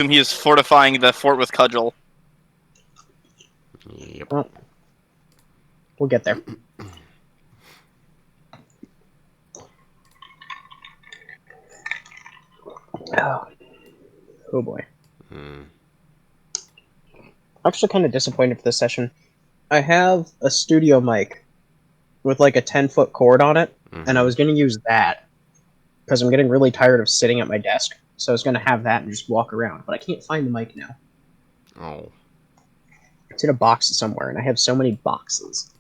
He is fortifying the fort with cudgel. Yep. Well, we'll get there. Oh boy. Hmm. I'm actually kind of disappointed for this session. I have a studio mic with like a 10-foot cord on it, and I was going to use that because I'm getting really tired of sitting at my desk. So I was going to have that and just walk around, but I can't find the mic now. Oh. It's in a box somewhere, and I have so many boxes.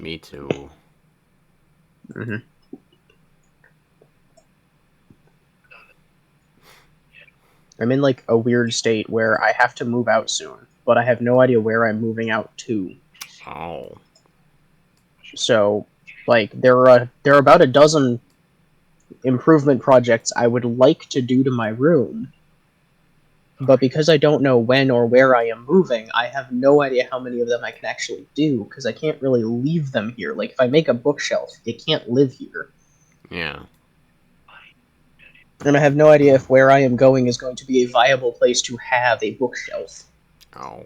Me too. Mm-hmm. I'm in like a weird state where I have to move out soon, but I have no idea where I'm moving out to. Oh. So, like, there are about a dozen improvement projects I would like to do to my room, but because I don't know when or where I am moving, I have no idea how many of them I can actually do, because I can't really leave them here. Like, if I make a bookshelf, it can't live here. Yeah. And I have no idea if where I am going is going to be a viable place to have a bookshelf. Oh.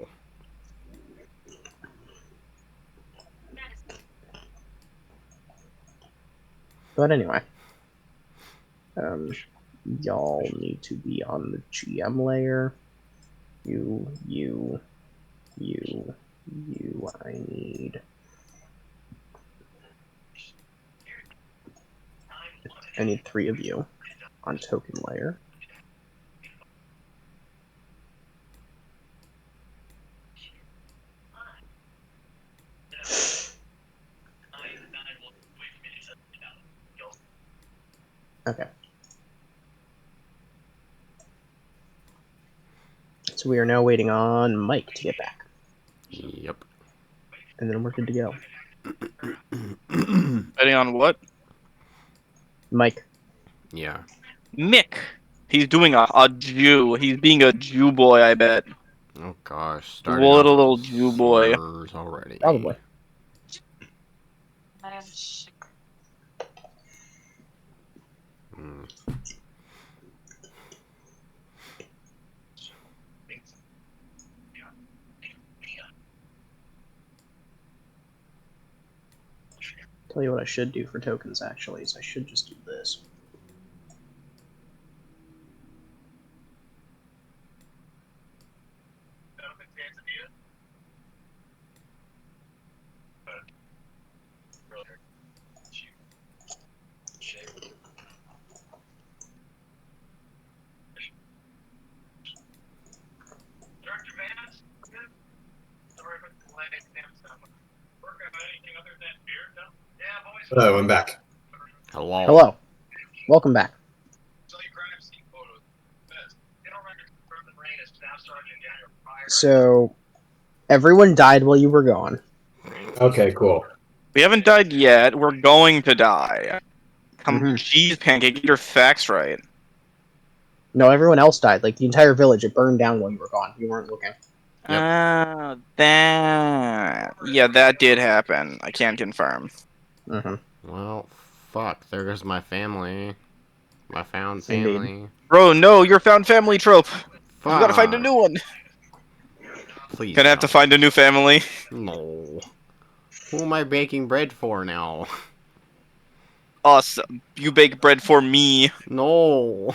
But anyway. Y'all need to be on the GM layer. You, I need. I need 3 of you on token layer. Okay. So we are now waiting on Mike to get back. Yep. And then we're good to go. Betting on what? Mike. Yeah. Mick. He's doing a Jew. He's being a Jew boy, I bet. Oh gosh, starting What off a with little the Jew boy. slurs already. Probably. Hmm. Tell you what I should do for tokens, actually, is I should just do this. Hello, I'm back. Hello. Hello. Welcome back. So, everyone died while you were gone. Okay, cool. We haven't died yet. We're going to die. Come, Jeez, Pancake, get your facts right. No, everyone else died. Like, the entire village, it burned down while you were gone. You weren't looking. That. Yeah, that did happen. I can't confirm. Well, fuck. There goes my family. My found Indeed. family. Bro, no, your found family trope. You gotta find a Fuck. new one. Please Gonna have to don't. find a new family. No. Who am I baking bread for now? Us. You bake bread for me. No.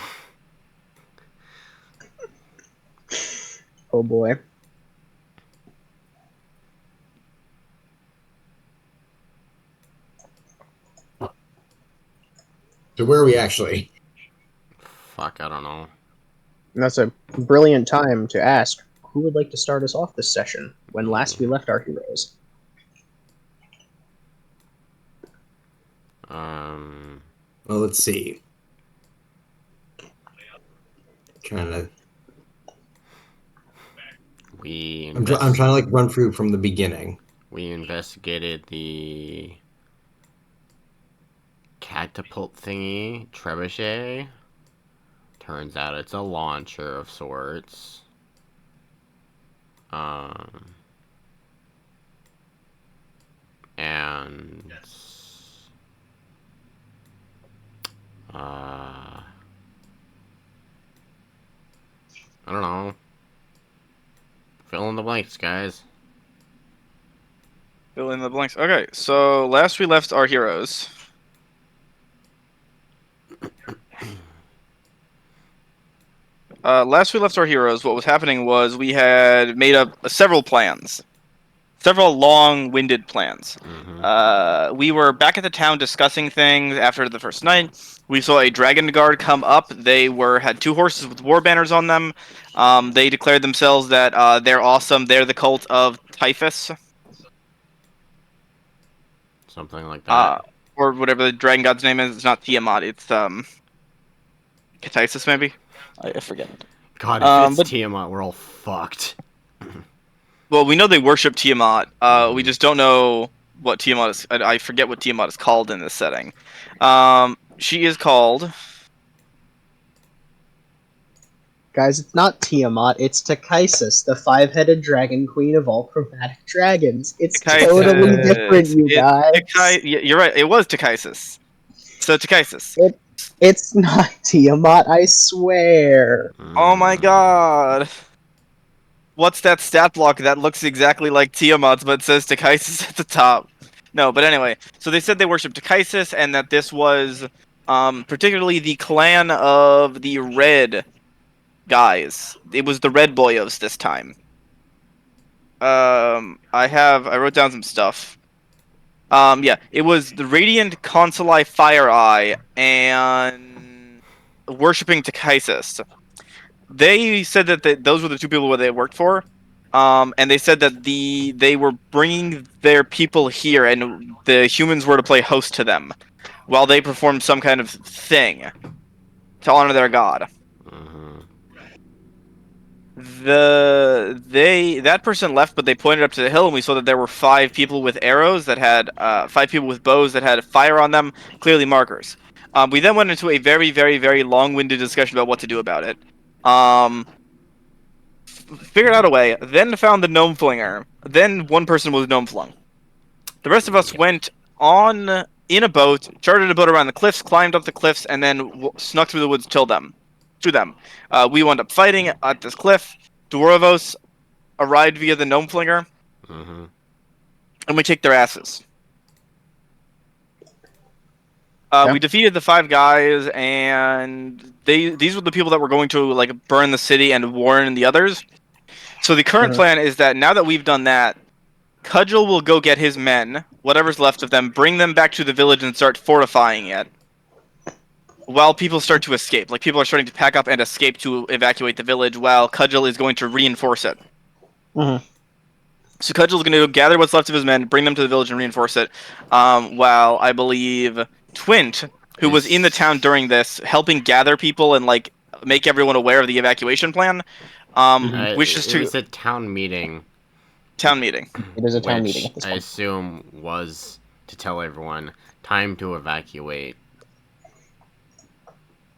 Oh boy. So where are we actually? Fuck, I don't know. And that's a brilliant time to ask, who would like to start us off this session when last we left our heroes? Well, let's see. Trying to. I'm trying to like run through from the beginning. We investigated the catapult thingy, trebuchet. Turns out it's a launcher of sorts. And I don't know. Fill in the blanks, guys. Fill in the blanks. Okay, so last we left our heroes. Last we left our heroes, what was happening was we had made up several plans. Several long-winded plans. We were back at the town discussing things after the first night. We saw a dragon guard come up. They had 2 horses with war banners on them. They declared themselves that they're awesome. They're the cult of Typhus. Something like that. Or whatever the dragon god's name is. It's not Tiamat. It's Katisis, maybe. I forget. God, if it's Tiamat, we're all fucked. Well, we know they worship Tiamat. We just don't know what Tiamat is. I forget what Tiamat is called in this setting. She is called... Guys, it's not Tiamat, it's Takaisis, the 5-headed dragon queen of all chromatic dragons. It's totally different, you guys. You're right, it was Takaisis. So, Takaisis. It's not Tiamat, I swear. Oh my god. What's that stat block that looks exactly like Tiamat's but says Takaisis at the top? No, but anyway. So they said they worship Takaisis and that this was particularly the clan of the Red guys. It was the Red Boyos this time. I wrote down some stuff. Yeah, it was the Radiant Consuli Fire Eye and worshipping Takaisis. They said that those were the 2 people that they worked for, and they said that they were bringing their people here, and the humans were to play host to them, while they performed some kind of thing to honor their god. That person left, but they pointed up to the hill, and we saw that there were 5 people with arrows that had 5 people with bows that had fire on them, clearly markers. We then went into a very, very, very long-winded discussion about what to do about it. Figured out a way, then found the gnome flinger. Then one person was gnome flung. The rest of us went on in a boat, chartered a boat around the cliffs, climbed up the cliffs, and then snuck through the woods to them. We wound up fighting at this cliff. Dwarvos arrived via the gnome flinger, and we kicked their asses. We defeated the 5 guys, and these were the people that were going to like burn the city and warn the others. So the current plan is that now that we've done that, Cudgel will go get his men, whatever's left of them, bring them back to the village and start fortifying it. While people start to escape. Like, people are starting to pack up and escape to evacuate the village, while Cudgel is going to reinforce it. So Cudgel's going to gather what's left of his men, bring them to the village and reinforce it, while I believe Twint, who was in the town during this, helping gather people and, like, make everyone aware of the evacuation plan, wishes to... It's a town meeting. Town meeting. It is a town meeting at this point. I assume was to tell everyone, time to evacuate.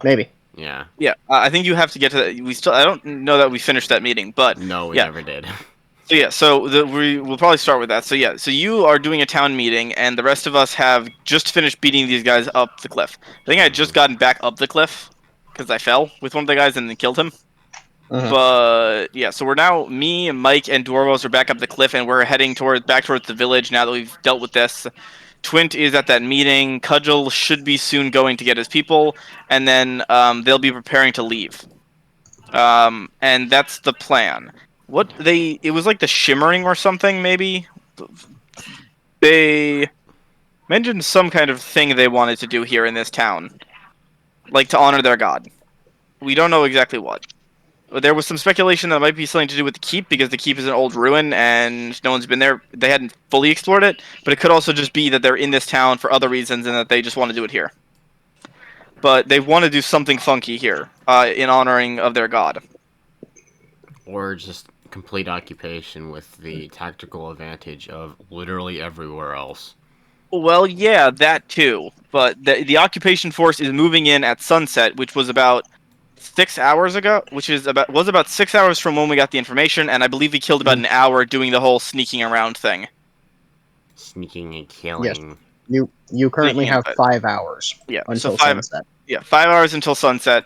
Maybe. Yeah. Yeah, I think you have to get to that. I don't know that we finished that meeting, but... No, we never did. So yeah, we'll probably start with that. So yeah, so you are doing a town meeting, and the rest of us have just finished beating these guys up the cliff. I think I had just gotten back up the cliff, because I fell with one of the guys and then killed him. But yeah, so we're now, me, Mike, and Dwarvos are back up the cliff, and we're heading back towards the village now that we've dealt with this. Twint is at that meeting. Cudgel should be soon going to get his people, and then they'll be preparing to leave. And that's the plan. It was like the Shimmering or something, maybe? They mentioned some kind of thing they wanted to do here in this town. Like, to honor their god. We don't know exactly what. There was some speculation that it might be something to do with the keep, because the keep is an old ruin and no one's been there. They hadn't fully explored it, but it could also just be that they're in this town for other reasons and that they just want to do it here. But they want to do something funky here, in honoring of their god. Or just complete occupation with the tactical advantage of literally everywhere else. Well, yeah, that too. But the occupation force is moving in at sunset, which was about 6 hours ago, which was about 6 hours from when we got the information, and I believe we killed about an hour doing the whole sneaking around thing. Sneaking and killing. Yes. You currently have 5 hours. Yeah, until so sunset. Yeah, 5 hours until sunset.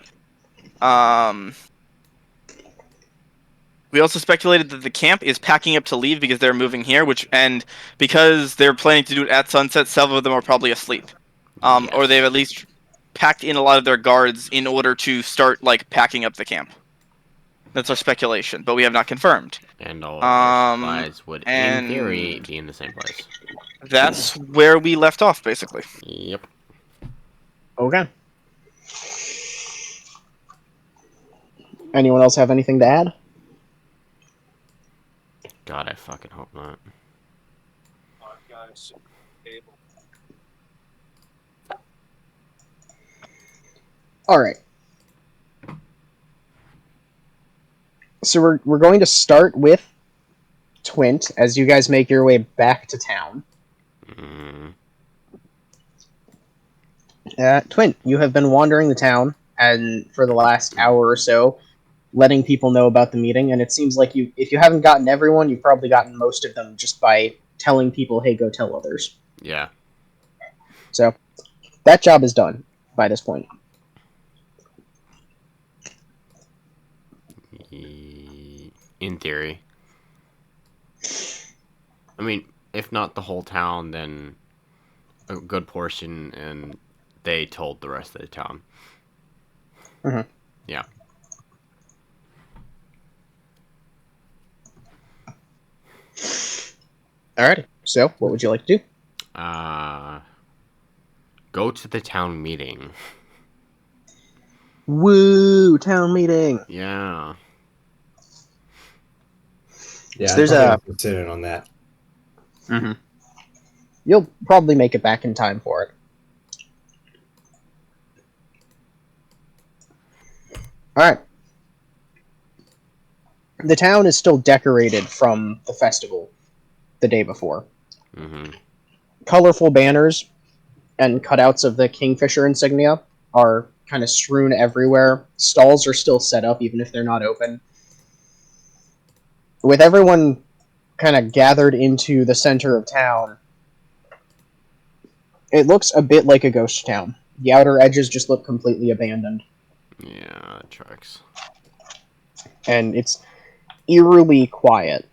We also speculated that the camp is packing up to leave because they're moving here, and because they're planning to do it at sunset, several of them are probably asleep. Or they've at least packed in a lot of their guards in order to start like packing up the camp. That's our speculation, but we have not confirmed. And all of our supplies would, in and theory, be in the same place. That's where we left off, basically. Yep. Okay. Anyone else have anything to add? God, I fucking hope not. All right. So we're going to start with Twint as you guys make your way back to town. Twint, you have been wandering the town and for the last hour or so, letting people know about the meeting, and it seems like if you haven't gotten everyone, you've probably gotten most of them just by telling people, hey, go tell others. Yeah. So, that job is done by this point. In theory. I mean, if not the whole town, then a good portion, and they told the rest of the town. Mm-hmm. Yeah. Alrighty. So, what would you like to do? Go to the town meeting. Woo! Town meeting! Yeah. Yeah, So there's I'm sit in on that. Mm-hmm. You'll probably make it back in time for it. Alright. The town is still decorated from the festival the day before. Mm-hmm. Colorful banners and cutouts of the Kingfisher insignia are kind of strewn everywhere. Stalls are still set up, even if they're not open. With everyone kind of gathered into the center of town, it looks a bit like a ghost town. The outer edges just look completely abandoned. Yeah, that tracks. And it's eerily quiet.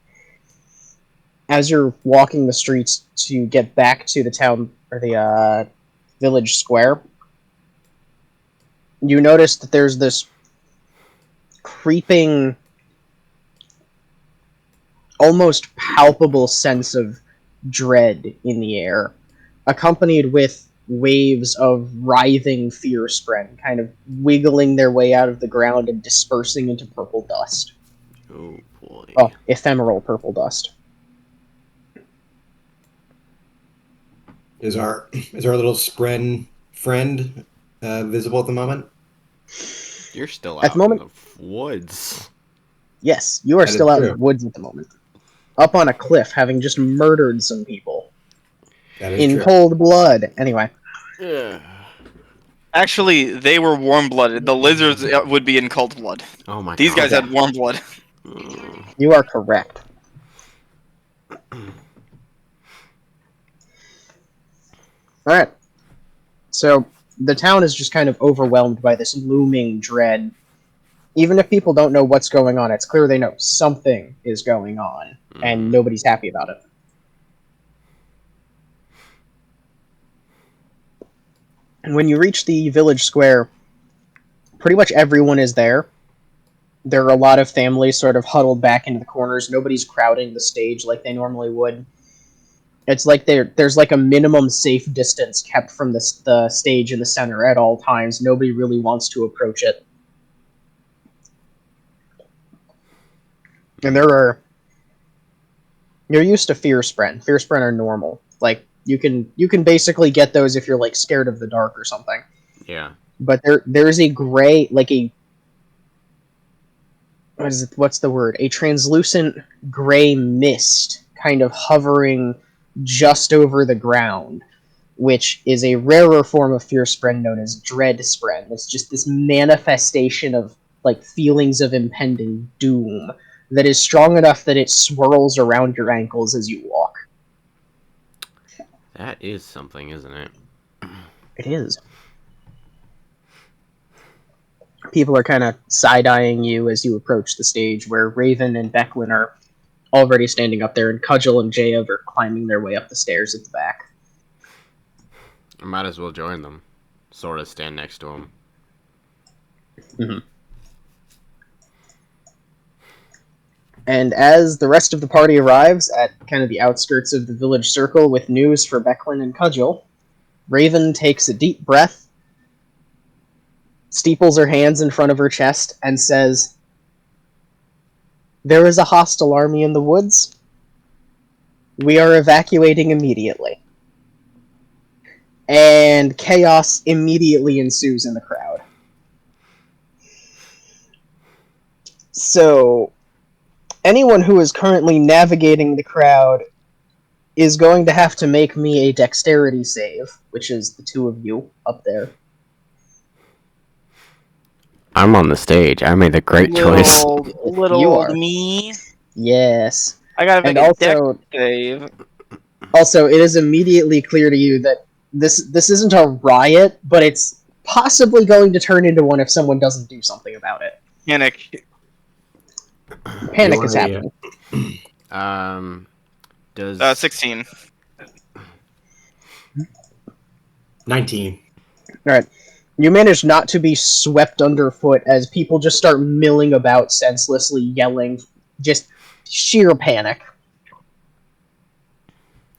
As you're walking the streets to get back to the town, or the village square, you notice that there's this creeping, almost palpable sense of dread in the air, accompanied with waves of writhing fear spren, kind of wiggling their way out of the ground and dispersing into purple dust. Oh boy. Oh, ephemeral purple dust. Is our little Spren friend visible at the moment? You're still At out the moment, in the woods. yes, you are That is still out in true. the woods at the moment. Up on a cliff, having just murdered some people. That is In true. cold blood. Anyway. Yeah. Actually, they were warm-blooded. The lizards would be in cold blood. Oh my These god. guys had warm blood. You are correct. Alright. So, the town is just kind of overwhelmed by this looming dread. Even if people don't know what's going on, it's clear they know something is going on, and nobody's happy about it. And when you reach the village square, pretty much everyone is there. There are a lot of families sort of huddled back into the corners. Nobody's crowding the stage like they normally would. It's like there's like a minimum safe distance kept from the stage in the center at all times. Nobody really wants to approach it. And you're used to fear spren. Fear spren are normal. Like you can basically get those if you're like scared of the dark or something. Yeah. But there's a gray, like a what's the word? A translucent gray mist kind of hovering just over the ground, which is a rarer form of fear spren known as dread spren. It's just this manifestation of like feelings of impending doom that is strong enough that it swirls around your ankles as you walk. That is something, isn't it? It is. people are kind of side-eyeing you as you approach the stage, where Raven and Becklin are already standing up there, and Cudgel and Jayev are climbing their way up the stairs at the back. I might as well join them. Sort of stand next to them. Mm-hmm. And as the rest of the party arrives at kind of the outskirts of the village circle with news for Becklin and Cudgel, Raven takes a deep breath, steeples her hands in front of her chest, and says, "There is a hostile army in the woods. We are evacuating immediately." And chaos immediately ensues in the crowd. So, anyone who is currently navigating the crowd is going to have to make me a dexterity save, which is the two of you up there. I'm on the stage. I made a great choice. Little You old are. me. Yes. I gotta make And a deck also, save. also, it is immediately clear to you that this isn't a riot, but it's possibly going to turn into one if someone doesn't do something about it. Panic. Panic You is are, happening. Does 16. 19. Alright. You manage not to be swept underfoot as people just start milling about senselessly, yelling, just sheer panic.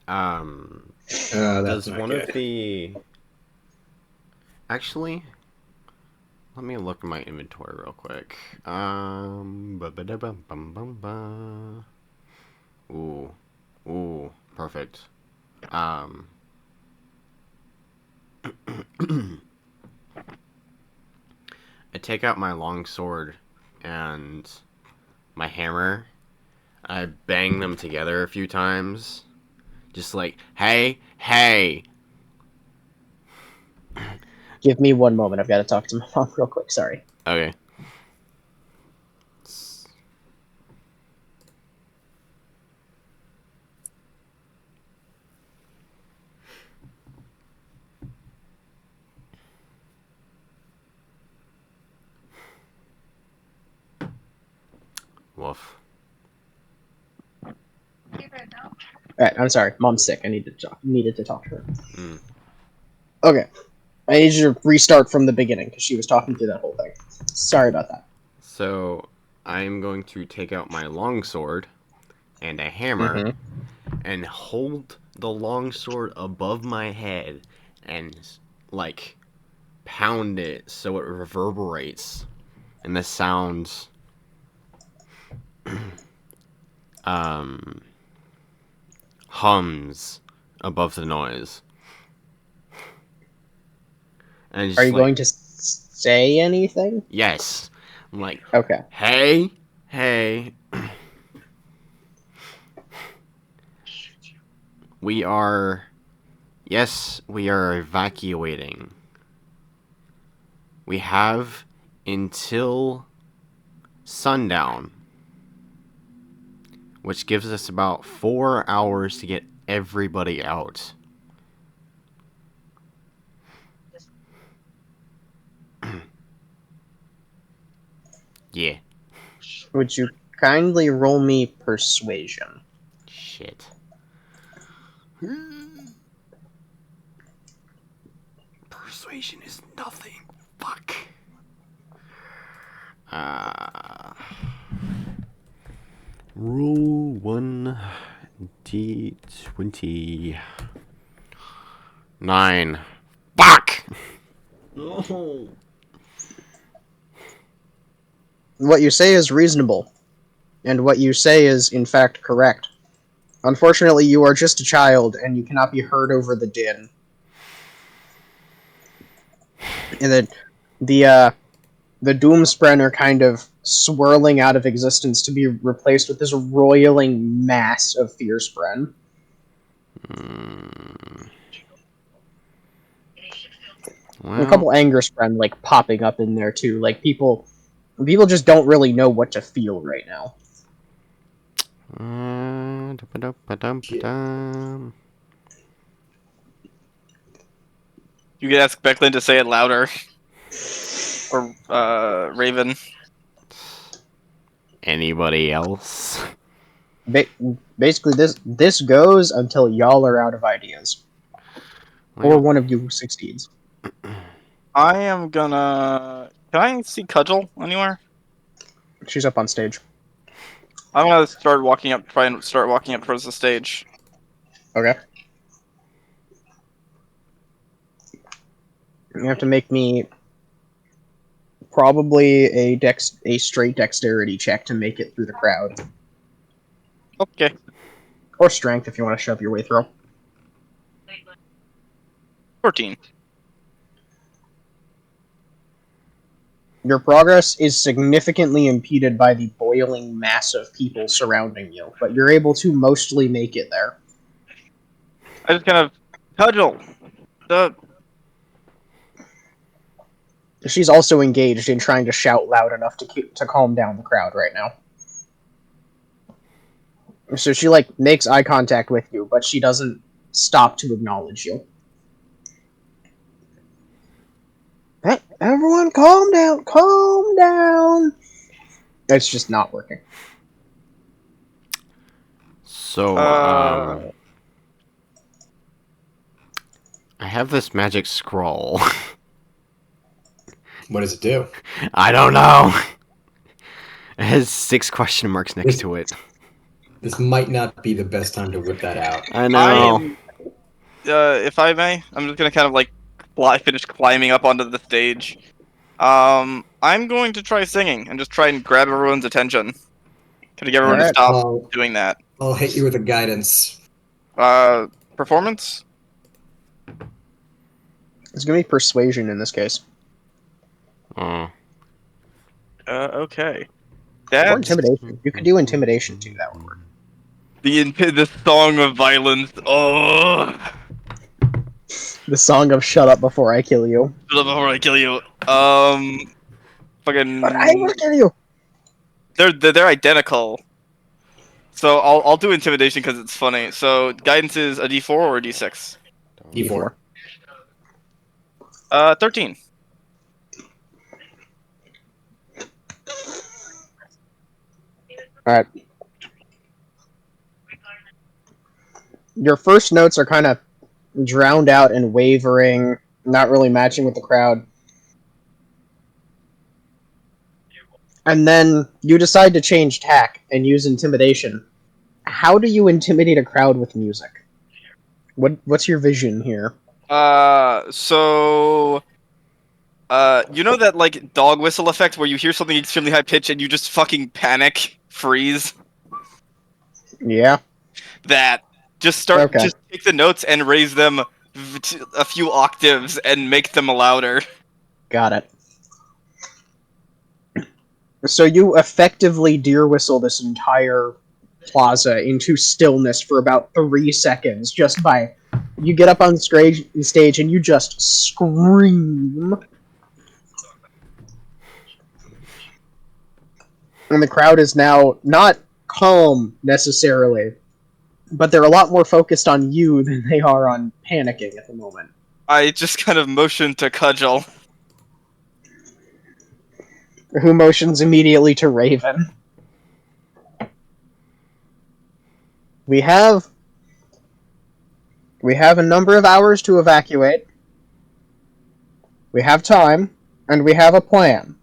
Does not one good. of the... Actually, let me look at my inventory real quick. Ooh, perfect. I take out my long sword and my hammer. I bang them together a few times. Just like, hey. Give me one moment, I've got to talk to my mom real quick, sorry. Okay. Woof. Alright, I'm sorry, mom's sick, I needed to talk to her. Mm. Okay. I need you to restart from the beginning, because she was talking through that whole thing. Sorry about that. So, I'm going to take out my longsword and a hammer and hold the longsword above my head and, like, pound it so it reverberates and the sounds hums above the noise. And just Are you going to say anything? Yes. I'm like, Okay. hey. We are evacuating. We have until sundown, which gives us about 4 hours to get everybody out. Yeah. Would you kindly roll me persuasion? Shit. Persuasion is nothing. Fuck. Rule 1d20. 9. Fuck! No. What you say is reasonable, and what you say is, in fact, correct. Unfortunately, you are just a child, and you cannot be heard over the din. And then the Doomspren are kind of swirling out of existence to be replaced with this roiling mass of Fearspren. Well, And a couple Angerspren, like, popping up in there, too. Like, people just don't really know what to feel right now. You could ask Becklin to say it louder. Or Raven. Anybody else? Basically, this goes until y'all are out of ideas, or Well, one of you succeeds. I am gonna. Can I see Cudgel anywhere? She's up on stage. I'm gonna start walking up. Try and start walking up towards the stage. Okay. You have to make me probably a straight dexterity check to make it through the crowd, Okay. or strength if you want to shove your way through. 14. Your progress is significantly impeded by the boiling mass of people surrounding you, but you're able to mostly make it there. I just kind of Cudgel. The She's also engaged in trying to shout loud enough to calm down the crowd right now. So she makes eye contact with you, but she doesn't stop to acknowledge you. Hey, everyone, calm down, calm down. It's just not working. so, I have this magic scroll. What does it do? I don't know. It has 6 question marks next to it. This might not be the best time to whip that out. I I know. am. If I may, I'm just gonna kind of finish climbing up onto the stage. I'm going to try singing and just try and grab everyone's attention. Can I get everyone to Alright. stop I'll, doing that? I'll hit you with a guidance. Performance? It's gonna be persuasion in this case. Oh. Okay. Or That's intimidation. You could do intimidation too, that would work. the song of violence. Oh, The song of shut up before I kill you. before I kill you. Fucking. But I will kill you! They're identical. So I'll do intimidation because it's funny. So guidance is a D4 or a D6. D4. 13. Alright. Your first notes are kind of drowned out and wavering, not really matching with the crowd. And then you decide to change tack and use intimidation. How do you intimidate a crowd with music? What's your vision here? You know that dog whistle effect where you hear something extremely high pitched and you just fucking panic, freeze? Yeah. That. Just Okay. take the notes and raise them a few octaves and make them louder. Got it. So you effectively deer whistle this entire plaza into stillness for about 3 seconds just by you get up on stage and you just scream. And the crowd is now not calm necessarily, but they're a lot more focused on you than they are on panicking at the moment. I just kind of motioned to Cudgel. Who motions immediately to Raven. We have a number of hours to evacuate. We have time, and we have a plan.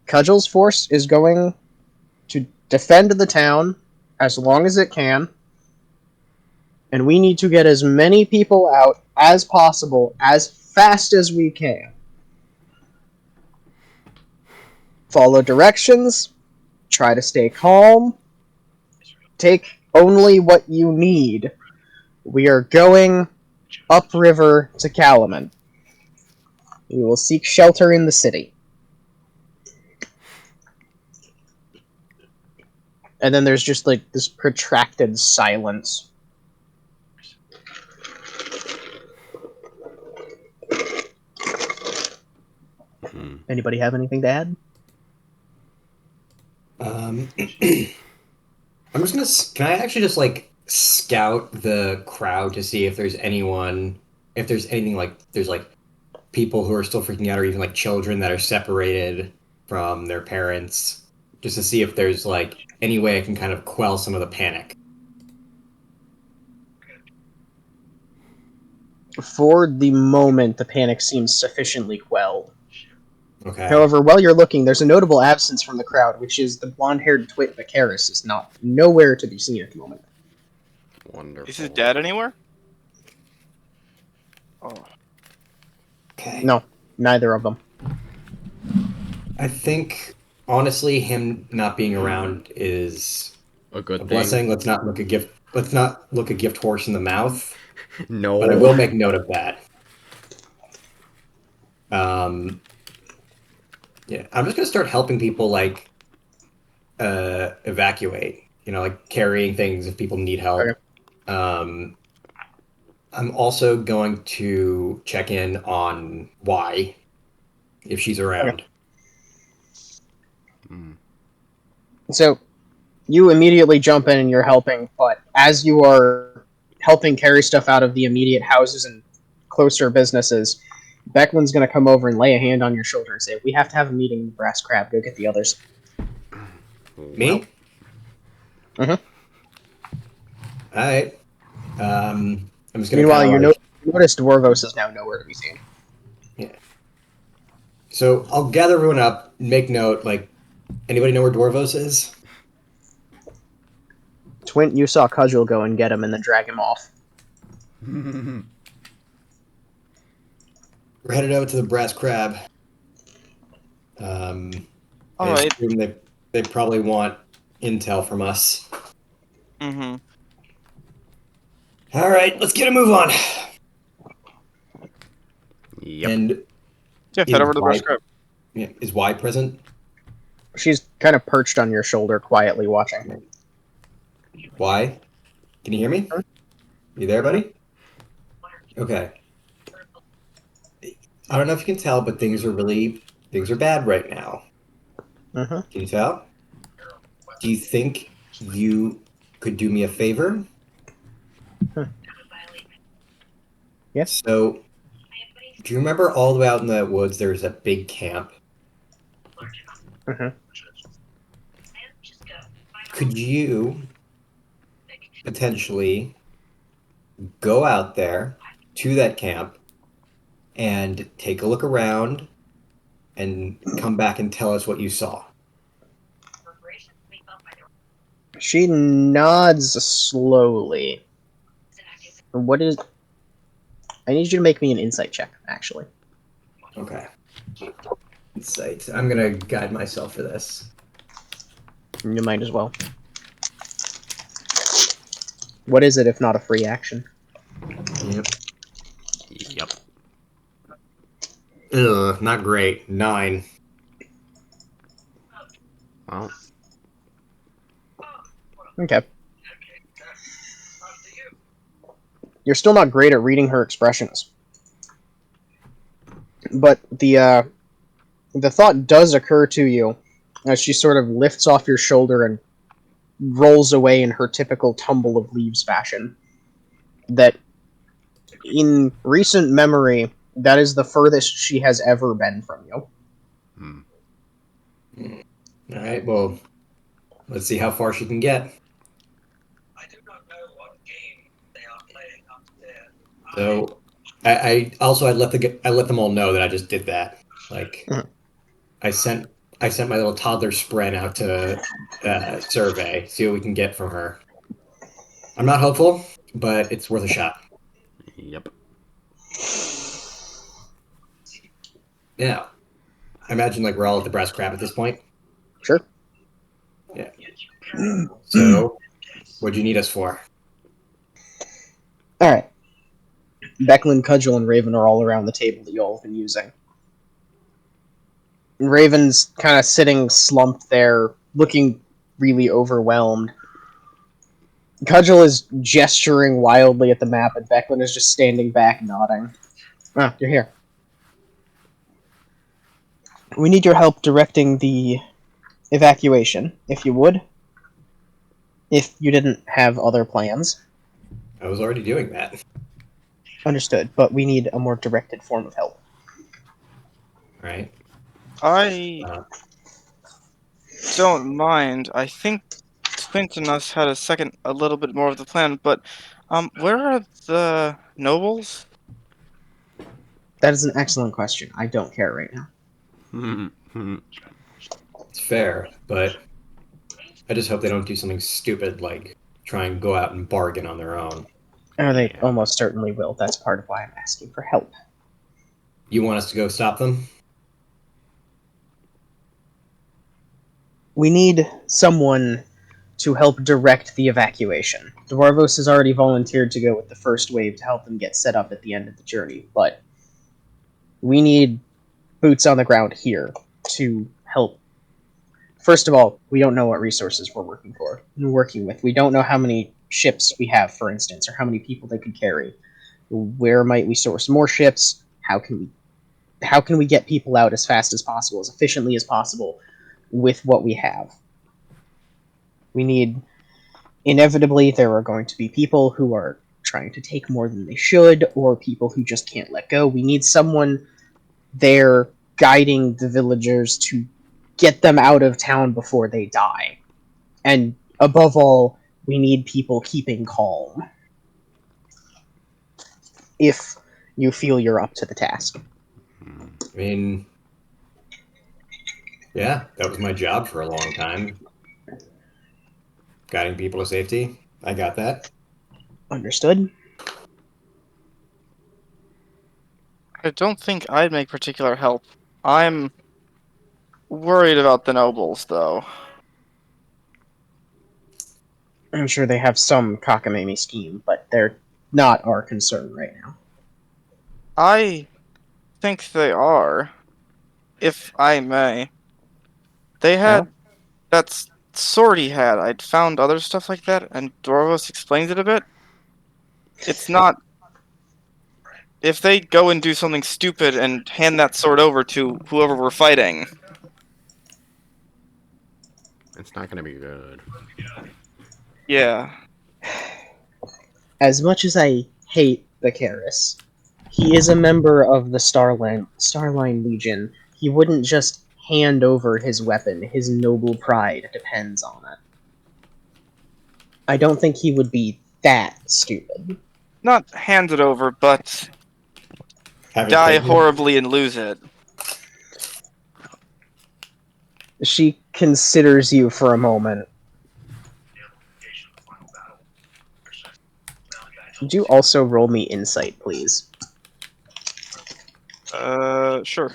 Cudgel's force is going to defend the town as long as it can, and we need to get as many people out as possible as fast as we can. Follow directions, try to stay calm, take only what you need. We are going upriver to Kalaman. We will seek shelter in the city. And then there's just this protracted silence. Anybody have anything to add? I'm just gonna. Can I actually just scout the crowd to see if there's anyone, if there's anything there's people who are still freaking out, or even like children that are separated from their parents, just to see if there's like any way I can kind of quell some of the panic. For the moment, the panic seems sufficiently quelled. Okay. However, while you're looking, there's a notable absence from the crowd, which is the blonde-haired twit Vicaris is not nowhere to be seen at the moment. Wonderful. Is his dad anywhere? Oh. Okay. No, neither of them. I think honestly, him not being around is A good a thing. blessing. Let's not look a gift. Let's not look a gift horse in the mouth. No. But I will make note of that. Yeah, I'm just gonna start helping people like evacuate. You know, like carrying things if people need help. Okay. I'm also going to check in on Y if she's around. Mm. So, you immediately jump in and you're helping, but as you are helping carry stuff out of the immediate houses and closer businesses, Beckman's going to come over and lay a hand on your shoulder and say, "We have to have a meeting, Brass Crab. Go get the others." Me? Mhm. All right. I'm just gonna Meanwhile, kind of you like. notice Dwarvos is now nowhere to be seen. Yeah. So I'll gather everyone up, make note. Like, anybody know where Dwarvos is? Twint, you saw Cudgel go and get him and then drag him off. We're headed over to the Brass Crab. All I right. assume they probably want intel from us. Mm-hmm. All right, let's get a move on. Yep. And Yeah, is head over to the Y, brush crab. yeah, is Y present? She's kind of perched on your shoulder, quietly watching. Y, can you hear me? You there, buddy? Okay. I don't know if you can tell, but things are bad right now. Mm-hmm. Can you tell? Do you think you could do me a favor? Yes. So, do you remember all the way out in the woods there's a big camp? Mm-hmm. Could you potentially go out there to that camp and take a look around and come back and tell us what you saw? She nods slowly. What is... I need you to make me an insight check, actually. Okay. Insight. I'm gonna guide myself for this. You might as well. What is it if not a free action? Yep. Yep. Ugh, not great. 9. Well, Okay. You're still not great at reading her expressions. But the thought does occur to you as she sort of lifts off your shoulder and rolls away in her typical tumble of leaves fashion. That in recent memory, that is the furthest she has ever been from you. All right. Well, let's see how far she can get. So, I also I let them all know that I just did that. Like, Mhm. I sent my little toddler Spren out to survey, see what we can get from her. I'm not hopeful, but it's worth a shot. yep. Yeah. I imagine like we're all at the brass crab at this point. Sure. Yeah. So, what do you need us for? Alright. Becklin, Cudgel, and Raven are all around the table that you all have been using. Raven's kind of sitting slumped there, looking really overwhelmed. Cudgel is gesturing wildly at the map, and Becklin is just standing back, nodding. Ah, you're here. We need your help directing the evacuation, if you would. If you didn't have other plans. I was already doing that. Understood, but we need a more directed form of help. right? I Uh, don't mind. I think Squint and us had a little bit more of the plan, but where are the nobles? That is an excellent question. I don't care right now. it's fair, but I just hope they don't do something stupid like try and go out and bargain on their own. Or they Yeah. almost certainly will. That's part of why I'm asking for help. You want us to go stop them? We need someone to help direct the evacuation. Dwarvos has already volunteered to go with the first wave to help them get set up at the end of the journey, but we need boots on the ground here to help. First of all, we don't know what resources we're working with. We don't know how many ships we have, for instance, or how many people they could carry. Where might we source more ships? How can we get people out as fast as possible, as efficiently as possible with what we have? We need Inevitably there are going to be people who are trying to take more than they should, or people who just can't let go. We need someone there guiding the villagers to get them out of town before they die. And above all, we need people keeping calm. If you feel you're up to the task. I mean, yeah, that was my job for a long time. Guiding people to safety. I got that. Understood? I don't think I'd make particular help. I'm worried about the nobles, though. I'm sure they have some cockamamie scheme, but they're not our concern right now. I think they are, if I may. They Well, had that sword he had. I'd found other stuff like that, and Dorvos explains it a bit. It's not. If they go and do something stupid and hand that sword over to whoever we're fighting, It's not gonna be good. yeah. as much as I hate Vicaris, he is a member of the Starline Legion. He wouldn't just hand over his weapon. His noble pride depends on it. I don't think he would be that stupid. Not hand it over, but Have it die taken. horribly and lose it. She considers you for a moment. Would you also roll me insight, please? Sure.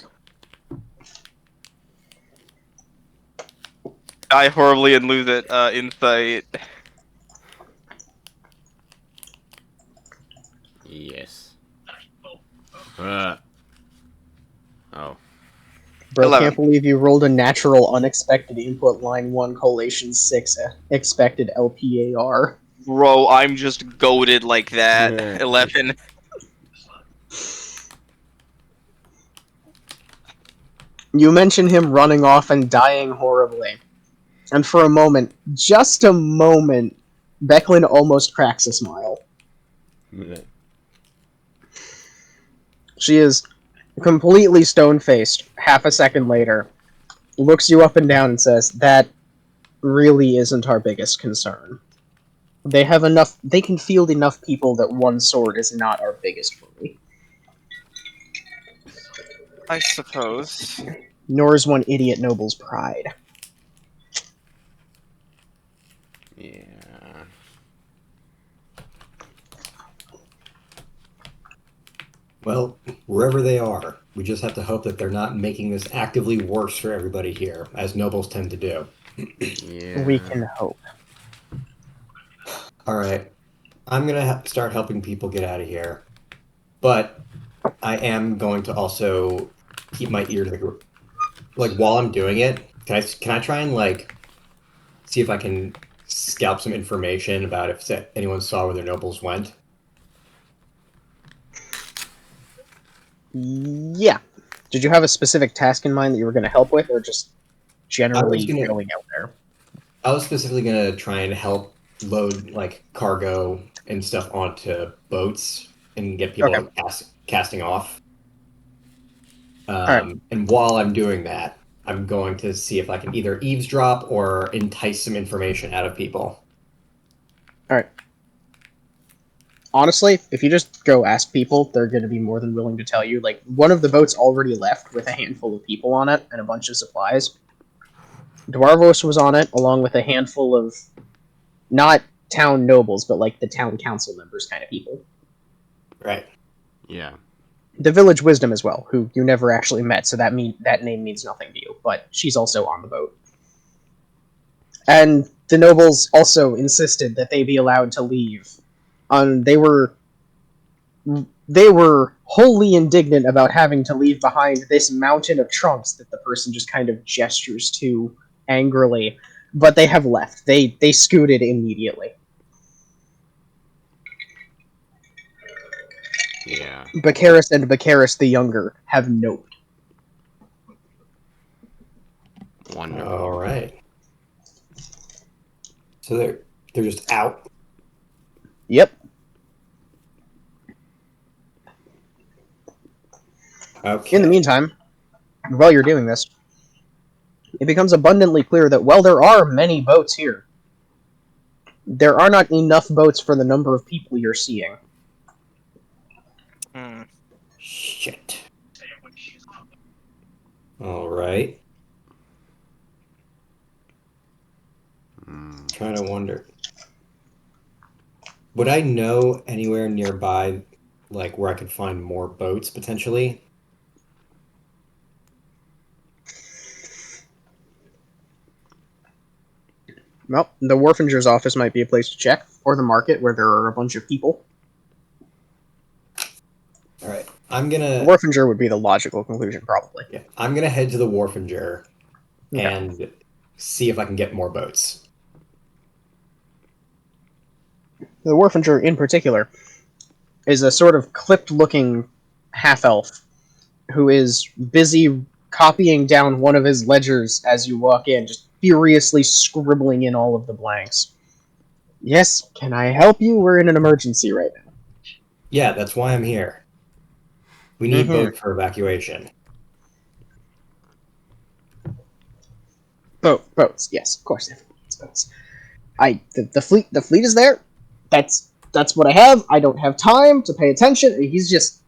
Die horribly and lose it, insight. Yes. Uh. Oh. Bro, 11. can't believe you rolled a natural unexpected input line 1 collation 6 expected LPAR. Bro, I'm just goaded like that. 11. You mention him running off and dying horribly. And for a moment, just a moment, Becklin almost cracks a smile. She is completely stone-faced half a second later, looks you up and down and says, "That really isn't our biggest concern. They can field enough people that one sword is not our biggest worry. I suppose. Nor is one idiot noble's pride." Yeah. Well, wherever they are, we just have to hope that they're not making this actively worse for everybody here, as nobles tend to do. Yeah. We can hope. All right, I'm gonna start helping people get out of here, but I am going to also keep my ear to the group. Like while I'm doing it, can I try and like see if I can scalp some information about if anyone saw where their nobles went? Yeah. Did you have a specific task in mind that you were going to help with, or just generally gonna- going out there? I was specifically gonna try and help load like cargo and stuff onto boats and get Okay. people casting off. right. And while I'm doing that, I'm going to see if I can either eavesdrop or entice some information out of people. All right. Honestly, if you just go ask people, they're going to be more than willing to tell you. Like, one of the boats already left with a handful of people on it and a bunch of supplies. Dwarvos was on it, along with a handful of not town nobles, but like the town council members kind of people. Right. Yeah. The village wisdom as well, who you never actually met, so that name means nothing to you. But she's also on the boat. And the nobles also insisted that they be allowed to leave. They were wholly indignant about having to leave behind this mountain of trunks that the person just kind of gestures to angrily. But they have left. They scooted immediately. Yeah. Bacaris and Bacaris the Younger have noped. Wonderful. All right. So they're just out. Yep. Okay. In the meantime, while you're doing this, it becomes abundantly clear that while there are many boats here, there are not enough boats for the number of people you're seeing. Hmm. Shit. All right. Trying to wonder. Would I know anywhere nearby, like where I could find more boats potentially? Well, the Wharfinger's office might be a place to check, or the market where there are a bunch of people. All right. I'm The gonna Wharfinger would be the logical conclusion, probably. yeah, I'm gonna head to the Wharfinger Okay. and see if I can get more boats. The Wharfinger, in particular, is a sort of clipped-looking half-elf who is busy copying down one of his ledgers as you walk in, just furiously scribbling in all of the blanks. Yes, can I help you? We're in an emergency right now. Yeah, that's why I'm here. We need Mhm. boats for evacuation. Boats, yes, of course. It's boats. The fleet is there. That's what I have. I don't have time to pay attention. He's just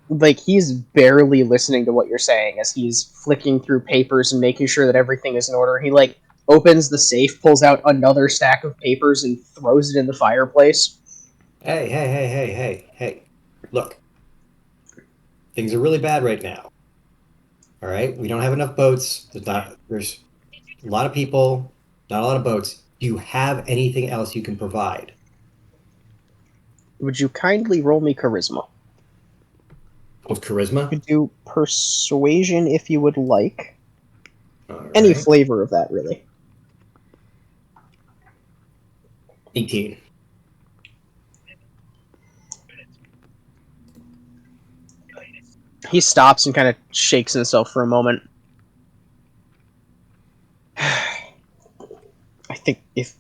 like he's barely listening to what you're saying as he's flicking through papers and making sure that everything is in order. He like opens the safe, pulls out another stack of papers, and throws it in the fireplace. Hey. Look, things are really bad right now. All right? We don't have enough boats. There's a lot of people, not a lot of boats. Do you have anything else you can provide? Would you kindly roll me charisma? With You charisma? could do persuasion if you would like. All Any right. flavor of that, really. 18. He stops and kind of shakes himself for a moment. I think if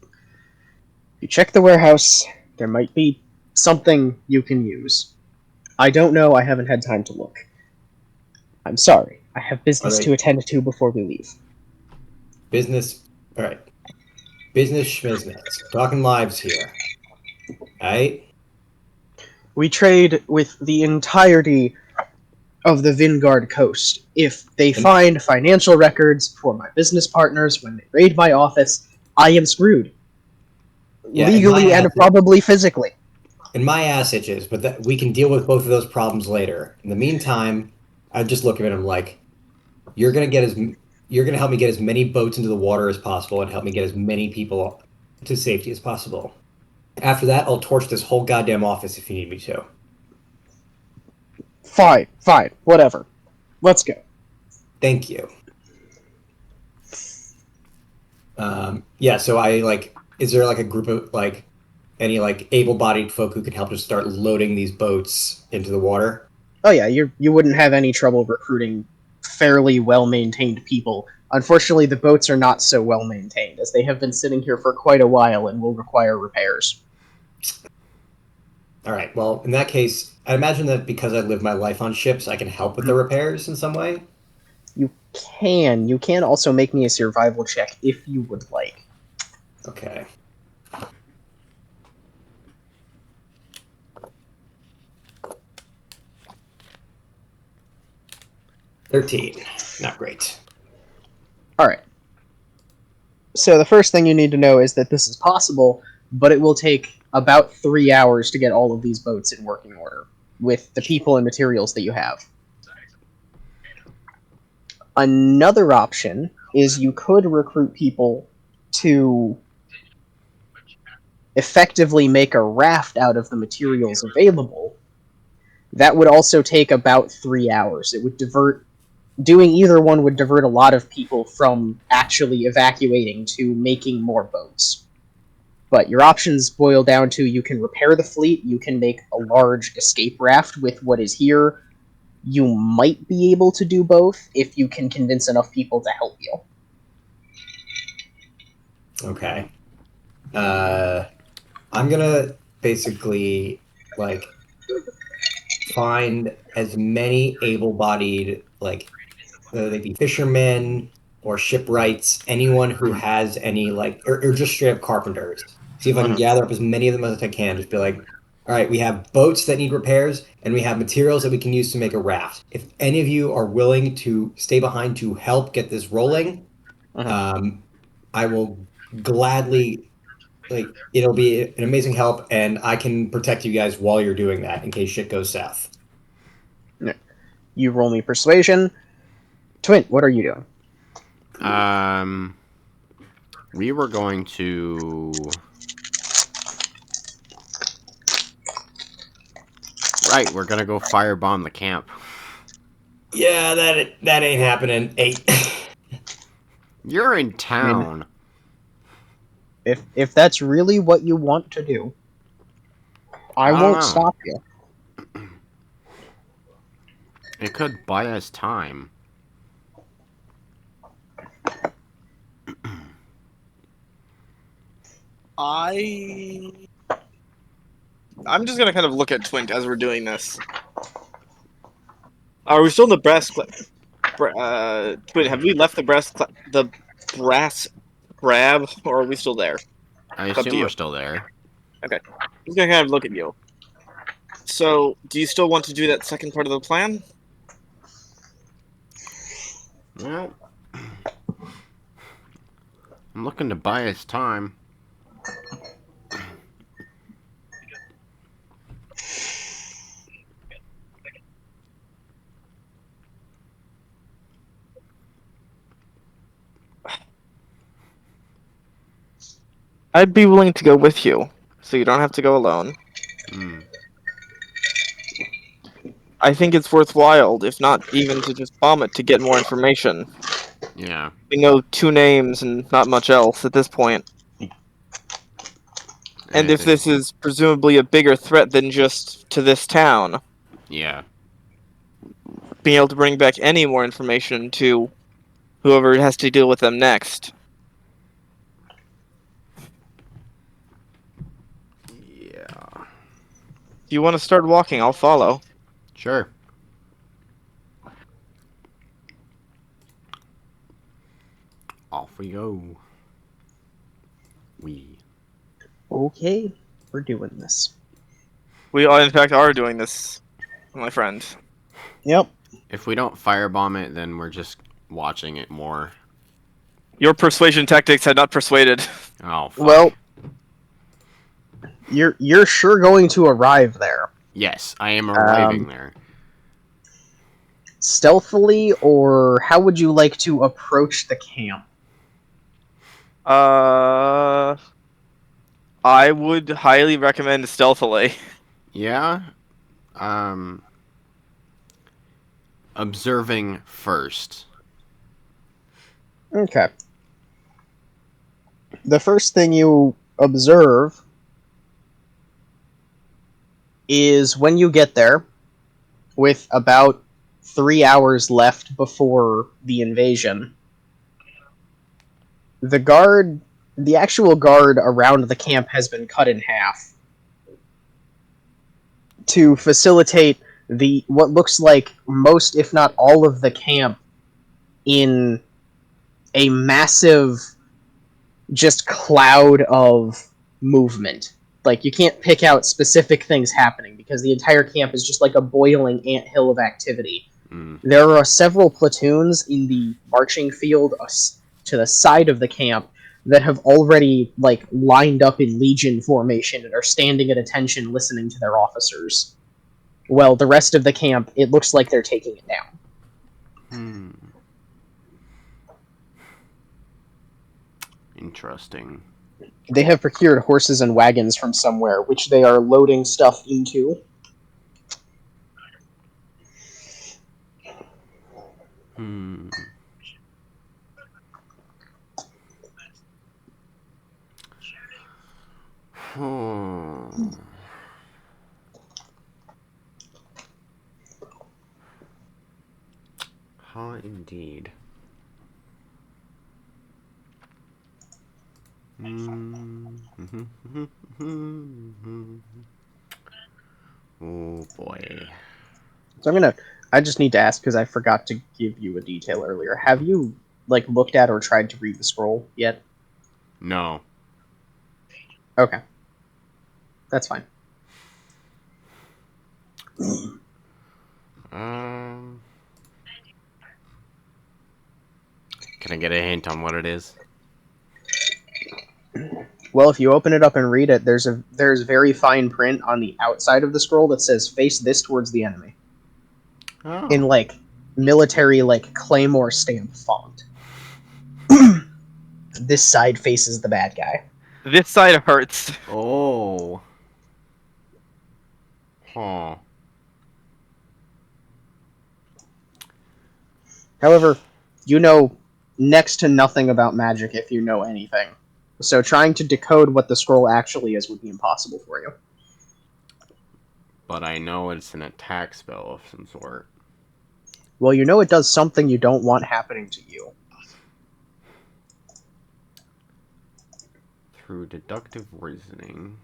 you check the warehouse, there might be something you can use. I don't know, I haven't had time to look. I'm sorry. I have business to attend to before we leave. Business. All right. Business schmizness. Talking lives here. All right? We trade with the entirety of the Vingard coast. If they find financial records for my business partners when they raid my office, I am screwed. Yeah, Legally and probably physically. And my ass itches, but we can deal with both of those problems later. In the meantime, I just look at him like, you're gonna help me get as many boats into the water as possible and help me get as many people to safety as possible. After that, I'll torch this whole goddamn office if you need me to. Fine, whatever. Let's go. Thank you. Yeah, so is there like a group of any like able-bodied folk who can help us start loading these boats into the water? Oh yeah, you wouldn't have any trouble recruiting fairly well-maintained people. Unfortunately, the boats are not so well-maintained, as they have been sitting here for quite a while and will require repairs. All right, well, in that case, I imagine that because I live my life on ships, I can help with the repairs in some way? can. You can also make me a survival check if you would like. Okay. $13. Not great. Alright. So the first thing you need to know is that this is possible, but it will take about 3 hours to get all of these boats in working order, with the people and materials that you have. Another option is you could recruit people to effectively make a raft out of the materials available. That would also take about 3 hours. It would divert doing either one would divert a lot of people from actually evacuating to making more boats. But your options boil down to you can repair the fleet, you can make a large escape raft with what is here. You might be able to do both if you can convince enough people to help you. Okay. I'm gonna basically like find as many able-bodied whether they be fishermen or shipwrights, anyone who has any or just straight up carpenters. See if I can gather up as many of them as I can. Just be like, all right, we have boats that need repairs, and we have materials that we can use to make a raft. If any of you are willing to stay behind to help get this rolling, I will gladly it'll be an amazing help, and I can protect you guys while you're doing that in case shit goes south. You roll me persuasion. Twin, what are you doing? We were going to... Right, we're gonna go firebomb the camp. Yeah, that ain't happening. 8. You're in town. If that's really what you want to do, I don't won't know. stop you. It could buy us time. I'm just gonna kind of look at Twink as we're doing this. Are we still in the brass? Twink, have we left the brass grab, or are we still there? I It's up to assume you. we're still there. Okay, I'm just gonna kind of look at you. So, do you still want to do that second part of the plan? Well, I'm looking to buy us time. I'd be willing to go with you, so you don't have to go alone. I think it's worthwhile, if not even to just bomb it to get more information. Yeah. We know 2 names and not much else at this point. And if this is presumably a bigger threat than just to this town, Yeah. being able to bring back any more information to whoever has to deal with them next. Yeah. If you want to start walking, I'll follow. Sure. Off we go. Okay, we're doing this. We in fact are doing this, my friend. Yep. If we don't firebomb it, then we're just watching it more. Your persuasion tactics had not persuaded. Oh, fuck. Well, you're sure going to arrive there. Yes, I am arriving there. Stealthily, or how would you like to approach the camp? I would highly recommend stealthily. Yeah? Observing first. Okay. The first thing you observe is when you get there, with about 3 hours left before the invasion, the actual guard around the camp has been cut in half to facilitate what looks like most, if not all, of the camp in a massive just cloud of movement. Like, you can't pick out specific things happening because the entire camp is just like a boiling anthill of activity. There are several platoons in the marching field to the side of the camp that have already like lined up in legion formation and are standing at attention listening to their officers. Well, the rest of the camp, it looks like they're taking it down. Interesting. They have procured horses and wagons from somewhere, which they are loading stuff into. Huh, indeed. Oh boy. So I just need to ask because I forgot to give you a detail earlier. Have you like looked at or tried to read the scroll yet? No. Okay. That's fine. Can I get a hint on what it is? Well, if you open it up and read it, there's very fine print on the outside of the scroll that says "Face this towards the enemy" in like military like claymore stamp font. This side faces the bad guy. This side hurts. Oh. Huh. However, you know next to nothing about magic if you know anything. So trying to decode what the scroll actually is would be impossible for you. But I know it's an attack spell of some sort. Well, you know it does something you don't want happening to you. Through deductive reasoning.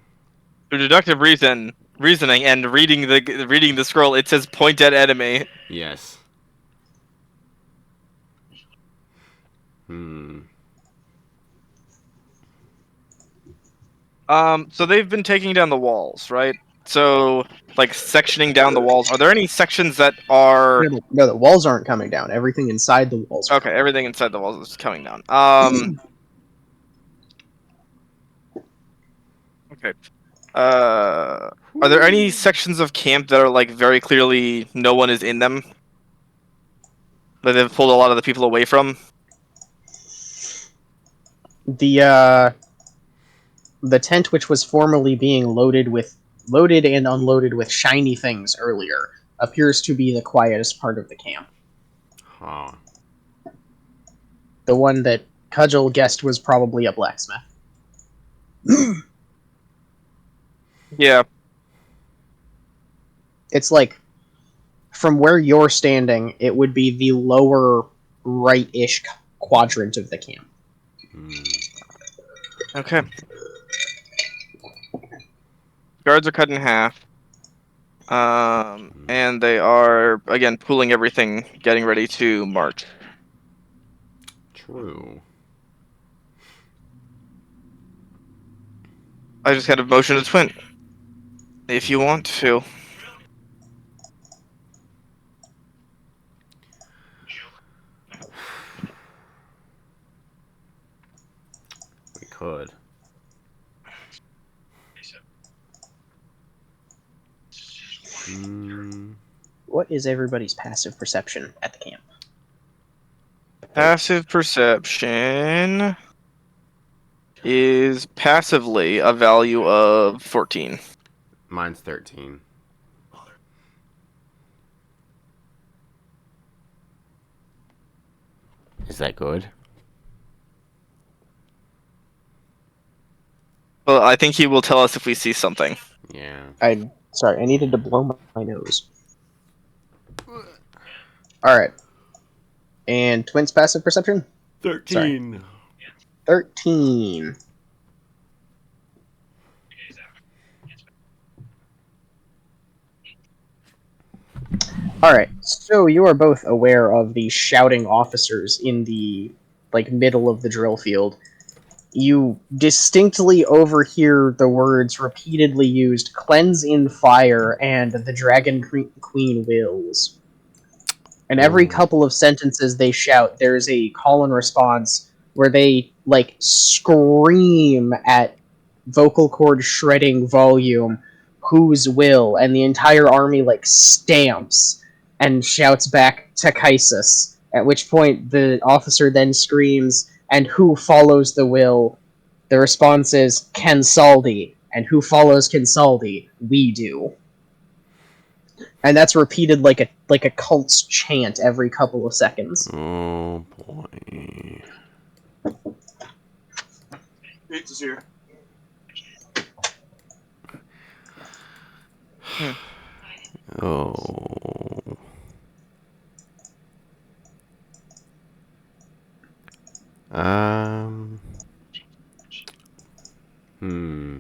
Through deductive reasoning and reading the scroll, it says point at enemy. Yes. So they've been taking down the walls, right? So, like, sectioning down the walls. Are there any sections that are... No, the walls aren't coming down. Everything inside the walls are Okay, coming everything inside the walls is coming down. Okay. Are there any sections of camp that are, like, very clearly no one is in them? That they've pulled a lot of the people away from? The tent which was formerly being loaded and unloaded with shiny things earlier appears to be the quietest part of the camp. Huh. The one that Cudgel guessed was probably a blacksmith. Yeah. It's like, from where you're standing, it would be the lower right-ish quadrant of the camp. Okay. Guards are cut in half. And they are, again, pooling everything, getting ready to march. True. I just had a motion to twin. If you want to. We could. What is everybody's passive perception at the camp? Passive perception is passively a value of 14. Mine's 13. Is that good? Well, I think he will tell us if we see something. Yeah. Sorry, I needed to blow my nose. Alright. And Twin's passive perception? 13. Sorry. 13. Alright, so you are both aware of the shouting officers in the, middle of the drill field. You distinctly overhear the words repeatedly used, "Cleanse in fire" and "The Dragon Queen wills." And every Ooh. couple of sentences they shout, there's a call and response where they, scream at vocal cord shredding volume, "Whose will?" And the entire army, stamps and shouts back, "Takaisis." At which point the officer then screams, "And who follows the will?" The response is, "Kensaldi." And who follows Kensaldi? We do. And that's repeated like a cult's chant every couple of seconds. Oh boy. Pizza's here. Oh. Hmm.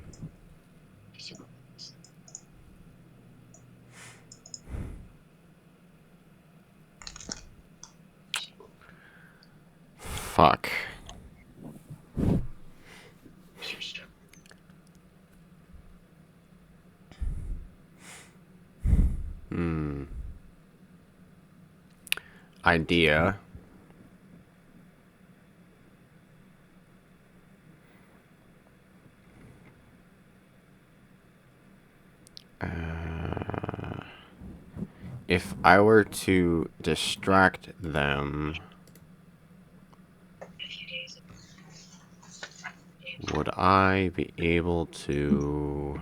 Fuck. Hmm. Idea. If I were to distract them, would I be able to...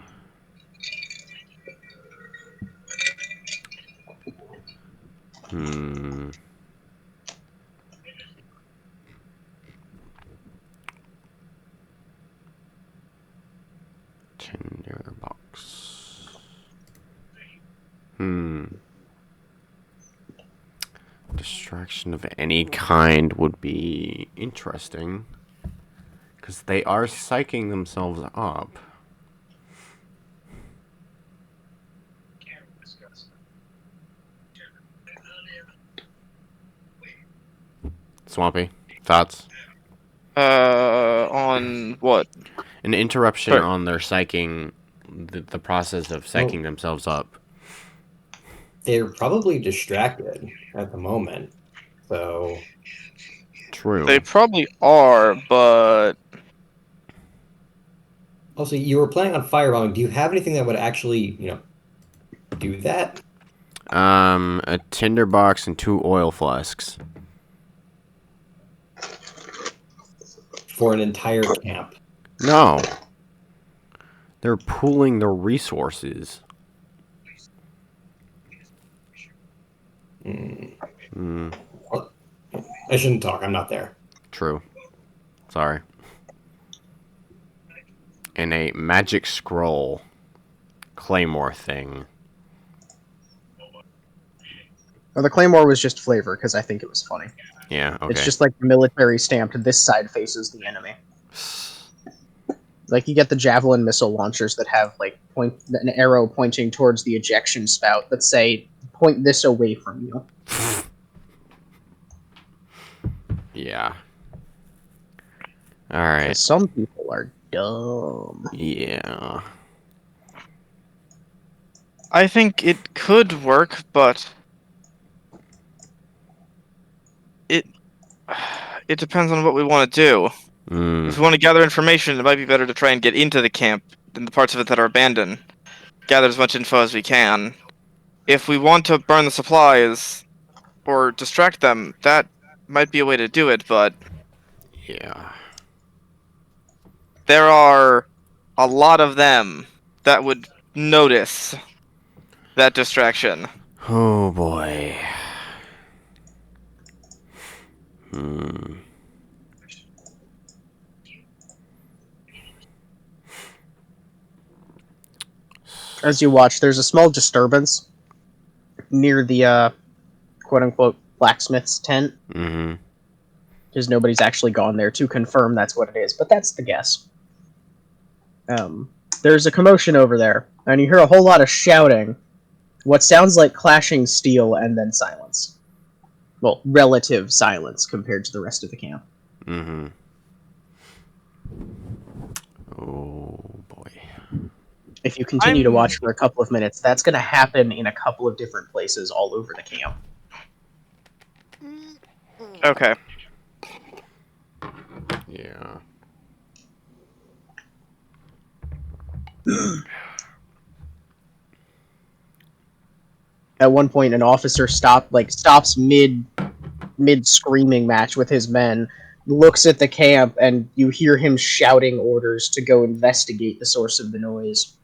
Hmm. Tinderbox. Distraction of any kind would be interesting. Because they are psyching themselves up. Swampy, thoughts? On what? An interruption Sorry. on their psyching, the process of psyching themselves up. They're probably distracted at the moment. So True. They probably are, but also you were planning on firebombing. Do you have anything that would actually, do that? A tinderbox and 2 oil flasks. For an entire camp. No. They're pooling their resources. Well, I shouldn't talk. I'm not there. True. Sorry. And a magic scroll claymore thing. Well, the Claymore was just flavor, because I think it was funny. Yeah, okay. It's just like military stamped, this side faces the enemy. Like, you get the javelin missile launchers that have, an arrow pointing towards the ejection spout that say, "Point this away from you." Yeah. Alright. Because some people are dumb. Yeah. I think it could work, but it depends on what we want to do. If we want to gather information, it might be better to try and get into the camp than the parts of it that are abandoned. Gather as much info as we can. If we want to burn the supplies or distract them, that might be a way to do it, but Yeah. there are a lot of them that would notice that distraction. Oh boy. As you watch, there's a small disturbance near the quote-unquote blacksmith's tent, Mm-hmm. because nobody's actually gone there to confirm that's what it is, but that's the guess. There's a commotion over there, and you hear a whole lot of shouting, what sounds like clashing steel and then silence. Well, relative silence compared to the rest of the camp. Mm-hmm. Oh boy. If you continue to watch for a couple of minutes, that's going to happen in a couple of different places all over the camp. Okay. Yeah. At one point, an officer stops mid screaming match with his men, looks at the camp, and you hear him shouting orders to go investigate the source of the noise.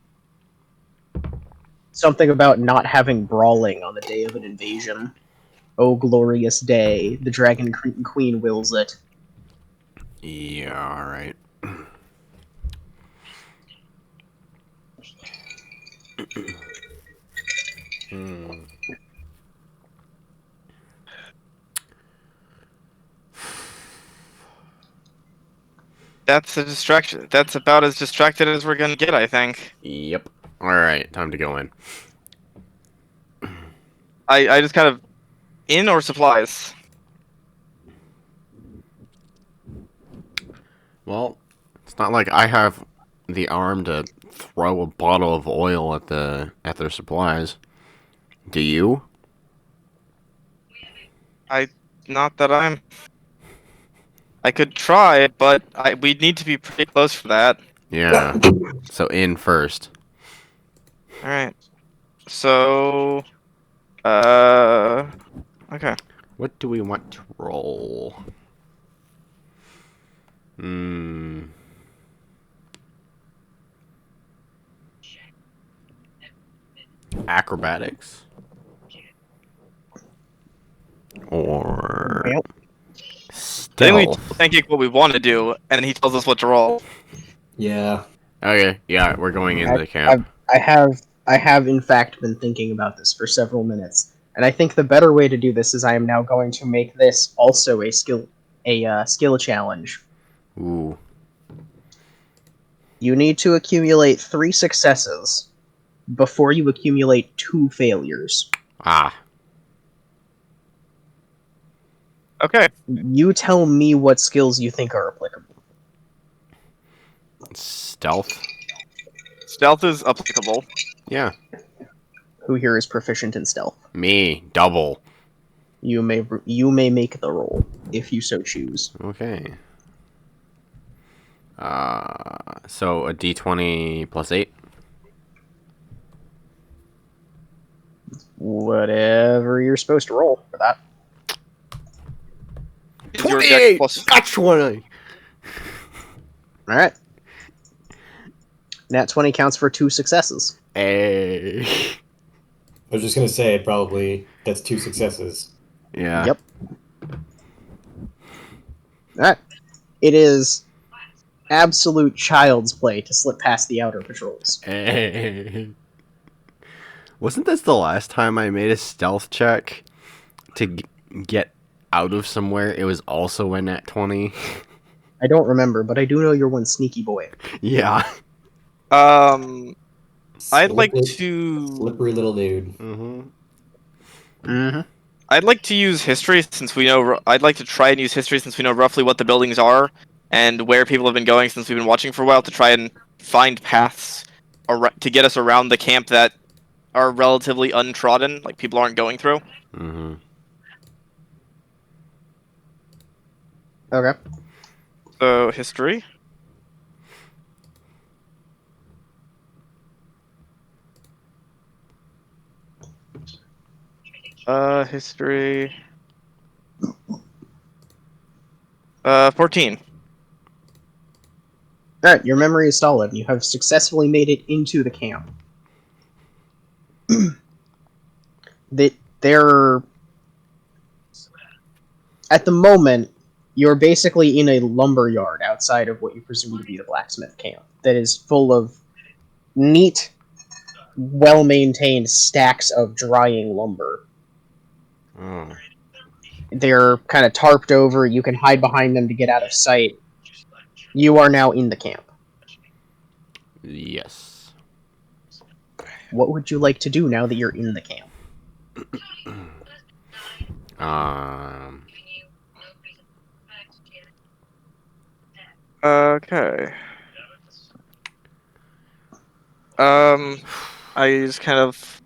Something about not having brawling on the day of an invasion. Oh, glorious day. The Dragon Queen wills it. Yeah, alright. That's a distraction. That's about as distracted as we're gonna get, I think. Yep. Alright, time to go in. I just kind of... In or supplies? Well, it's not like I have the arm to throw a bottle of oil at their supplies. Do you? Not that I'm... I could try, but we'd need to be pretty close for that. Yeah. So in first. Alright. So... Okay. What do we want to roll? Acrobatics? Or Well, Then we stealth? tell Pancake what we want to do, and then he tells us what to roll. Yeah. Okay, yeah, we're going into the camp. I have in fact been thinking about this for several minutes, and I think the better way to do this is I am now going to make this also a skill challenge. Ooh. You need to accumulate 3 successes before you accumulate 2 failures. Ah. Okay. You tell me what skills you think are applicable. Stealth? Stealth is applicable. Yeah. Who here is proficient in stealth? Me. Double. You may make the roll if you so choose. Okay. So a d20 plus 8? Whatever you're supposed to roll for that. Is your dex plus... That's 20! Alright. Nat 20 counts for 2 successes. Hey. I was just gonna say probably that's 2 successes. Yeah. Yep. Alright. It is absolute child's play to slip past the outer patrols. Hey. Wasn't this the last time I made a stealth check to get out of somewhere? It was also a nat 20. I don't remember, but I do know you're one sneaky boy. Yeah. I'd like to... Slippery little dude. Mm-hmm. Mm-hmm. I'd like to use history since we know... I'd like to try and use history since we know roughly what the buildings are and where people have been going since we've been watching for a while to try and find paths to get us around the camp that are relatively untrodden, like people aren't going through. Mm-hmm. Okay. So, history. History. 14. Alright, your memory is solid. You have successfully made it into the camp. They're... At the moment, you're basically in a lumber yard outside of what you presume to be the blacksmith camp that is full of neat, well-maintained stacks of drying lumber. Oh. They're kind of tarped over. You can hide behind them to get out of sight. You are now in the camp. Yes. What would you like to do now that you're in the camp? Okay. I just kind of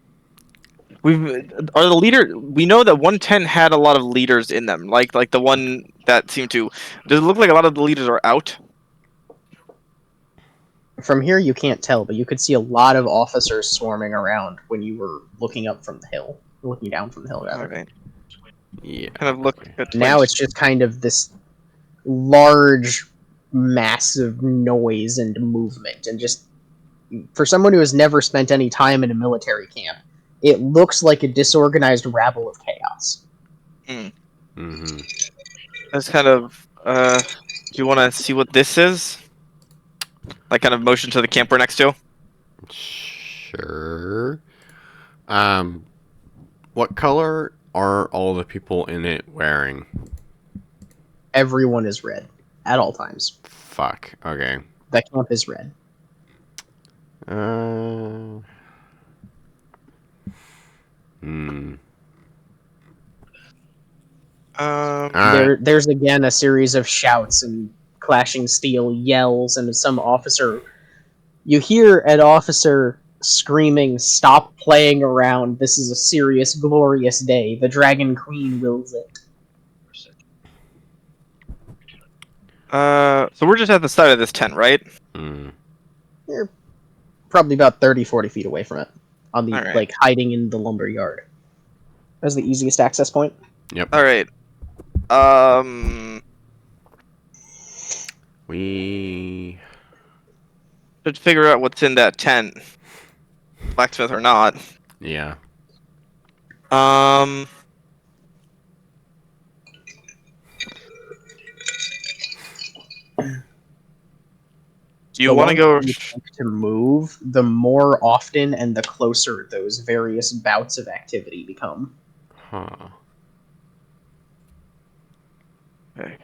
we know that 110 had a lot of leaders in them, like the one that seemed to. Does it look like a lot of the leaders are out? From here, you can't tell, but you could see a lot of officers swarming around when you were looking up from the hill, looking down from the hill, rather. Okay. Yeah. Kind of look at Now it's just kind of this large, massive noise and movement, and just for someone who has never spent any time in a military camp, it looks like a disorganized rabble of chaos. Mm-hmm. That's kind of. Do you want to see what this is? Like, kind of motion to the camp we're next to. Sure. What color are all the people in it wearing? Everyone is red at all times. Fuck. Okay. The camp is red. Hmm. Um. There's again a series of shouts and clashing steel, yells, and some officer. You hear an officer screaming, "Stop playing around! This is a serious, glorious day. The Dragon Queen wills it." So we're just at the side of this tent, right? You're probably about 30, 40 feet away from it, on the Alright. like hiding in the lumber yard. That's the easiest access point. Yep. All right. We Should figure out what's in that tent, blacksmith or not. yeah. Do you want to go? longer you take to move, the more often and the closer those various bouts of activity become. Huh. Okay.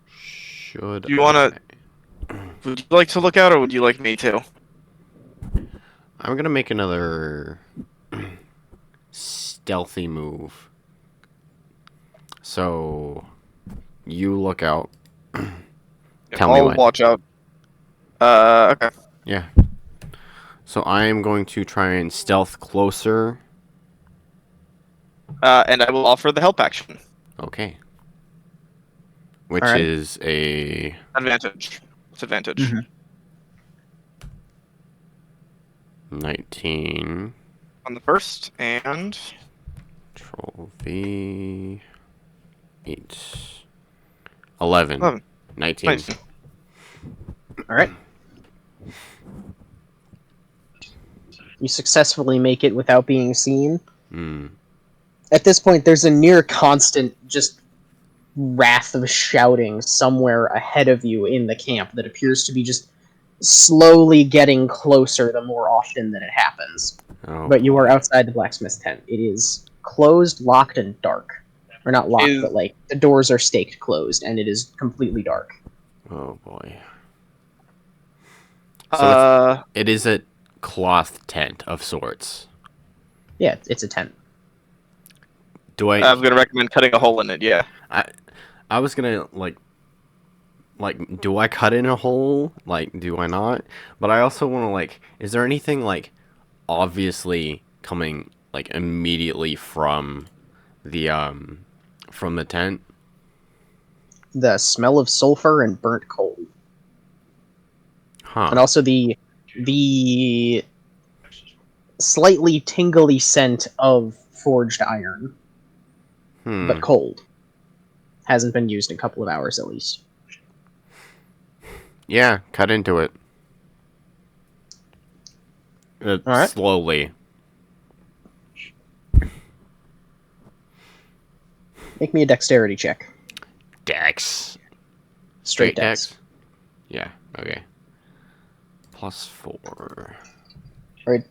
Should Do you want to? Would you like to look out, or would you like me to? I'm gonna make another stealthy move. So you look out. Tell me I'll when. watch out. Okay. Yeah. So I am going to try and stealth closer. And I will offer the help action. Okay. Which Alright. is a Advantage. It's advantage. Mhm. 19. On the first, and Control V. 8. 11. 11. 19. Nice. Alright. You successfully make it without being seen. Hmm. At this point, there's a near constant just wrath of shouting somewhere ahead of you in the camp that appears to be just slowly getting closer the more often that it happens. Oh, But you are boy. outside the blacksmith's tent. It is closed, locked, and dark. Or not locked, Is- but like the doors are staked closed, and it is completely dark. Oh boy. So it is a cloth tent of sorts. Yeah, it's a tent. Do I? I'm gonna recommend cutting a hole in it. Yeah. I was gonna like, do I cut in a hole? Like, do I not? But I also want to like, is there anything like, obviously coming like immediately from the tent? The smell of sulfur and burnt coal. Huh. And also the slightly tingly scent of forged iron, but cold. Hasn't been used in a couple of hours at least. Yeah, cut into it. Alright. Slowly. Make me a dexterity check. Dex. Straight dex. Yeah, okay. +4. Or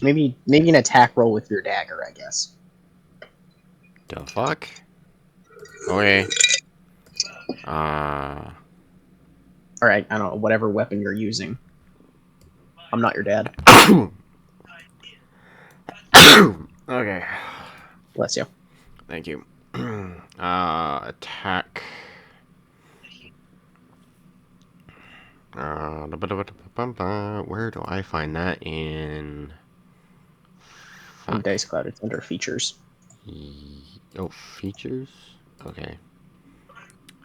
maybe an attack roll with your dagger, I guess. The fuck? Okay. Alright, I don't know, whatever weapon you're using. I'm not your dad. Okay. Bless you. Thank you. Attack. Where do I find that in? In Dice Cloud, it's under features. Oh, features? Okay.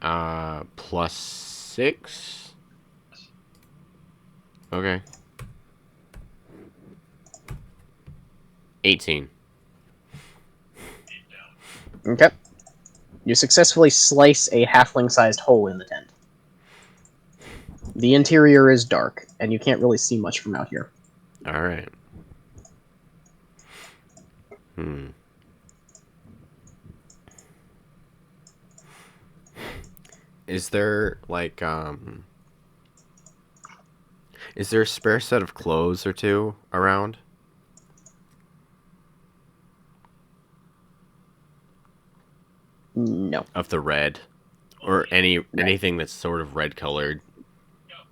+6? Okay. 18. Okay. You successfully slice a halfling-sized hole in the tent. The interior is dark, and you can't really see much from out here. Alright. Is there, like, is there a spare set of clothes or two around? No. Of the red? Or anything that's sort of red colored?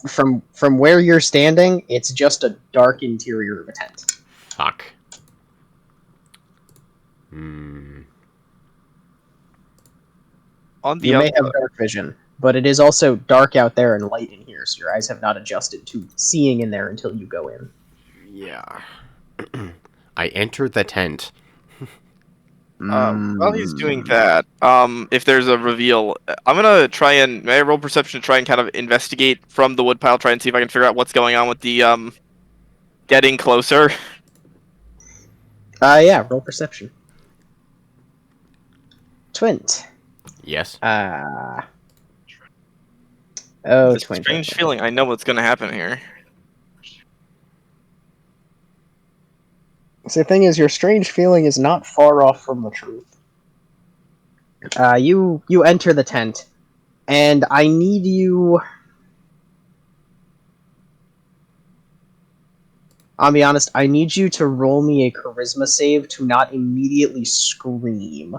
From where you're standing, it's just a dark interior of a tent. Fuck. On the You may outside. have dark vision, but it is also dark out there and light in here, so your eyes have not adjusted to seeing in there until you go in. Yeah. I entered the tent. While he's doing that, if there's a reveal, I'm gonna try and may I roll perception to try and kind of investigate from the woodpile, try and see if I can figure out what's going on with the getting closer. Yeah, roll perception. Twint. Yes. Oh, This Twint. strange feeling. I know what's gonna happen here. So the thing is, your strange feeling is not far off from the truth. You enter the tent, and I need you... I'll be honest, I need you to roll me a charisma save to not immediately scream.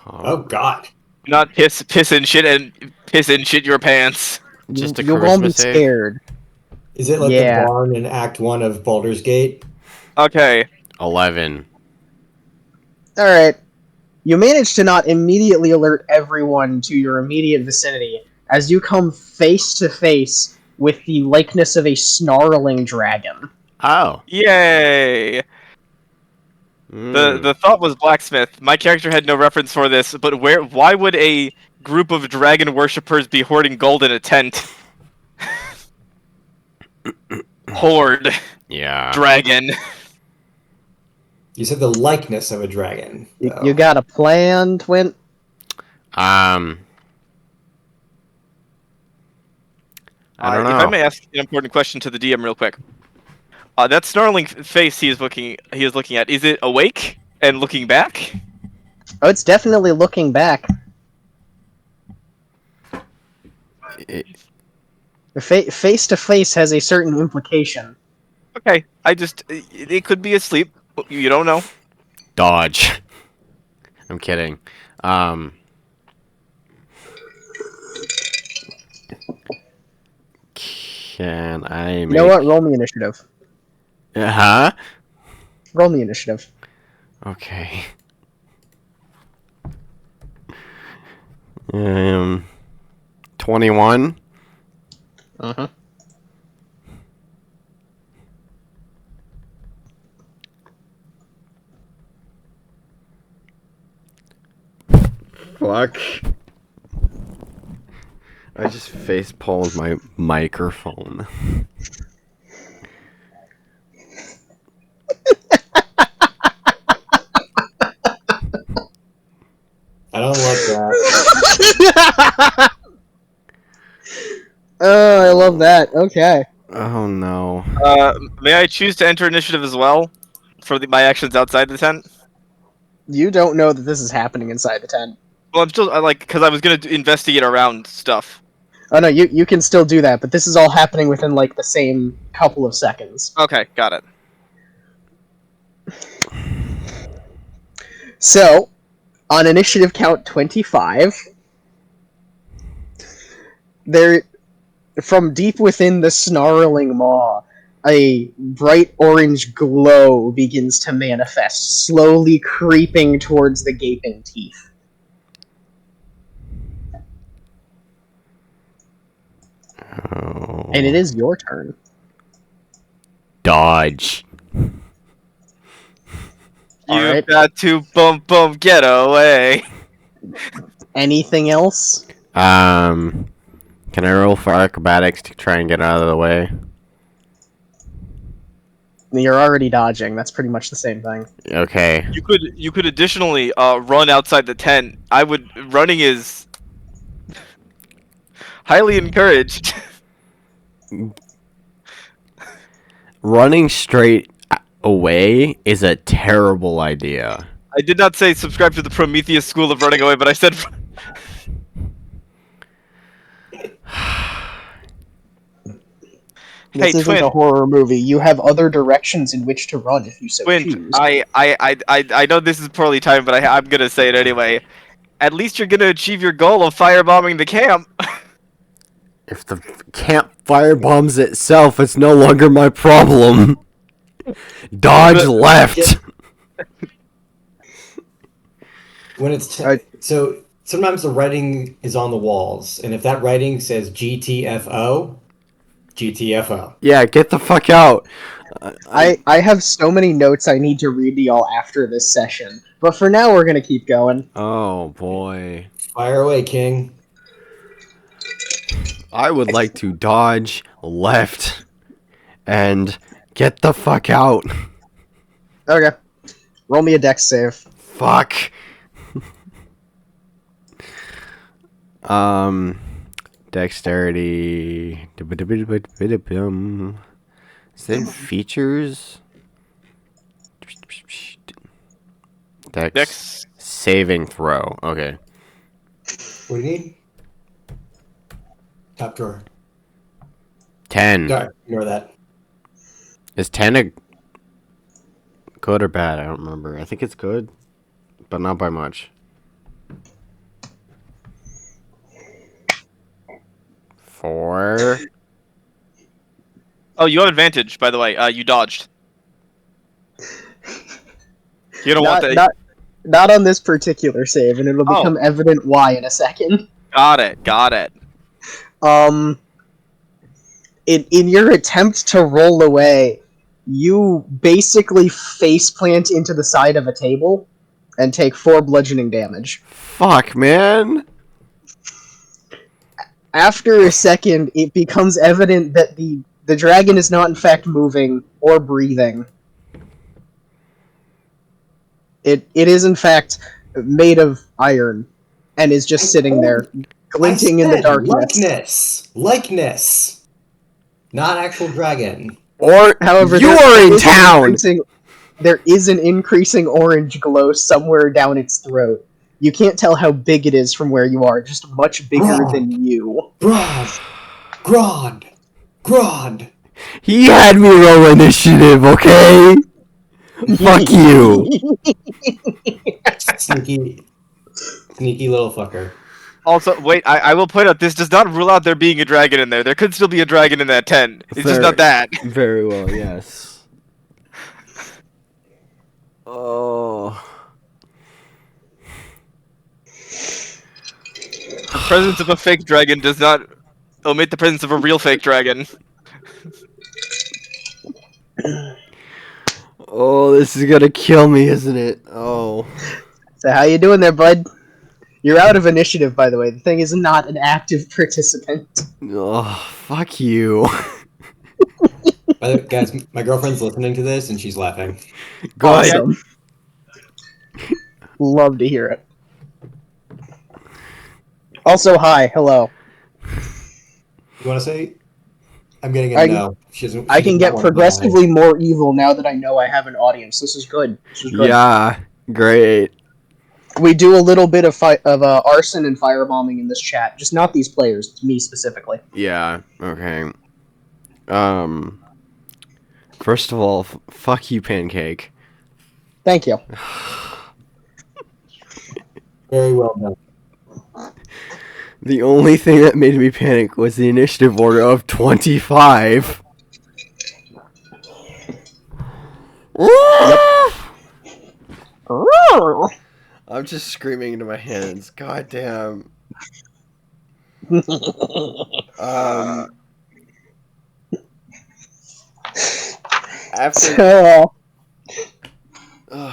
Oh God. Not piss and shit your pants. Just a You won't be charisma save? scared. Is it like Yeah. the barn in Act 1 of Baldur's Gate? Okay. 11. Alright. You manage to not immediately alert everyone to your immediate vicinity as you come face to face with the likeness of a snarling dragon. Oh. Yay! The thought was blacksmith. My character had no reference for this, but why would a group of dragon worshippers be hoarding gold in a tent? Horde. Yeah. Dragon. You said the likeness of a dragon. You got a plan, Twin? I don't know. If I may ask an important question to the DM real quick. That snarling face he is looking at, is it awake and looking back? Oh, it's definitely looking back. Face to face has a certain implication. Okay, it could be asleep. You don't know. Dodge. I'm kidding. Can I make... You know what? Roll me initiative. Huh? Roll me initiative. Okay. 21. Uh-huh. Fuck. I just face palmed my microphone. I don't like that. Oh, I love that. Okay. Oh no. May I choose to enter initiative as well for my actions outside the tent? You don't know that this is happening inside the tent. Well, I'm still because I was gonna investigate around stuff. Oh no, you can still do that, but this is all happening within like the same couple of seconds. Okay, got it. So, on initiative count 25, there, from deep within the snarling maw, a bright orange glow begins to manifest, slowly creeping towards the gaping teeth. Oh. And it is your turn. Dodge. You've Alright. got to get away. Anything else? Can I roll for acrobatics to try and get out of the way? You're already dodging. That's pretty much the same thing. Okay. You could additionally run outside the tent. Running is highly encouraged. Running straight away is a terrible idea. I did not say subscribe to the Prometheus school of running away, but I said This isn't Twin. a horror movie. You have other directions in which to run if you so Twin, choose. I know this is poorly timed, but I'm gonna say it anyway. At least you're gonna achieve your goal of firebombing the camp. If the camp firebombs itself, it's no longer my problem. Dodge left. When it's Alright. so sometimes the writing is on the walls, and if that writing says GTFO, GTFO. Yeah, get the fuck out. I have so many notes I need to read to y'all after this session. But for now, we're gonna keep going. Oh boy. Fire away, King. I would like to dodge left and get the fuck out. Okay. Roll me a dex save. Fuck. Dexterity. Is that features? Dex. Saving throw. Okay. What do you need? Top drawer. 10. Sorry, ignore that. Is 10 a good or bad? I don't remember. I think it's good, but not by much. 4. Oh, you have advantage, by the way. You dodged. You don't want that. Not on this particular save, and it'll become evident why in a second. Got it. In your attempt to roll away, you basically faceplant into the side of a table and take 4 bludgeoning damage. Fuck, man. After a second, it becomes evident that the dragon is not in fact moving or breathing. It is in fact made of iron and is just sitting there, glinting in the darkness. Likeness. Not actual dragon. Or However, you are in town. There is an increasing orange glow somewhere down its throat. You can't tell how big it is from where you are, just much bigger than you. Grod. He had me roll initiative, okay? Fuck you. Sneaky little fucker. Also, wait, I will point out, this does not rule out there being a dragon in there. There could still be a dragon in that tent. It's just not that. Very well, yes. Oh. The presence of a fake dragon does not omit the presence of a real fake dragon. Oh, this is gonna kill me, isn't it? Oh. So how you doing there, bud? You're out of initiative, by the way. The thing is not an active participant. Oh, fuck you. By the way, guys, my girlfriend's listening to this and she's laughing. Go ahead. Awesome. Love to hear it. Also, hi, hello. You want to say? I'm getting a no. I can get progressively more evil now that I know I have an audience. This is good. Yeah, great. We do a little bit of arson and firebombing in this chat. Just not these players. It's me specifically. Yeah, okay. First of all, fuck you, Pancake. Thank you. Very well done. The only thing that made me panic was the initiative order of 25. I'm just screaming into my hands. God damn. After.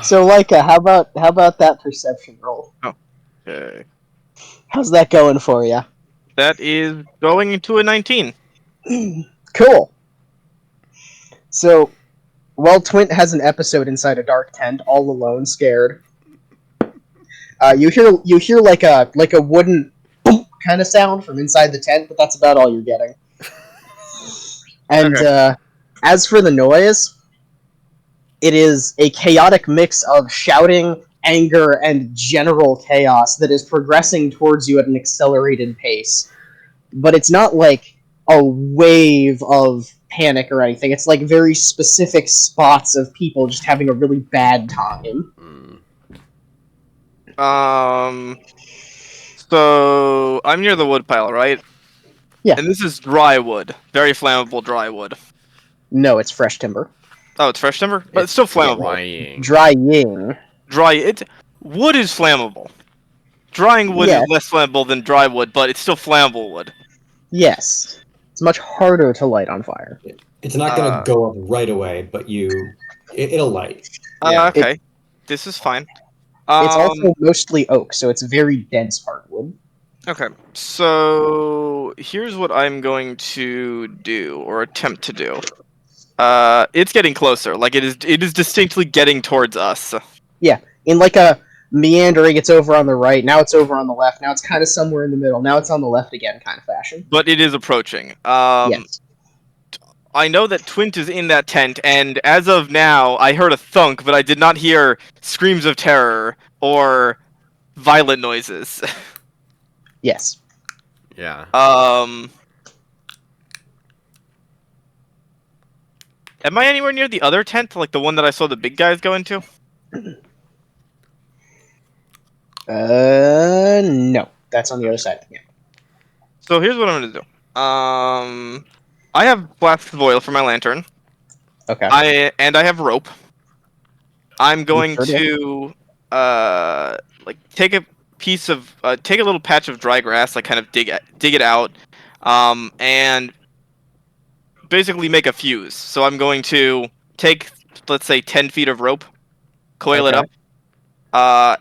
So, Leica, how about that perception roll? Okay. How's that going for you? That is going into a 19. Cool. So, while Twint has an episode inside a dark tent, all alone, scared, you hear like a wooden boom kind of sound from inside the tent, but that's about all you're getting. And as for the noise, it is a chaotic mix of shouting, anger, and general chaos that is progressing towards you at an accelerated pace. But it's not like a wave of panic or anything. It's like very specific spots of people just having a really bad time. So I'm near the wood pile, right? Yeah. And this is dry wood, very flammable dry wood. No, it's fresh timber. Oh, it's fresh timber, but it's still flammable. Drying. Wood is flammable. Drying wood is less flammable than dry wood, but it's still flammable wood. Yes. It's much harder to light on fire. It's not going to go up right away, but it'll light. Okay. This is fine. It's also mostly oak, so it's very dense hardwood. Okay, so here's what I'm going to do, or attempt to do. It's getting closer. Like it is distinctly getting towards us. Yeah, in like a meandering, it's over on the right, now it's over on the left, now it's kind of somewhere in the middle, now it's on the left again kind of fashion. But it is approaching. Yes. I know that Twint is in that tent, and as of now, I heard a thunk, but I did not hear screams of terror or violent noises. Yes. Yeah. Am I anywhere near the other tent, like the one that I saw the big guys go into? No. That's on the other side. Yeah. So here's what I'm gonna do. I have flasks of oil for my lantern. Okay. I have rope. I'm going to like take a little patch of dry grass, like kind of dig it out, and basically make a fuse. So I'm going to take, let's say, 10 feet of rope, coil it up,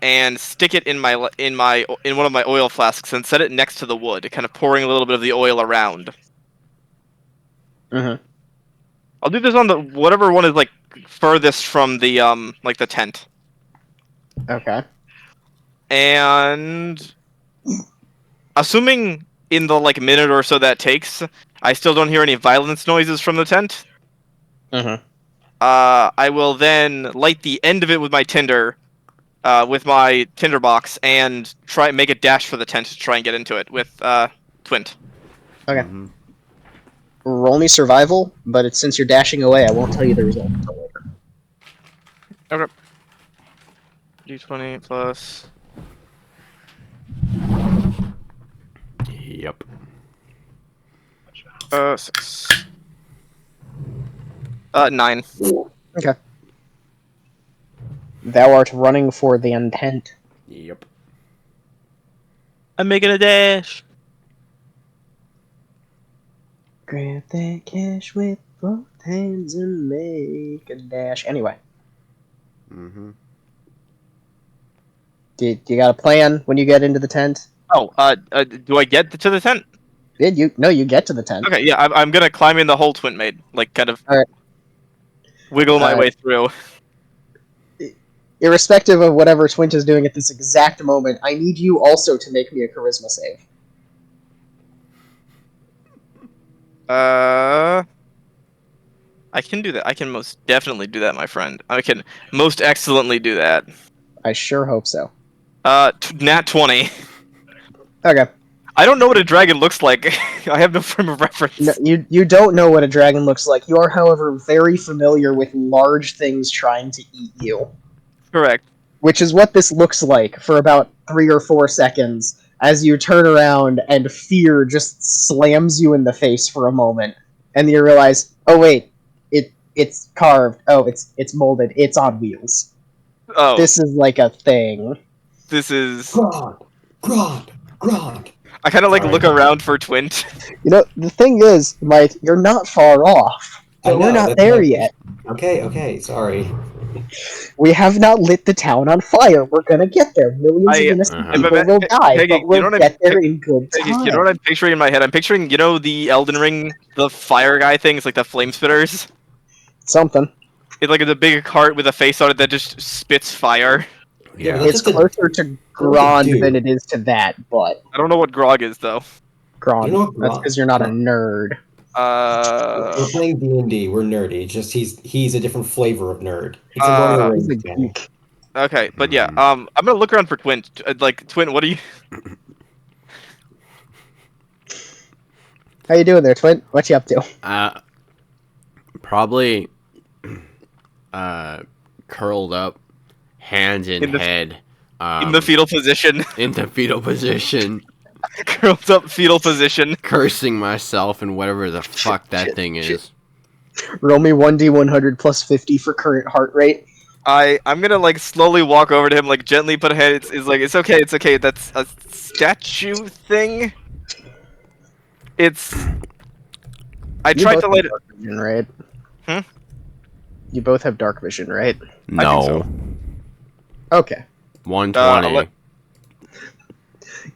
and stick it in one of my oil flasks and set it next to the wood, kind of pouring a little bit of the oil around. Mm-hmm. I'll do this on the whatever one is like furthest from the like the tent. Okay. And assuming in the like minute or so that takes, I still don't hear any violence noises from the tent. Mm-hmm. I will then light the end of it with my tinder box, and make a dash for the tent to try and get into it with Twint. Okay. Mm-hmm. Roll me survival, but since you're dashing away, I won't tell you the result until later. Okay. D20 plus. Yep. 6. 9. Okay. Thou art running for the intent. Yep. I'm making a dash. Grab that cash with both hands and make a dash. Anyway. Mm-hmm. Do you got a plan when you get into the tent? Oh, do I get to the tent? Did you? No, you get to the tent. Okay, yeah, I'm gonna climb in the hole Twint made, like kind of wiggle my way through. Irrespective of whatever Twint is doing at this exact moment, I need you also to make me a charisma save. I can do that. I can most definitely do that, my friend. I can most excellently do that. I sure hope so. Nat 20. Okay. I don't know what a dragon looks like. I have no frame of reference. No, you don't know what a dragon looks like. You are, however, very familiar with large things trying to eat you. Correct. Which is what this looks like for about 3 or 4 seconds, as you turn around and fear just slams you in the face for a moment, and you realize, oh wait, It's carved. Oh, it's molded. It's on wheels. Oh, This is like a thing. this is. Grog. I kind of like Sorry. look around for Twint. You know, the thing is, Mike, you're not far off. I But we're know, not that's there my- yet. Okay, sorry. We have not lit the town on fire. We're gonna get there. Millions of innocent Uh-huh. people will die, Peggy, but we'll you know what get there in good Peggy, time. you know what I'm picturing in my head? I'm picturing, the Elden Ring, the fire guy things, like the flame spitters. Something. It's like a big cart with a face on it that just spits fire. Yeah, Yeah. but It's that's just closer to dude. Grond than it is to that, but I don't know what Grog is though. Grond. You know what That's Grond- because you're not a nerd. We're playing D&D. We're nerdy. It's just he's a different flavor of nerd. It's a Uh, Lord of the He's a Rings fan. geek. Okay, but yeah, Mm. I'm gonna look around for Twint. Like Twint, what are you? How you doing there, Twin? What you up to? Probably curled up, hands in, In the- head. In the fetal position, in the fetal position, curled up fetal position. cursing myself and whatever the fuck that thing is. Roll me 1d100 plus 50 for current heart rate. I'm gonna like slowly walk over to him, like gently put a hand. It's like it's okay. That's a statue thing. It's. I You tried both to have light it. dark vision, right? Hmm? You both have dark vision, right? No. Okay. 120.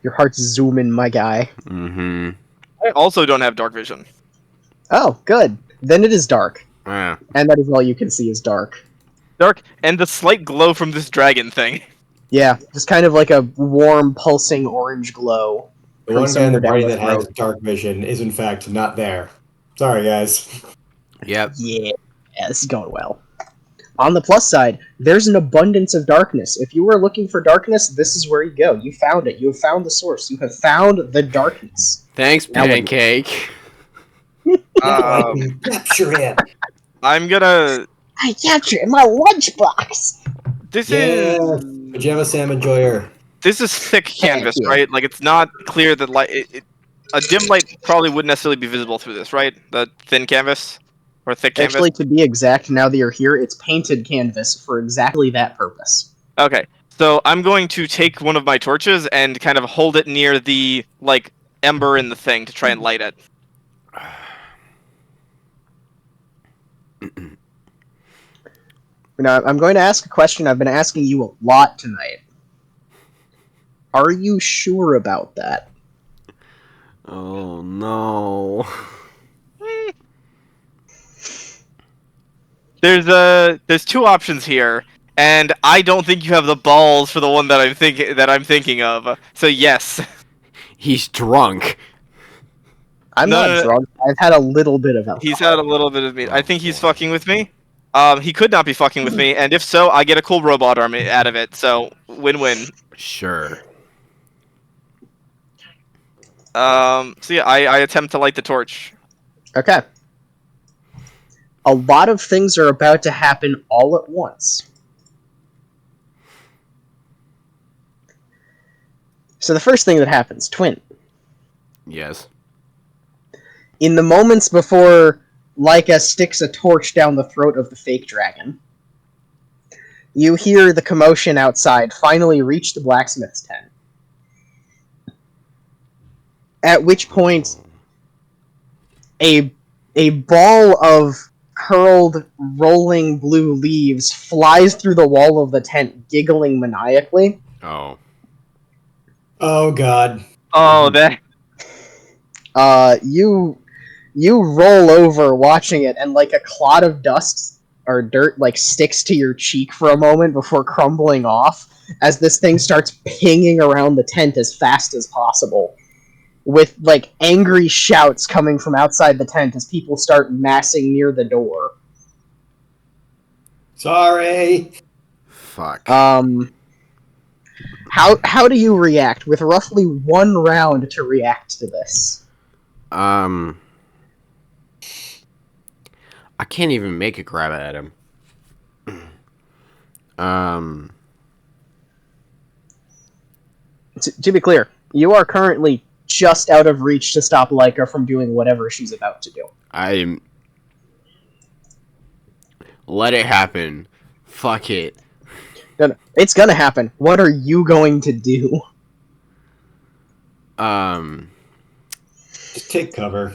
Your heart's zooming, my guy. Mm-hmm. I also don't have dark vision. Oh, good. Then it is dark. Ah. And that is all you can see is dark. Dark and the slight glow from this dragon thing. Yeah, just kind of like a warm, pulsing orange glow. The From one guy in somewhere the down party the that has throat. dark vision is in fact not there. Sorry, guys. Yep. Yeah, this is going well. On the plus side, there's an abundance of darkness. If you were looking for darkness, this is where you go. You found it. You have found the source. You have found the darkness. Thanks, Now what- Pancake. I can capture it. I'm gonna. I captured it in my lunchbox. This Yeah, is. Pajama Sam Enjoyer. This is thick canvas, you. right? Like it's not clear that light. A dim light probably wouldn't necessarily be visible through this, right? The thin canvas or thick canvas. Actually, to be exact, now that you're here, it's painted canvas for exactly that purpose. Okay, so I'm going to take one of my torches and kind of hold it near the like ember in the thing to try and light it. Now, I'm going to ask a question I've been asking you a lot tonight. Are you sure about that? Oh no. There's two options here, and I don't think you have the balls for the one that I'm thinking of. So yes. He's drunk. I'm No, not no, no. drunk. I've had a little bit of alcohol. He's had a little bit of meat. I think he's boy. fucking with me. He could not be fucking with me, and if so, I get a cool robot arm out of it. So win-win. Sure. So yeah, I attempt to light the torch. Okay. A lot of things are about to happen all at once. So the first thing that happens, Twin. Yes. In the moments before Laika sticks a torch down the throat of the fake dragon, you hear the commotion outside finally reach the blacksmith's tent. At which point, a ball of curled, rolling blue leaves flies through the wall of the tent, giggling maniacally. Oh. Oh god. Oh, that. You roll over watching it, and like a clod of dust or dirt like sticks to your cheek for a moment before crumbling off as this thing starts pinging around the tent as fast as possible, with like angry shouts coming from outside the tent as people start massing near the door. Sorry. Fuck. How do you react with roughly one round to react to this? I can't even make a grab at him. To be clear, you are currently just out of reach to stop Laika from doing whatever she's about to do. Let it happen. Fuck it. It's gonna happen. What are you going to do? Just take cover.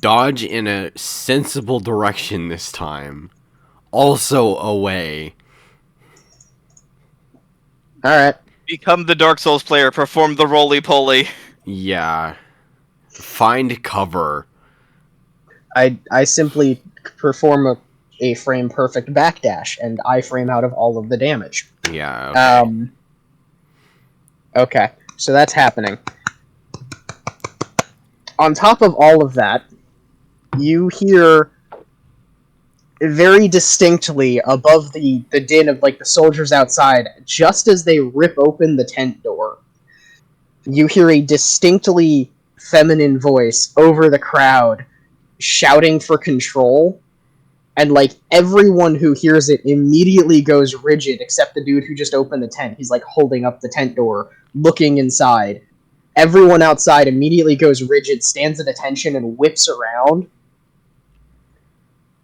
Dodge in a sensible direction this time. Also away. Alright. Become the Dark Souls player. Perform the roly-poly. Yeah. Find cover. I simply perform a frame perfect backdash, and I frame out of all of the damage. Yeah, okay. Okay, so that's happening. On top of all of that, you hear very distinctly above the din of like the soldiers outside, just as they rip open the tent door, you hear a distinctly feminine voice over the crowd shouting for control, and like everyone who hears it immediately goes rigid except the dude who just opened the tent. He's like holding up the tent door, looking inside. Everyone outside immediately goes rigid, stands at attention, and whips around.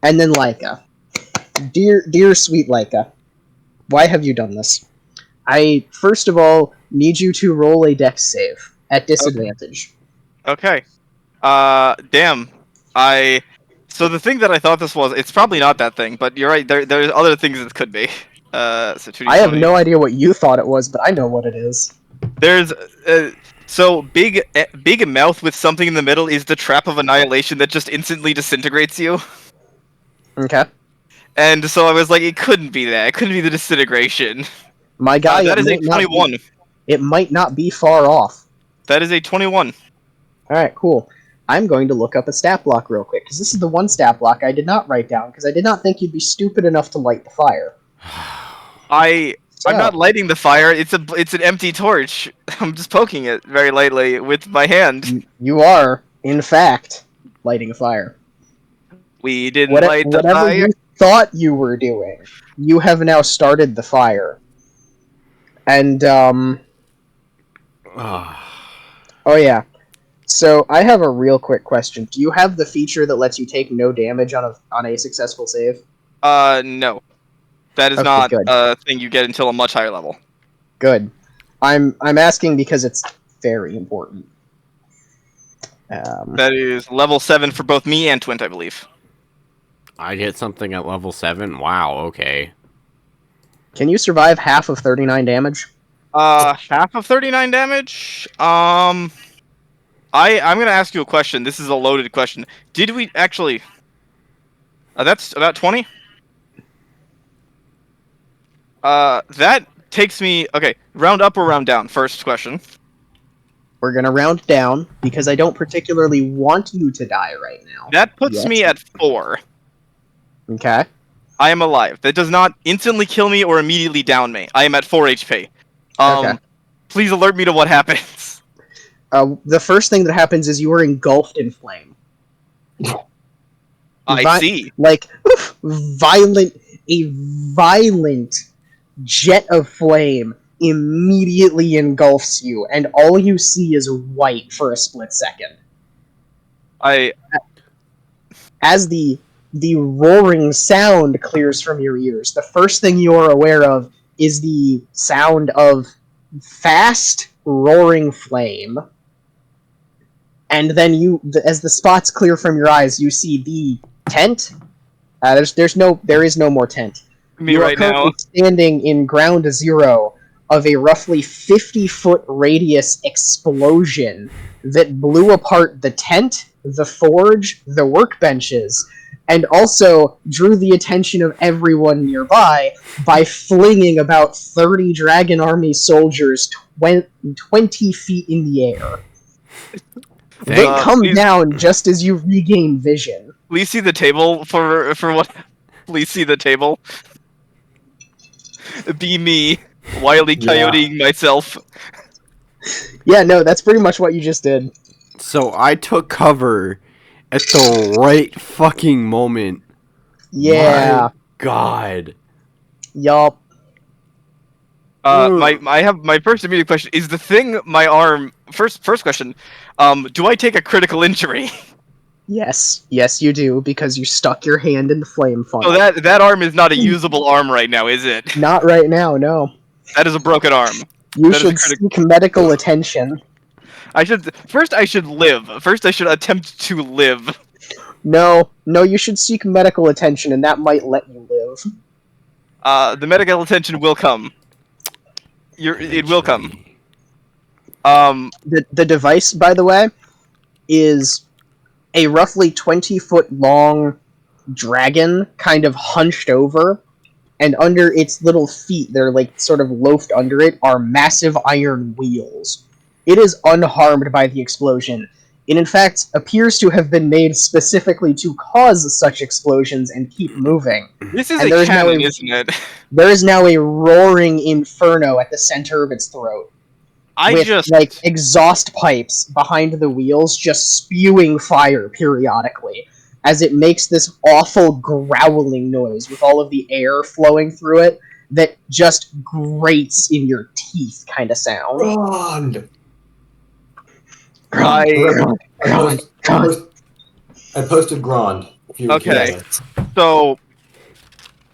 And then Laika. Dear sweet Laika, why have you done this? I, first of all, need you to roll a dex save at disadvantage. Okay. Damn. So the thing that I thought this was, it's probably not that thing, but you're right. There's other things it could be. So 2d20. I have no idea what you thought it was, but I know what it is. There's so big mouth with something in the middle is the trap of annihilation that just instantly disintegrates you. Okay. And so I was like, it couldn't be that. It couldn't be the disintegration. My guy, That is a 21. It might not be far off. That is a 21. Alright, cool. I'm going to look up a stat block real quick, because this is the one stat block I did not write down, because I did not think you'd be stupid enough to light the fire. I'm not lighting the fire. It's an empty torch. I'm just poking it very lightly with my hand. You are, in fact, lighting a fire. We didn't light the whatever fire. you thought you were doing, you have now started the fire. And, oh yeah. So, I have a real quick question. Do you have the feature that lets you take no damage on a successful save? No. That is Okay, not good. a thing you get until a much higher level. Good. I'm asking because it's very important. That is level 7 for both me and Twint, I believe. I get something at level 7? Wow, okay. Can you survive half of 39 damage? Half of 39 damage? I'm gonna ask you a question. This is a loaded question. Did we actually... that's about 20? That takes me... Okay, round up or round down? First question. We're gonna round down, because I don't particularly want you to die right now. That puts Yes. me at 4. Okay. I am alive. That does not instantly kill me or immediately down me. I am at 4 HP. Okay. Please alert me to what happens. The first thing that happens is you are engulfed in flame. I see. Like, a violent jet of flame immediately engulfs you, and all you see is white for a split second. As the roaring sound clears from your ears, the first thing you are aware of is the sound of fast roaring flame. And then as the spots clear from your eyes, you see the tent. There is no more tent. Me You are right now. currently standing in ground zero of a roughly 50-foot radius explosion that blew apart the tent, the forge, the workbenches, and also drew the attention of everyone nearby by flinging about 30 Dragon Army soldiers 20 feet in the air. They come down just as you regain vision. Please see the table for what? Please see the table. Be me, wily coyoteing myself. Yeah, no, that's pretty much what you just did. So I took cover at the right fucking moment. Yeah. My God. Yup. I have my first immediate question is the thing my arm. First question. Do I take a critical injury? Yes, yes, you do, because you stuck your hand in the flame funnel. So that arm is not a usable arm right now, is it? Not right now, no. That is a broken arm. You That is a should critical. seek medical attention. I should live. First I should attempt to live. No, you should seek medical attention, and that might let you live. The medical attention will come. It will come. Eventually. The device, by the way, is a roughly 20-foot long dragon, kind of hunched over, and under its little feet, they're like sort of loafed under it, are massive iron wheels. It is unharmed by the explosion. It in fact appears to have been made specifically to cause such explosions and keep moving. This is And a there is now cannon, a- isn't it? There is now a roaring inferno at the center of its throat, with like exhaust pipes behind the wheels just spewing fire periodically as it makes this awful growling noise with all of the air flowing through it that just grates in your teeth kind of sound. Grond! I- I posted Grond. If you Okay. So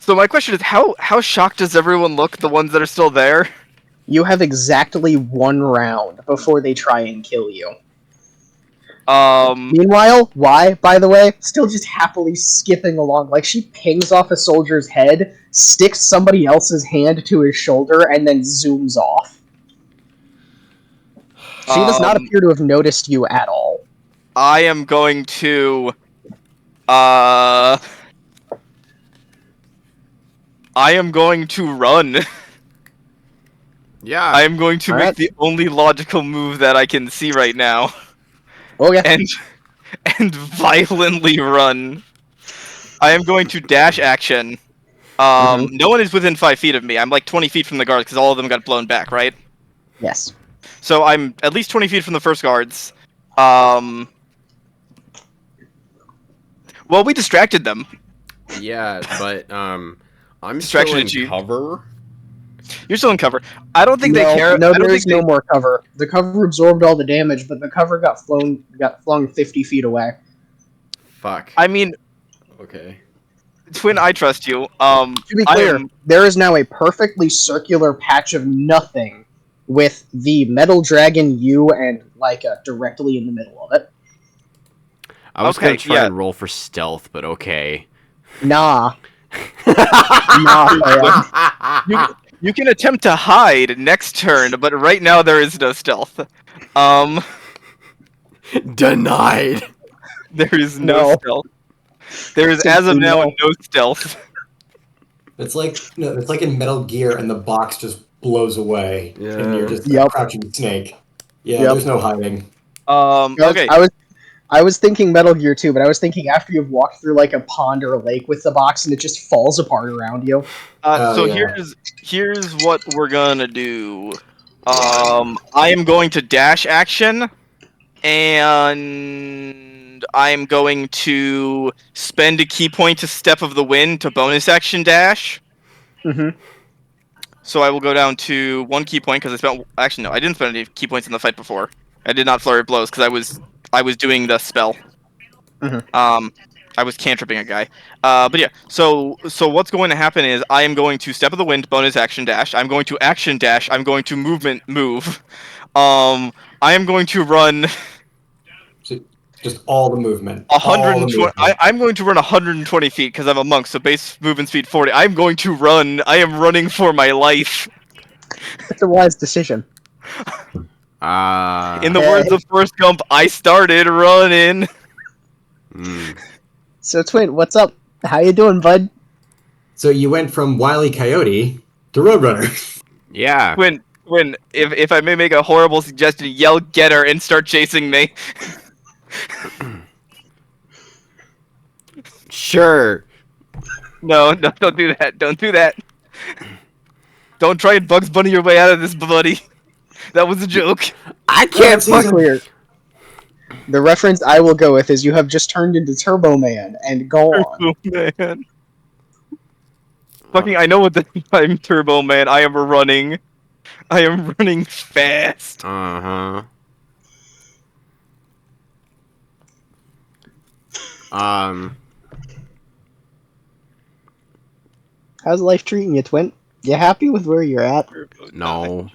my question is, how shocked does everyone look? The ones that are still there. You have exactly 1 round before they try and kill you. Um. Meanwhile, Y, by the way, still just happily skipping along. Like, she pings off a soldier's head, sticks somebody else's hand to his shoulder, and then zooms off. She does not appear to have noticed you at all. I am going to. I am going to run. Yeah. I am going to Alright. make the only logical move that I can see right now, Okay. and violently run. I am going to dash action. No one is within 5 feet of me. I'm like 20 feet from the guards because all of them got blown back, right? Yes. So I'm at least 20 feet from the first guards. Well, we distracted them. Yeah, but I'm Distraction still in achieved. cover. You're still in cover. I don't think they care. No, I don't there think is no more cover. The cover absorbed all the damage, but the cover got flung 50 feet away. Fuck. I mean, Okay. Twin, I trust you. To be clear, there is now a perfectly circular patch of nothing with the metal dragon you and Laika directly in the middle of it. I was Okay, gonna try yeah. and roll for stealth, but okay. Nah. Nah, fam. You can attempt to hide next turn, but right now there is no stealth. Denied. There is no stealth. There is, as of now, no stealth. It's like in Metal Gear, and the box just blows away, and you're just a Yep. crouching snake. Yeah, Yep. there's no hiding. Okay. I was thinking Metal Gear 2, but I was thinking after you've walked through like a pond or a lake with the box and it just falls apart around you. So yeah. here's what we're gonna do. I am going to dash action, and I am going to spend a key point to Step of the Wind to bonus action dash. Mm-hmm. So I will go down to 1 key point because I spent. Actually, no, I didn't spend any key points in the fight before. I did not flurry blows because I was doing the spell. Mhm. I was cantripping a guy. But yeah, so what's going to happen is I am going to Step of the Wind, bonus action dash. I'm going to action dash. I'm going to movement move. I am going to run Just all the movement. 120. I'm going to run 120 feet because I'm a monk, so base movement speed 40. I'm going to run. I am running for my life. It's a wise decision. In the words of Forrest Gump, I started running. So, Twin, what's up? How you doing, bud? So you went from Wile E. Coyote to Roadrunner. Yeah. When if I may make a horrible suggestion, yell "get her" and start chasing me. Sure. No, don't do that. Don't do that. Don't try and Bugs Bunny your way out of this, buddy. That was a joke. I can't Be clear. The reference I will go with is you have just turned into Turbo Man and go on. Oh, man. Fucking, I know what I'm Turbo Man. I am running. I am running fast. Um, How's life treating you, Twin? You happy with where you're at? no.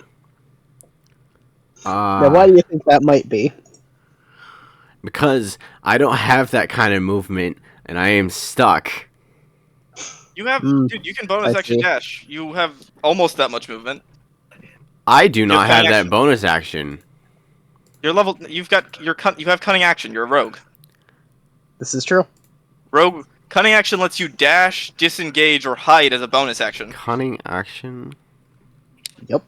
Now, why do you think that might be? Because I don't have that kind of movement, and I am stuck. You have, Mm, dude. You can bonus I action see. dash. You have almost that much movement. I do You not have cunning have that action. bonus action. You're level. You've got your you have cunning action. You're a rogue. This is true. Rogue cunning action lets you dash, disengage, or hide as a bonus action. Cunning action? Yep.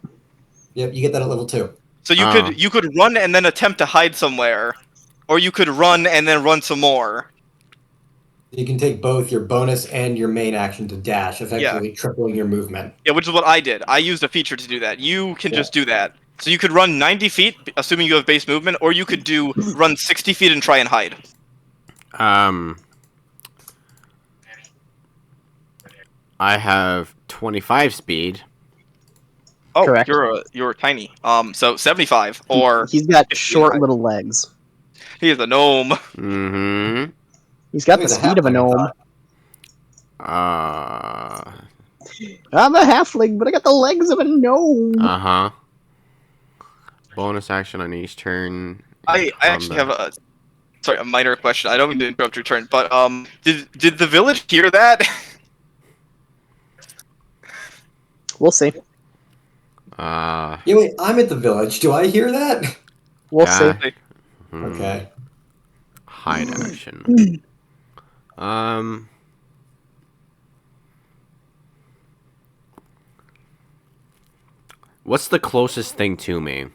Yep, you get that at level 2. So Oh. you could run and then attempt to hide somewhere, or you could run and then run some more. You can take both your bonus and your main action to dash, effectively tripling your movement. Yeah, which is what I did. I used a feature to do that. You can Yeah. just do that. So you could run 90 feet, assuming you have base movement, or you could run 60 feet and try and hide. I have 25 speed. Oh, Correct. you're tiny. So 75 or He's got 50 short hide. little legs. He is a gnome. Mm-hmm. He's got Look the at speed of a halfling, I gnome. thought. I'm a halfling, but I got the legs of a gnome. Uh-huh. Bonus action on each turn. I actually have a minor question. I don't mean to interrupt your turn, but did the village hear that? We'll see. Yeah, wait, I'm at the village. Do I hear that? We'll see. Okay. Hide action. What's the closest thing to me?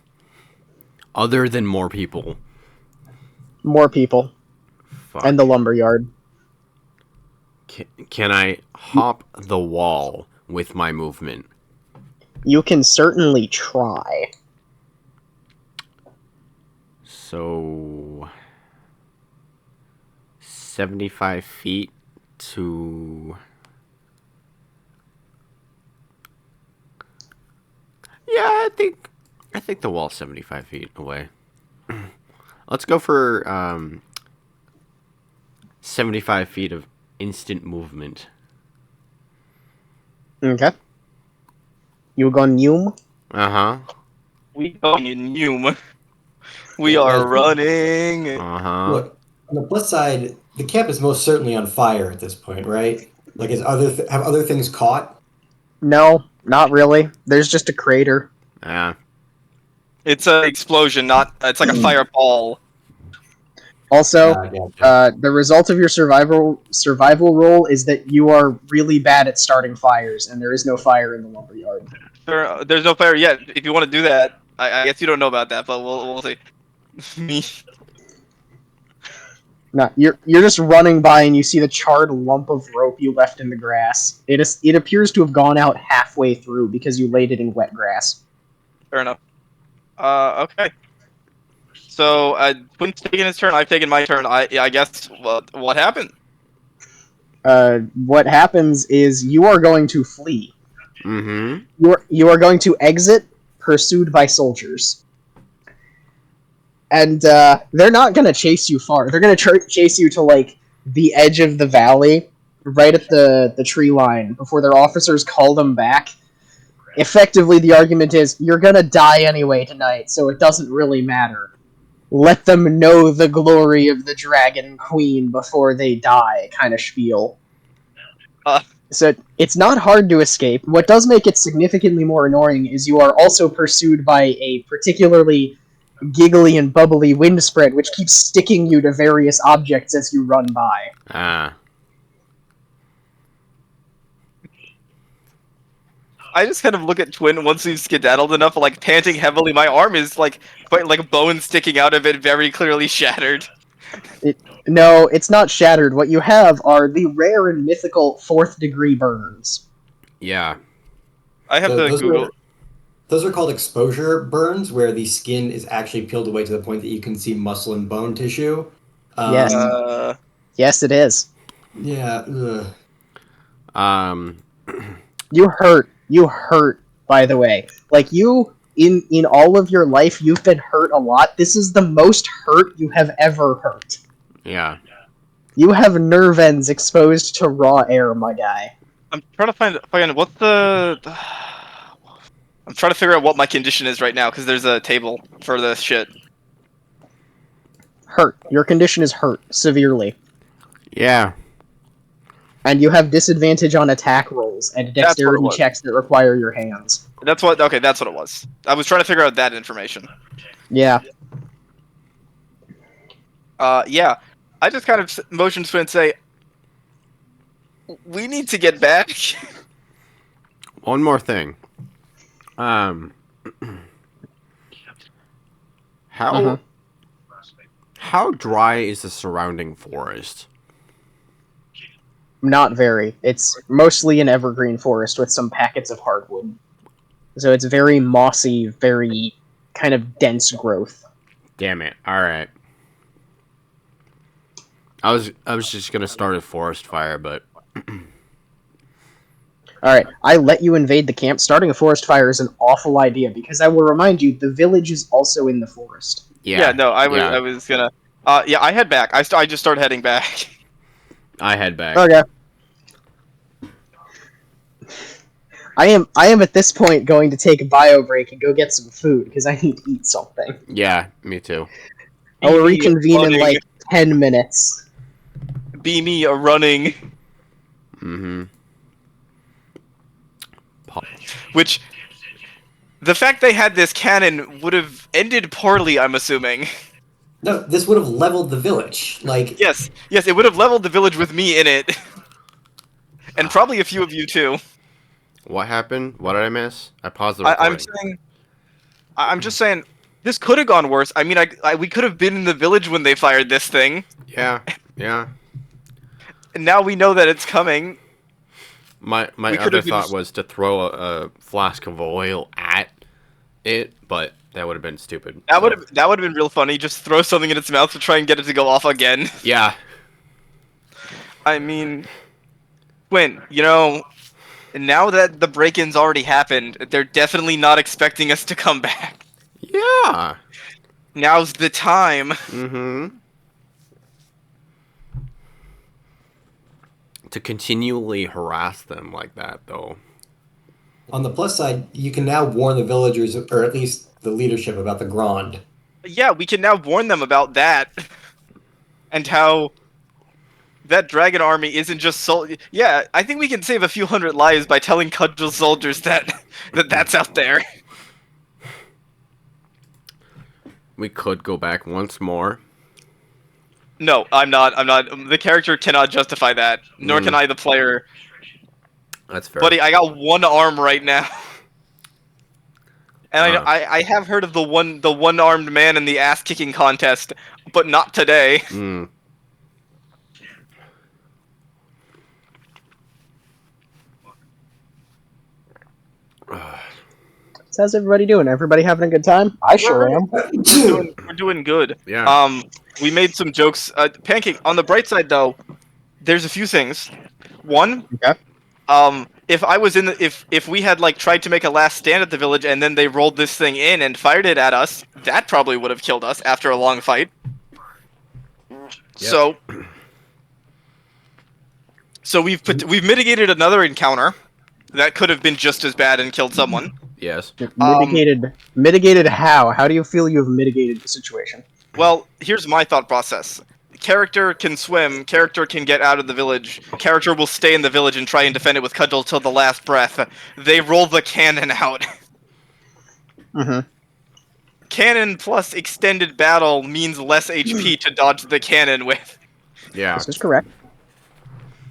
Other than more people. More people. Fuck. And the lumberyard. Can I hop the wall with my movement? You can certainly try. So 75 feet to... Yeah, I think the wall's 75 feet away. Let's go for 75 feet of instant movement. Okay. You go Noom? Uh-huh. We going in Hume. We are running. Uh-huh. Look, on the plus side, the camp is most certainly on fire at this point, right? Like, have other things caught? No, not really. There's just a crater. Yeah. It's an explosion, not. It's like a fireball. Also, Yeah. the result of your survival roll is that you are really bad at starting fires, and there is no fire in the lumberyard. There's no fire yet. If you want to do that, I guess you don't know about that, but we'll see. Me. No, you're just running by and you see the charred lump of rope you left in the grass. It appears to have gone out halfway through because you laid it in wet grass. Fair enough. Okay. So, Quinn's taking his turn. I've taken my turn. I guess what happened? What happens is you are going to flee. Mm-hmm. You are going to exit, pursued by soldiers. And they're not going to chase you far. They're going to chase you to like the edge of the valley, right at the tree line, before their officers call them back. Effectively, the argument is you're going to die anyway tonight, so it doesn't really matter. Let them know the glory of the Dragon Queen before they die, kind of spiel. So it's not hard to escape. What does make it significantly more annoying is you are also pursued by a particularly giggly and bubbly wind spread, which keeps sticking you to various objects as you run by. I just kind of look at Twin once we've skedaddled enough, like panting heavily. My arm is like quite like a bone sticking out of it, very clearly shattered. No, it's not shattered. What you have are the rare and mythical 4th degree burns. Yeah. I have the Google. Those are called exposure burns, where the skin is actually peeled away to the point that you can see muscle and bone tissue. Yes. Yes, it is. Yeah. Um. You hurt, by the way. Like, you, in all of your life, you've been hurt a lot. This is the most hurt you have ever hurt. Yeah. You have nerve ends exposed to raw air, my guy. I'm trying to find what the. I'm trying to figure out what my condition is right now because there's a table for this shit. Hurt. Your condition is hurt severely, Yeah. and you have disadvantage on attack rolls and That's what it dexterity was. checks that require your hands. That's what. Okay, that's what it was. I was trying to figure out that information. Yeah. Yeah. I just kind of motioned to and say, we need to get back. One more thing. How how dry is the surrounding forest? Not very. It's mostly an evergreen forest with some packets of hardwood. So it's very mossy, very kind of dense growth. Damn it! All right. I was just gonna start a forest fire, but Alright, I let you invade the camp. Starting a forest fire is an awful idea, because I will remind you, the village is also in the forest. Yeah. No, I was gonna. Yeah, I head back. I just started heading back. I head back. Okay. I am at this point going to take a bio break and go get some food, because I need to eat something. Yeah, me too. I will Be me reconvene in running. like 10 minutes. Be me running. Mm-hmm. Which, the fact they had this cannon would have ended poorly, I'm assuming. No, this would have leveled the village. Like, Yes, it would have leveled the village with me in it. And probably a few of you too. What happened? What did I miss? I paused the I'm recording. I'm just saying, this could have gone worse. I mean, we could have been in the village when they fired this thing. Yeah. And now we know that it's coming. My We could other have thought just- was to throw a flask of oil at it, but that would have been stupid. That would have been real funny. Just throw something in its mouth to try and get it to go off again. Yeah. I mean, Quinn, now that the break-in's already happened, they're definitely not expecting us to come back. Yeah. Now's the time. Mm-hmm. To continually harass them like that, though. on the plus side, you can now warn the villagers, or at least the leadership, about the Grand. Yeah, we can now warn them about that. And how that dragon army isn't just Yeah, I think we can save a few hundred lives by telling Cudgel soldiers that's out there. We could go back once more. No, I'm not. The character cannot justify that, nor can I, the player. That's fair. Buddy, I got one arm right now. And I have heard of the one-armed man in the ass-kicking contest, but not today. Mm. So how's everybody doing? Everybody having a good time? I sure am. We're doing good. Yeah. We made some jokes. Pancake, on the bright side, though, there's a few things. One, Okay. if we had tried to make a last stand at the village and then they rolled this thing in and fired it at us, that probably would have killed us after a long fight. Yep. So we've mitigated another encounter that could have been just as bad and killed someone. Yes. Mitigated how? How do you feel you have mitigated the situation? Well, here's my thought process. Character can swim, character can get out of the village, character will stay in the village and try and defend it with Cudgel till the last breath. They roll the cannon out. Mm-hmm. Cannon plus extended battle means less HP to dodge the cannon with, Yeah. This is correct.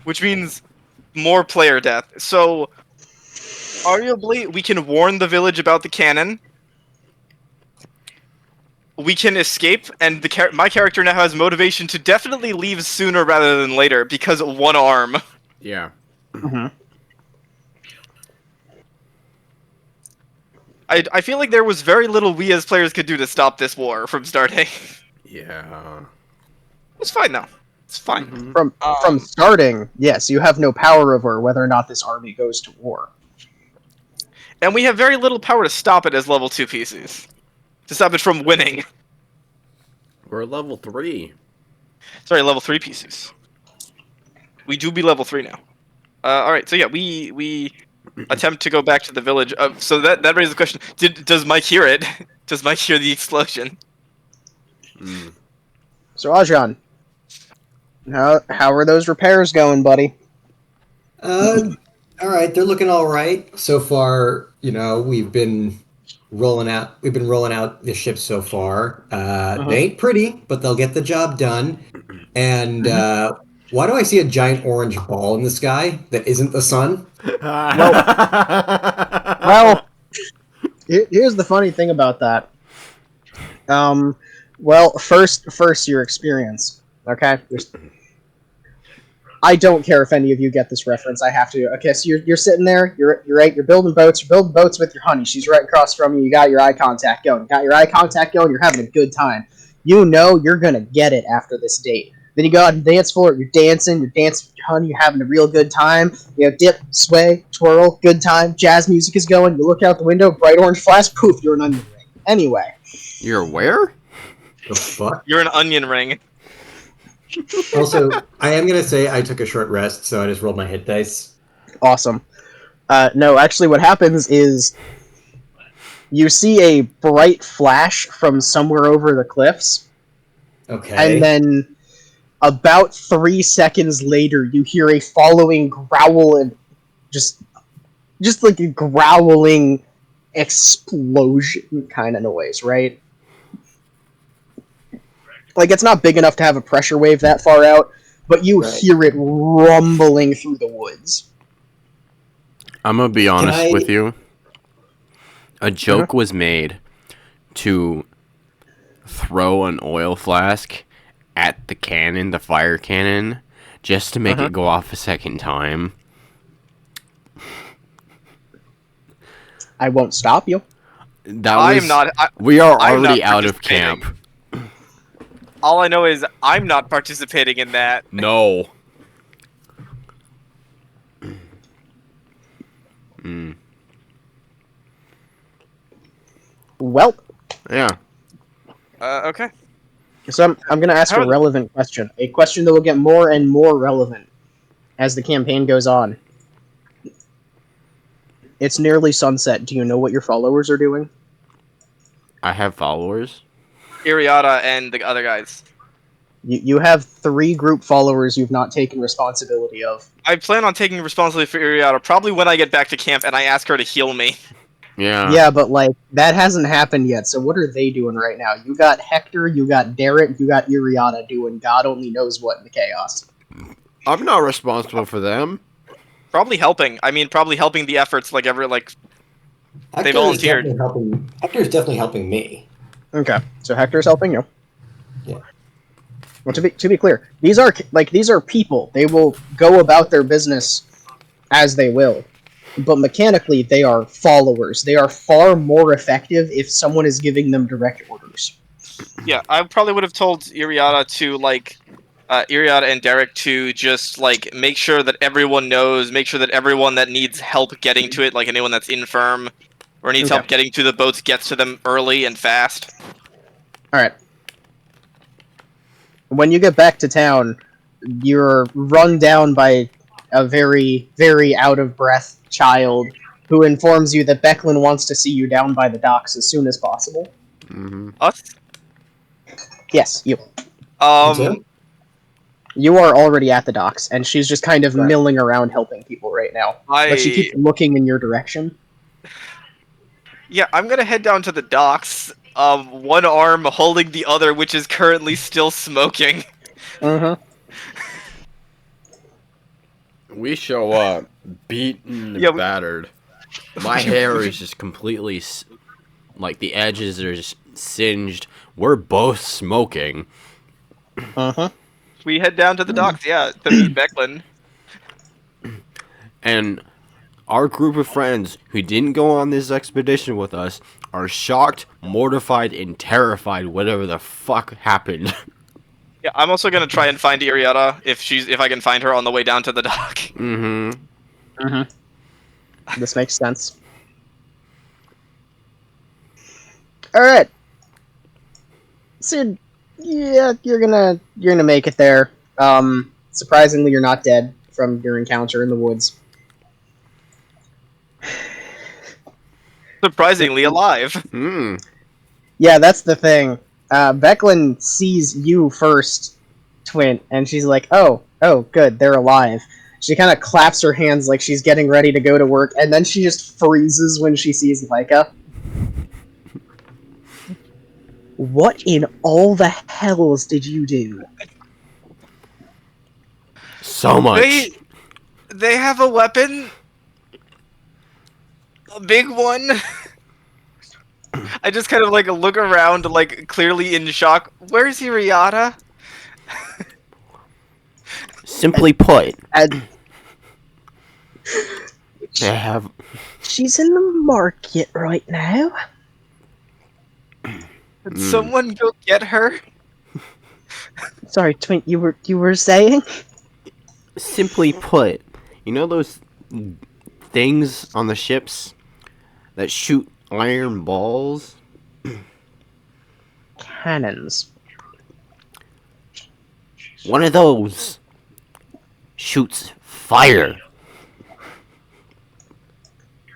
which means more player death. So, arguably, we can warn the village about the cannon. We can escape, and my character now has motivation to definitely leave sooner rather than later because of one arm. Yeah. Mm-hmm. I feel like there was very little we as players could do to stop this war from starting. Yeah. It's fine now. It's fine. From starting, yes, you have no power over whether or not this army goes to war. And we have very little power to stop it as level 2 PCs. To stop it from winning. We're level 3. Sorry, level 3 PCs. We do be level 3 now. All right, so yeah, we attempt to go back to the village. So that raises the question: does Mike hear it? Does Mike hear the explosion? So Ajahn, how are those repairs going, buddy? All right, they're looking all right so far. We've been rolling out the ships so far. They ain't pretty, but they'll get the job done. And why do I see a giant orange ball in the sky that isn't the sun? Well, here's the funny thing about that. Well, first your experience. Okay, I don't care if any of you get this reference. I have to. Okay, so you're sitting there. You're right. You're building boats. You're building boats with your honey. She's right across from you. You got your eye contact going. You're having a good time. You know you're gonna get it after this date. Then you go out and dance floor. You're dancing with your honey. You're having a real good time. Dip, sway, twirl, good time. Jazz music is going. You look out the window. Bright orange flash. Poof! You're an onion ring. Anyway. You're where? The fuck? You're an onion ring. Also, I am gonna say I took a short rest, so I just rolled my hit dice. Awesome. No, actually, what happens is you see a bright flash from somewhere over the cliffs, Okay. and then about 3 seconds later, you hear a following growl and just like a growling explosion kind of noise, right? Like, it's not big enough to have a pressure wave that far out, but you hear it rumbling through the woods. I'm gonna be honest with you. A joke was made to throw an oil flask at the cannon, the fire cannon, just to make it go off a second time. I won't stop you. We are already out of camp. All I know is I'm not participating in that. No. Well. Yeah. Okay. So I'm going to ask a relevant question. A question that will get more and more relevant as the campaign goes on. It's nearly sunset. Do you know what your followers are doing? I have followers. Iriata and the other guys. You have 3 group followers you've not taken responsibility of. I plan on taking responsibility for Iriata probably when I get back to camp and I ask her to heal me. Yeah. Yeah, but that hasn't happened yet. So what are they doing right now? You got Hector, you got Derek, you got Iriata doing God only knows what in the chaos. I'm not responsible for them. Probably helping. I mean, probably helping the efforts they volunteered. Hector's definitely helping me. Okay, so Hector's helping you. Yeah. Well, to be clear, these are people. They will go about their business as they will. But mechanically, they are followers. They are far more effective if someone is giving them direct orders. Yeah, I probably would have told Iriata to, Iriata and Derek to just, make sure that everyone knows, make sure that everyone that needs help getting to it, anyone that's infirm or needs help getting to the boats, gets to them early and fast. Alright. When you get back to town, you're run down by a very, very out-of-breath child who informs you that Becklin wants to see you down by the docks as soon as possible. Us? Yes, you. You are already at the docks, and she's just kind of milling around helping people right now. But she keeps looking in your direction. Yeah, I'm gonna head down to the docks, one arm holding the other, which is currently still smoking. We show up, beaten and battered. My hair is just completely, the edges are just singed. We're both smoking. We head down to the docks, to meet Becklin. And our group of friends who didn't go on this expedition with us are shocked, mortified, and terrified whatever the fuck happened. Yeah, I'm also gonna try and find Iriata if I can find her on the way down to the dock. This makes sense. Alright. So yeah, you're gonna make it there. Surprisingly, you're not dead from your encounter in the woods. Surprisingly alive. Hmm. Yeah, that's the thing. Becklin sees you first, Twin, and she's like, oh, good, they're alive. She kind of claps her hands like she's getting ready to go to work, and then she just freezes when she sees Leica. What in all the hells did you do? So much. They have a weapon. A big one. I just kind of like look around, like clearly in shock. Where's Uriata? Simply put, And they have. she's in the market right now. Did someone go get her? Sorry, Twin, you were saying? Simply put, you know those things on the ships that shoot iron balls? Cannons. One of those shoots fire.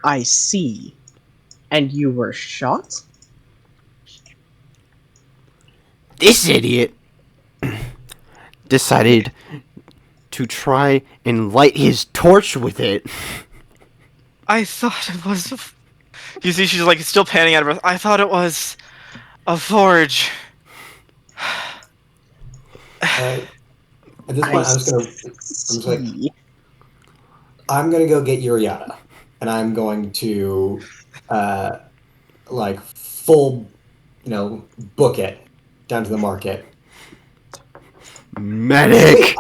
I see. And you were shot? This idiot decided to try and light his torch with it. I thought it was. You see, she's like still panning out of breath. I thought it was a forge. At this point, I'm gonna go get Uriata, and I'm going to, like full, book it down to the market. Medic!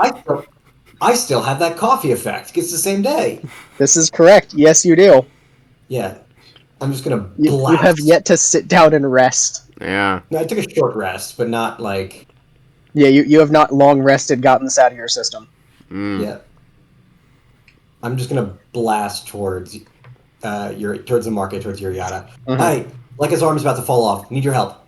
I still have that coffee effect. It's the same day. This is correct. Yes, you do. Yeah, I'm just gonna You blast. have yet to sit down and rest. Yeah. No, I took a short rest, but not like. Yeah, you have not long rested, gotten this out of your system. Yeah. I'm just gonna blast towards towards the market, towards Uriata. Mhm. Hey, like his arm is about to fall off. Need your help.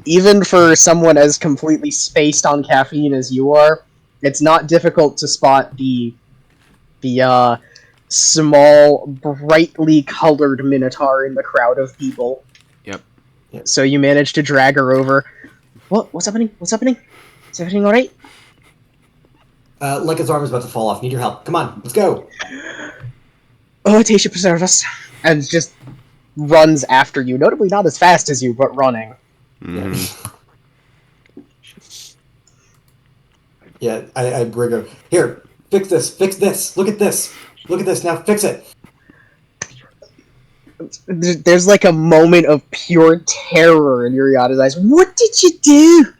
Even for someone as completely spaced on caffeine as you are, it's not difficult to spot the small, brightly colored minotaur in the crowd of people. Yep. So you manage to drag her over. What's happening? What's happening? Is everything alright? Like his arm is about to fall off. Need your help. Come on, let's go. Oh, Tasha preserve us. And just runs after you. Notably not as fast as you, but running. Yeah, I bring her. Here, fix this. Look at this. Now fix it. There's like a moment of pure terror in Uriata's eyes. What did you do?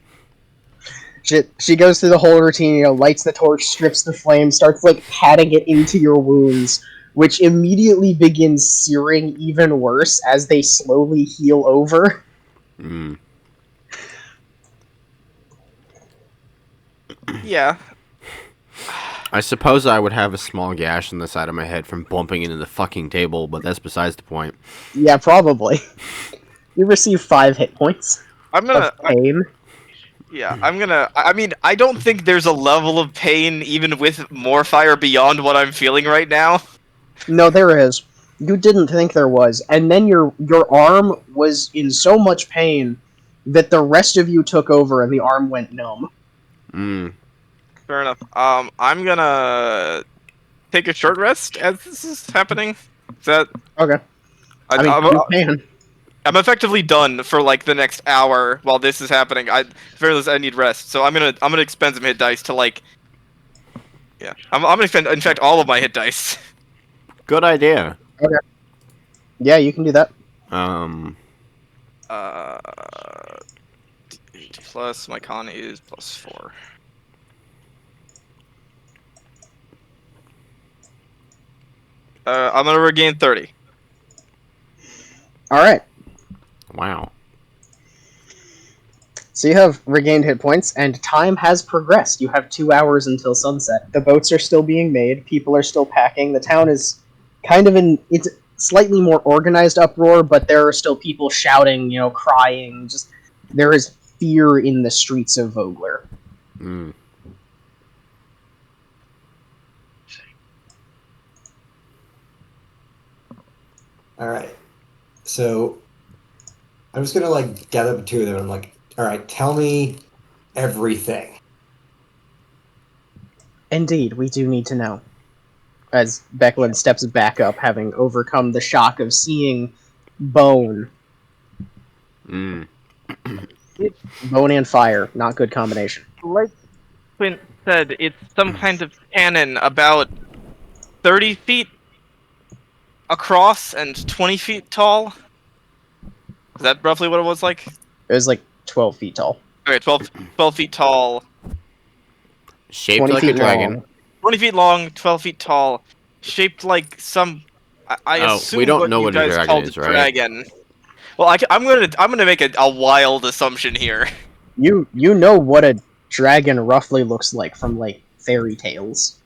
She goes through the whole routine, lights the torch, strips the flame, starts like patting it into your wounds, which immediately begins searing even worse as they slowly heal over. Yeah. I suppose I would have a small gash on the side of my head from bumping into the fucking table, but that's besides the point. Yeah, probably. You receive 5 hit points I'm gonna. of pain. I mean, I don't think there's a level of pain even with more fire beyond what I'm feeling right now. No, there is. You didn't think there was, and then your arm was in so much pain that the rest of you took over and the arm went numb. Fair enough. I'm gonna take a short rest as this is happening. Is that Okay. I mean, you can. I'm effectively done for like the next hour while this is happening. Fairly, I need rest, so I'm gonna expend some hit dice to like. Yeah, I'm gonna expend in fact all of my hit dice. Good idea. Okay. Yeah, you can do that. Plus my con is +4. I'm gonna regain 30. Alright. Wow. So you have regained hit points, and time has progressed. You have 2 hours until sunset. The boats are still being made, people are still packing, the town is kind of it's slightly more organized uproar, but there are still people shouting, crying, there is fear in the streets of Vogler. All right. So I'm just gonna like gather the two of them and like, all right, tell me everything. Indeed, we do need to know. As Becklin steps back up, having overcome the shock of seeing bone. Mm. Bone and fire, not good combination. Like Quint said, it's some kind of cannon about 30 feet across and 20 feet tall. Is that roughly what it was like? It was like 12 feet tall. Okay, 12 feet tall, Shaped 20 like a feet dragon. long. 20 feet long, 12 feet tall, shaped like some. I Oh, we assume don't what know you what a guys dragon called a is, right? dragon. Well, I'm gonna make a wild assumption here. You know what a dragon roughly looks like from like fairy tales.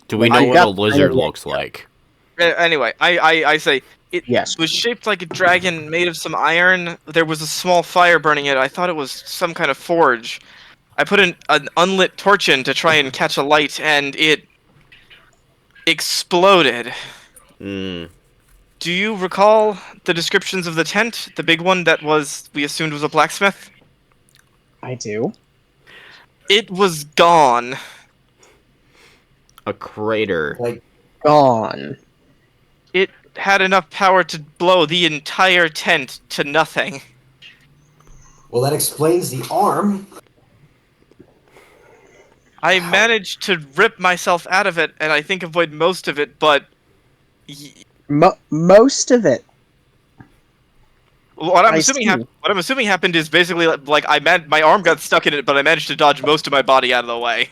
Do we Like, know you what got a kind of lizard the looks idea. like? Anyway, I say it Yes. was shaped like a dragon made of some iron. There was a small fire burning it. I thought it was some kind of forge. I put an unlit torch in to try and catch a light, and it exploded. Mm. Do you recall the descriptions of the tent? The big one that we assumed was a blacksmith? I do. It was gone. A crater. Like, Gone. It had enough power to blow the entire tent to nothing. well, that explains the arm. I Wow. managed to rip myself out of it, and I think avoid most of it, but Most of it. what I'm I assuming see. happened is basically like my arm got stuck in it, but I managed to dodge most of my body out of the way.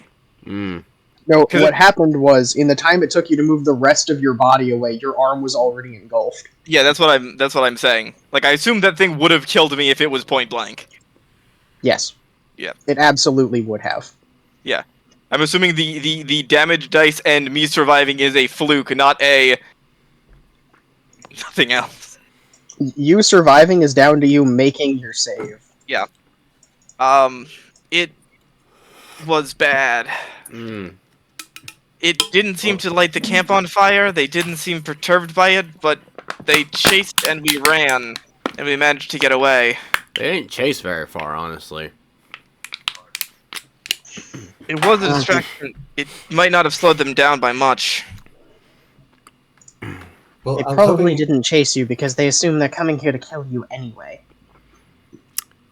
Mm. No, 'Cause what happened was, in the time it took you to move the rest of your body away, your arm was already engulfed. Yeah, that's what I'm saying. Like I assumed that thing would have killed me if it was point blank. Yes. Yeah. It absolutely would have. Yeah. I'm assuming the damage dice and me surviving is a fluke, not a nothing else. You surviving is down to you making your save. Yeah. It was bad. Mm. It didn't seem to light the camp on fire. They didn't seem perturbed by it, but they chased and we ran, and we managed to get away. They didn't chase very far, honestly. It was a distraction. It might not have slowed them down by much. Well, They I was probably hoping- didn't chase you because they assume they're coming here to kill you anyway.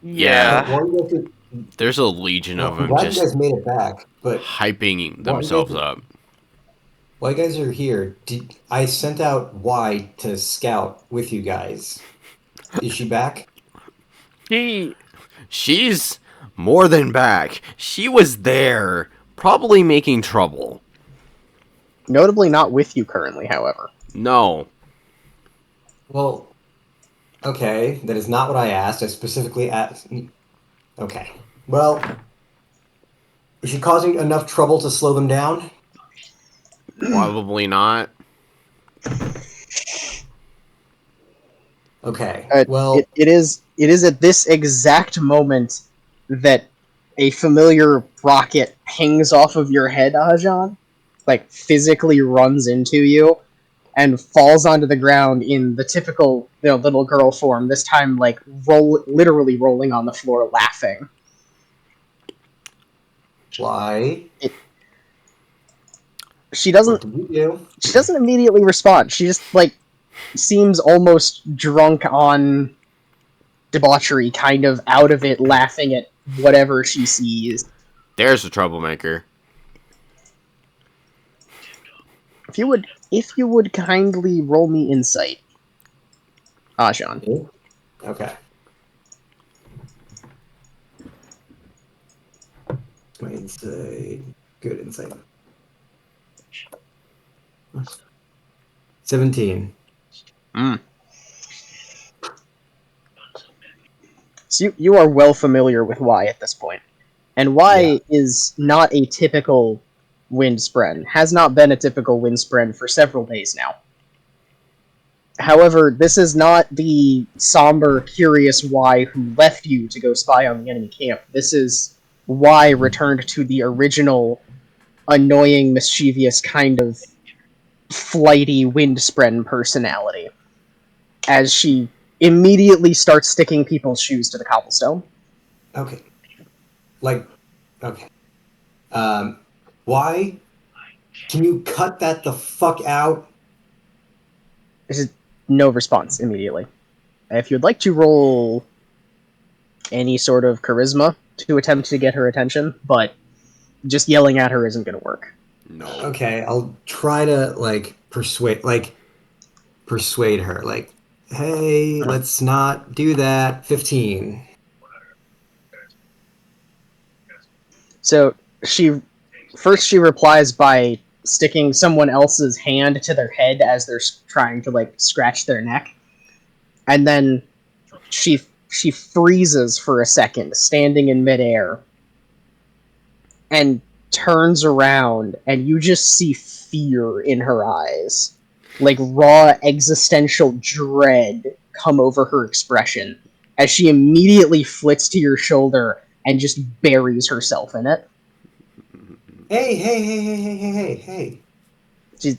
Yeah. Why you guys did- There's a legion of I'm them glad you just guys made it back, but hyping Why themselves did- up. while you guys are here, I sent out Y to scout with you guys. Is she back? She's more than back. She was there, probably making trouble. Notably not with you currently, however. No. Well, okay, that is not what I asked. I specifically asked. Okay. Well, is she causing enough trouble to slow them down? Probably not. Okay. Uh, Well, it is at this exact moment that a familiar rocket pings off of your head, Ajan, like physically runs into you and falls onto the ground in the typical little girl form. This time, like literally rolling on the floor, laughing. why? She What doesn't. did you do? She doesn't immediately respond. She just seems almost drunk on debauchery, kind of out of it, laughing at whatever she sees. There's a troublemaker. If you would kindly roll me insight, Ajan. Okay. My insight. Good insight. 17. So you are well familiar with Y at this point. And Y is not a typical wind spren, has not been a typical wind spren for several days now. However, this is not the somber, curious Y who left you to go spy on the enemy camp. This is Y returned to the original, annoying, mischievous kind of flighty wind-spren personality as she immediately starts sticking people's shoes to the cobblestone. Okay. Like, okay. Why? Can you cut that the fuck out? There's no response immediately. If you'd like to roll any sort of charisma to attempt to get her attention, but just yelling at her isn't going to work. No. Okay, I'll try to persuade her. Like, hey, let's not do that. 15. So she replies by sticking someone else's hand to their head as they're trying to scratch their neck, and then she freezes for a second, standing in midair, and turns around, and you just see fear in her eyes, like raw existential dread come over her expression as she immediately flits to your shoulder and just buries herself in it. Hey.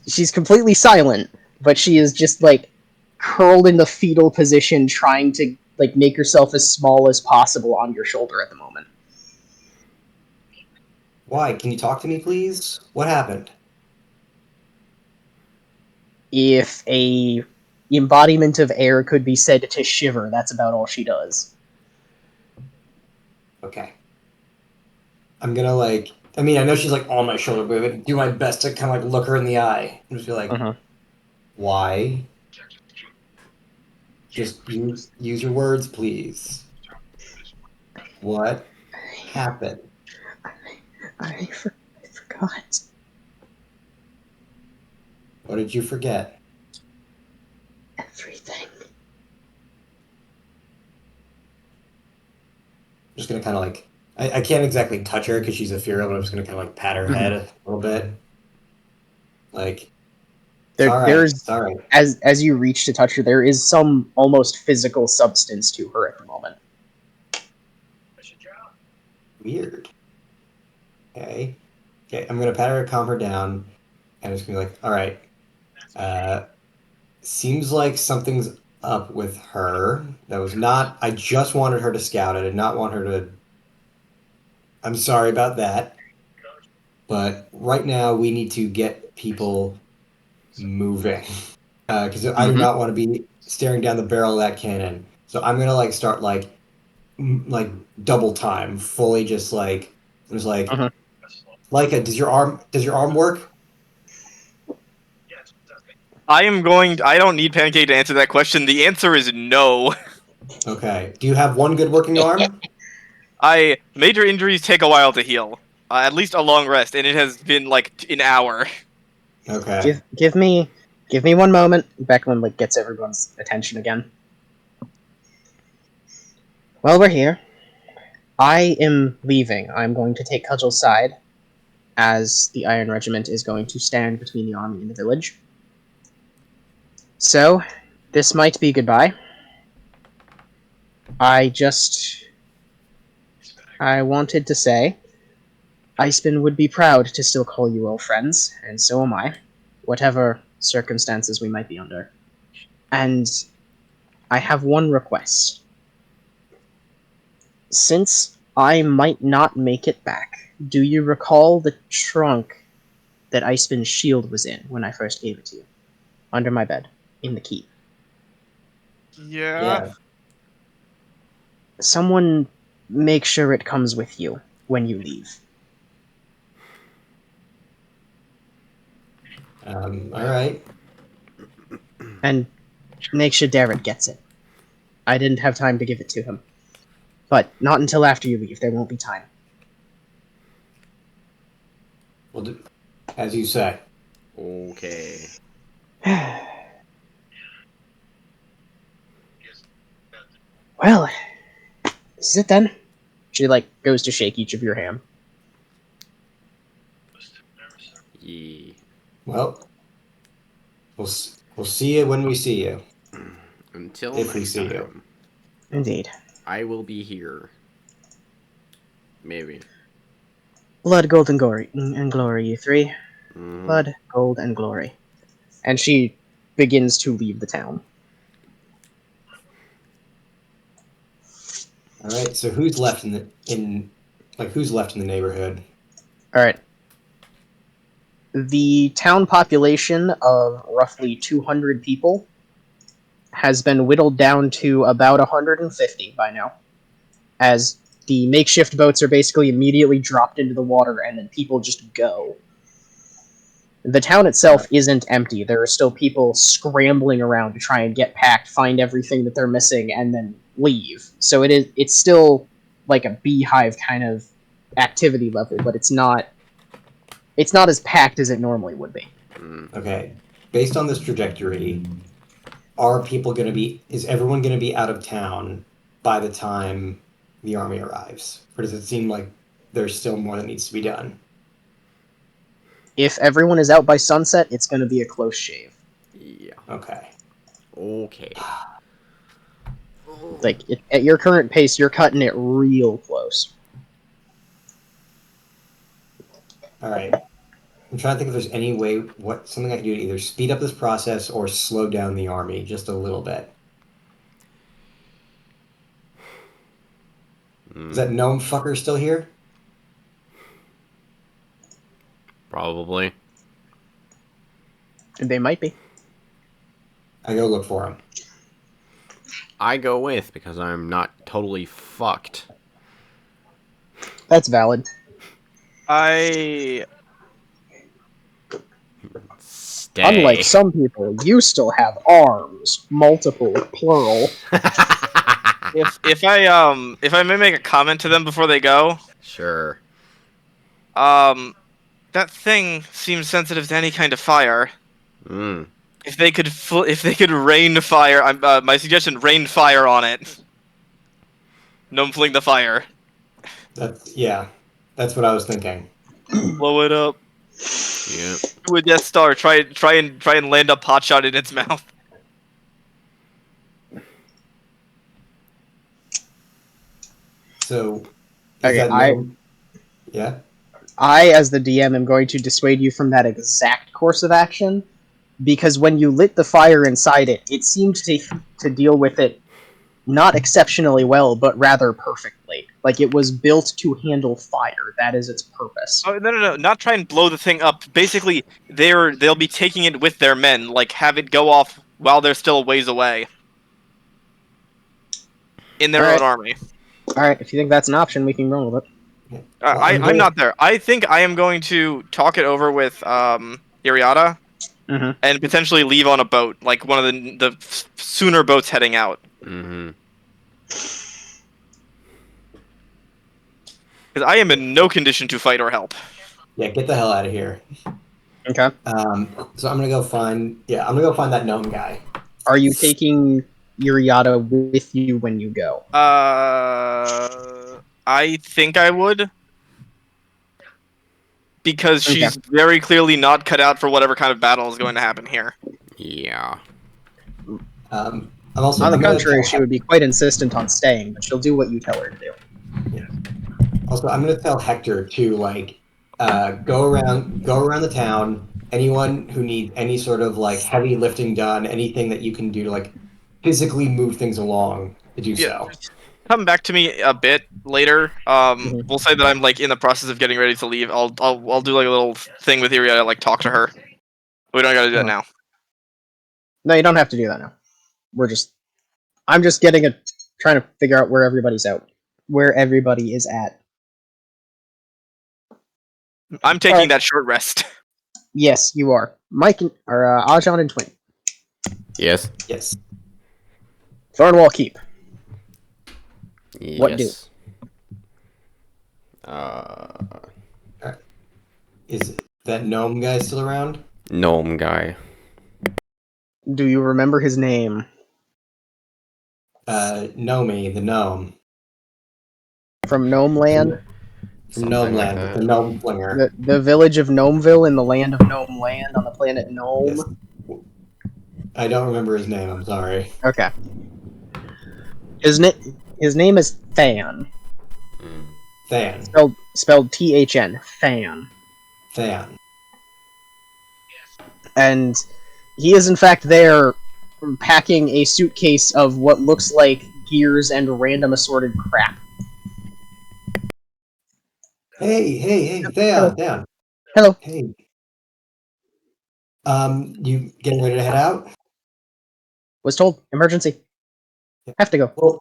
She's completely silent, but she is just curled in the fetal position, trying to make herself as small as possible on your shoulder at the moment. Why? Can you talk to me, please? What happened? If a embodiment of air could be said to shiver, that's about all she does. Okay. I'm gonna I mean, I know she's on my shoulder, but I'm gonna do my best to kind of look her in the eye and just be like, why? Just use your words, please. What happened? I forgot. What did you forget? Everything. Just gonna kind of I can't exactly touch her because she's ethereal, but I'm just gonna kind of pat her head a little bit. It's all right. There's It's all right. as you reach to touch her, there is some almost physical substance to her at the moment. Weird. Okay. I'm gonna pat her, calm her down, and it's gonna be all right. Seems like something's up with her. That was not. I just wanted her to scout. I did not want her to. I'm sorry about that. But right now we need to get people moving because I do not want to be staring down the barrel of that cannon. So I'm gonna start double time, fully just Leica, does your arm work? I don't need Pancake to answer that question. The answer is no. Okay. Do you have one good working arm? Major injuries take a while to heal. At least a long rest, and it has been an hour. Okay. Give me 1 moment. Becklin gets everyone's attention again. Well, we're here. I am leaving. I'm going to take Cudgel's side, as the Iron Regiment is going to stand between the army and the village. So, this might be goodbye. I wanted to say, Iceman would be proud to still call you all friends, and so am I, whatever circumstances we might be under. And I have one request. Since I might not make it back, do you recall the trunk that Iceman's shield was in when I first gave it to you? Under my bed, in the keep. Yeah. Someone make sure it comes with you when you leave. All right. And make sure Derek gets it. I didn't have time to give it to him. But not until after you leave. There won't be time. Well, as you say. Okay. Well, this is it then. She goes to shake each of your hand. Yeah. Well, we'll see you when we see you. Until if we next see time, you. Indeed. I will be here. Maybe. Blood, gold, and glory, you three. Mhm. Blood, gold, and glory. And she begins to leave the town. All right. So who's left who's left in the neighborhood? All right. The town population of roughly 200 people has been whittled down to about 150 by now, as the makeshift boats are basically immediately dropped into the water and then people just go. The town itself isn't empty. There are still people scrambling around to try and get packed, find everything that they're missing, and then leave. So it's still like a beehive kind of activity level, but it's not as packed as it normally would be. Okay. Based on this trajectory, is everyone going to be out of town by the time the army arrives? Or does it seem like there's still more that needs to be done? If everyone is out by sunset, it's going to be a close shave. Yeah. Okay. Okay. Like, at your current pace, you're cutting it real close. All right. I'm trying to think if there's any way, something I can do to either speed up this process or slow down the army just a little bit. Is that gnome fucker still here? Probably. They might be. I go look for him. I go with because I'm not totally fucked. That's valid. I Stay. Unlike some people, you still have arms. Multiple, plural. if I may make a comment to them before they go, Sure. that thing seems sensitive to any kind of fire. Mm. If they could rain fire, my suggestion: rain fire on it. Gnome fling the fire. That's what I was thinking. Blow it up. Yeah. Do a Death Star. Try and land a pot shot in its mouth. So, Okay, yeah? I, as the DM, am going to dissuade you from that exact course of action, because when you lit the fire inside it, it seemed to deal with it not exceptionally well, but rather perfectly. Like, it was built to handle fire. That is its purpose. Oh, no! Not try and blow the thing up. Basically, they'll be taking it with their men. Like, have it go off while they're still a ways away. In their own army. Alright, if you think that's an option, we can roll with it. I'm not there. I think I am going to talk it over with Iriata, and potentially leave on a boat, like one of the sooner boats heading out. Mm-hmm. Because I am in no condition to fight or help. Yeah, get the hell out of here. Okay. So I'm gonna go find that gnome guy. Are you taking Uriata with you when you go? I think I would. Because she's very clearly not cut out for whatever kind of battle is going to happen here. Yeah. I'm also on the contrary, she would be quite insistent on staying, but she'll do what you tell her to do. Yeah. Also, I'm gonna tell Hector to go around the town. Anyone who needs any sort of heavy lifting done, anything that you can do to physically move things along, to do so. Come back to me a bit later. We'll say that I'm in the process of getting ready to leave. I'll do a little thing with Iriata, talk to her. We don't gotta do that now. No, you don't have to do that now. I'm just trying to figure out where everybody is at. I'm taking that short rest. Yes, you are. Mike or Ajan and Twin. Yes. Yes. Thornwall Keep. Yes. What do? Is that gnome guy still around? Gnome guy. Do you remember his name? Nomi, the gnome. From Gnome Land? From Gnome Land, the gnome flinger. The village of Gnomeville in the land of Gnome Land on the planet Gnome? Yes. I don't remember his name, I'm sorry. Okay. His name is Than. Than. Spelled Thn. Than. Than. And he is in fact there, packing a suitcase of what looks like gears and random assorted crap. Hey, Hello. Theon. Hello. Hey. You getting ready to head out? Was told emergency. Have to go. Well,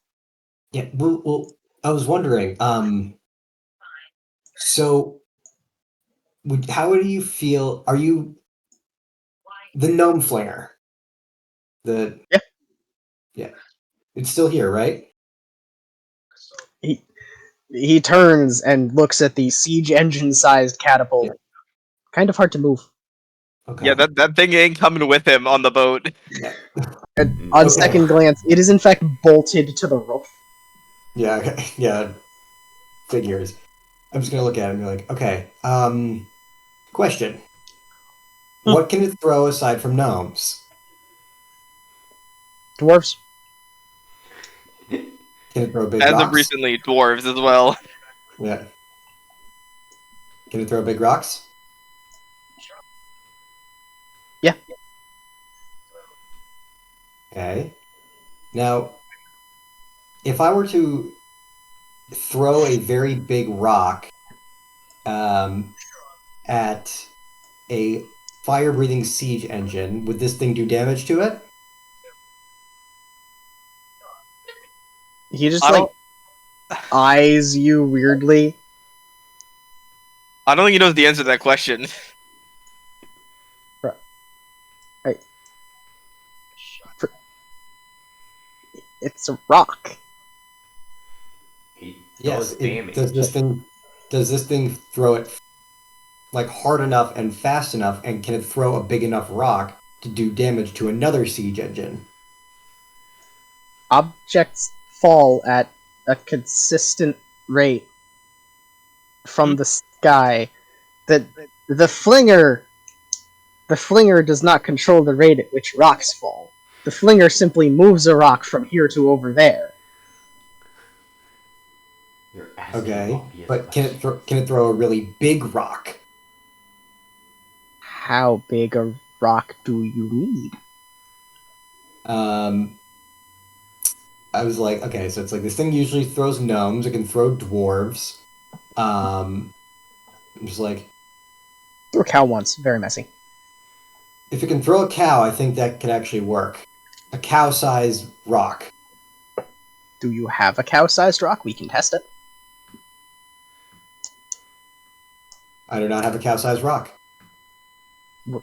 yeah. Well, I was wondering. So, how do you feel? Are you the gnome flinger? The Yeah. Yeah. It's still here, right? He turns and looks at the siege engine sized catapult. Yeah. Kind of hard to move. Okay. Yeah, that thing ain't coming with him on the boat. Yeah. On Okay. second glance, it is in fact bolted to the roof. Yeah. Okay. Yeah. Figures. I'm just gonna look at it and be like, okay. Question. Hmm. What can it throw aside from gnomes? Dwarves. Can it throw big As of rocks? recently, dwarves as well. Yeah. Can it throw big rocks? Yeah. Okay. Now, if I were to throw a very big rock at a fire-breathing siege engine, would this thing do damage to it? He just I like don't. eyes you weirdly. I don't think he knows the answer to that question. Right. It's a rock. He Yes. does damage. Does this thing throw it like hard enough and fast enough, and can it throw a big enough rock to do damage to another siege engine? Objects fall at a consistent rate from the sky. That the flinger does not control the rate at which rocks fall. The flinger simply moves a rock from here to over there. You're asking Okay, obvious but questions. can it throw a really big rock? How big a rock do you need? Um, I was like, okay, so it's like this thing usually throws gnomes. It can throw dwarves. I'm just like, Threw a cow once. Very messy. if it can throw a cow, I think that could actually work. A cow-sized rock. Do you have a cow-sized rock? We can test it. I do not have a cow-sized rock. Well,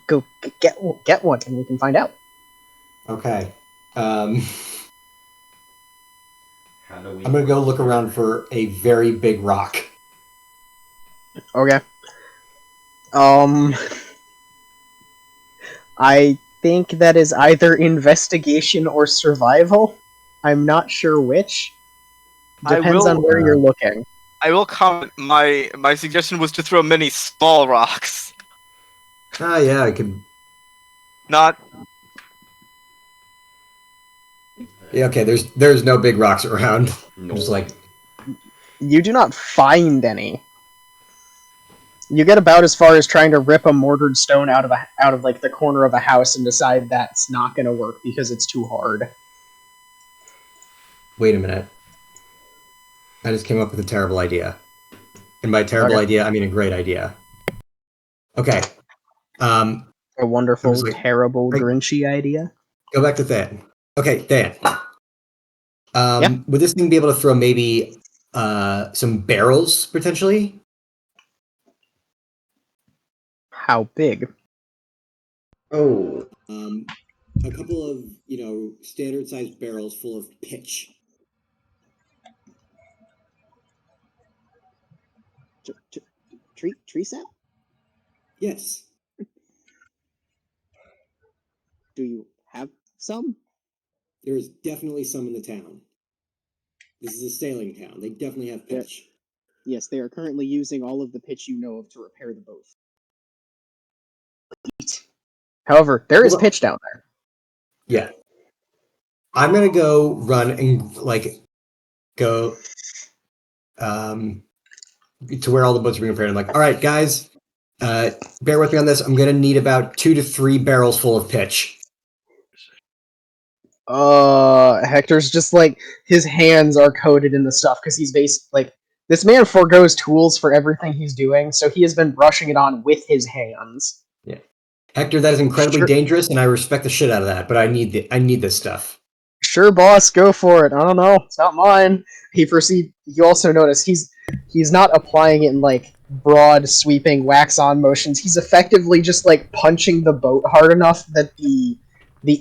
go get one, and we can find out. Okay. How do we? I'm gonna go look around for a very big rock. Okay. I think that is either investigation or survival. I'm not sure which. Depends on where you're looking. I will comment. My suggestion was to throw many small rocks, Ah, yeah, I could. not. Yeah, okay. There's no big rocks around. No. I'm just like, You do not find any. You get about as far as trying to rip a mortared stone out of like the corner of a house and decide that's not going to work because it's too hard. wait a minute. I just came up with a terrible idea. And by terrible Okay. idea, I mean a great idea. Okay. A wonderful, like, terrible, right. Grinchy idea. Go back to Than. Okay, Than. Yeah. Would this thing be able to throw maybe some barrels potentially? How big? Oh. A couple of, standard sized barrels full of pitch. Tree sap? Yes. Do you have some? There is definitely some in the town. This is a sailing town. They definitely have pitch. Yes, they are currently using all of the pitch you know of to repair the boat. However, there is pitch down there. Yeah. I'm gonna go run and go to where all the boats are being repaired. I'm like, all right, guys, Bear with me on this. I'm gonna need about 2 to 3 barrels full of pitch. Hector's just like his hands are coated in the stuff because he's this man forgoes tools for everything he's doing, so he has been brushing it on with his hands. Yeah, Hector, that is incredibly Sure. dangerous, and I respect the shit out of that. But I need this stuff. Sure, boss, go for it. I don't know, it's not mine. You also notice he's not applying it in like broad sweeping wax on motions. He's effectively just like punching the boat hard enough that the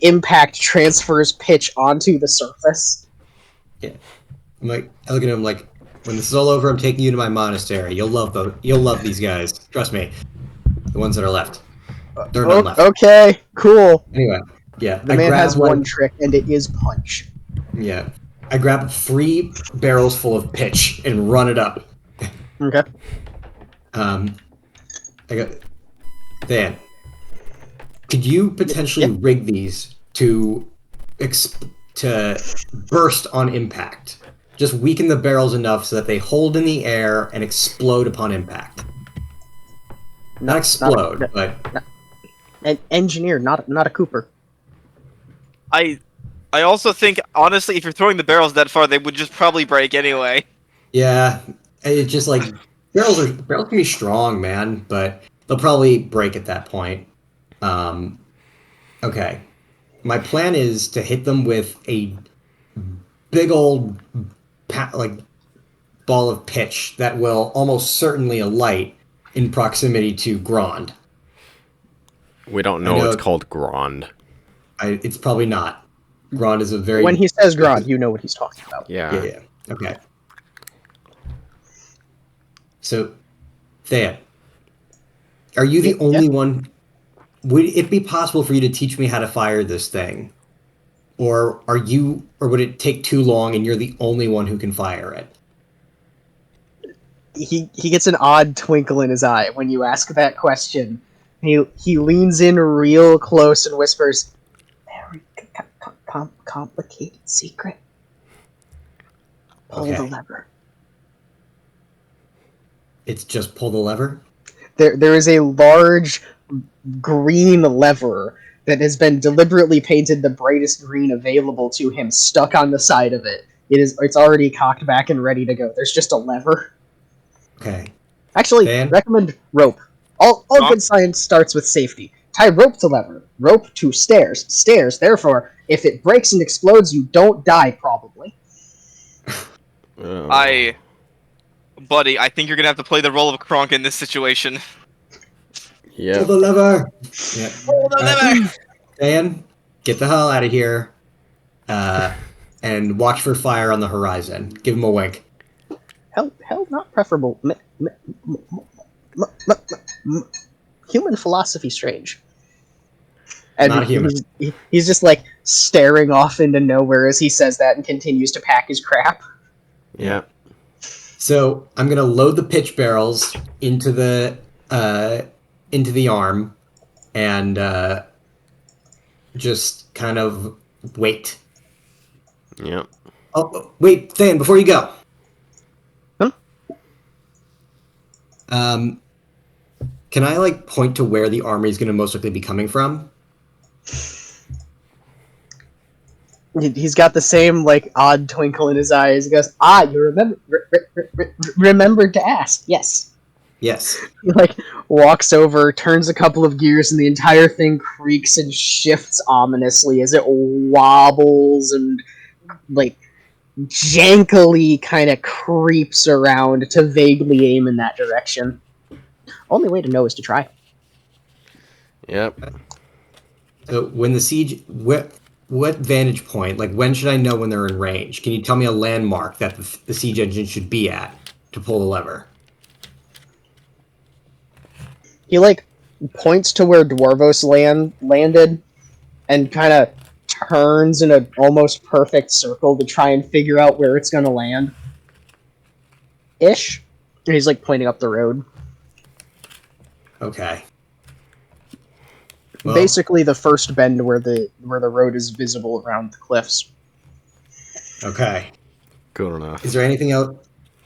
impact transfers pitch onto the surface. Yeah, I'm like, I look at him like, when this is all over, I'm taking you to my monastery. You'll love these guys. Trust me. The ones that are left. There are none left. Okay, cool. Anyway, yeah, The man has one trick, and it is punch. Yeah, I grab 3 barrels full of pitch and run it up. Okay. I got Dan. Could you potentially rig these to burst on impact? Just weaken the barrels enough so that they hold in the air and explode upon impact. Not explode, but an engineer, not a Cooper. I also think, honestly, if you're throwing the barrels that far, they would just probably break anyway. yeah, it's just like barrels can be strong, man, but they'll probably break at that point. Okay. My plan is to hit them with a big old ball of pitch that will almost certainly alight in proximity to Grand. We don't know it's called Grand. It's probably not. Grand is a very... When he says Grand, you know what he's talking about. Yeah. Okay. So, Thea, are you the only one... Would it be possible for you to teach me how to fire this thing? Or would it take too long and you're the only one who can fire it? He gets an odd twinkle in his eye when you ask that question. He leans in real close and whispers, "Very complicated secret. Pull the lever." It's just pull the lever? There is a large green lever that has been deliberately painted the brightest green available to him, stuck on the side of it. It's already cocked back and ready to go. There's just a lever. Okay. Actually, Dan? recommend rope. All good science starts with safety. Tie rope to lever. Rope to stairs. Stairs, therefore, if it breaks and explodes, you don't die, probably. Buddy, I think you're gonna have to play the role of Kronk in this situation. Yeah. Pull the lever! Yeah. Pull the lever! Dan, get the hell out of here. And watch for fire on the horizon. Give him a wink. Hell, not preferable. Human philosophy strange. And Not human. He's just like staring off into nowhere as he says that and continues to pack his crap. Yeah. So I'm gonna load the pitch barrels into the arm and just kind of wait. Yeah. Oh wait, Than, before you go. Can I like point to where the army is going to most likely be coming from? He's got the same like odd twinkle in his eyes. He goes, you remembered to ask. Yes. Yes. He like walks over, turns a couple of gears, and the entire thing creaks and shifts ominously as it wobbles and like jankily kind of creeps around to vaguely aim in that direction. Only way to know is to try. Yep. So when the siege, what vantage point? Like when should I know when they're in range? Can you tell me a landmark that the siege engine should be at to pull the lever? He like points to where Dwarvos landed and kind of turns in an almost perfect circle to try and figure out where it's going to land. Ish. And he's like pointing up the road. Okay. Well, Basically the first bend where the road is visible around the cliffs. okay. Good enough. Is there anything else?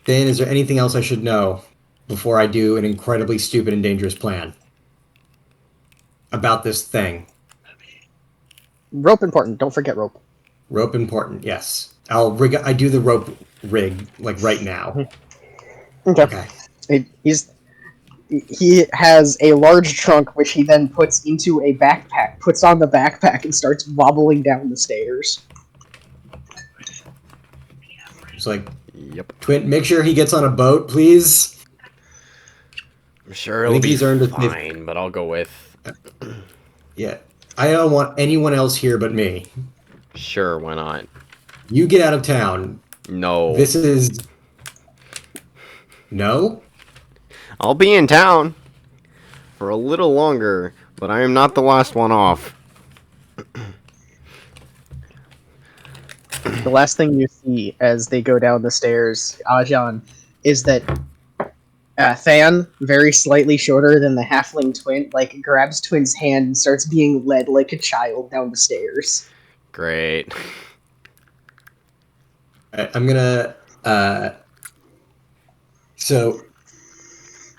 Dan, is there anything else I should know before I do an incredibly stupid and dangerous plan about this thing. Rope important. Don't forget rope. Rope important, yes. I do the rope rig like right now. Okay. Okay. He has a large trunk, which he then puts into a backpack, puts on the backpack, and starts wobbling down the stairs. It's like, Yep. Twin, make sure he gets on a boat, please. I'm sure I it'll think be he's earned a fine, but I'll go with. Yeah. I don't want anyone else here but me. Sure, why not? You get out of town. No. This is... No? I'll be in town for a little longer, but I am not the last one off. The last thing you see as they go down the stairs, Ajan, is that Than, very slightly shorter than the halfling twin, like grabs Twin's hand and starts being led like a child down the stairs. Great. I'm gonna... So...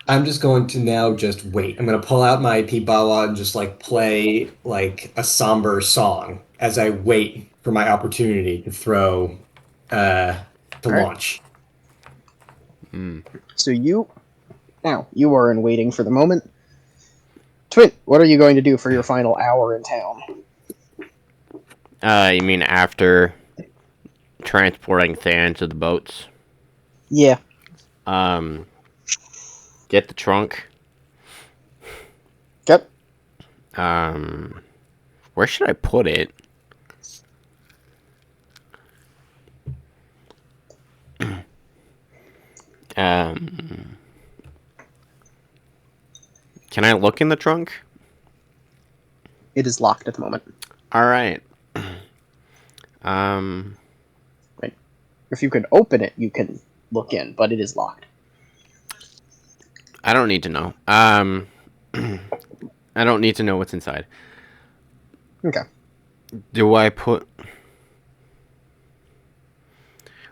I'm just going to now just wait. I'm going to pull out my pibawa and just like play like a somber song as I wait for my opportunity to throw to Alright. launch. So you are in waiting for the moment. Twin, what are you going to do for your final hour in town? You mean after transporting Than to the boats? Yeah. Get the trunk. Yep. Where should I put it? Can I look in the trunk? It is locked at the moment. All right. Right. If you can open it, you can look in, but it is locked. I don't need to know. I don't need to know what's inside. Okay. Do I put...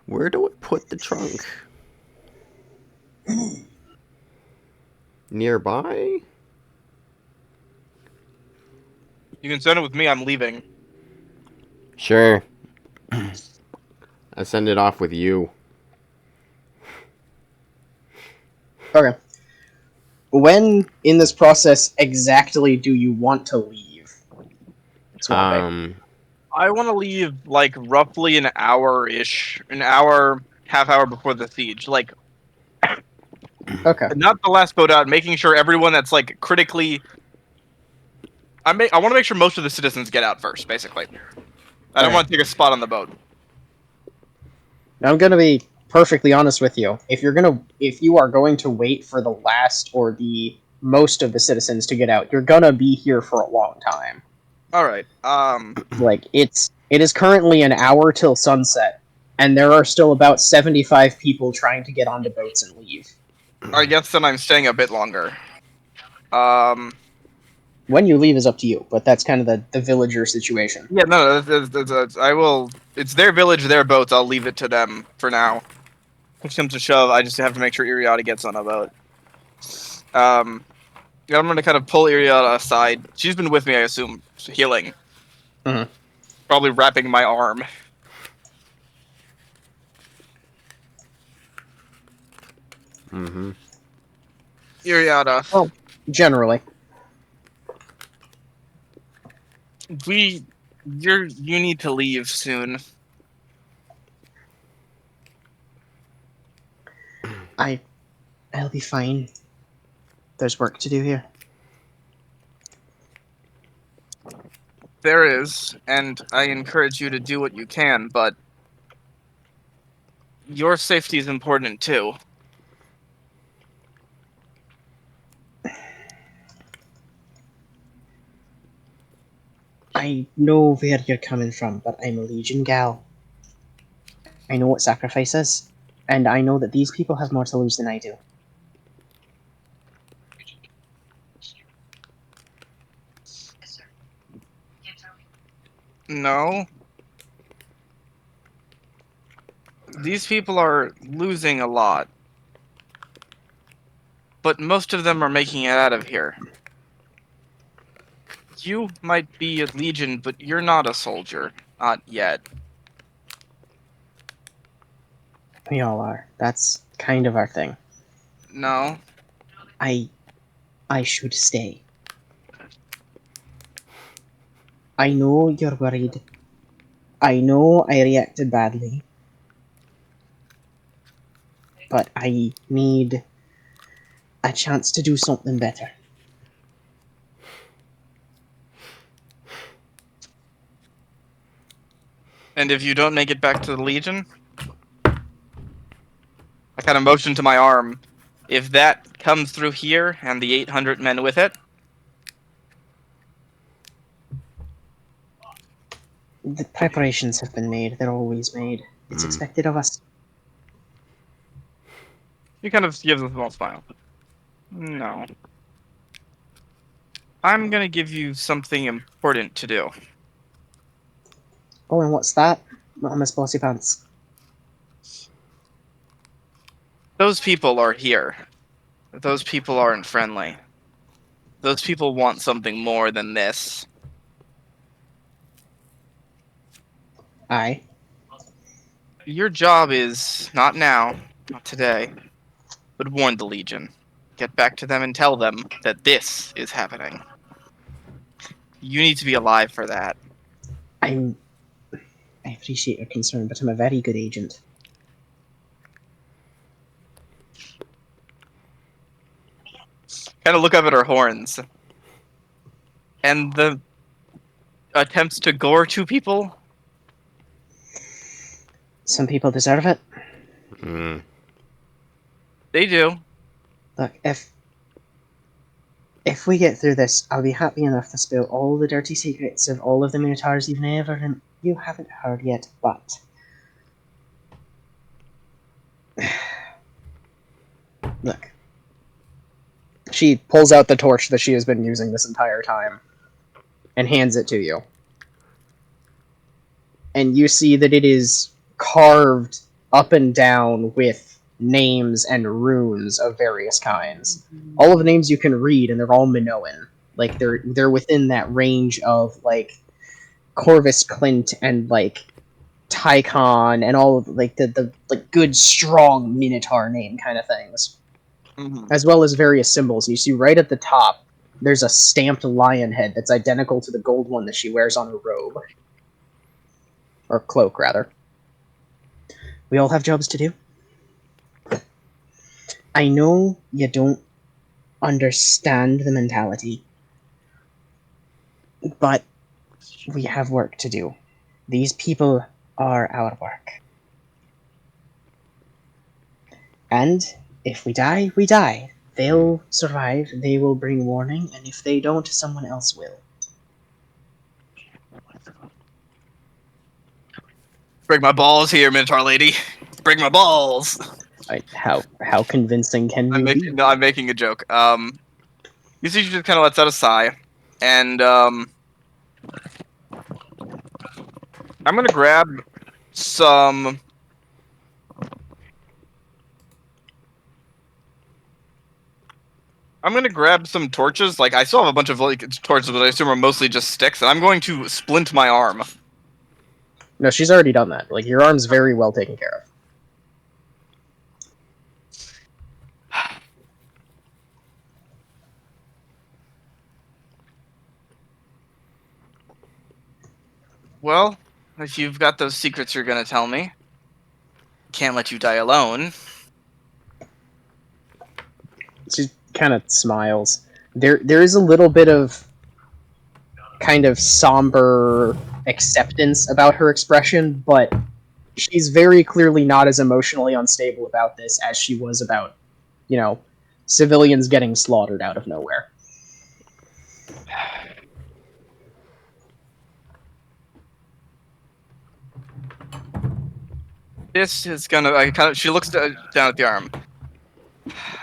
Where do I put the trunk? Nearby? You can send it with me. I'm leaving. Sure. I send it off with you. Okay. When in this process exactly do you want to leave? Swampy? I want to leave like roughly an hour-ish, half hour before the siege. Like, Okay. not the last boat out, making sure everyone that's like critically. I want to make sure most of the citizens get out first, basically. I don't Okay. want to take a spot on the boat. Now I'm gonna be perfectly honest with you. If you are going to wait for the last or the most of the citizens to get out, you're gonna be here for a long time. All right. Like it is currently an hour till sunset, and there are still about 75 people trying to get onto boats and leave. I guess then I'm staying a bit longer. When you leave is up to you, but that's kind of the villager situation. Yeah, no, I will. It's their village, their boats. I'll leave it to them for now. Push comes to shove, I just have to make sure Iriata gets on a boat. Yeah, I'm gonna kind of pull Iriata aside. She's been with me, I assume, healing. Mhm. Probably wrapping my arm. Mm-hmm. Iriata, Well, generally. you need to leave soon. I'll be fine. There's work to do here. There is, and I encourage you to do what you can, but your safety is important too. I know where you're coming from, but I'm a Legion gal. I know what sacrifice is, and I know that these people have more to lose than I do. No. These people are losing a lot. but most of them are making it out of here. You might be a legion, but you're not a soldier. Not yet. We all are. That's kind of our thing. No. I should stay. I know you're worried. I know I reacted badly. But I need a chance to do something better. And if you don't make it back to the Legion, I kind of motion to my arm. If that comes through here and the 800 men with it, The preparations have been made. They're always made. It's expected of us. he kind of gives a small smile. No. I'm gonna give you something important to do. Oh, and what's that? Miss Bossy Pants. Those people are here. Those people aren't friendly. Those people want something more than this. Aye. Your job is, not now, not today, but warn the Legion. Get back to them and tell them that this is happening. You need to be alive for that. I appreciate your concern, but I'm a very good agent. Kind of look up at her horns. And the attempts to gore two people? Some people deserve it. They do. Look, if we get through this, I'll be happy enough to spill all the dirty secrets of all of the Minotaurs you've never and you haven't heard yet, but look. She pulls out the torch that she has been using this entire time and hands it to you. And you see that it is carved up and down with names and runes of various kinds. All of the names you can read, and they're all Minoan. Like they're within that range of like Corvus Clint and like Tychon and all of like the like good strong Minotaur name kind of things. As well as various symbols. And you see right at the top, there's a stamped lion head that's identical to the gold one that she wears on her robe. Or cloak, rather. We all have jobs to do. I know you don't understand the mentality, but we have work to do. These people are our work. And if we die, we die. They'll survive, they will bring warning, and if they don't, someone else will. Break my balls here, Minotaur lady. Break my balls. How convincing can you be? No, I'm making a joke. You see, she just kind of lets out a sigh, and I'm gonna grab some. I'm gonna grab some torches. Like I still have a bunch of like torches, but I assume are mostly just sticks, and I'm going to splint my arm. No, she's already done that. Like your arm's very well taken care of. Well, if you've got those secrets you're gonna tell me, can't let you die alone. She kind of smiles. There is a little bit of kind of somber acceptance about her expression, but she's very clearly not as emotionally unstable about this as she was about, you know, civilians getting slaughtered out of nowhere. This is gonna. She looks down at the arm.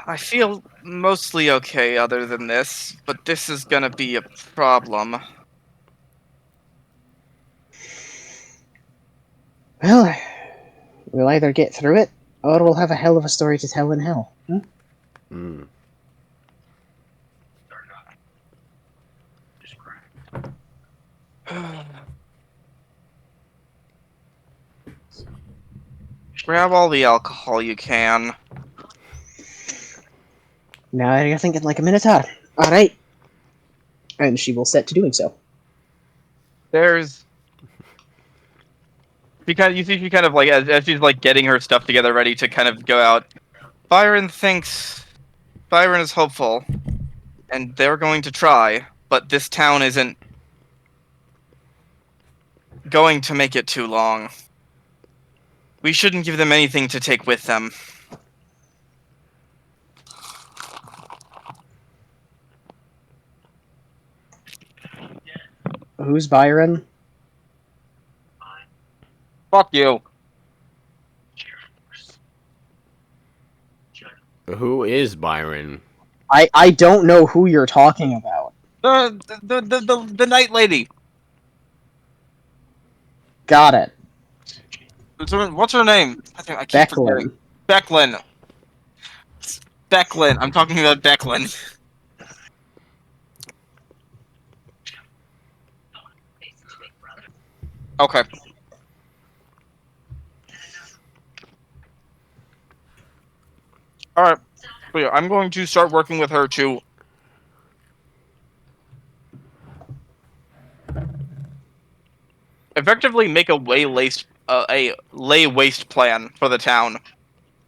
I feel mostly okay other than this, but this is gonna be a problem. Well, we'll either get through it, or we'll have a hell of a story to tell in hell. Hmm? Grab all the alcohol you can. Now you're thinking like a minotaur. Alright. And she will set to doing so. There's. You see, she kind of like as she's like getting her stuff together, ready to kind of go out. Byron is hopeful, and they're going to try, but this town isn't going to make it too long. We shouldn't give them anything to take with them. Who's Byron? Fuck you. Who is Byron? I don't know who you're talking about. The night lady. Got it. What's her name? I keep forgetting. Becklin. Becklin. I'm talking about Becklin. Okay. Alright. So yeah, I'm going to start working with her to effectively make a lay waste plan for the town.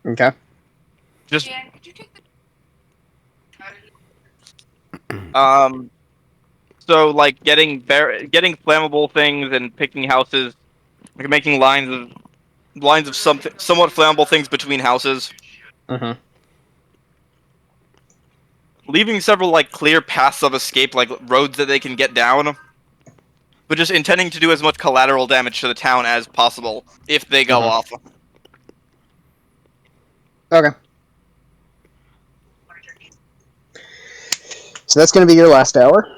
Okay. Just so like getting flammable things and picking houses, like making lines of something somewhat flammable things between houses. Mm-hmm. Leaving several like clear paths of escape, like roads that they can get down, but just intending to do as much collateral damage to the town as possible if they go off. Okay. So that's going to be your last hour.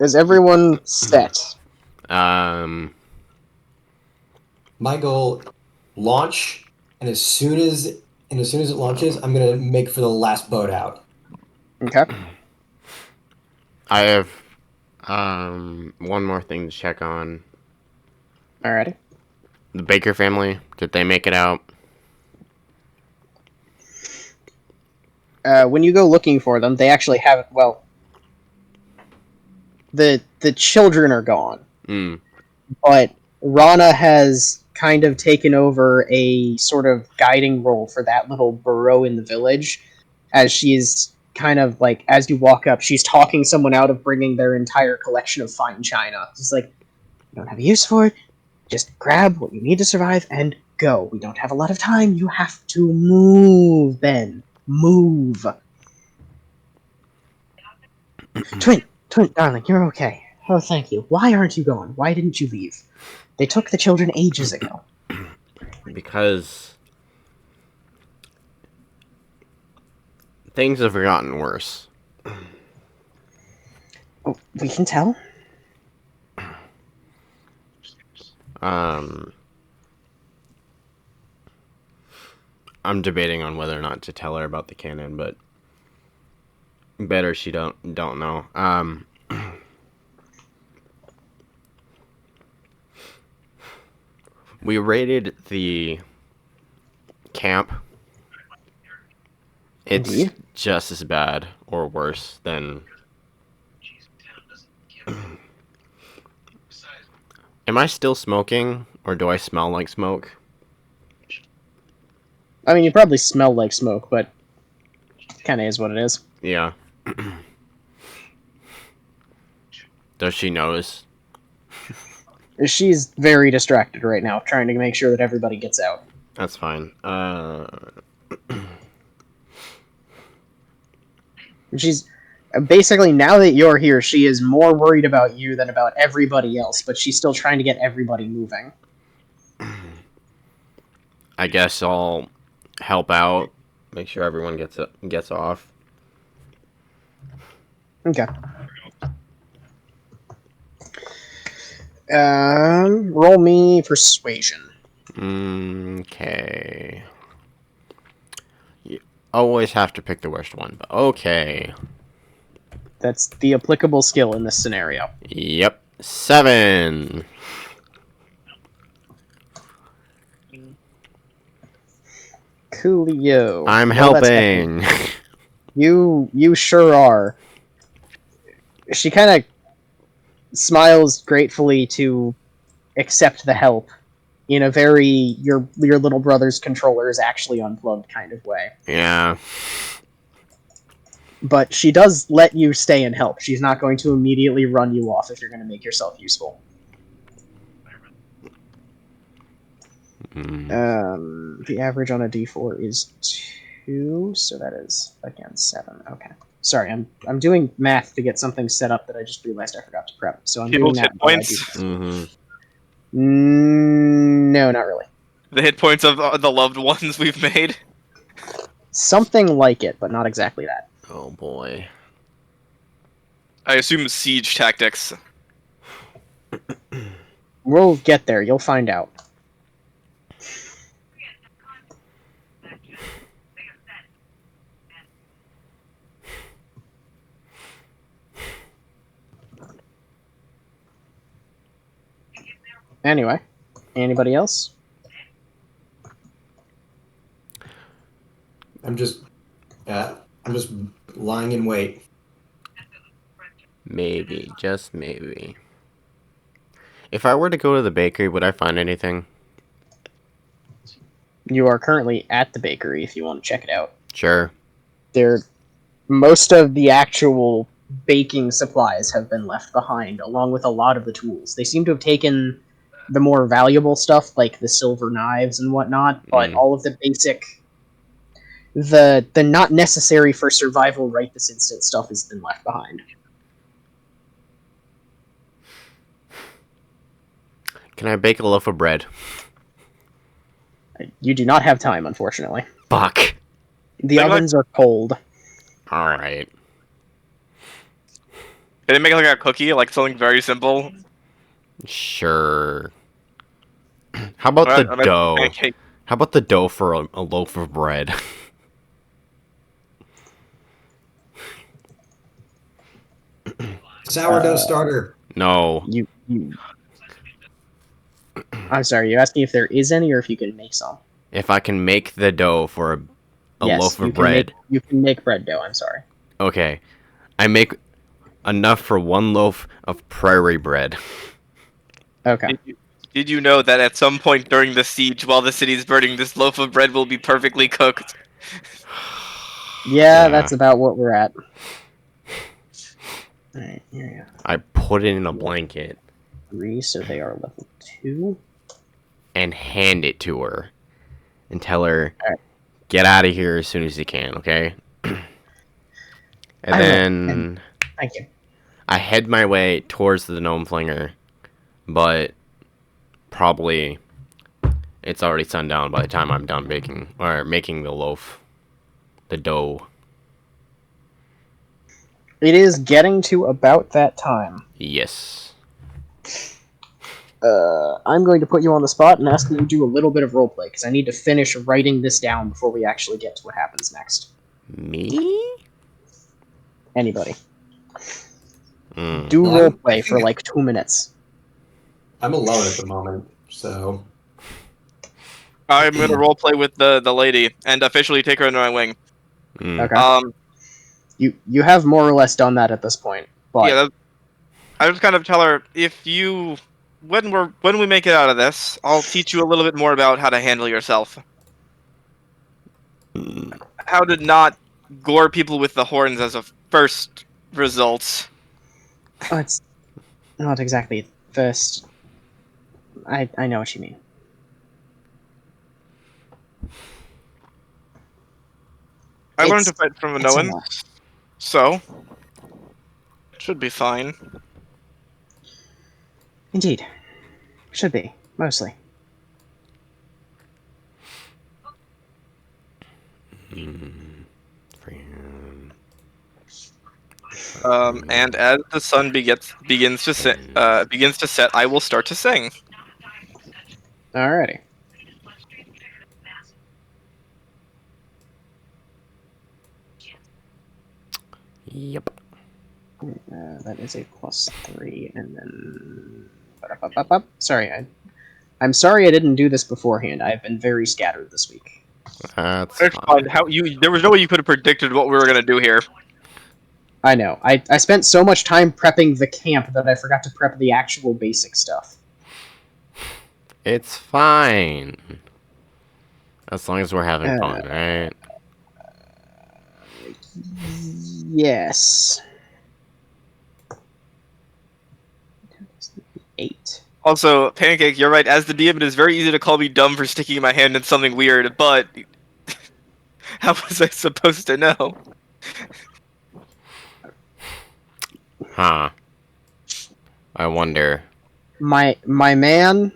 Is everyone set? My goal, launch, and as soon as it launches, I'm gonna make for the last boat out. Okay. I have one more thing to check on. Alrighty. The Baker family, did they make it out? When you go looking for them, they actually have. Well, the children are gone, but Rana has kind of taken over a sort of guiding role for that little borough in the village, as she's kind of like, as you walk up, she's talking someone out of bringing their entire collection of fine china. It's like, you don't have a use for it. Just grab what you need to survive and go. We don't have a lot of time. You have to move, Ben. Move. Twin, darling, you're okay. Oh, thank you. Why aren't you going? Why didn't you leave? They took the children ages ago. Because things have gotten worse. Oh, we can tell. I'm debating on whether or not to tell her about the cannon, but better she don't know. We raided the camp. It's Indeed. just as bad or worse than. Am I still smoking, or do I smell like smoke? I mean, you probably smell like smoke, but kind of is what it is. Yeah. Does she notice? She's very distracted right now, trying to make sure that everybody gets out. That's fine. She's basically, now that you're here, she is more worried about you than about everybody else, but she's still trying to get everybody moving. I guess I'll help out, make sure everyone gets off. Okay. Roll me persuasion. Okay. You always have to pick the worst one, but okay. That's the applicable skill in this scenario. Yep. 7. Coolio. I'm Well, that's helping. You sure are. She kind of smiles gratefully to accept the help in a very your little brother's controller is actually unplugged kind of way. Yeah. But she does let you stay and help. She's not going to immediately run you off if you're going to make yourself useful. The average on a D4 is 2, so that is again 7. Okay. Sorry, I'm doing math to get something set up that I just realized I forgot to prep. So I'm doing People's that. hit points. No, not really. The hit points of the loved ones we've made. Something like it, but not exactly that. Oh boy. I assume siege tactics. We'll get there. You'll find out. Anyway, anybody else? I'm just lying in wait. Maybe, just maybe. If I were to go to the bakery, would I find anything? You are currently at the bakery if you want to check it out. Sure. Most of the actual baking supplies have been left behind, along with a lot of the tools. They seem to have taken the more valuable stuff, like the silver knives and whatnot, but all of the basic, the not necessary for survival right this instant stuff has been left behind. Can I bake a loaf of bread? You do not have time, unfortunately. Fuck. The ovens are cold. Alright. Can they make like a cookie, like something very simple? Sure. How about the dough? Pancake. How about the dough for a loaf of bread? Sourdough starter. No. You I'm sorry, you asking if there is any or if you can make some? If I can make the dough for a Yes, loaf you of can bread. you can make bread dough, I'm sorry. Okay. I make enough for 1 loaf of prairie bread. Okay. Did you know that at some point during the siege, while the city is burning, this loaf of bread will be perfectly cooked? Yeah, that's about what we're at. Alright, here we go. I put it in a blanket 3, so they are level 2. and hand it to her and tell her, Alright. get out of here as soon as you can, okay? And Thank you. I head my way towards the gnome flinger, but probably it's already sundown by the time I'm done baking or making the loaf, the dough. It is getting to about that time. Yes. I'm going to put you on the spot and ask that you do a little bit of roleplay, because I need to finish writing this down before we actually get to what happens next. Me? Anybody. Mm. Do Well, roleplay for like 2 minutes. I'm alone at the moment, so I'm gonna roleplay with the lady and officially take her under my wing. Mm. Okay. You have more or less done that at this point, but Yeah, I just kind of tell her when we make it out of this, I'll teach you a little bit more about how to handle yourself. How to not gore people with the horns as a first result. it's not exactly first. I know what you mean. I learned to fight from it's a Minoans, lot. so it should be fine. Indeed. Should be, mostly. And as the sun begins to set, I will start to sing. Alrighty. Yep. That is a +3, and then... Sorry, I'm sorry I didn't do this beforehand. I've been very scattered this week. That's It's fine. fine. There was no way you could have predicted what we were gonna do here. I know. I spent so much time prepping the camp that I forgot to prep the actual basic stuff. It's fine. As long as we're having fun, right? Yes. 8. Also, Pancake, you're right. As the DM, it is very easy to call me dumb for sticking my hand in something weird, but how was I supposed to know? Huh. I wonder. My man.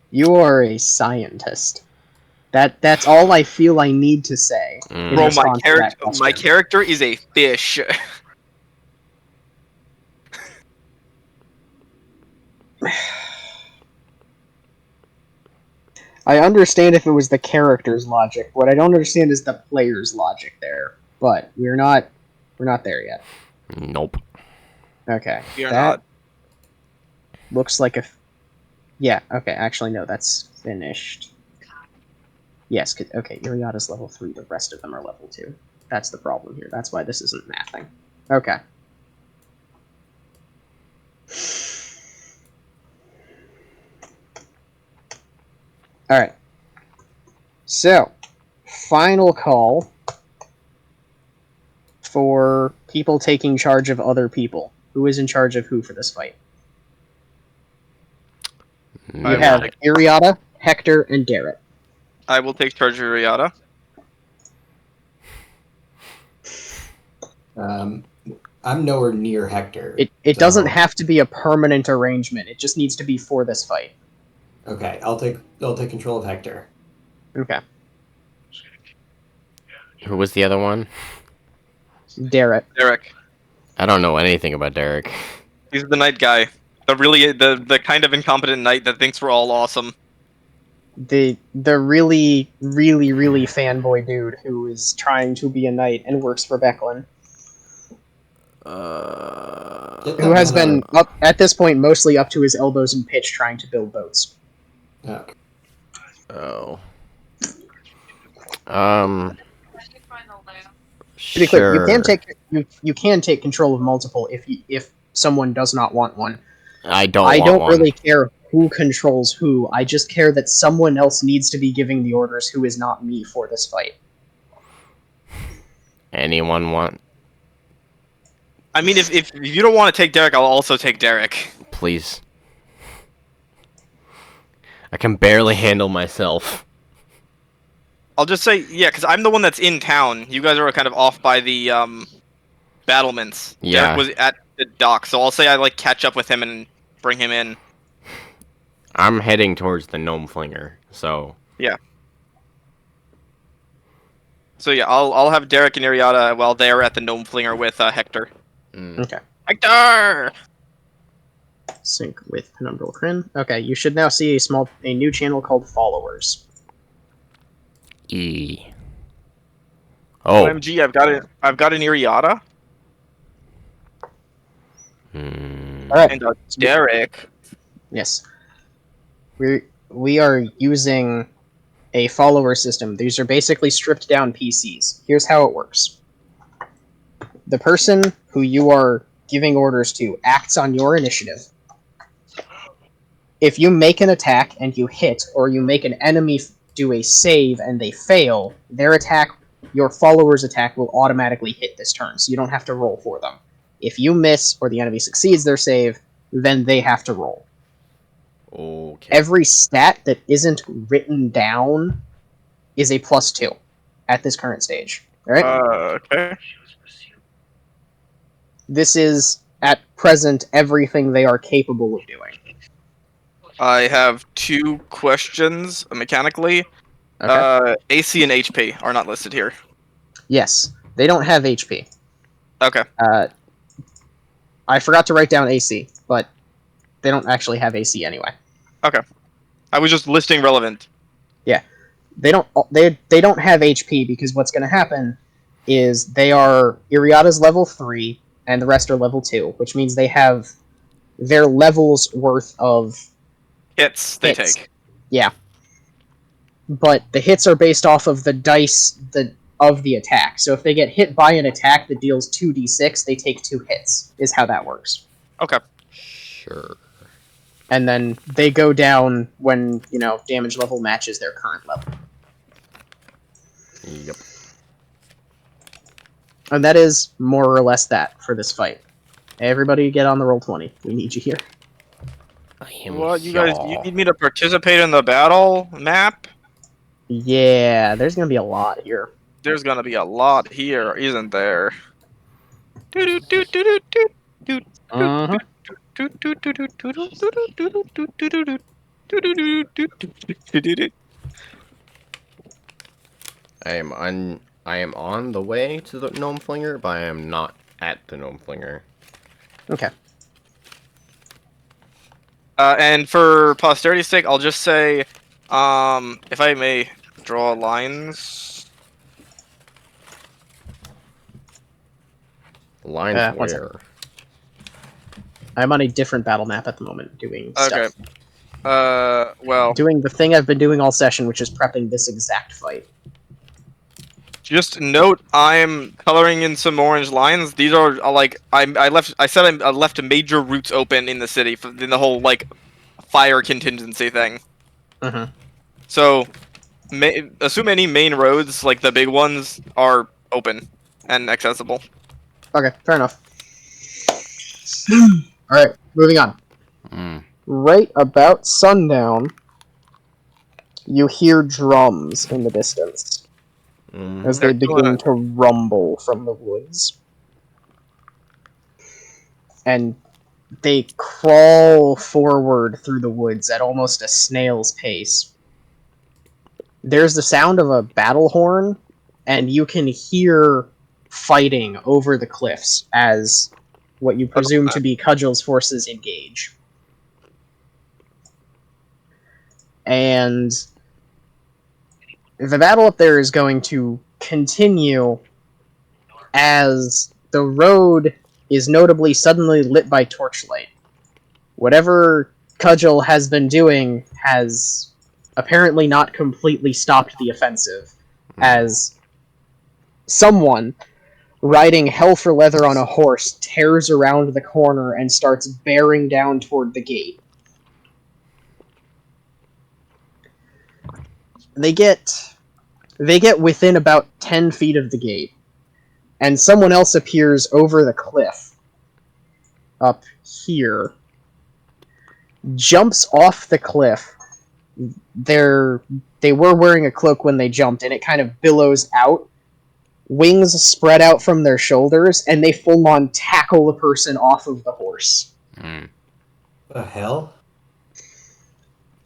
You are a scientist. That's all I feel I need to say. In Bro, response to that my question. character is a fish. I understand if it was the character's logic. What I don't understand is the player's logic there. But we're not there yet. Nope. Okay. We are that not. looks like a... Yeah, okay, actually no, that's finished. Yes, okay, Iriada's level 3, the rest of them are level 2. That's the problem here. That's why this isn't mathing. Okay. Alright. So, final call for people taking charge of other people. Who is in charge of who for this fight? You have Iriada, Hector, and Garrett. I will take charge of Riata. I'm nowhere near Hector. It doesn't have to be a permanent arrangement. It just needs to be for this fight. Okay, I'll take control of Hector. Okay. Who was the other one? Garrett. Derek. I don't know anything about Derek. He's the knight guy. The kind of incompetent knight that thinks we're all awesome. The really, really, really fanboy dude who is trying to be a knight and works for Becklin. Who has been, up at this point, mostly up to his elbows in pitch trying to build boats. Okay. Oh. To be clear, Sure. you can take control of multiple if someone does not want one. I don't really care who controls who. I just care that someone else needs to be giving the orders who is not me for this fight. Anyone want? I mean, if you don't want to take Derek, I'll also take Derek. Please. I can barely handle myself. I'll just say, yeah, because I'm the one that's in town. You guys are kind of off by the battlements. Yeah. Derek was at the dock, so I'll say I like catch up with him and bring him in. I'm heading towards the gnome flinger, so... Yeah. So yeah, I'll have Derek and Iriata while they're at the gnome flinger with Hector. Okay. Hector! Sync with Pnumbril Krin. Okay, you should now see a new channel called Followers. E. Oh. OMG, I've got an Iriata. Alright. And Derek. Yes. We are using a follower system. These are basically stripped down PCs. Here's how it works. The person who you are giving orders to acts on your initiative. If you make an attack and you hit, or you make an enemy do a save and they fail, their attack, your follower's attack, will automatically hit this turn, so you don't have to roll for them. If you miss, or the enemy succeeds their save, then they have to roll. Okay. Every stat that isn't written down is a +2 at this current stage. Alright? Okay. This is, at present, everything they are capable of doing. I have 2 questions mechanically. Okay? AC and HP are not listed here. Yes. They don't have HP. Okay. I forgot to write down AC, but they don't actually have AC anyway. Okay. I was just listing relevant. they don't have HP because what's going to happen is Iriada's level 3 and the rest are level 2, which means they have their level's worth of Hits they hits. take. Yeah. But the hits are based off of the dice of the attack. So if they get hit by an attack that deals 2d6, they take 2 hits, is how that works. Okay. Sure. And then they go down when, damage level matches their current level. Yep. And that is more or less that for this fight. Everybody get on the roll 20. We need you here. I am What, you guys, you need me to participate in the battle map? Yeah, there's gonna be a lot here. There's gonna be a lot here, isn't there? Uh-huh. I am on the way to the gnome flinger, but I am not at the gnome flinger. Okay. And for posterity's sake, I'll just say, if I may draw lines. Lines one where? I'm on a different battle map at the moment, doing stuff. Well, Doing the thing I've been doing all session, which is prepping this exact fight. just note I'm coloring in some orange lines. These are like I left major routes open in the city in the whole like fire contingency thing. Uh-huh. So, assume any main roads, like the big ones, are open and accessible. Okay, fair enough. Alright, moving on. Right about sundown, you hear drums in the distance as they begin to rumble from the woods. And they crawl forward through the woods at almost a snail's pace. There's the sound of a battle horn, and you can hear fighting over the cliffs as what you presume to be Cudgel's forces engage. And the battle up there is going to continue as the road is notably suddenly lit by torchlight. Whatever Cudgel has been doing has apparently not completely stopped the offensive, as someone riding hell for leather on a horse tears around the corner and starts bearing down toward the gate. They get within about 10 feet of the gate, and someone else appears over the cliff up here, jumps off the cliff. They were wearing a cloak when they jumped, and it kind of billows out. Wings spread out from their shoulders, and they full-on tackle the person off of the horse. The hell?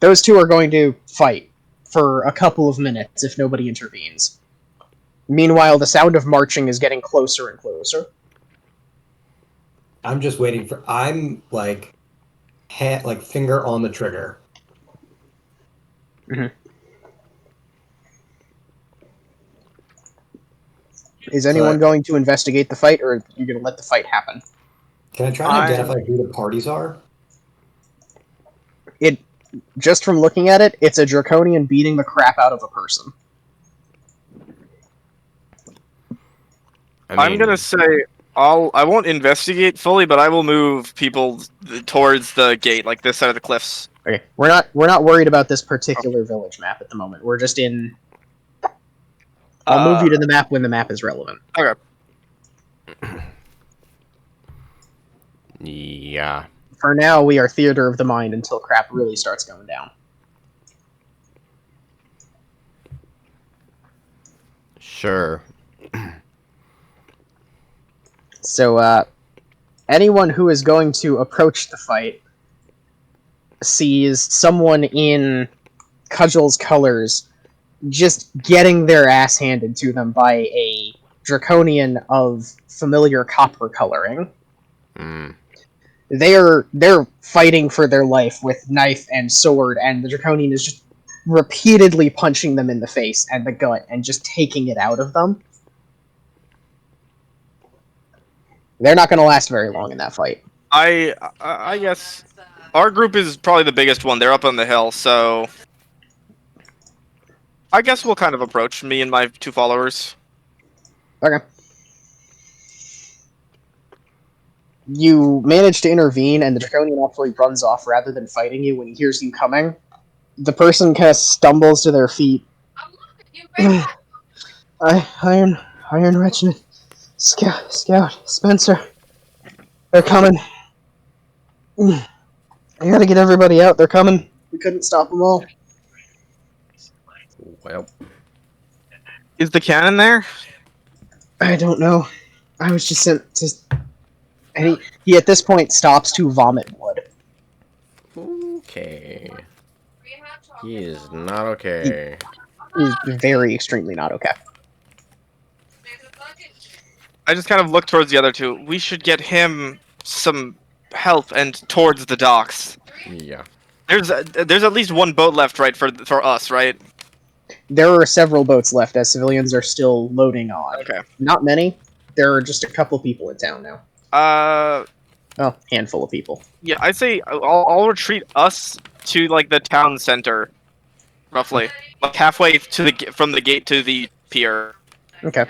Those two are going to fight for a couple of minutes if nobody intervenes. Meanwhile, the sound of marching is getting closer and closer. I'm just waiting for... I'm, like finger on the trigger. Mm-hmm. Is anyone going to investigate the fight, or are you going to let the fight happen? Can I try to identify who the parties are? Just from looking at it, it's a draconian beating the crap out of a person. I'm gonna say I won't investigate fully, but I will move people towards the gate, like this side of the cliffs. Okay, we're not worried about this particular village map at the moment. We're just in. I'll move you to the map when the map is relevant. Okay. Yeah. For now, we are theater of the mind until crap really starts going down. Sure. So, anyone who is going to approach the fight sees someone in Cudgel's colors just getting their ass handed to them by a draconian of familiar copper coloring. They're fighting for their life with knife and sword, and the draconian is just repeatedly punching them in the face and the gut and just taking it out of them. They're not going to last very long in that fight. I guess our group is probably the biggest one. They're up on the hill, so I guess we'll kind of approach me and my 2 followers. Okay. You manage to intervene, and the Draconian actually runs off rather than fighting you when he hears you coming. The person kind of stumbles to their feet. Iron Regiment, Scout, Spencer, they're coming. I gotta get everybody out. They're coming. We couldn't stop them all. Well, Is the cannon there? I don't know. I was just sent to. And he at this point stops to vomit blood. okay. He is not okay. He's very extremely not okay. I just kind of look towards the other 2. We should get him some help and towards the docks. Yeah. There's at least 1 boat left, right, for us, right? There are several boats left as civilians are still loading on. Okay. Not many. There are just a couple people in town now. Oh, handful of people. Yeah, I say I'll retreat us to like the town center, roughly, like halfway to from the gate to the pier. Okay.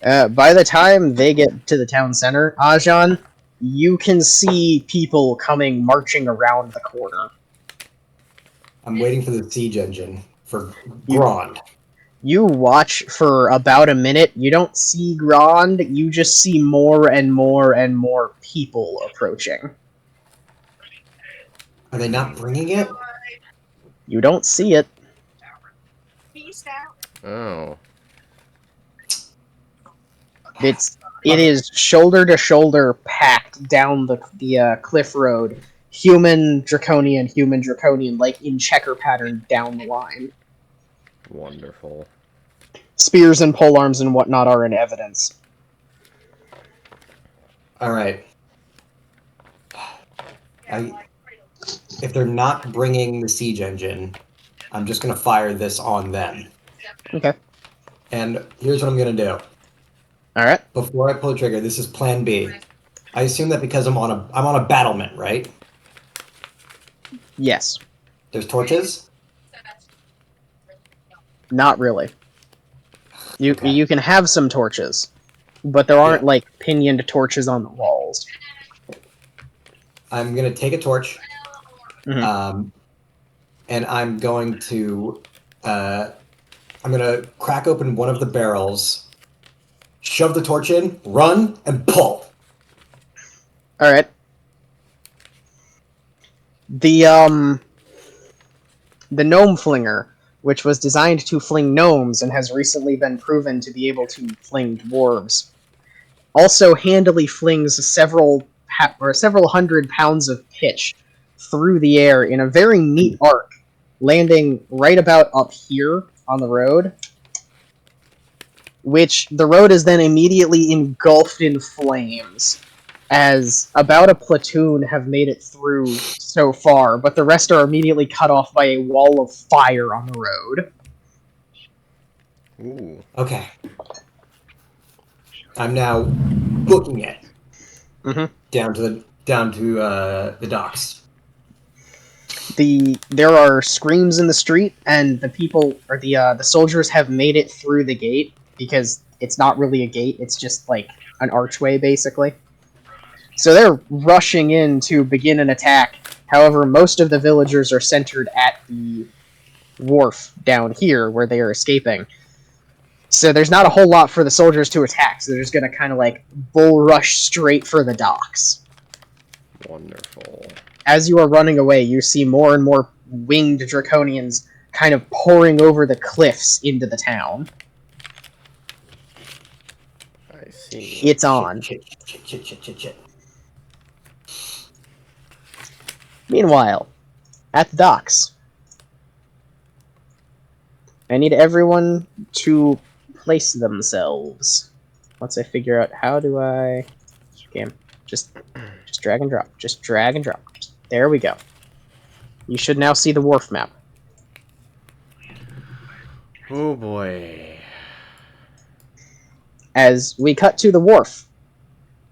By the time they get to the town center, Ajan, you can see people marching around the corner. I'm waiting for the siege engine for Grand. You watch for about a minute. You don't see Grand. You just see more and more and more people approaching. Are they not bringing it? You don't see it. Oh. It is shoulder to shoulder packed down the cliff road. Human draconian, like in checker pattern down the line. Wonderful. Spears and polearms and whatnot are in evidence. Alright. If they're not bringing the siege engine, I'm just going to fire this on them. Okay. And here's what I'm going to do. Alright. Before I pull the trigger, this is plan B. I assume that because I'm on a battlement, right? Yes. There's torches? Not really. You Okay. you can have some torches, but there aren't like pinioned torches on the walls. I'm going to take a torch. Mhm. And I'm going to crack open one of the barrels, shove the torch in, run, and pull. Alright. The gnome flinger, which was designed to fling gnomes and has recently been proven to be able to fling dwarves, also handily flings several hundred pounds of pitch through the air in a very neat arc, landing right about up here on the road, which the road is then immediately engulfed in flames, as about a platoon have made it through so far, but the rest are immediately cut off by a wall of fire on the road. Ooh. Okay. I'm now booking it down to the docks. There are screams in the street, and the soldiers have made it through the gate, because it's not really a gate, it's just like an archway, basically. So they're rushing in to begin an attack. However, most of the villagers are centered at the wharf down here, where they are escaping. So there's not a whole lot for the soldiers to attack, so they're just gonna kind of like bull rush straight for the docks. Wonderful. As you are running away, you see more and more winged draconians kind of pouring over the cliffs into the town. I see. It's on. Shit. Meanwhile, at the docks, I need everyone to place themselves. Once I figure out how do I... Game. Just drag and drop. Just drag and drop. There we go. You should now see the wharf map. Oh boy. As we cut to the wharf.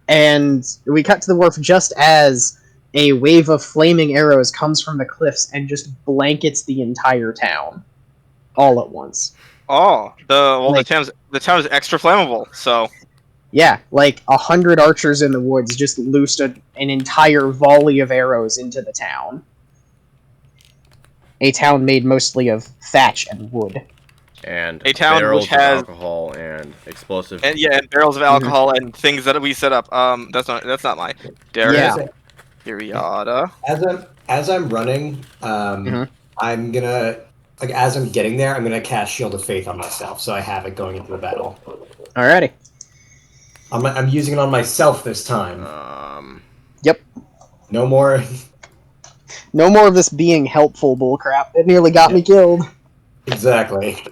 And we cut to the wharf just as a wave of flaming arrows comes from the cliffs and just blankets the entire town. All at once. Oh, Like- the town is extra flammable, so Yeah, like 100 archers in the woods just loosed an entire volley of arrows into the town. A town made mostly of thatch and wood. And A town barrels which has- of alcohol and explosive. and barrels of alcohol and things that we set up. That's not my Derek. Yeah. Iriada. As I'm running, Mhm. I'm gonna like as I'm getting there, I'm gonna cast Shield of Faith on myself, so I have it going into the battle. Alrighty. I'm using it on myself this time. Yep. No more. No more of this being helpful bullcrap. It nearly got me killed. Exactly.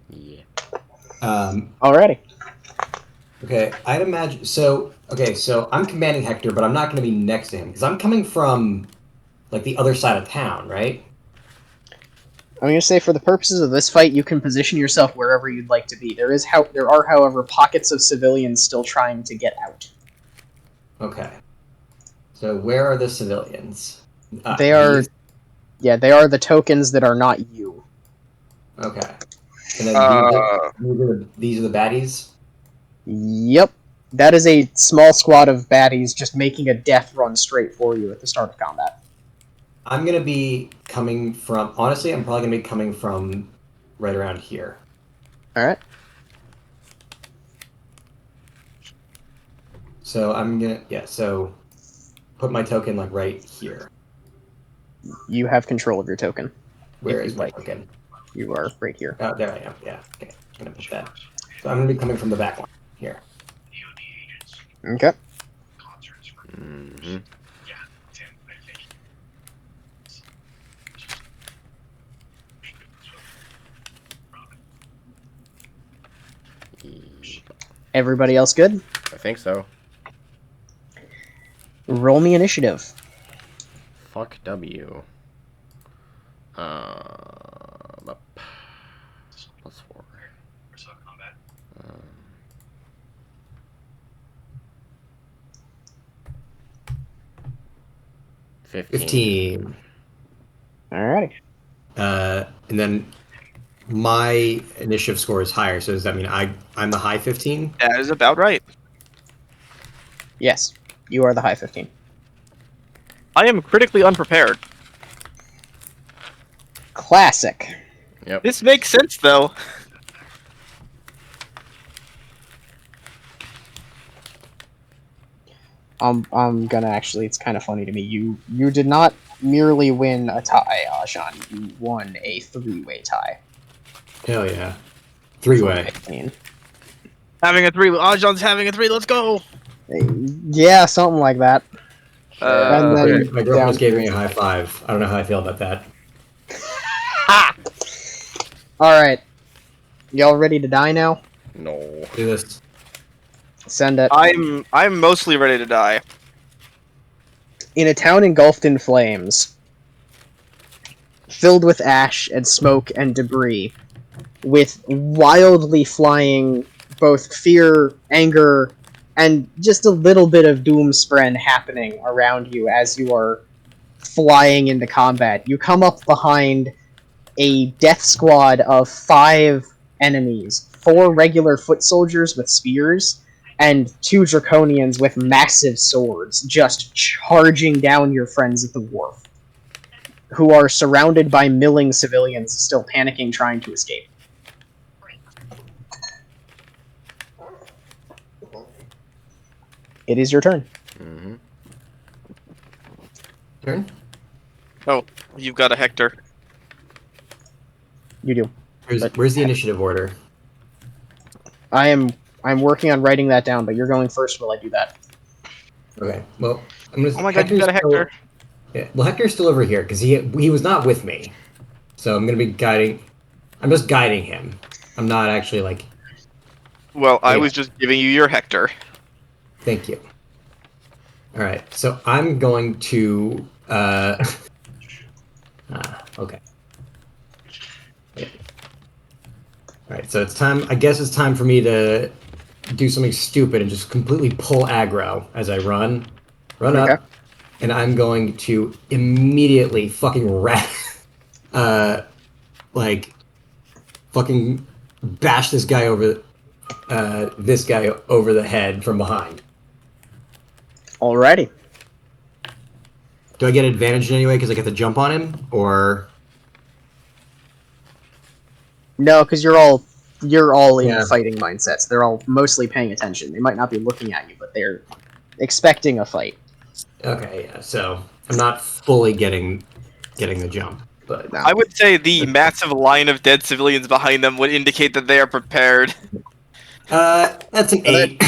Yeah. Alrighty. Okay, I'd imagine. So I'm commanding Hector, but I'm not going to be next to him because I'm coming from like the other side of town, right? I'm going to say for the purposes of this fight, you can position yourself wherever you'd like to be. There are, however, pockets of civilians still trying to get out. Okay. So where are the civilians? They are, these? they are the tokens that are not you. Okay. And then these are the baddies. Yep. That is a small squad of baddies just making a death run straight for you at the start of combat. I'm gonna be coming from. Honestly, I'm probably gonna be coming from right around here. Alright. So I'm gonna So put my token like right here. You have control of your token. Where If is you'd my like. token? You are right here. Oh, there I am. Yeah. Okay. I'm gonna put that. So I'm gonna be coming from the back line here. Okay. Mm-hmm. Everybody else good? I think so. Roll me initiative. Fuck W. Up. +4. Um, 15. Alrighty. And then my initiative score is higher. So does that mean I'm the high 15? That is about right. Yes. You are the high 15. I am critically unprepared. Classic. Yep. This makes sense, though. I'm gonna actually. It's kind of funny to me. You did not merely win a tie, Ajan. You won a 3-way tie. Hell yeah. 3-way. 15. Having a 3. Ajan's having a 3. Let's go. Yeah, something like that. And then Okay, my girlfriend down- just gave me a high five. I don't know how I feel about that. All right. Y'all ready to die now? No. Do this. Send it. I'm mostly ready to die. In a town engulfed in flames, filled with ash and smoke and debris, with wildly flying both fear, anger, and just a little bit of doomspren happening around you as you are flying into combat. You come up behind a death squad of 5 enemies, 4 regular foot soldiers with spears, and 2 draconians with massive swords, just charging down your friends at the wharf, who are surrounded by milling civilians still panicking, trying to escape. It is your turn. Mm-hmm. Turn? Oh, you've got a Hector. You do. Where's the initiative order? I'm working on writing that down, but you're going first while I do that. Okay. Well, I'm gonna. Oh my god, you got a Hector. Yeah. Well, Hector's still over here because he was not with me, so I'm gonna be guiding. I'm just guiding him. I'm not actually like. Well, I Yeah. was just giving you your Hector. Thank you. All right. So I'm going to. Okay. Yeah. right, so it's time. I guess it's time for me to do something stupid and just completely pull aggro as I run Okay. up, and I'm going to immediately fucking like fucking bash this guy over the head from behind. Alrighty. Do I get advantage anyway because I get the jump on him, or No, because you're all in Yeah. fighting mindsets. They're all mostly paying attention. They might not be looking at you, but they're expecting a fight. okay, yeah. So I'm not fully getting the jump, but No. I would say the massive line of dead civilians behind them would indicate that they are prepared. that's an 8.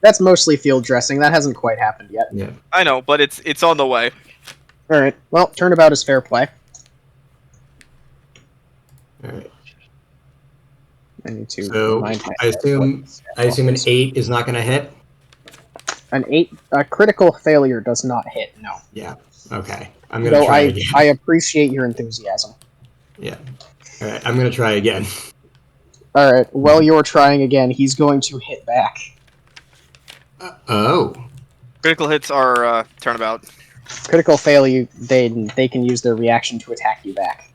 That's mostly field dressing. That hasn't quite happened yet. Yeah. I know, but it's on the way. Alright. Well, turnabout is fair play. All right. I need to So remind I assume myself an what 8 is not going to hit. an 8. A critical failure does not hit. No. Yeah. Okay. I'm going to Though try I again. I appreciate your enthusiasm. Yeah. All right. I'm going to try again. All right. Well, you're trying again. He's going to hit back. Oh. Critical hits are turnabout. Critical failure. They can use their reaction to attack you back.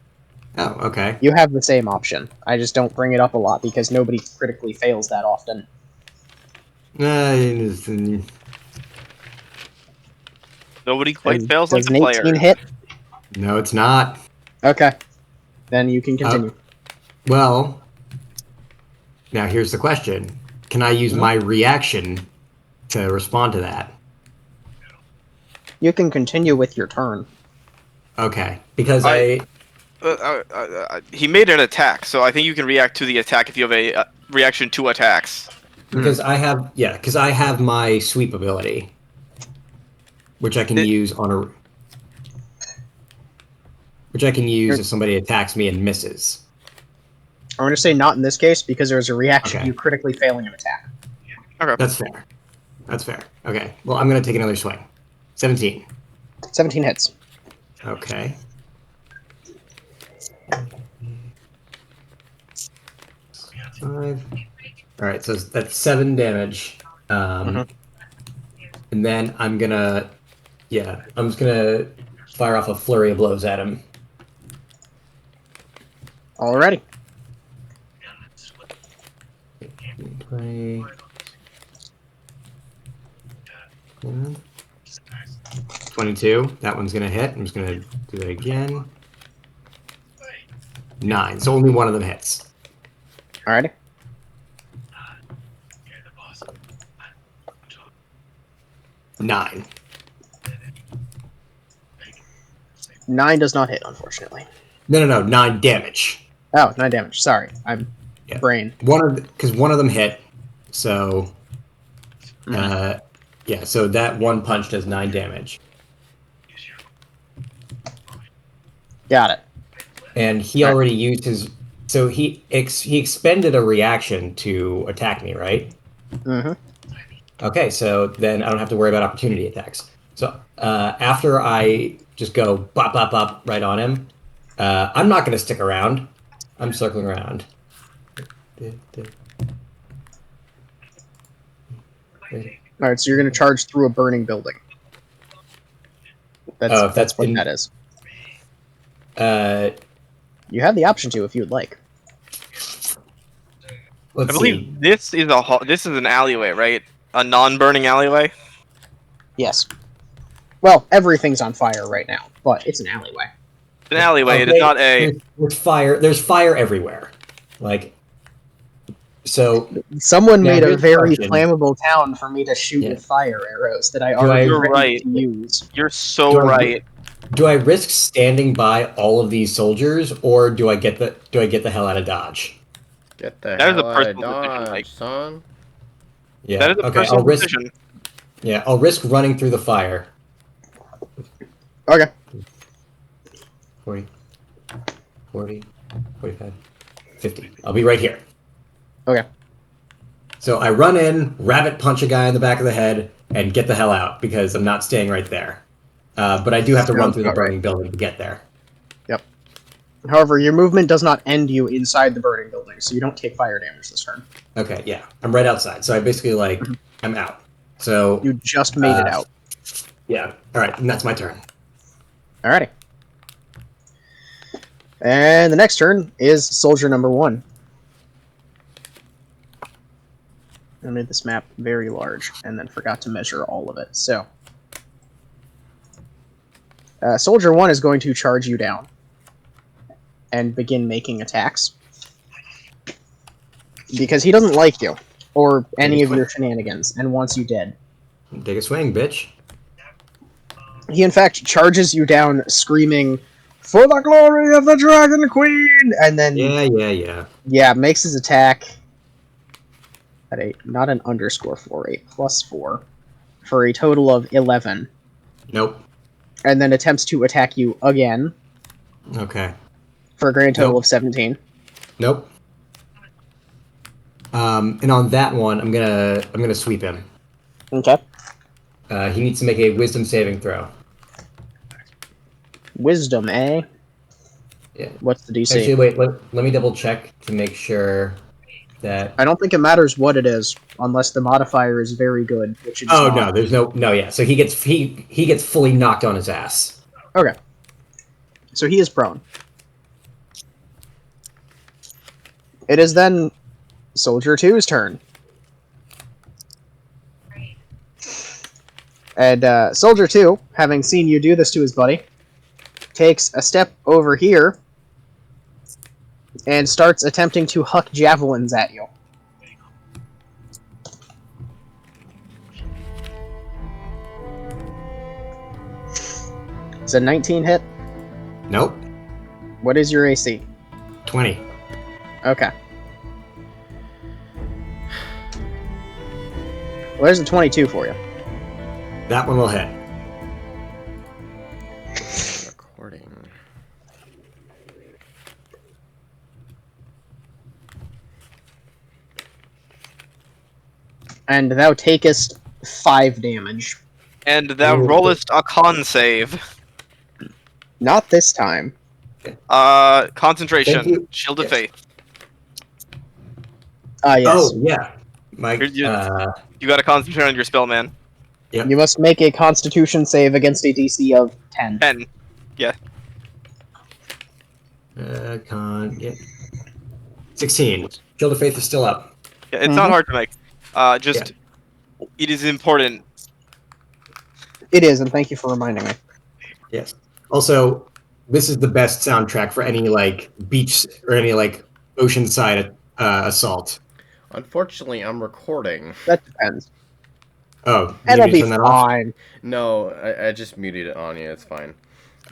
Oh. Okay. You have the same option. I just don't bring it up a lot because nobody critically fails that often. Nobody quite fails like Does the an player. 18 hit? No, it's not. Okay. Then you can continue. Well, now here's the question: can I use my reaction to respond to that? You can continue with your turn. Okay, because He made an attack, so I think you can react to the attack if you have a reaction to attacks. because I have my sweep ability, which I can use if somebody attacks me and misses. I'm going to say not in this case because there's a reaction Okay. to you critically failing an attack. Okay. That's fair. That's fair. Okay. Well, I'm gonna take another swing. 17. 17 hits. Okay. Five. All right. So that's 7 damage. And then I'm just gonna fire off a flurry of blows at him. Alrighty. 20. 22. That one's gonna hit. I'm just gonna do that again. 9. So only one of them hits. Alrighty. 9. 9 does not hit, unfortunately. No. 9 damage. Oh, 9 damage. Sorry. I'm brain. Because one of them hit. So, so that one punch does 9 damage. Got it. And he already used his. So he expended a reaction to attack me, right? Mm-hmm. Okay, so then I don't have to worry about opportunity attacks. So after I just go bop bop bop right on him, I'm not going to stick around. I'm circling around. Alright, so you're going to charge through a burning building. That's what that is. You have the option to if you would like. I believe this is an alleyway, right? A non-burning alleyway. Yes. Well, everything's on fire right now, but it's an alleyway. It's an alleyway. It is not a. There's fire. There's fire everywhere. Like, so. Someone made a here's the very question. flammable town for me to shoot with fire arrows that I already You're ready right. to use. You're so right. Do I risk standing by all of these soldiers, or do I get the hell out of Dodge? Get the That is a hell out of personal decision, Dodge, Mike. son. Yeah. That is a okay. personal decision. Yeah, I'll risk running through the fire. Okay. 40, 40, 45, 50. I'll be right here. Okay. So I run in, rabbit punch a guy in the back of the head, and get the hell out because I'm not staying right there. But I do have to run through the burning building to get there. Yep. However, your movement does not end you inside the burning building, so you don't take fire damage this turn. Okay, yeah. I'm right outside, so I basically, like, Mhm. I'm out. So, You just made it out. yeah. Alright, and that's my turn. Alrighty. And the next turn is soldier number 1. I made this map very large and then forgot to measure all of it. So, soldier 1 is going to charge you down and begin making attacks because he doesn't like you or any of your shenanigans and wants you dead. Take a swing, bitch. He in fact charges you down screaming, "For the glory of the Dragon Queen!" And then makes his attack at not an underscore 4, a +4 for a total of 11. Nope. And then attempts to attack you again. Okay. For a grand total of 17. Nope. And on that one, I'm gonna sweep him. Okay. He needs to make a wisdom saving throw. Wisdom, eh? Yeah. What's the DC? Actually, wait. Let me double check to make sure that. I don't think it matters what it is, unless the modifier is very good, which is Oh not. no, there's no. Yeah, so he gets fully knocked on his ass. Okay. So he is prone. It is then Soldier 2's turn. And Soldier 2, having seen you do this to his buddy, takes a step over here and starts attempting to huck javelins at you. Is a 19 hit? Nope. What is your AC? 20. Okay. Well, there's a 22 for you. That one will hit. Recording. And thou takest 5 damage. And thou rollest a con save. Not this time. Concentration. Shield of Faith. Ah, yes. Oh, yeah. You gotta concentrate on your spell, man. Yep. You must make a Constitution save against a DC of 10. 10. Yeah. Yep. 16. Shield of Faith is still up. Yeah, it's not hard to make. It is important. It is, and thank you for reminding me. Yes. Also, this is the best soundtrack for any, like, beach or any, like, oceanside assault. Unfortunately, I'm recording. That depends. Oh, It'll you be turn that off? fine. No, I just muted it on you. It's fine.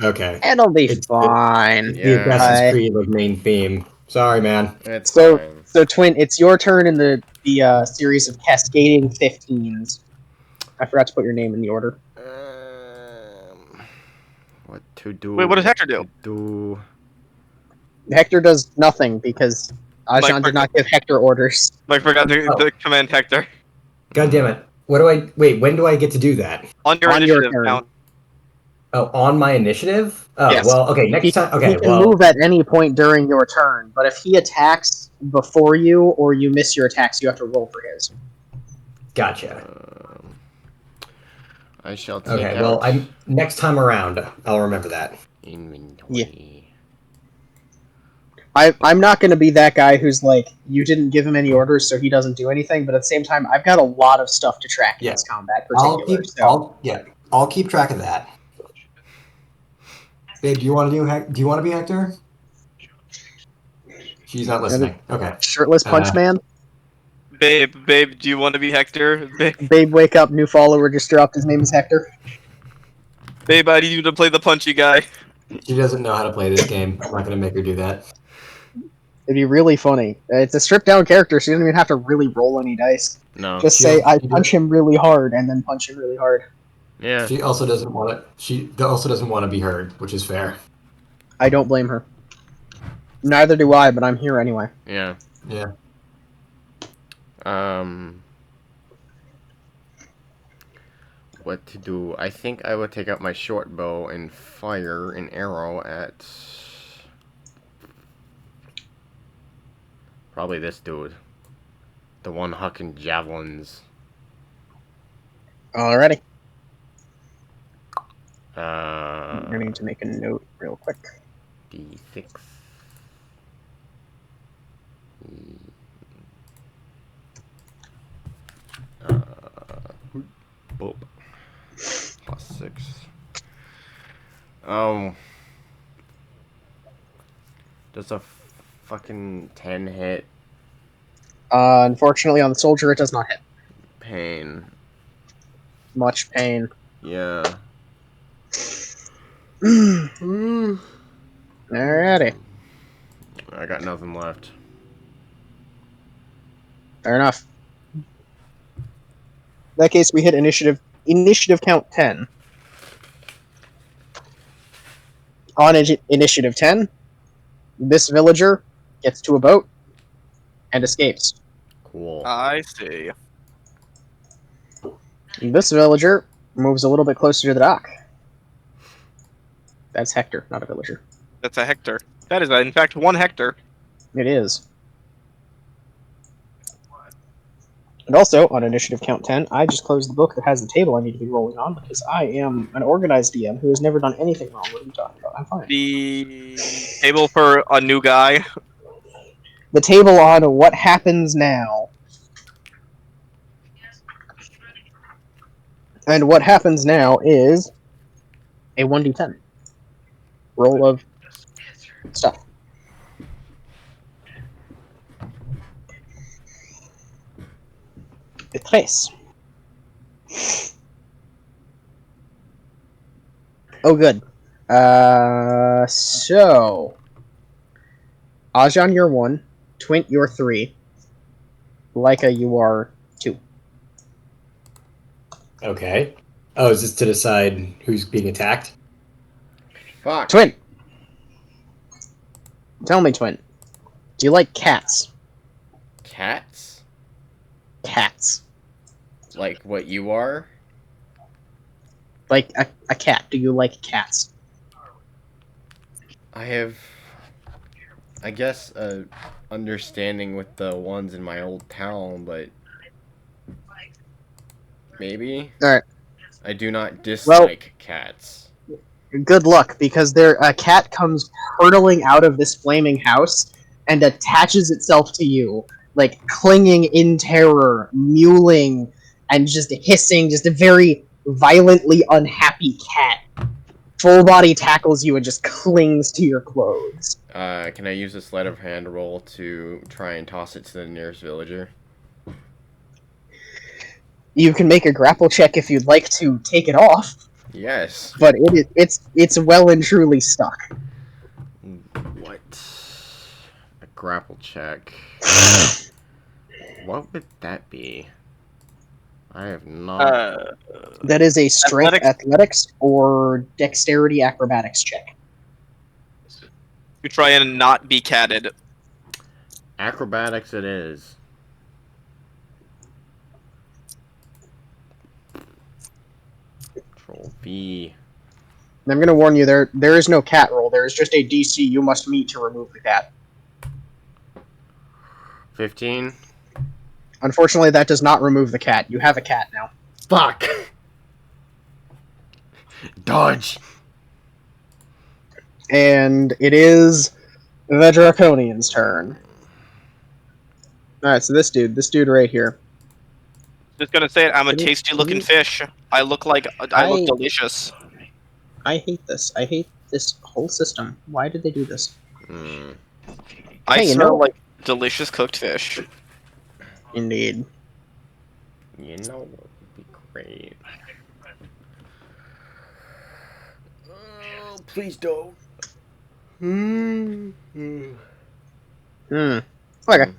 Okay. It'll be fine. The Assassin's Creed like main theme. Sorry, man. It's fine. So Twin, it's your turn in the series of cascading 15s. I forgot to put your name in the order. What to do? Wait, what does Hector do? Hector does nothing because Ajan did not give Hector orders. Mike forgot to command Hector. God damn it. When do I get to do that? On your initiative count. Oh, on my initiative? Oh, yes. Well, okay, next time. Okay, he can move at any point during your turn, but if he attacks before you or you miss your attacks, you have to roll for his. Gotcha. I shall take Okay, out... well, next time around, I'll remember that. Inventory. I'm not going to be that guy who's like, you didn't give him any orders, so he doesn't do anything. But at the same time, I've got a lot of stuff to track in this combat. I'll keep track of that. Babe, do you want to be Hector? She's not listening. Okay. Shirtless Punch Man. Babe, do you want to be Hector? Babe, wake up! New follower just dropped. His name is Hector. Babe, I need you to play the punchy guy. She doesn't know how to play this game. I'm not going to make her do that. It'd be really funny. It's a stripped down character. She doesn't even have to really roll any dice. No. Just say, I punch him really hard, and then punch him really hard. Yeah. She also doesn't want to. She also doesn't want to be heard, which is fair. I don't blame her. Neither do I, but I'm here anyway. Yeah. Yeah. What to do? I think I would take out my short bow and fire an arrow at Probably this dude. The one hucking javelins. Alrighty. Uh, I need to make a note real quick. D6. Boop. +6. Does a fucking 10 hit? Unfortunately, on the soldier, it does not hit. Pain. Much pain. Yeah. Alrighty. I got nothing left. Fair enough. In that case, we hit initiative count 10. On initiative 10, this villager gets to a boat and escapes. Cool. I see. This villager moves a little bit closer to the dock. That's Hector, not a villager. That's a hectare. That is, in fact, 1 hectare. It is. And also, on initiative count 10, I just closed the book that has the table I need to be rolling on because I am an organized DM who has never done anything wrong. What are you talking about? I'm fine. The table for a new guy. The table on what happens now. And what happens now is a 1d10 roll of stuff. A trace. Oh, good. So Ajan, you're 1. Twint, you're 3. Leica, you are 2. Okay. Oh, is this to decide who's being attacked? Fuck. Twint! Tell me, Twint. Do you like cats? Cats? Cats. Like what you are? Like a cat. Do you like cats? I have, I guess, a understanding with the ones in my old town, but maybe. Alright. I do not dislike cats. Good luck, because a cat comes hurtling out of this flaming house and attaches itself to you, like clinging in terror, mewling, and just hissing, just a very violently unhappy cat. Full body tackles you and just clings to your clothes. Can I use a sleight of hand roll to try and toss it to the nearest villager? You can make a grapple check if you'd like to take it off, Yes. but it's well and truly stuck. What? A grapple check. What would that be? I have not. That is a strength, athletics, or dexterity acrobatics check. You try and not be catted. Acrobatics it is. Control V. And I'm going to warn you, there is no cat roll. There is just a DC you must meet to remove the cat. 15. Unfortunately, that does not remove the cat. You have a cat now. Fuck! Dodge! And it is the Draconian's turn. Alright, so this dude right here. Just gonna say it. I'm a tasty looking fish. I look delicious. I hate this. I hate this whole system. Why did they do this? I Hey, you smell know- like delicious cooked fish. Indeed. You know what would be great? Oh, please don't. Okay.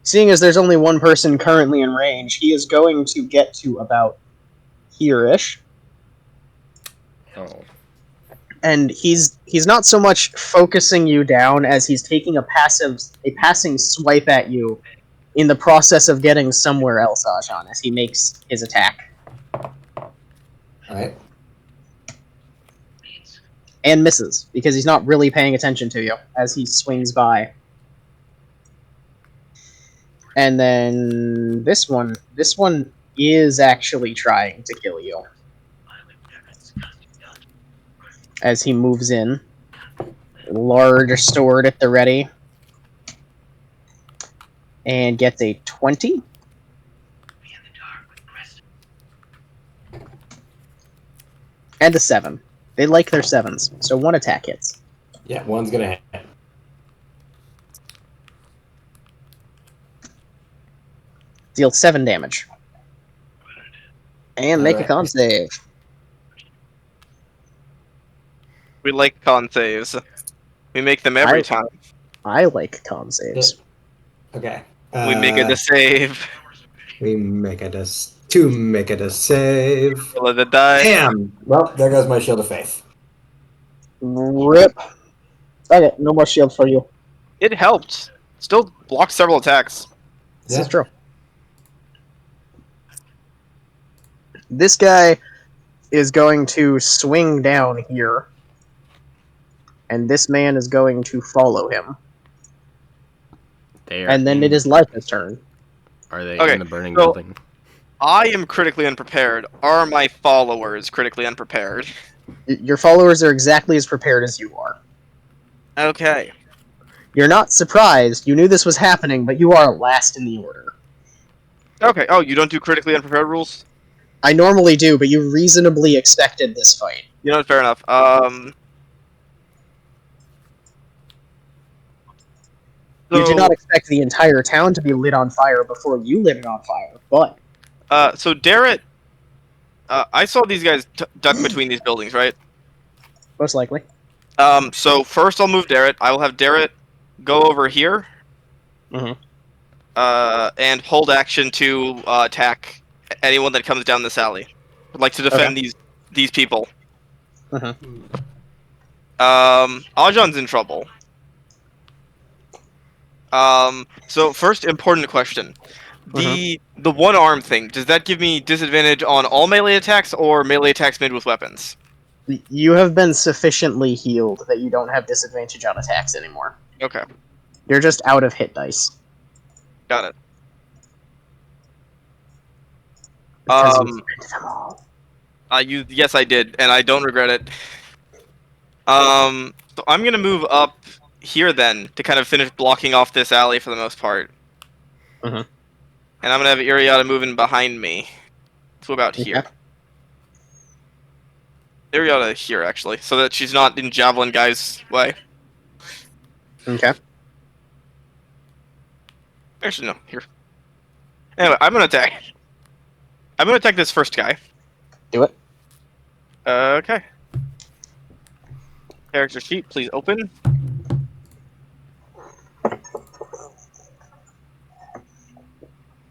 Seeing as there's only one person currently in range, he is going to get to about here-ish. Oh. And he's not so much focusing you down as he's taking a passing swipe at you in the process of getting somewhere else, Ajan, as he makes his attack. Alright. And misses, because he's not really paying attention to you as he swings by. And then this one is actually trying to kill you. As he moves in. Large sword at the ready. And gets a 20. And a 7. They like their 7s, so 1 attack hits. Yeah, one's gonna hit. Deal 7 damage. And make a Alright. con save. We like con saves. We make them every time. I like con saves. Okay. We make it a save. We make it a to make it a save. Roll the die. Damn. Well, there goes my shield of faith. Rip. Okay, no more shield for you. It helped. Still blocked several attacks. This is Yeah. true. This guy is going to swing down here. And this man is going to follow him. They are And then it is Lyca's turn. Are they Okay, in the burning so- building? I am critically unprepared. Are my followers critically unprepared? Your followers are exactly as prepared as you are. Okay. You're not surprised. You knew this was happening, but you are last in the order. Okay. Oh, you don't do critically unprepared rules? I normally do, but you reasonably expected this fight. You know, fair enough. You do So- not expect the entire town to be lit on fire before you lit it on fire, but So Darrett, I saw these guys duck between these buildings, right? most likely. So first I'll move Darrett. I will have Darrett go over here. Mhm. And hold action to attack anyone that comes down this alley. I'd like to defend these people. Mhm. Ajan's in trouble. So first important question. The one arm thing, does that give me disadvantage on all melee attacks or melee attacks made with weapons? You have been sufficiently healed that you don't have disadvantage on attacks anymore. Okay, You're just out of hit dice. got it. Because you spent them all. Yes, I did, and I don't regret it. So I'm gonna move up here then to kind of finish blocking off this alley for the most part. Mhm. And I'm gonna have Iriata moving behind me to about here. Okay. Iriata here actually, so that she's not in Javelin guy's way. Okay. Actually, no, here. Anyway, I'm gonna attack. I'm gonna attack this first guy. Do it. Okay. Character sheet, please open.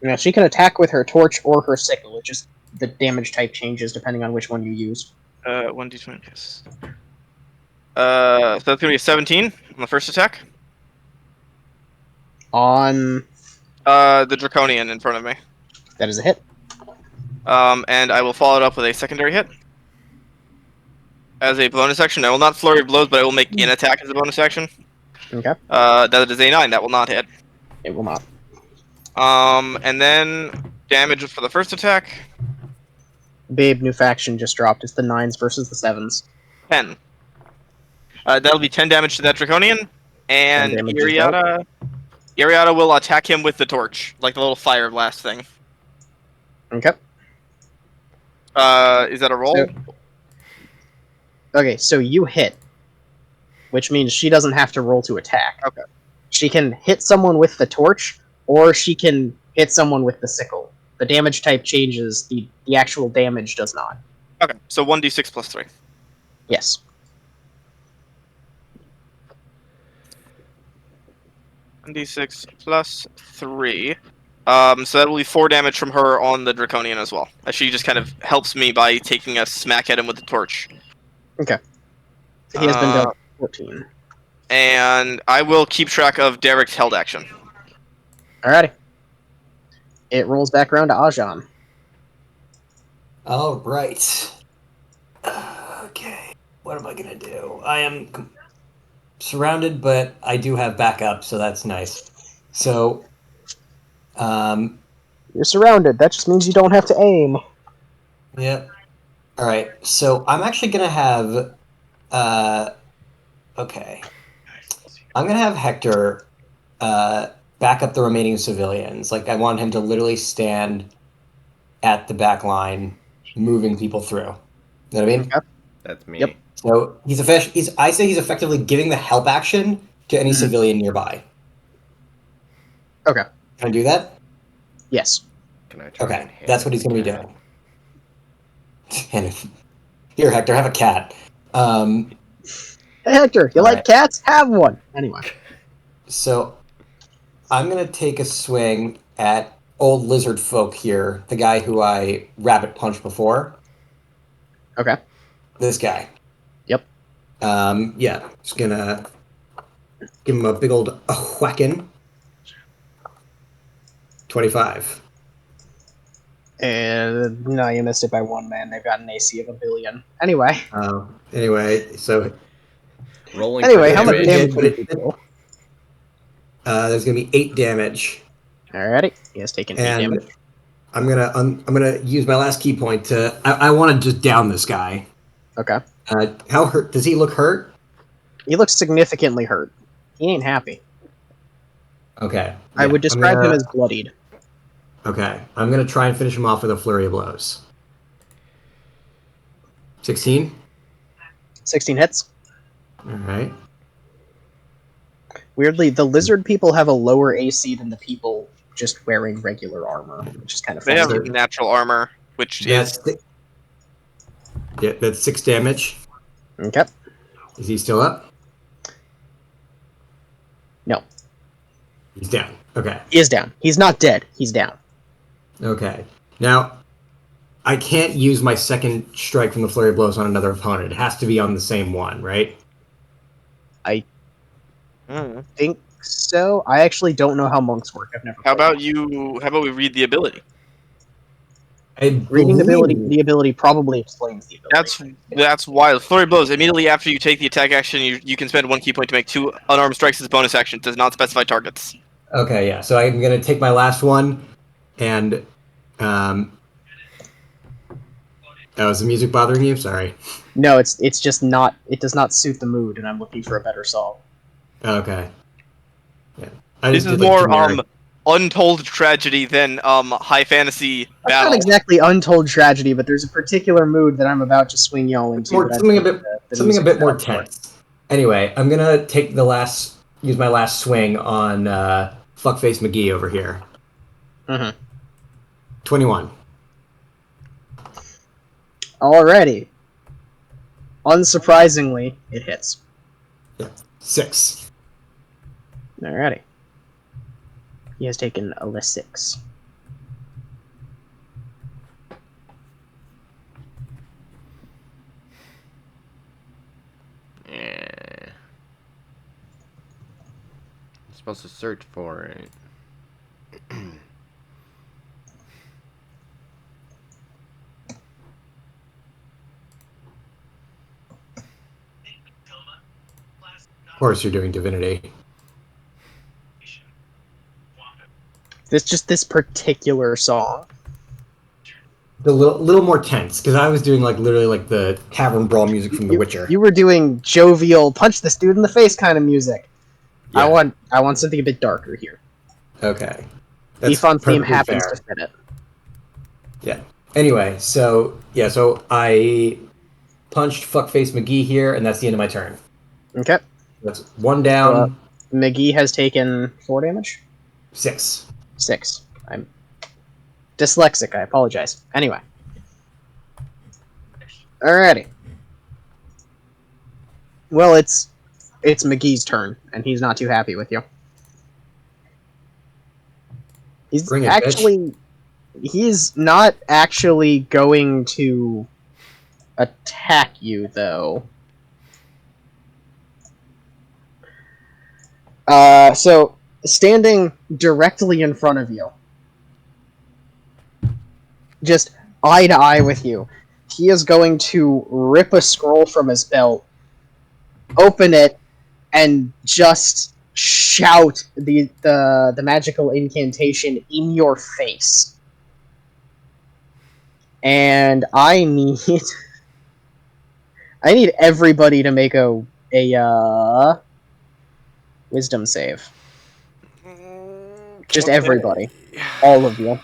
Now, she can attack with her torch or her sickle. It just the damage type changes depending on which one you use. 1d20, yes. So that's gonna be a 17 on the first attack. On The Draconian in front of me. that is a hit. And I will follow it up with a secondary hit. As a bonus action, I will not flurry of blows, but I will make an attack as a bonus action. Okay. That is a 9. That will not hit. It will not. And then damage for the first attack. Babe, new faction just dropped. It's the 9s versus the 7s. 10. That'll be 10 damage to that Draconian. And 10 damage as well. Iriata will attack him with the torch, like the little fire blast thing. Okay. Is that a roll? So- Okay, so you hit, which means she doesn't have to roll to attack. Okay. She can hit someone with the torch, or she can hit someone with the sickle. The damage type changes, the actual damage does not. Okay, so 1d6 plus 3. Yes. D6 plus 3. So that will be 4 damage from her on the Draconian as well. As she just kind of helps me by taking a smack at him with the torch. Okay. So he has been down 14. And I will keep track of Derek's held action. Alrighty. It rolls back around to Ajan. All right. Okay. What am I gonna do? I am surrounded, but I do have backup, so that's nice. So You're surrounded. That just means you don't have to aim. Yep. All right. So I'm actually gonna have. Okay. I'm gonna have Hector back up the remaining civilians. Like I want him to literally stand at the back line, moving people through. You know what I mean? Yep. That's me. Yep. So I say he's effectively giving the help action to any civilian nearby. Okay. Can I do that? Yes. Can I try and Okay, hand that's what him he's the going to be cat? doing. And here, Hector, have a cat. Hey, Hector, you like Alright. cats? Have one. Anyway. So I'm going to take a swing at old lizard folk here, the guy who I rabbit punched before. Okay. This guy. Yep. Yeah, just gonna give him a big old whacking. 25. And no, you missed it by 1 man. They've got an AC of 1 billion. Anyway. Anyway, so Rolling Anyway, for how much damage. damage would you do? there's gonna be 8 damage, Alrighty. He has taken 8 and damage. I'm gonna use my last key point to. I want to just down this guy. Okay. How hurt does he look? Hurt? He looks significantly hurt. He ain't happy. Okay. I yeah, would describe him as bloodied. Okay, I'm gonna try and finish him off with a flurry of blows. 16. 16 hits. All right. Weirdly, the lizard people have a lower AC than the people just wearing regular armor, which is kind of They funny. have natural armor, which is That's 6 damage. Okay. Is he still up? No. He's down. Okay. He is down. He's not dead. He's down. Okay. Now, I can't use my second strike from the flurry of blows on another opponent. It has to be on the same one, right? I think so. I actually don't know how monks work. I've never. How played about you? How about we read the ability? reading the ability? The ability probably explains the ability. That's why flurry blows. Immediately after you take the attack action, you can spend 1 key point to make 2 unarmed strikes as bonus action. It does not specify targets. Okay, yeah. So I'm going to take my last one, and oh, is the music bothering you? Sorry. No, it's just not. It does not suit the mood, and I'm looking for a better song. Okay. Yeah. This is more untold tragedy than high fantasy That's battle. not exactly untold tragedy, but there's a particular mood that I'm about to swing y'all into. Something a bit more tense. Anyway, I'm gonna use my last swing on Fuckface McGee over here. 21. Alrighty. Unsurprisingly, it hits. Yeah. 6. Alrighty. He has taken a less 6. Yeah. I'm supposed to search for it. Of course, you're doing divinity. This particular song. A little more tense because I was doing literally the tavern brawl music from The Witcher. You were doing jovial, punch this dude in the face kind of music. Yeah. I want something a bit darker here. Okay. Thief on theme perfectly happens fair. to fit it. Yeah. Anyway, so I punched Fuckface McGee here, and that's the end of my turn. Okay. That's 1 down. McGee has taken 4 damage? 6. 6. I'm dyslexic, I apologize. Anyway. Alrighty. Well, it's McGee's turn, and he's not too happy with you. He's Bring it, actually... He's not actually going to attack you, though. So, standing directly in front of you, just eye to eye with you, he is going to rip a scroll from his belt, open it, and just shout the magical incantation in your face. And I need everybody to make a wisdom save. Just everybody. All of you.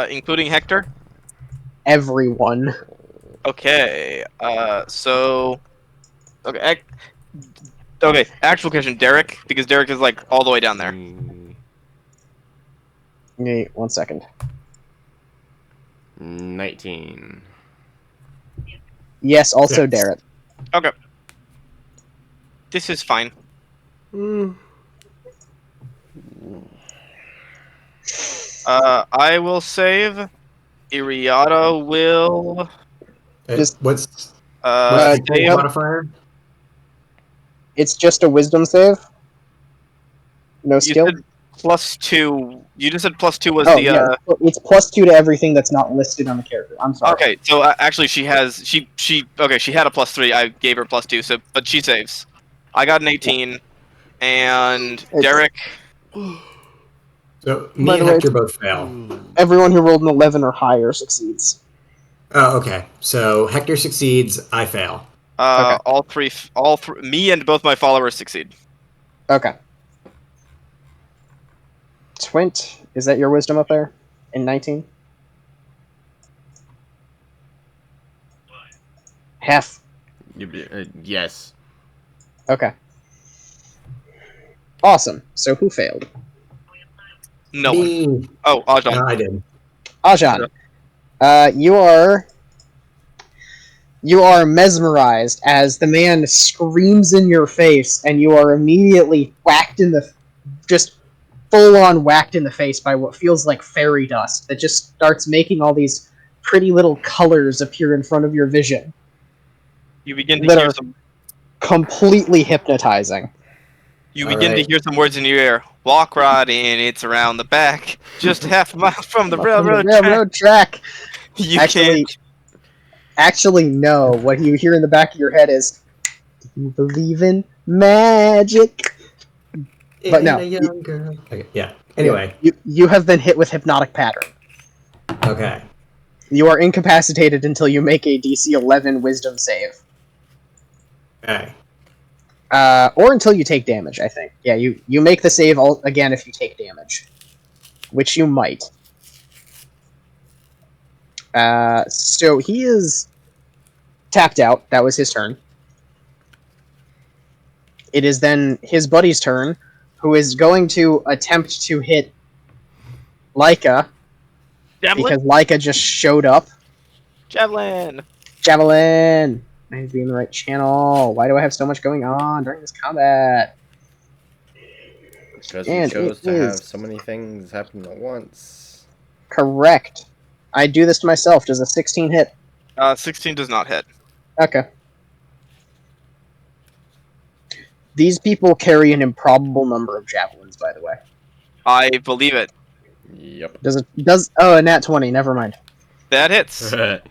Including Hector. Everyone. Okay. So. Okay. Okay. Actual question, Derek, because Derek is like all the way down there. Wait, 1 second. 19. Yes, also Yes. Derek. Okay. This is fine. I will save. Iriata will. What's Save. the modifier? It's just a wisdom save. No You skill. said +2. You just said +2 was Oh the. yeah, it's +2 to everything that's not listed on the character. I'm sorry. Okay, so actually she has she had a +3. I gave her +2, so but she saves. I got an 18, and It's- Derek. So By me and the way, Hector both fail. Everyone who rolled an 11 or higher succeeds. Oh, okay. So Hector succeeds, I fail. Okay. All three, me and both my followers succeed. Okay. Twint, is that your wisdom up there? In 19? Half. Yes. Okay. Awesome. So who failed? No one. Me. Oh, Ajahn. No, I did. Ajahn. You are mesmerized as the man screams in your face, and you are immediately just full on whacked in the face by what feels like fairy dust that just starts making all these pretty little colors appear in front of your vision. You begin to That hear are some. completely hypnotizing. You All begin to right. hear some words in your ear. Walk right in, it's around the back, just half a mile from the railroad track. You Actually, can't. actually, no. What you hear in the back of your head is, "Do you believe in magic?" But no, In a young girl. Okay, yeah. Anyway. you have been hit with hypnotic pattern. Okay. You are incapacitated until you make a DC 11 Wisdom save, Okay. or until you take damage. I think. Yeah, you make the save again if you take damage, which you might. So he is tapped out. That was his turn. It is then his buddy's turn, who is going to attempt to hit Laika, because Laika just showed up. Javelin. Javelin! I need to be in the right channel. Why do I have so much going on during this combat? Because you chose to have so many things happen at once. Correct. I do this to myself. Does a 16 hit? 16 does not hit. Okay. These people carry an improbable number of javelins, by the way. I believe it. Yep. Oh, a nat 20, never mind. That hits. But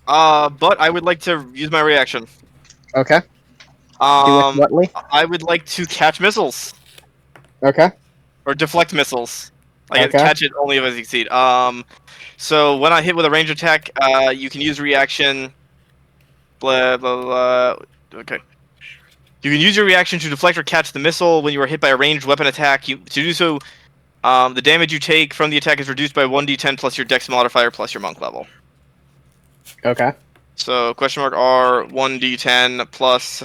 I would like to use my reaction. Okay. Do it whatly? I would like to catch missiles. Okay. Or deflect missiles. I Okay. catch it only if I succeed. So when I hit with a range attack, you can use reaction. Blah blah blah. Okay. You can use your reaction to deflect or catch the missile when you are hit by a ranged weapon attack. To do so, the damage you take from the attack is reduced by 1d10 plus your dex modifier plus your monk level. Okay. So question mark R 1d10 plus.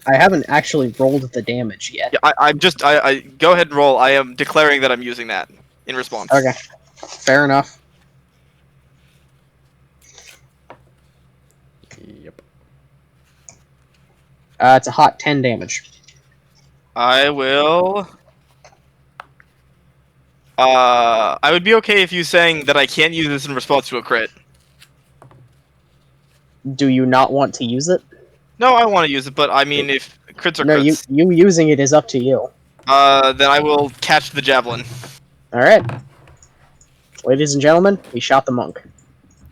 I haven't actually rolled the damage yet. Yeah, I go ahead and roll. I am declaring that I'm using that in response. Okay. Fair enough. Yep. It's a hot 10 damage. I will. I would be okay if you saying that I can't use this in response to a crit. Do you not want to use it? No, I want to use it, but I mean, if crits are No, crits, you using it is up to you. then I will catch the javelin. Alright. Ladies and gentlemen, he shot the monk.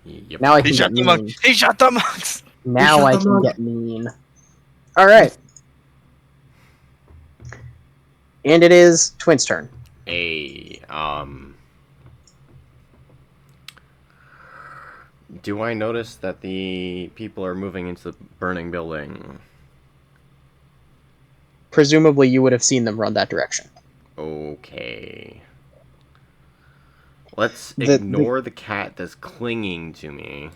Yep. Now I can He get shot the mean. monk. He shot the monks. Now shot I the can monk. get mean. Alright. And it is Twin's turn. Do I notice that the people are moving into the burning building? Presumably, you would have seen them run that direction. Okay. Let's The ignore the cat that's clinging to me.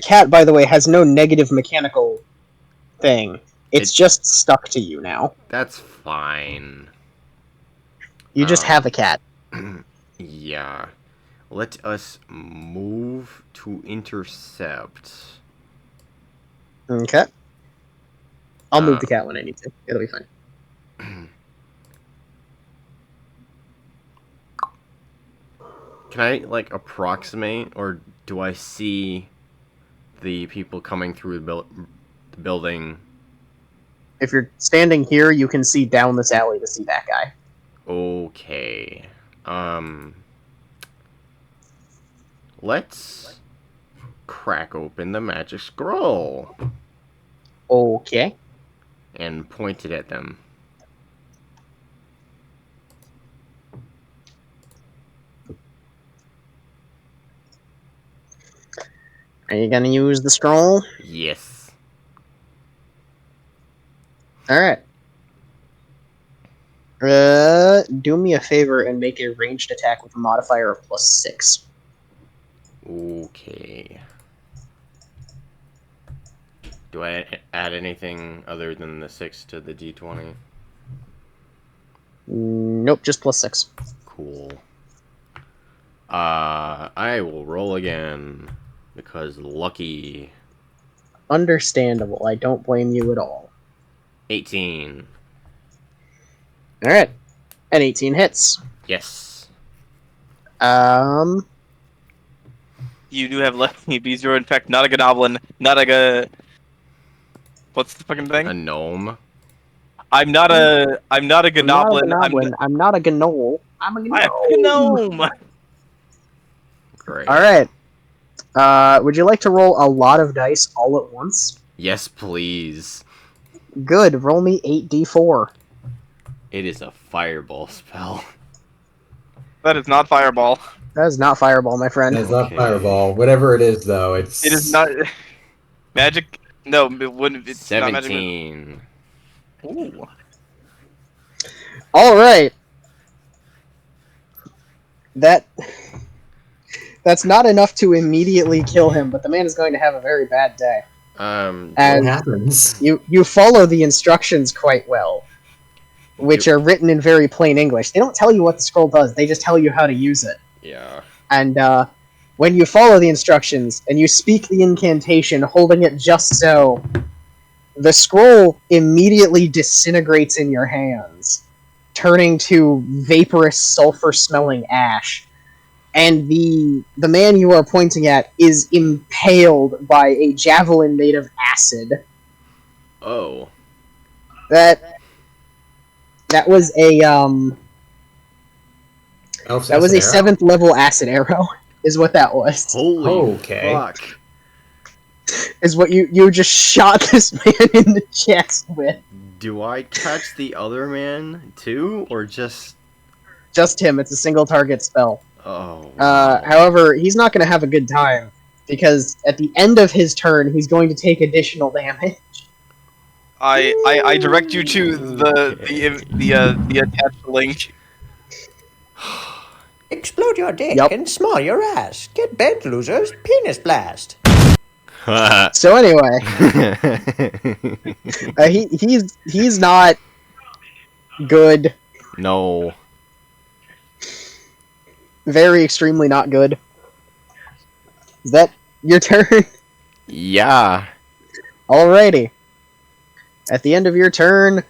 cat, by the way, has no negative mechanical thing. It's It- just stuck to you now. That's fine. You just have a cat. Yeah. Let us move to intercept. Okay. I'll move the cat when I need to. It'll be fine. Can I, like, approximate, or do I see the people coming through the building? If you're standing here, you can see down this alley to see that guy. Okay. Let's crack open the magic scroll Okay. and point it at them. Are you gonna use the scroll? Yes. Alright. Do me a favor and make a ranged attack with a modifier of +6. Okay. Do I add anything other than the 6 to the d20? Nope, just +6. Cool. I will roll again because lucky. Understandable. I don't blame you at all. 18. Alright. And 18 hits. Yes. You do have lucky because you're in fact not a goblin, not a what's the fucking thing? A gnome. I'm not a goblin. I'm not a gnoll. I'm a gnome. I'm a gnome. Great. Alright. Would you like to roll a lot of dice all at once? Yes, please. Good. Roll me 8d4. It is a fireball spell. That is not fireball. That is not fireball, my friend. It's not Okay. fireball. Whatever it is, though, it's... It is not magic. No, it wouldn't. It's not magic. 17. Ooh. Alright. That's not enough to immediately kill him, but the man is going to have a very bad day. What And happens? you follow the instructions quite well, which are written in very plain English. They don't tell you what the scroll does, they just tell you how to use it. Yeah. And when you follow the instructions and you speak the incantation, holding it just so, the scroll immediately disintegrates in your hands, turning to vaporous, sulfur-smelling ash. And the man you are pointing at is impaled by a javelin made of acid. Oh. That was a that was a 7th level acid arrow, is what that was. Holy Okay. fuck. Is what you just shot this man in the chest with. Do I catch the other man too, or just... Just him. It's a single target spell. Oh. However, he's not going to have a good time because at the end of his turn, he's going to take additional damage. I direct you to the attached link. Explode your dick Yup. and small your ass. Get bent, losers. Penis blast. So anyway, he's not good. No. Very extremely not good. Is that your turn? Yeah. Alrighty. At the end of your turn,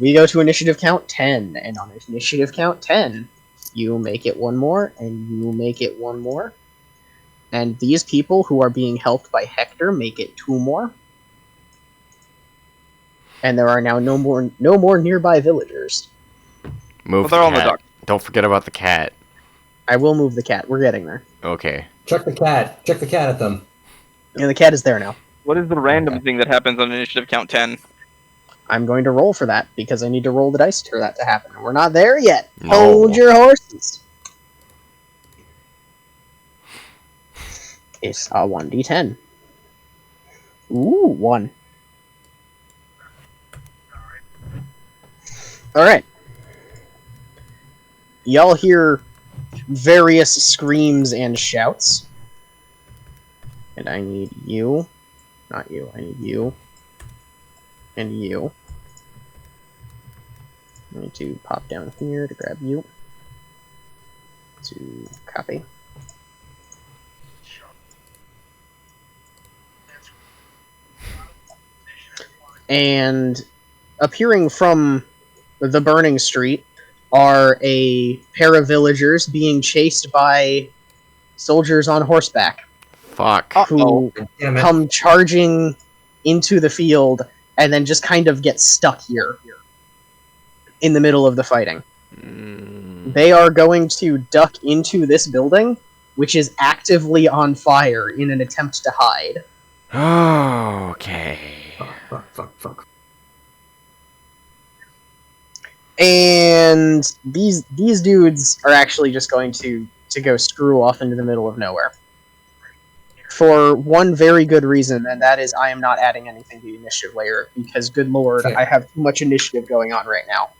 we go to initiative count 10, and on initiative count 10, you make it one more, and you make it one more. And these people who are being helped by Hector make it 2 more. And there are now no more nearby villagers. Move Well, they're the on the cat. dock. Don't forget about the cat. I will move the cat. We're getting there. Okay. Chuck the cat. Chuck the cat at them. And the cat is there now. What is the random thing that happens on initiative count 10? I'm going to roll for that because I need to roll the dice for that to happen. We're not there yet. No. Hold your horses. It's a 1d10. Ooh, 1. Alright. Y'all hear various screams and shouts. And I need you. Not you. I need you. And you. I need to pop down here to grab you. To copy. And appearing from the burning street are a pair of villagers being chased by soldiers on horseback Fuck. who Damn it. come charging into the field and then just kind of get stuck here in the middle of the fighting. They are going to duck into this building, which is actively on fire in an attempt to hide. Okay. Fuck. And these dudes are actually just going to go screw off into the middle of nowhere. For one very good reason, and that is I am not adding anything to the initiative layer, because good lord, Fair. I have too much initiative going on right now.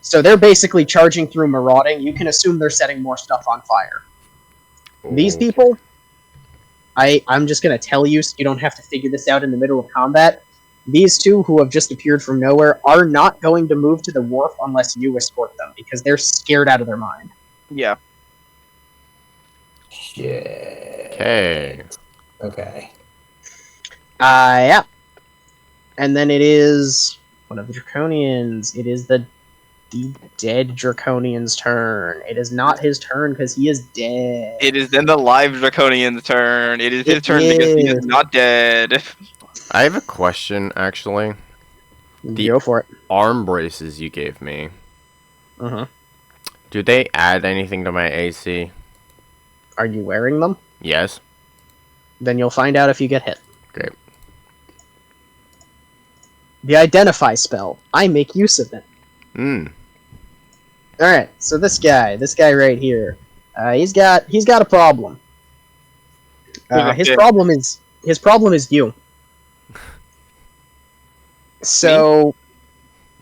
So they're basically charging through, marauding. You can assume they're setting more stuff on fire. These people, I'm just going to tell you so you don't have to figure this out in the middle of combat. These two who have just appeared from nowhere are not going to move to the wharf unless you escort them, because they're scared out of their mind. Yeah. Shit. Okay. Okay. Yeah. And then it is one of the Draconians. It is the dead Draconian's turn. It is not his turn because he is dead. It is then the live Draconian's turn. It is his It turn because he is is. not dead. I have a question, actually. Go for it. Arm braces you gave me, Uh-huh. do they add anything to my AC? Are you wearing them? Yes. Then you'll find out if you get hit. Great. The Identify spell. I make use of it. Alright, so this guy right here, he's got a problem. His problem is you. So,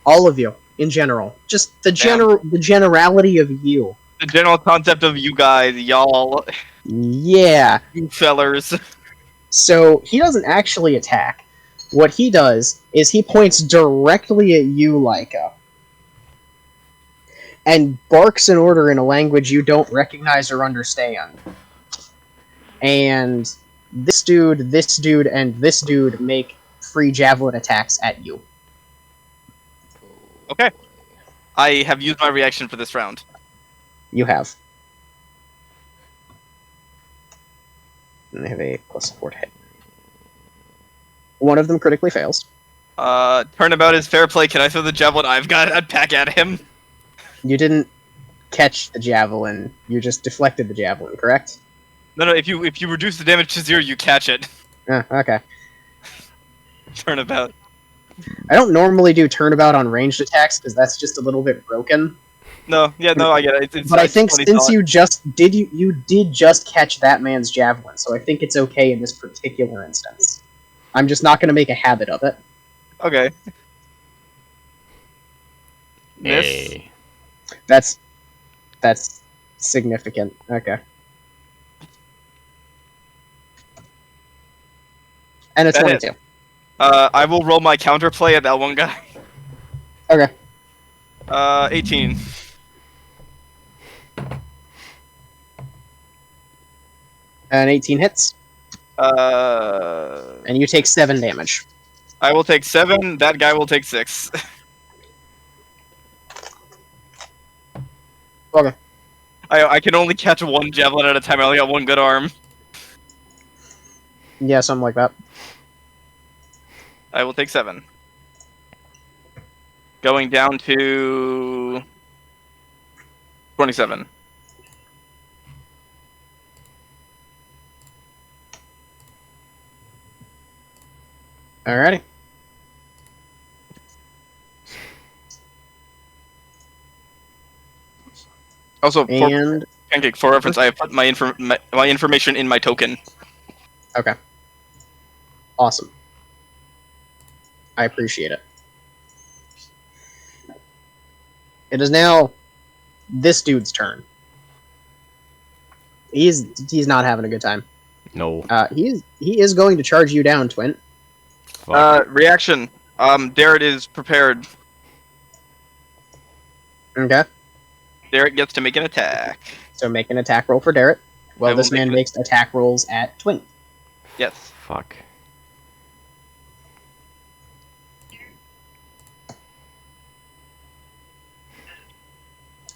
all of you in general, just the generality of you. The general concept of you guys, y'all, Yeah. you fellers. So he doesn't actually attack. What he does is he points directly at you, Laika, and barks an order in a language you don't recognize or understand. And this dude, and this dude make free javelin attacks at you. Okay. I have used my reaction for this round. You have. And they have a +4 to hit. One of them critically fails. Turnabout is fair play. Can I throw the javelin I've got and pack at him? You didn't catch the javelin. You just deflected the javelin, correct? No. If you reduce the damage to 0, you catch it. Okay. Turnabout. I don't normally do turnabout on ranged attacks because that's just a little bit broken. No, I get it. But I think since you did just catch that man's javelin, so I think it's okay in this particular instance. I'm just not going to make a habit of it. Okay. Miss. Hey. That's significant. Okay. And it's That 22. I will roll my counterplay at that one guy. Okay. 18. And 18 hits, Uh, and you take 7 damage. I will take 7. That guy will take 6. Okay. I can only catch one javelin at a time. I only got one good arm. Yeah, something like that. I will take 7. Going down to 27. Alrighty. Also, And Pancake, for reference, I have put my information in my token. okay, awesome. I appreciate it. It is now this dude's turn. He's not having a good time. No. He is going to charge you down, Twin. Fuck. Reaction. Derek is prepared. Okay. Derek gets to make an attack. So make an attack roll for Derek. I Well, will this make man it. makes attack rolls at Twin. Yes. Fuck.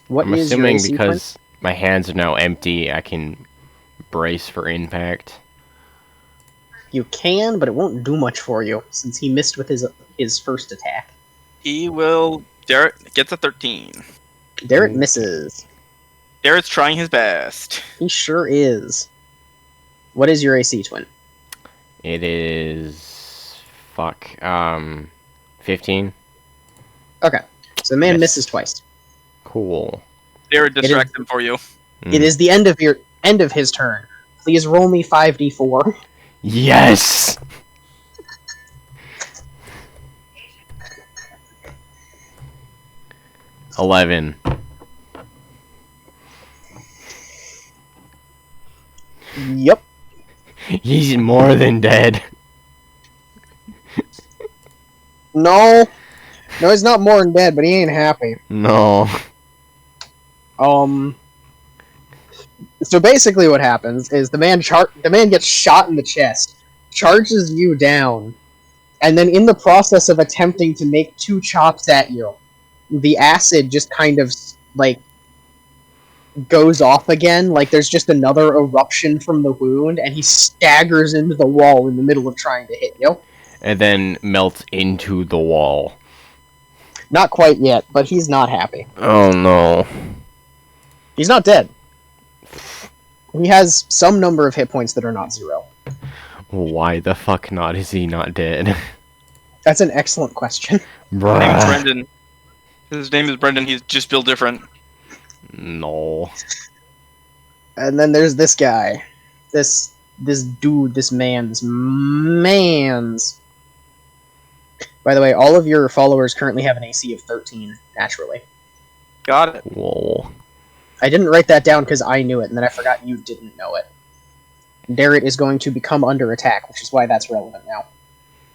What I'm is your assuming AC, Twin? because my hands are now empty, I can brace for impact. You can, but it won't do much for you since he missed with his first attack. He will. Derek gets a 13. Derek Okay. misses. Derek's trying his best. He sure is. What is your AC, Twin? It is... Fuck. 15? Okay. So the man Yes. misses twice. Cool. Derek distracts him for you. Mm. It is the end of his turn. Please roll me 5d4. Yes! $11. Yep. He's more than dead. No, he's not more than dead, but he ain't happy. No. So basically, what happens is the man gets shot in the chest, charges you down, and then in the process of attempting to make 2 chops at you, the acid just kind of like goes off again. Like there's just another eruption from the wound, and he staggers into the wall in the middle of trying to hit you. And then melts into the wall. Not quite yet, but he's not happy. Oh no. He's not dead. He has some number of hit points that are not 0. Why the fuck not is he not dead? That's an excellent question. His name is Bruh. Brendan. His name is Brendan. He's just built different. No. And then there's this guy. This dude, this man's. By the way, all of your followers currently have an AC of 13, naturally. Got it. Whoa. I didn't write that down because I knew it, and then I forgot you didn't know it. Derek is going to become under attack, which is why that's relevant now.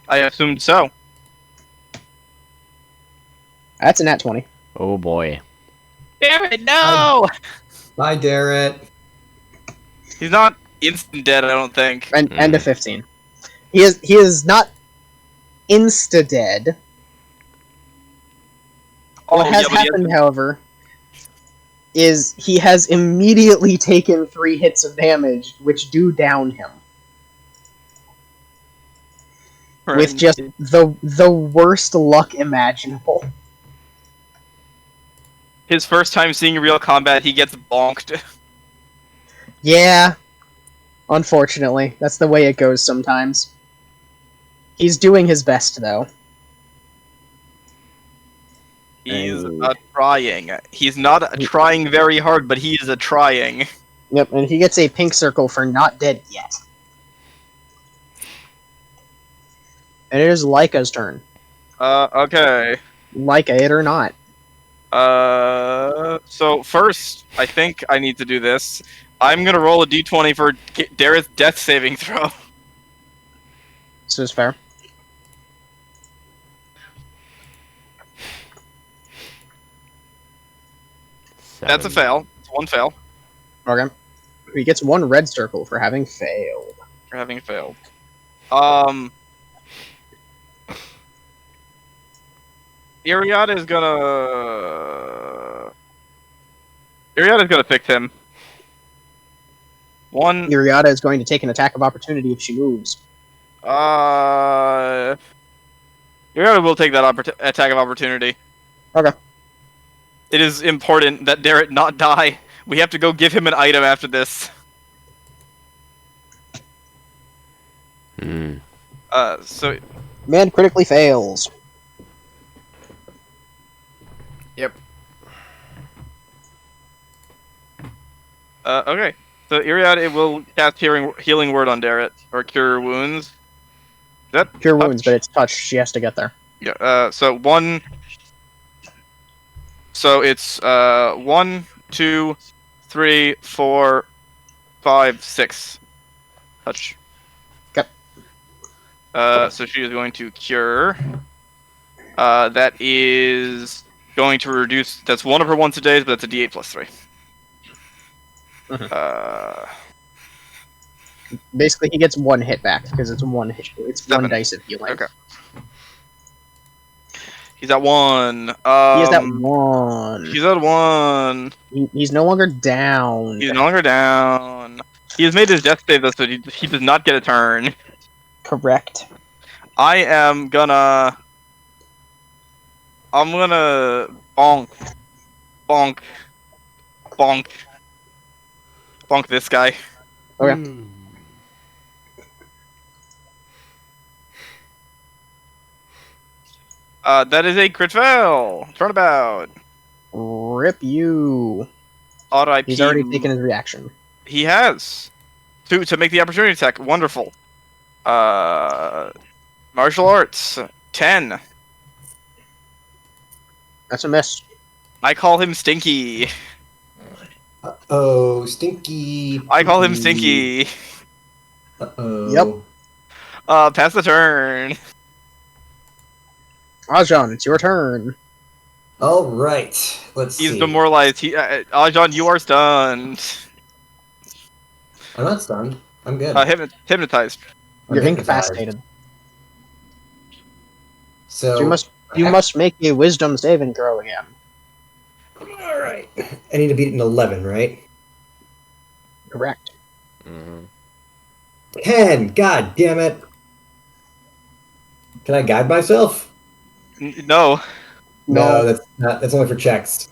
I assumed so. That's a nat 20. Oh boy. Damn it, no! Bye, Garrett. He's not instant dead, I don't think. And a 15. He is not insta-dead. What has yeah, but he happened, however, is he has immediately taken 3 hits of damage, which do down him. With just the worst luck imaginable. His first time seeing real combat, he gets bonked. Yeah. Unfortunately. That's the way it goes sometimes. He's doing his best, though. He's trying. He's not trying very hard, but he is trying. Yep, and he gets a pink circle for not dead yet. And it is Laika's turn. Okay. Laika it or not. So first, I think I need to do this. I'm gonna roll a d20 for Dareth's death saving throw. This is fair. That's a fail. It's 1 fail Okay. He gets 1 red circle for having failed. for having failed. Iriada's gonna fix him. Iriada is going to take an attack of opportunity if she moves. Iriada will take that attack of opportunity. Okay. It is important that Derek not die. We have to go give him an item after this. So Man critically fails. Yep. Okay. So Iriad, it will cast healing word on Darret or cure wounds. Is that Cure touch? wounds, but it's touch. She has to get there. Yeah. So one. So it's 1, 2, 3, 4, 5, 6. Touch. Okay. So she is going to cure. That is going to reduce. That's one of her once a days, but that's a D8 plus 3. Mhm. Basically, he gets one hit back because it's one hit. It's 7. one dice of healing. Okay. He's at 1. He is at 1. He's at 1. He's no longer down. He's no longer down. He has made his death save though, so he does not get a turn. Correct. I'm gonna bonk, bonk, bonk, bonk this guy. Okay. That is a crit fail. Turnabout. Rip you. R.I.P. He's already taken his reaction. He has to make the opportunity attack. Wonderful. Martial arts 10. That's a miss. I call him Stinky. Oh, Stinky. I call him Stinky. Uh-oh. Yep. Pass the turn. Ajan, it's your turn. All right. Let's He's see. demoralized. Ajan, you are stunned. I'm not stunned. I'm good. Hypnotized. I'm You're hypnotized. incapacitated. So You must make a wisdom saving throw again. All right. I need to beat an 11, right? Correct. 10. God damn it. Can I guide myself? No. No, that's only for checks.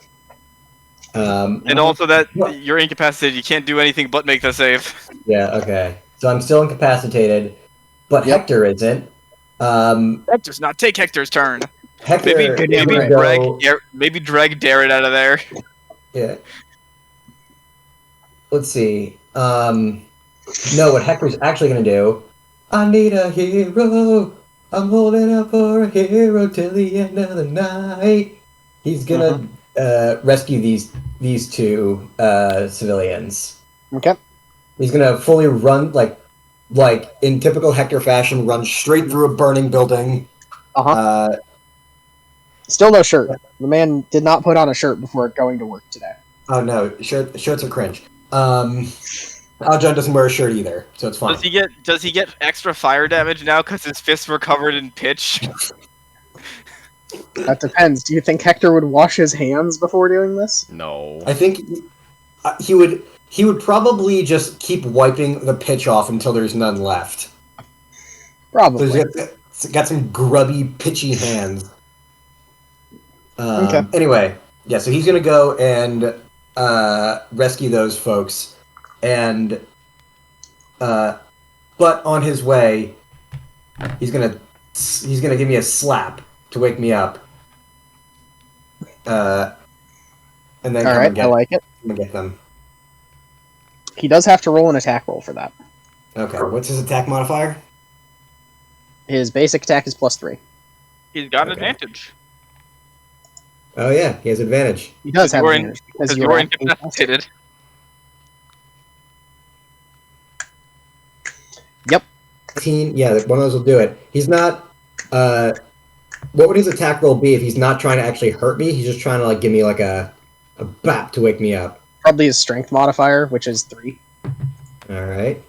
And also that you're incapacitated. You can't do anything but make the save. Yeah. Okay. So I'm still incapacitated, but Yep. Hector isn't. That does not take Hector's turn. Hector, Maybe drag Darret out of there. Yeah. Let's see. No, what Hector's actually gonna do? I need a hero. I'm holding out for a hero till the end of the night. He's gonna rescue these two civilians. Okay. He's gonna fully run like in typical Hector fashion, run straight through a burning building. Still no shirt. The man did not put on a shirt before going to work today. Oh no, shirts are cringe. Aljon doesn't wear a shirt either, so it's fine. Does he get extra fire damage now because his fists were covered in pitch? That depends. Do you think Hector would wash his hands before doing this? No. I think he would probably just keep wiping the pitch off until there's none left. Probably. So he's got some grubby, pitchy hands. Okay. Anyway, yeah, so he's gonna go and rescue those folks, and but on his way, he's gonna give me a slap to wake me up, and then All right, I like it. come and get them. He does have to roll an attack roll for that. Okay, what's his attack modifier? His basic attack is +3. He's got an Okay. advantage. Oh yeah, he has advantage. He does have You're advantage because you're incapacitated. Yep. 15, yeah, one of those will do it. He's not. What would his attack roll be if he's not trying to actually hurt me? He's just trying to give me a bap to wake me up. Probably his strength modifier, which is 3. All right.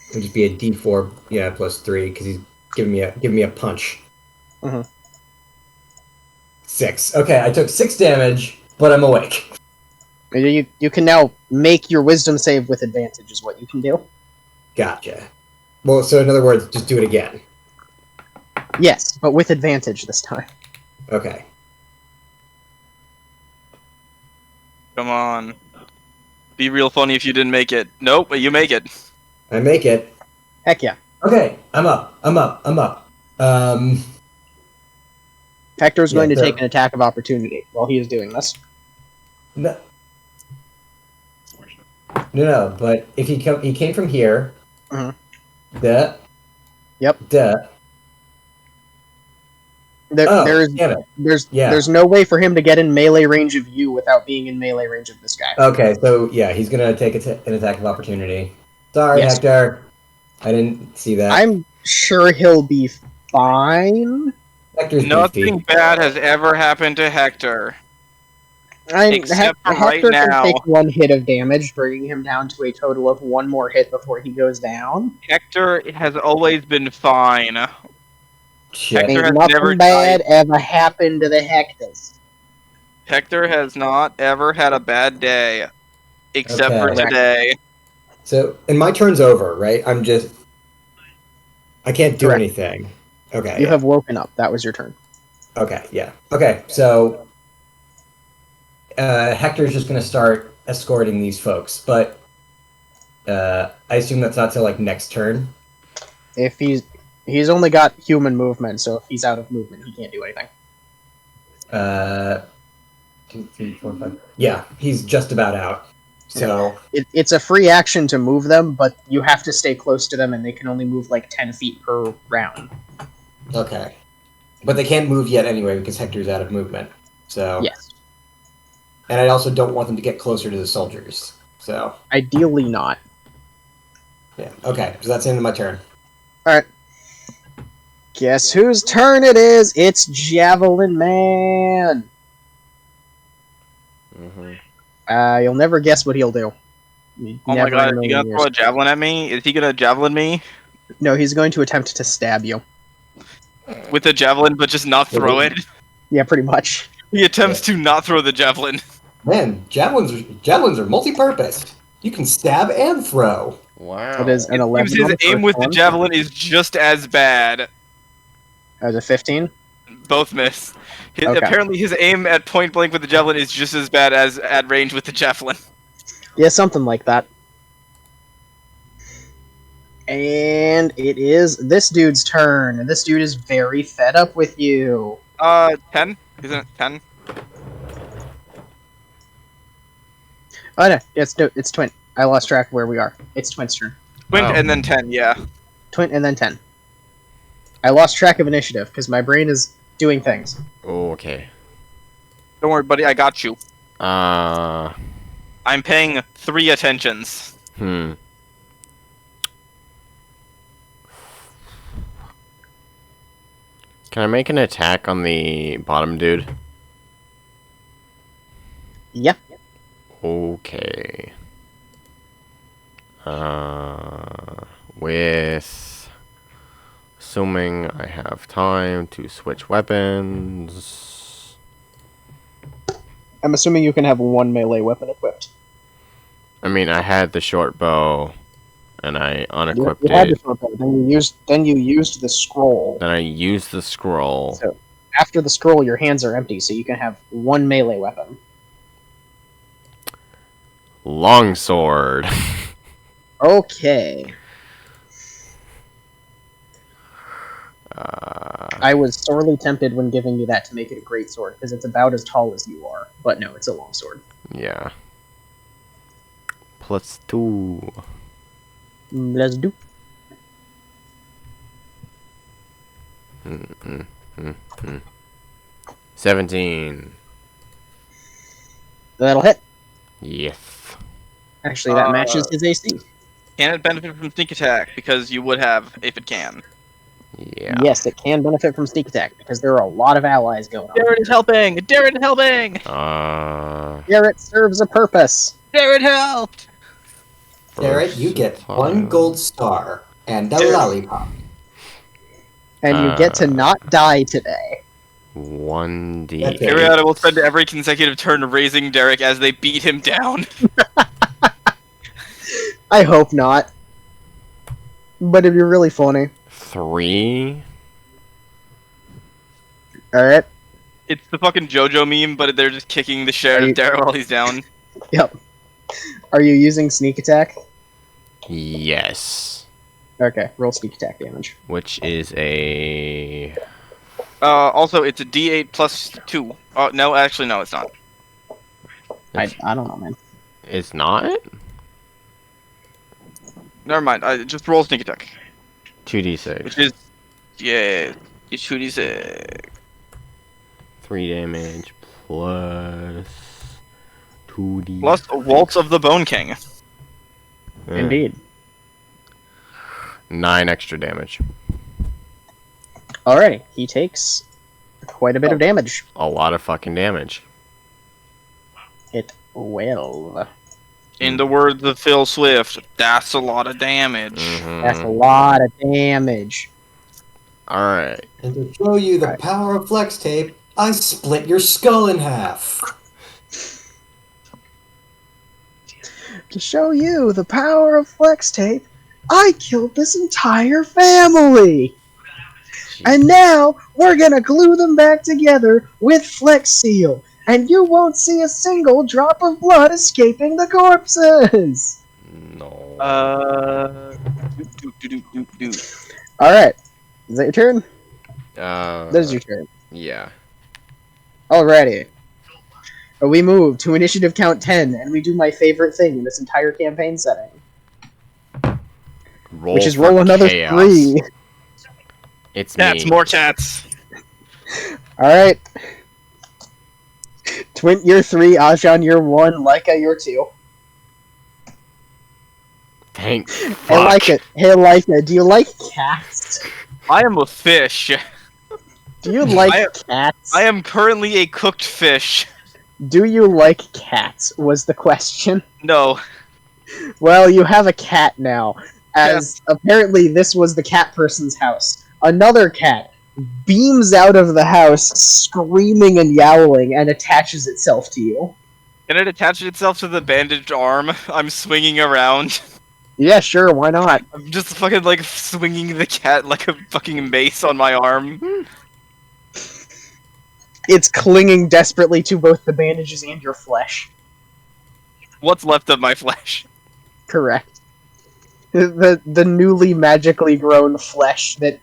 It'll just be a D4, yeah, +3 because he's giving me a punch. Mhm. 6. Okay, I took 6 damage, but I'm awake. You can now make your wisdom save with advantage, is what you can do. Gotcha. Well, so in other words, just do it again. Yes, but with advantage this time. Okay. Come on. Be real funny if you didn't make it. Nope, but you make it. I make it. Heck yeah. Okay, I'm up. Hector's going to so- take an attack of opportunity while he is doing this. No. No, but if he came from here. Mhm. Duh. Yep. Duh. There's damn it. there's no way for him to get in melee range of you without being in melee range of this guy. Okay, so yeah, he's gonna take an attack of opportunity. Sorry, Yes. Hector. I didn't see that. I'm sure he'll be fine. Hector's Nothing beefy. bad has ever happened to Hector. Except for right Hector can now. take 1 hit of damage, bringing him down to a total of 1 more hit before he goes down. Hector has always been fine. Shit. Hector has Ain't never nothing bad ever happened to the Hectors. Hector has not ever had a bad day. Except for Okay. today. So, and my turn's over, right? I can't do Correct. anything. Okay. You have woken up. That was your turn. Okay, yeah. Okay, so Hector's just gonna start escorting these folks, but I assume that's not till like next turn. If he's only got human movement, so if he's out of movement, he can't do anything. 2, 3, 4, 5. Yeah, he's just about out. So It's a free action to move them, but you have to stay close to them, and they can only move like 10 feet per round. okay, but they can't move yet anyway because Hector's out of movement. So Yes. and I also don't want them to get closer to the soldiers. So Ideally not. yeah, okay. So that's the end of my turn. Alright. Guess whose turn it is? It's Javelin Man. Mm-hmm. You'll never guess what he'll do. Oh my god, is he gonna throw a javelin at me? Is he gonna javelin me? No, he's going to attempt to stab you. With the javelin, but just not throw it? Yeah, pretty much. He attempts to not throw the javelin. Man, javelins are multi-purpose. You can stab and throw. Wow. That is an 11. Seems on his the aim first with the one. javelin is just as bad. As a 15? Both miss. Okay. Apparently his aim at point blank with the javelin is just as bad as at range with the javelin. Yeah, something like that. And it is this dude's turn. And this dude is very fed up with you. 10? Isn't it 10? Oh no, it's Twin. I lost track of where we are. It's Twin's turn. Twin Oh. and then 10, yeah. Twin and then 10. I lost track of initiative because my brain is doing things. Okay. Don't worry, buddy, I got you. Uh. I'm paying 3 attentions. Hmm. Can I make an attack on the bottom dude? Yeah. Okay. With assuming I have time to switch weapons. I'm assuming you can have 1 melee weapon equipped. I mean, I had the short bow, and I unequipped You had the it. short bow, then you used the scroll. Then I used the scroll. So after the scroll, your hands are empty, so you can have 1 melee weapon. Longsword. Okay. I was sorely tempted when giving you that to make it a great sword, because it's about as tall as you are. But no, it's a long sword. Yeah. +2. Let's do. Mm, 17. That'll hit. Yes. Actually, that matches his AC. Can it benefit from sneak attack? Because you would have if it can. Yeah. Yes, it can benefit from sneak attack, because there are a lot of allies going on. Darren is helping! Darren is helping! Garrett serves a purpose. Darren helped! Garrett, you get 1 gold star and a lollipop. And you get to not die today. 1d. That's it. Ariana will spend every consecutive turn raising Derek as they beat him down. I hope not. But it'd be really funny. 3. Alright. It's the fucking JoJo meme, but they're just kicking the shit out of Derek while he's down. Yep. Are you using sneak attack? Yes. Okay, roll sneak attack damage. Which is a... Also, it's a D8 plus 2. No, actually, no, it's not. I don't know, man. It's not? Never mind. I just roll sneak attack, 2d6. which is it's 2d6. 3 damage plus 2d. Plus a Waltz of the Bone King. Indeed. 9 extra damage. Alrighty, he takes quite a bit of damage. A lot of fucking damage. It will. In the words of Phil Swift, that's a lot of damage. That's a lot of damage. Alright. And to show you the Right. power of flex tape, I split your skull in half. To show you the power of flex tape, I killed this entire family! And now we're gonna glue them back together with Flex Seal, and you won't see a single drop of blood escaping the corpses! No. Do. Alright, is that your turn? That is your turn. Yeah. Alrighty. We move to initiative count 10, and we do my favorite thing in this entire campaign setting, which is for roll another chaos. 3. It's Cats, me. more cats. Alright. Twint, you're 3, Ajan, you're 1, Leica, you're 2. Thank Hey, fuck. Leica, do you like cats? I am a fish. Do you like I- cats? I am currently a cooked fish. Do you like cats, was the question. No. Well, you have a cat now, as apparently this was the cat person's house. Another cat beams out of the house, screaming and yowling, and attaches itself to you. Can it attach itself to the bandaged arm I'm swinging around? Yeah, sure, why not? I'm just fucking like swinging the cat like a fucking mace on my arm. It's clinging desperately to both the bandages and your flesh. What's left of my flesh? Correct. The newly magically grown flesh that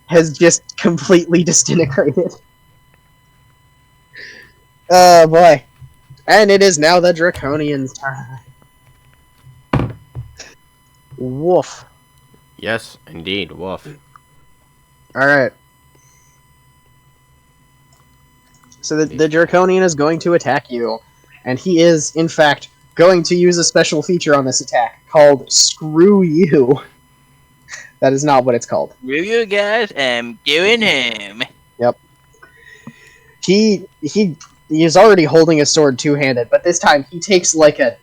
has just completely disintegrated. Oh boy. And it is now the Draconian's turn. Woof. Yes, indeed. Woof. Alright. So the Draconian is going to attack you, and he is, in fact, going to use a special feature on this attack called Screw You. That is not what it's called. Screw you guys, I'm going home. He is already holding a sword two-handed, but this time he takes like a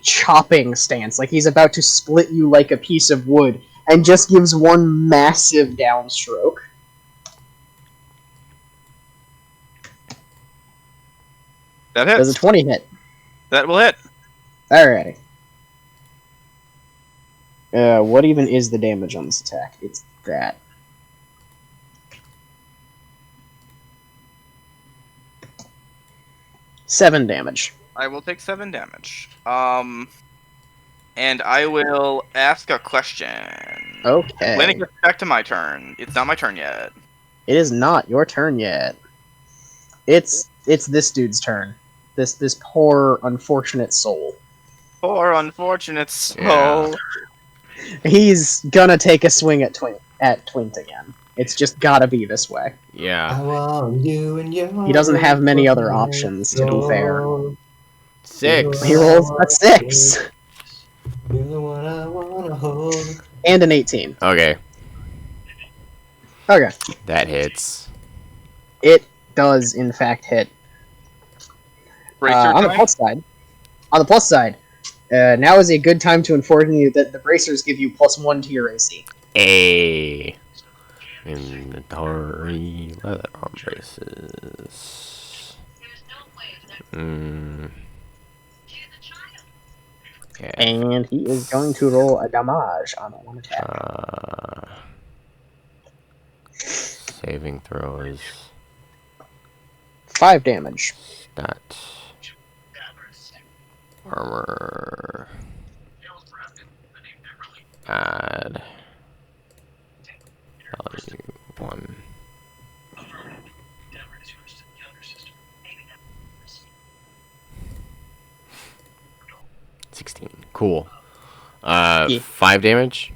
chopping stance, like he's about to split you like a piece of wood, and just gives one massive downstroke. That Does a hits. 20 hit? That will hit. Alrighty. What even is the damage on this attack? It's that. Seven damage. I will take 7 damage. And I will ask a question. Okay. When it gets back to my turn, it's not my turn yet. It is not your turn yet. It's this dude's turn. This poor unfortunate soul. Poor unfortunate soul. He's gonna take a swing at Twint again. It's just gotta be this way. Yeah. I want you and you. He doesn't have many other options, to be fair. 6. He rolls a 6 You're the one I wanna hold. and an 18. Okay, Okay. that hits. It does in fact hit. Bracer On the time? plus side, now is a good time to inform you that the bracers give you +1 to your AC. A. Inventory leather arm braces. Okay. And he is going to roll a damage on that one attack. Saving throws. 5 damage. Stat. Armor. Add. Value 1. $16. Cool. Yeah. 5 damage.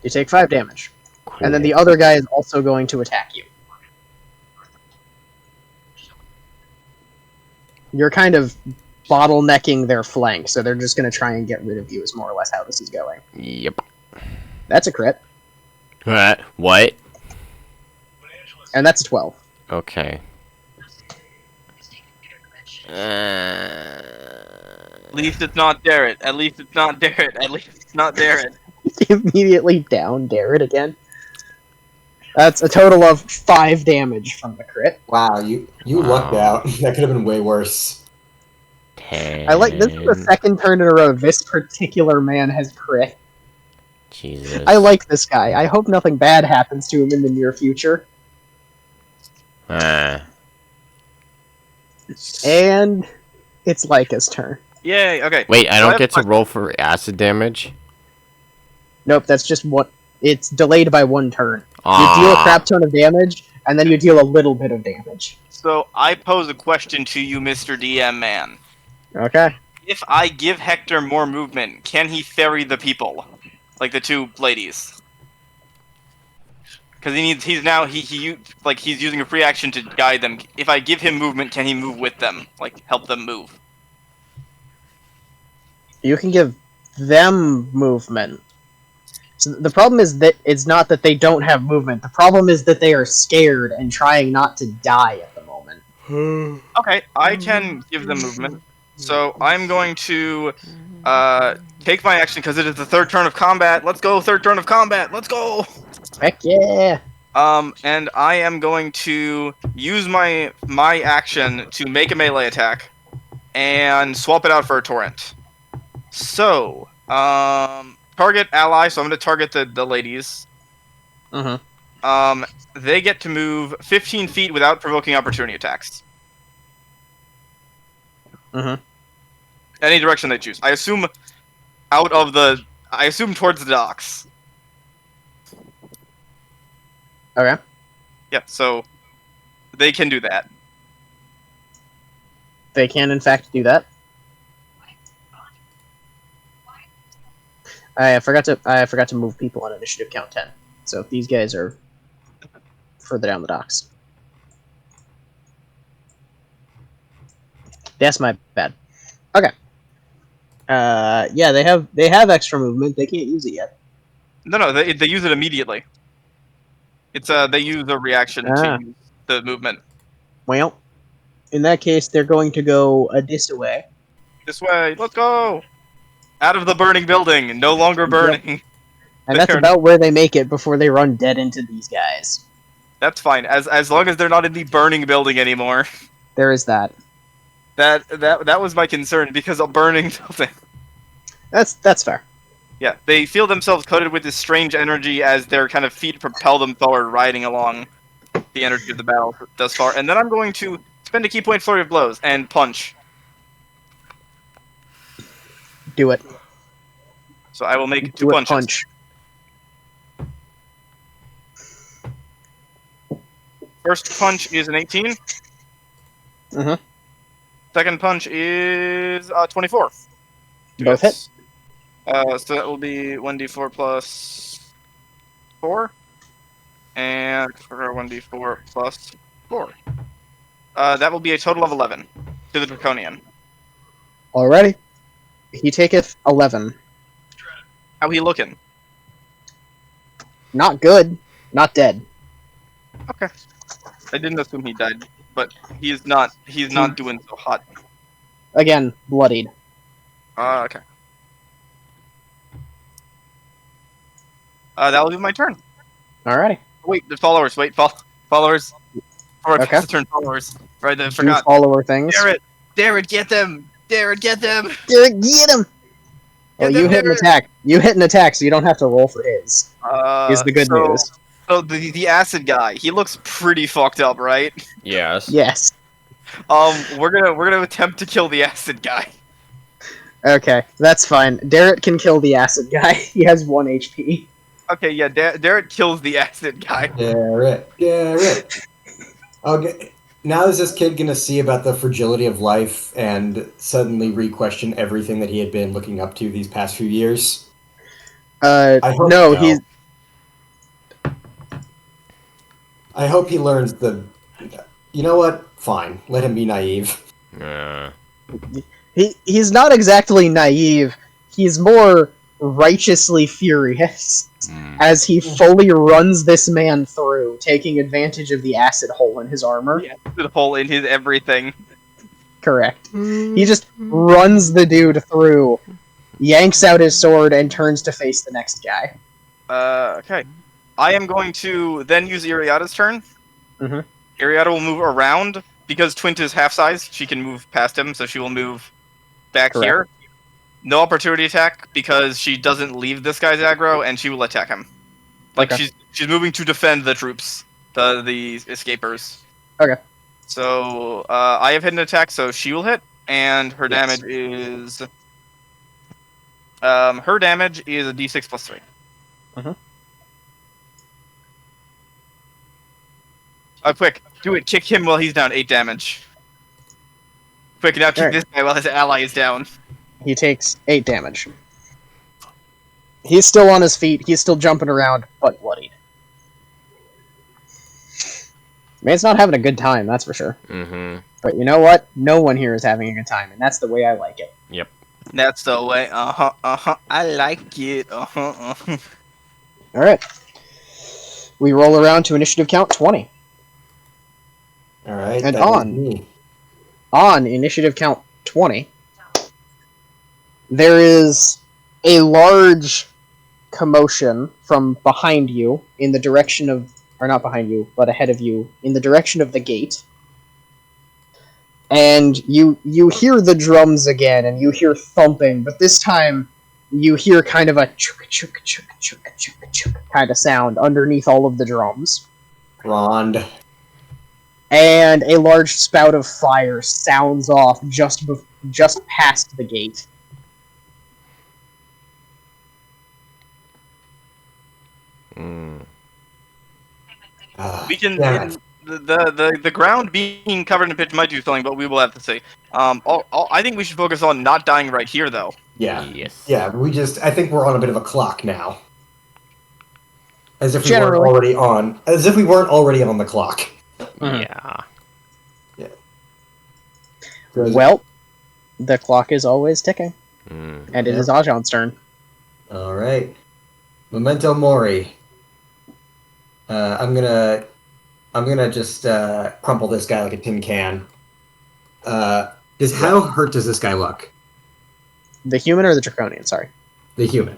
You take 5 damage. Cool. And then the other guy is also going to attack you. You're kind of bottlenecking their flank, so they're just going to try and get rid of you is more or less how this is going. Yep. That's a crit. What? And that's a 12. Okay. At least it's not Darrett. At least it's not Darrett. At least it's not Darrett. Immediately down Darrett again. That's a total of 5 damage from the crit. Wow, you lucked out. That could have been way worse. 10. I like this is the second turn in a row this particular man has crit. Jesus. I like this guy. I hope nothing bad happens to him in the near future. And it's Lyca's turn. Yay, okay. Wait, I So don't have get to my- roll for acid damage? Nope, that's just what it's delayed by 1 turn. You Aw. deal a crap ton of damage, and then you deal a little bit of damage. So I pose a question to you, Mr. DM man. Okay. If I give Hector more movement, can he ferry the people? Like the 2 ladies? Because he's using a free action to guide them. If I give him movement, can he move with them? Like, help them move? You can give them movement. So the problem is that it's not that they don't have movement. The problem is that they are scared and trying not to die at the moment. Okay, I can give them movement. So I'm going to take my action because it is the 3rd turn of combat. Let's go, 3rd turn of combat. Let's go. Heck yeah! And I am going to use my action to make a melee attack and swap it out for a torrent. So, target ally. So I'm going to target the ladies. Mm-hmm. They get to move 15 feet without provoking opportunity attacks. Mm-hmm. Any direction they choose. I assume towards the docks. Okay. Yep, so they can do that. They can, in fact, do that. I forgot to move people on initiative count 10. So these guys are further down the docks. That's my bad. Okay. Yeah, they have extra movement. They can't use it yet. No, they use it immediately. It's they use a reaction to use the movement. Well, in that case, they're going to go a dis away. This way, let's go! Out of the burning building, no longer burning. And that's about where they make it before they run dead into these guys. That's fine, as long as they're not in the burning building anymore. There is that. That was my concern, because a burning building. That's fair. Yeah, they feel themselves coated with this strange energy as their kind of feet propel them forward, riding along the energy of the battle thus far. And then I'm going to spend a key point flurry of blows and punch. Do it. So I will make 2 Do it. punches. Punch. First punch is an 18. Mhm. Second punch is 24. Both hit. So that will be 1d4 plus 4. And 1d4 plus 4. That will be a total of 11 to the Draconian. Alrighty. He taketh 11. How he looking? Not good. Not dead. Okay. I didn't assume he died, but he's not doing so hot. Again, bloodied. Okay. That will be my turn. Alrighty. Wait, the followers. Wait, followers. Before I Okay. pass the turn, followers. Right, I Two forgot. follower things. Darrett, get them! Darrett, get them! Derek, get him! Oh, Get you them, hit an Derek! attack. You hit an attack, so you don't have to roll for his. Is the good news. So the acid guy, he looks pretty fucked up, right? Yes. Yes. We're gonna attempt to kill the acid guy. Okay, that's fine. Derek can kill the acid guy. He has 1 HP. Okay, yeah, Darrett kills the acid guy. Garrett. Okay. Now is this kid gonna see about the fragility of life and suddenly re-question everything that he had been looking up to these past few years? I hope No, so. he's I hope he learns the. You know what? Fine. Let him be naive. he's not exactly naive. He's more righteously furious as he fully runs this man through, taking advantage of the acid hole in his armor. Yeah, the hole in his everything. Correct. He just runs the dude through, yanks out his sword, and turns to face the next guy. Okay. I am going to then use Iriada's turn. Mhm. Iriada will move around because Twint is half size. She can move past him, so she will move back Correct. here. No opportunity attack because she doesn't leave this guy's aggro, and she will attack him. Like Okay. she's moving to defend the troops, the escapers. Okay. So I have hit an attack, so she will hit, and her Yes. damage is a d6 plus 3. Mhm. Quick, do it. Kick him while he's down. 8 damage. Quick, now kick Alright. this guy while his ally is down. He takes 8 damage. He's still on his feet, he's still jumping around, but bloodied. Man's not having a good time, that's for sure. Mm-hmm. But you know what? No one here is having a good time, and that's the way I like it. Yep. That's the way. I like it. Alright. We roll around to initiative count 20. All right. And that is on. me. On initiative count 20, there is a large commotion from behind you in the direction of, or not behind you, but ahead of you, in the direction of the gate. And you hear the drums again, and you hear thumping, but this time you hear kind of a chuk chuk chuk chuk chuk chuk kind of sound underneath all of the drums. Rond. And a large spout of fire sounds off just past the gate. We can. Damn it. The ground being covered in pitch might do something, but we will have to see. I think we should focus on not dying right here, though. Yeah. Yes. Yeah. I think we're on a bit of a clock now. As if we Generally. weren't already on. As if we weren't already on the clock. Yeah. Well, the clock is always ticking, Mm. and it is Ajan's turn. All right. Memento mori. I'm gonna just crumple this guy like a tin can. How hurt does this guy look? The human or the draconian? Sorry. The human.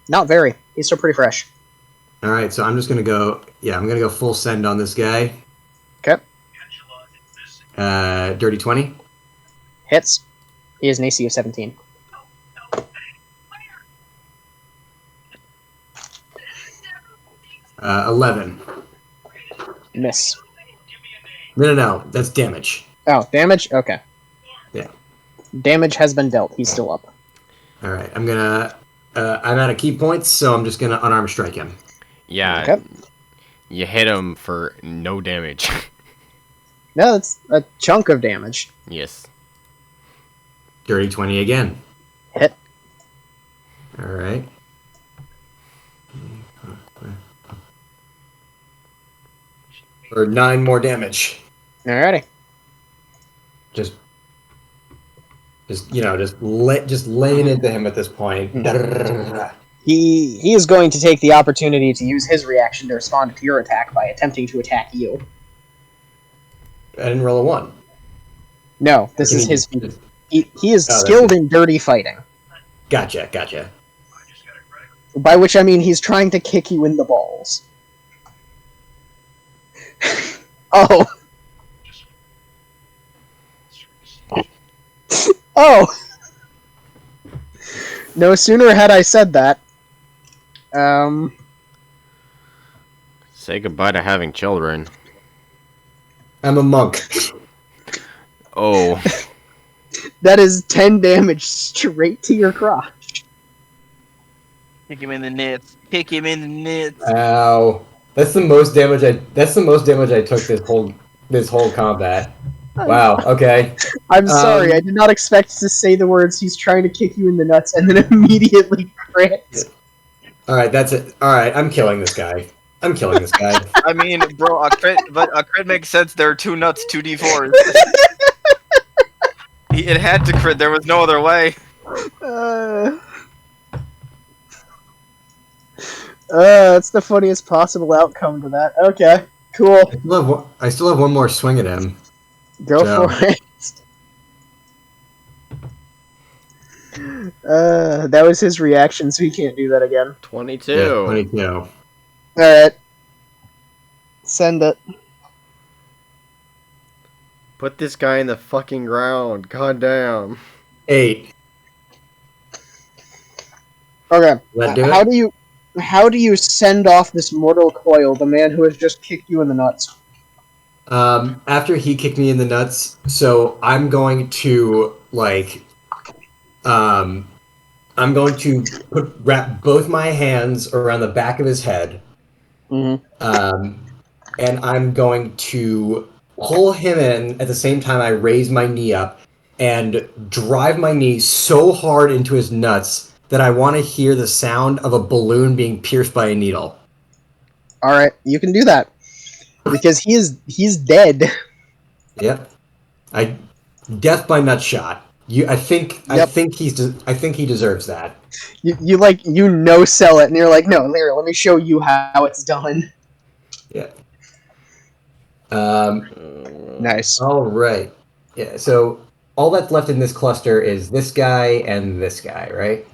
Not very. He's still pretty fresh. All right, so I'm just gonna go. Yeah, I'm gonna go full send on this guy. Okay. Dirty 20. Hits. He has an AC of 17. Uh, 11. Miss. No. That's damage. Oh, damage? Okay. Yeah. Damage has been dealt. He's still up. All right, I'm gonna. I'm out of key points, so I'm just gonna unarmed strike him. Yeah. Okay. You hit him for no damage. No, that's a chunk of damage. Yes. Dirty 20 again. Hit. All right. For 9 more damage. Alrighty. Just laying into him at this point. He is going to take the opportunity to use his reaction to respond to your attack by attempting to attack you. I didn't roll a 1. No, this Can is he- his feat. He is that's skilled in dirty fighting. Gotcha. By which I mean he's trying to kick you in the balls. Oh. Oh! No sooner had I said that. Say goodbye to having children. I'm a monk. Oh. That is 10 damage straight to your crotch. Kick him in the nuts. Kick him in the nuts. Ow. That's the most damage I took this whole combat. Wow. Okay. I'm sorry, I did not expect to say the words "he's trying to kick you in the nuts" and then immediately crit. All right. That's it. All right. I'm killing this guy. I mean, bro, a crit makes sense. There are 2 nuts, 2d4s. It had to crit. There was no other way. That's the funniest possible outcome to that. Okay, cool. I still have one more swing at him. Go So- for it. That was his reaction, so he can't do that again. 22. Yeah, 22. Alright. Send it. Put this guy in the fucking ground. God damn. 8. Okay. That do it? How do you send off this mortal coil, the man who has just kicked you in the nuts? After he kicked me in the nuts, so I'm going to I'm going to wrap both my hands around the back of his head, Mm-hmm. and I'm going to pull him in at the same time I raise my knee up and drive my knee so hard into his nuts that I want to hear the sound of a balloon being pierced by a needle. Alright, you can do that. Because he's dead. Yep. Death by nut shot. I think he deserves that. You no-sell it, and you're like, no, here, let me show you how it's done. Yeah. Nice. All right. Yeah. So all that's left in this cluster is this guy and this guy, right?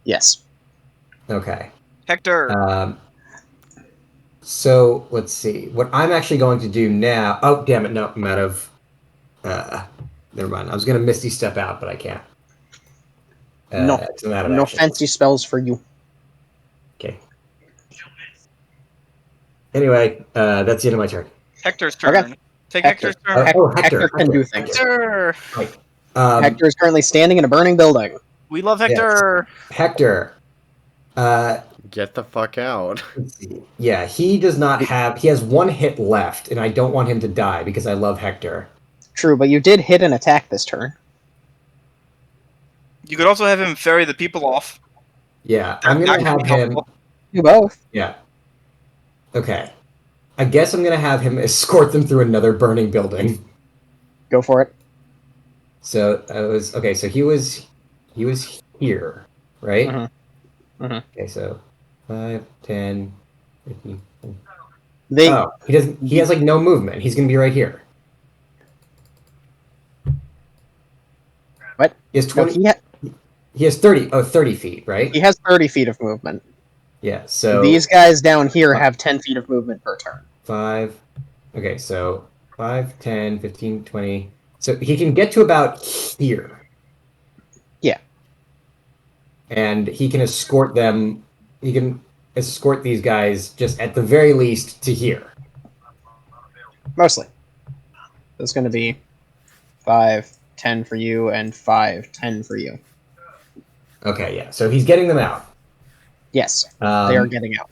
Yes. Okay. Hector. So let's see. What I'm actually going to do now. Oh, damn it! No, I'm out of. Never mind. I was gonna Misty Step out, but I can't. No. It's an out of No action. fancy spells for you. Okay. Anyway, that's the end of my turn. Hector's turn. Okay. Take Hector. Hector's turn. Hector can do things. Hector. Hector is currently standing in a burning building. We love Hector. Hector. Get the fuck out. Let's see. Yeah, he does not have. He has 1 hit left, and I don't want him to die because I love Hector. True, but you did hit an attack this turn. You could also have him ferry the people off. Yeah, I'm gonna have him. Do both. Yeah. Okay. I guess I'm gonna have him escort them through another burning building. Go for it. So I was okay. So he was here, right? Mhm. Mhm. Okay, so 5, 10, 15. They Oh, he doesn't. He has like no movement. He's gonna be right here. What? He has no, 20. He has 30. Oh, 30 feet, right? he has 30 feet of movement. Yeah. So These guys down here have 10 feet of movement per turn. 5. Okay, so 5, 10, 15, 20. So he can get to about here. Yeah. And he can escort them. He can escort these guys just at the very least to here. Mostly. It's going to be 5, 10 for you, and 5, 10 for you. Okay, yeah. So he's getting them out. Yes, they are getting out.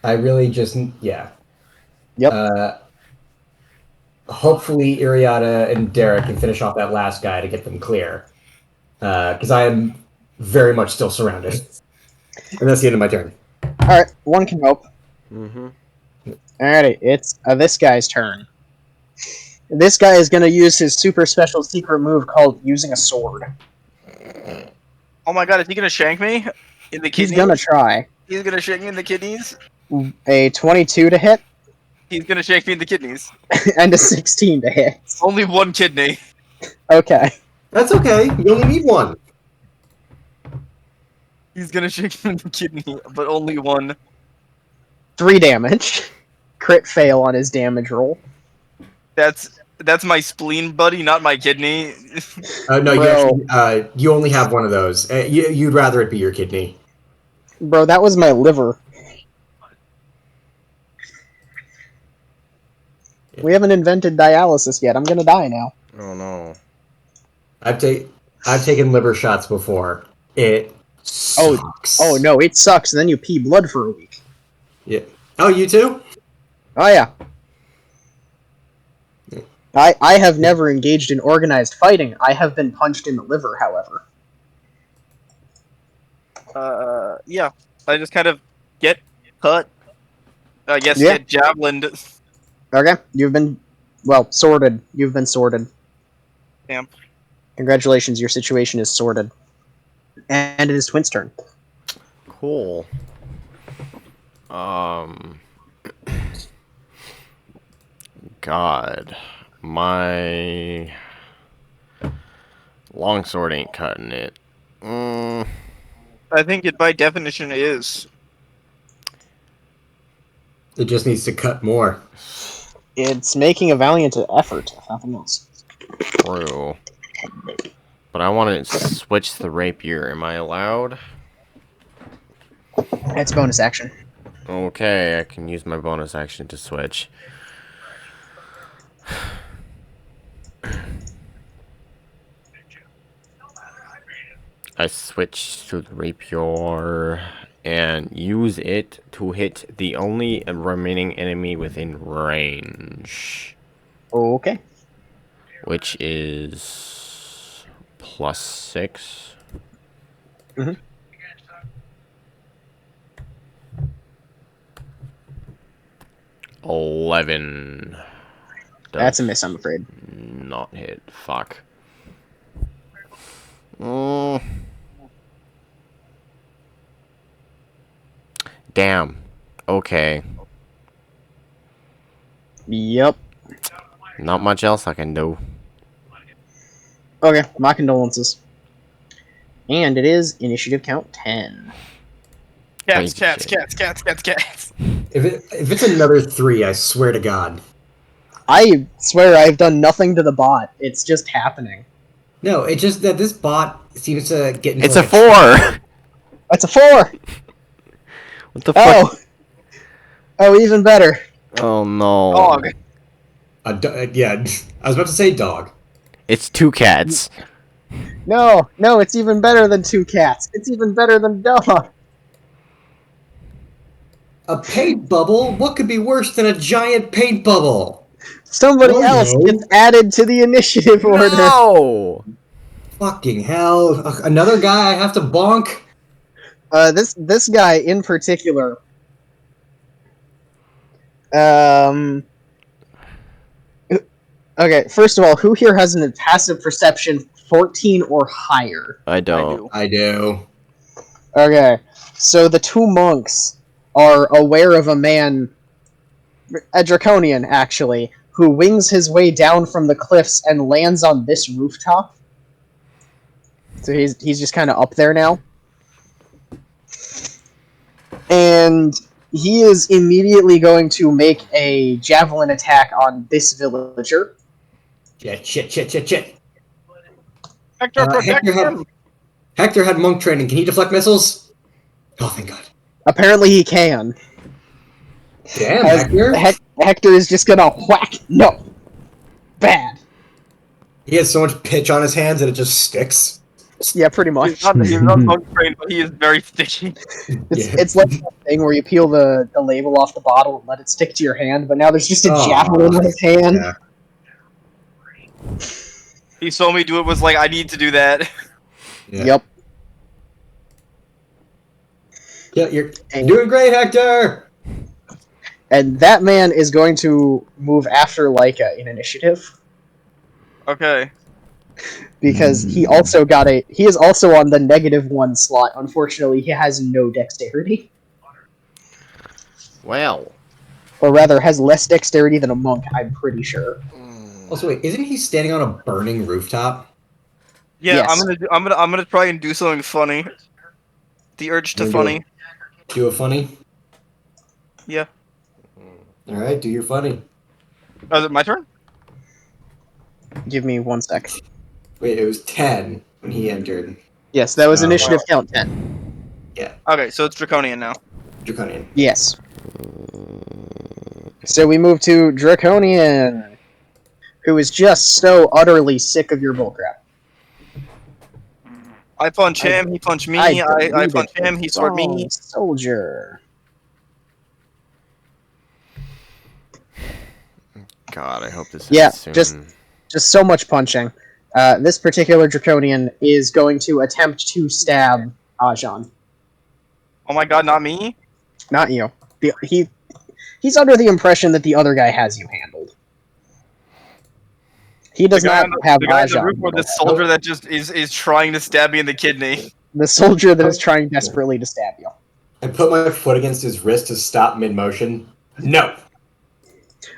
I really just, yeah. Yep. Hopefully Iriata and Derek can finish off that last guy to get them clear. Because I am very much still surrounded. And that's the end of my turn. Alright, one can hope. Mm-hmm. Alrighty, it's this guy's turn. This guy is going to use his super special secret move called using a sword. Oh my god, is he gonna shank me in the kidneys? He's going to try. He's gonna shank me in the kidneys. A 22 to hit, He's gonna shank me in the kidneys. and a 16 to hit. Only 1 kidney. Okay. That's okay. You only need 1. He's gonna shank me in the kidney, but only 1. 3 damage. Crit fail on his damage roll. That's my spleen, buddy, not my kidney. No, you Bro. actually, you only have one of those. You'd rather it be your kidney. Bro, that was my liver. We haven't invented dialysis yet. I'm gonna die now. Oh no. I've taken liver shots before. It sucks. Oh no, it sucks. And then you pee blood for a week. Yeah. Oh, you too? Oh yeah. I have never engaged in organized fighting. I have been punched in the liver, however. Yeah. I just kind of get cut. I guess Yeah. get javelined. Okay, you've been, sorted. You've been sorted. Damn. Congratulations, your situation is sorted. And it is Twin's turn. Cool. God, my longsword ain't cutting it. I think it by definition is. It just needs to cut more. It's making a valiant effort, if nothing else. True. But I want to switch the rapier. Am I allowed? It's bonus action. Okay, I can use my bonus action to switch. I switch to the rapier and use it to hit the only remaining enemy within range. Okay. Which is +6. Mm-hmm. $11. That's a miss, I'm afraid. Not hit. Fuck. Damn. Okay. Yep. Not much else I can do. Okay, my condolences. And it is initiative count 10. Cats, Crazy cats, shit. cats, cats, cats, cats. If it's another 3, I swear to God. I swear I've done nothing to the bot. It's just happening. No, it's just that this bot seems to get into It's a like 4! That's a 4! What the fuck? Oh, even better. Oh no. Dog. Yeah, I was about to say dog. It's 2 cats. No, it's even better than 2 cats. It's even better than dog. A paint bubble? What could be worse than a giant paint bubble? Somebody Oh, else no. gets added to the initiative order. No! Fucking hell. Another guy I have to bonk? This guy in particular. Okay, first of all, who here has a passive perception 14 or higher? I don't. I do. Okay, so the 2 monks are aware of a man, a draconian actually, who wings his way down from the cliffs and lands on this rooftop. So he's just kind of up there now. And he is immediately going to make a javelin attack on this villager. Shit. Hector, protect Hector him! Hector had monk training. Can he deflect missiles? Oh, thank God. Apparently he can. Damn, As Hector. Hector is just gonna whack. No. Bad. He has so much pitch on his hands that it just sticks. Yeah, pretty much. He's not monk trained, but he is very sticky. It's like that thing where you peel the label off the bottle and let it stick to your hand, but now there's just a javelin in his hand. Yeah. He saw me do it, was like, I need to do that. Yeah. Yep. Yeah, you're doing great, Hector! And that man is going to move after Leica in initiative. Okay. Because he is also on the -1 slot. Unfortunately, he has no dexterity. Well. Or rather, has less dexterity than a monk, I'm pretty sure. Also, wait, isn't he standing on a burning rooftop? Yeah, Yes. I'm gonna try and do something funny. The urge to Wanna funny. Do a funny? Yeah. Alright, do your funny. Oh, is it my turn? Give me 1 sec. Wait, it was 10 when he entered. Yes, that was Oh, initiative wow. count 10. Okay, so it's Draconian now. Draconian. Yes. So we move to Draconian, who is just so utterly sick of your bullcrap. I punch him, he punched me, I punch him, he sword me. Soldier. God, I hope this Yeah, ends soon. just so much punching. This particular draconian is going to attempt to stab Ajan. Oh my god, not me. Not you. He's under the impression that the other guy has you handled. He does not have the guy on the Ajan roof, or handled. this soldier that just is trying to stab me in the kidney. The soldier that is trying desperately to stab you. I put my foot against his wrist to stop mid motion. No.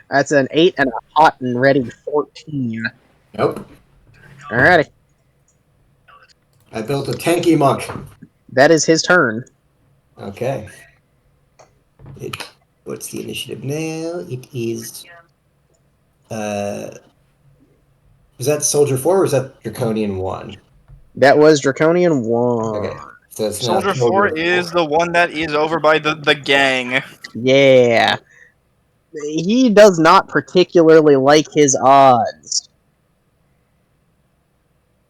That's an 8 and a hot and ready 14. Nope. Alrighty. I built a tanky monk. That is his turn. Okay. What's the initiative now? It is. Is that Soldier 4 or is that Draconian 1? That was Draconian 1. Okay. So it's now Soldier 4 is the one that is over by the gang. Yeah. He does not particularly like his odds.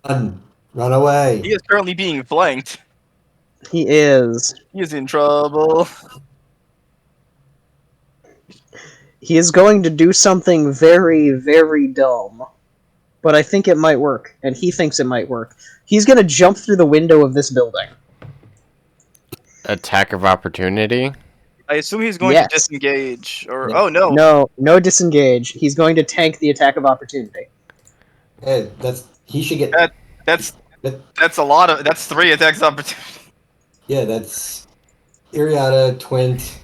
Run away. He is currently being flanked. He is. He is in trouble. He is going to do something very, very dumb. But I think it might work, and he thinks it might work. He's going to jump through the window of this building. Attack of opportunity? I assume he's going to disengage, or Yeah. oh no, No disengage. He's going to tank the attack of opportunity. Hey, he should get. that's a lot of. That's 3 attacks of opportunity. Yeah, that's Iriata, Twint,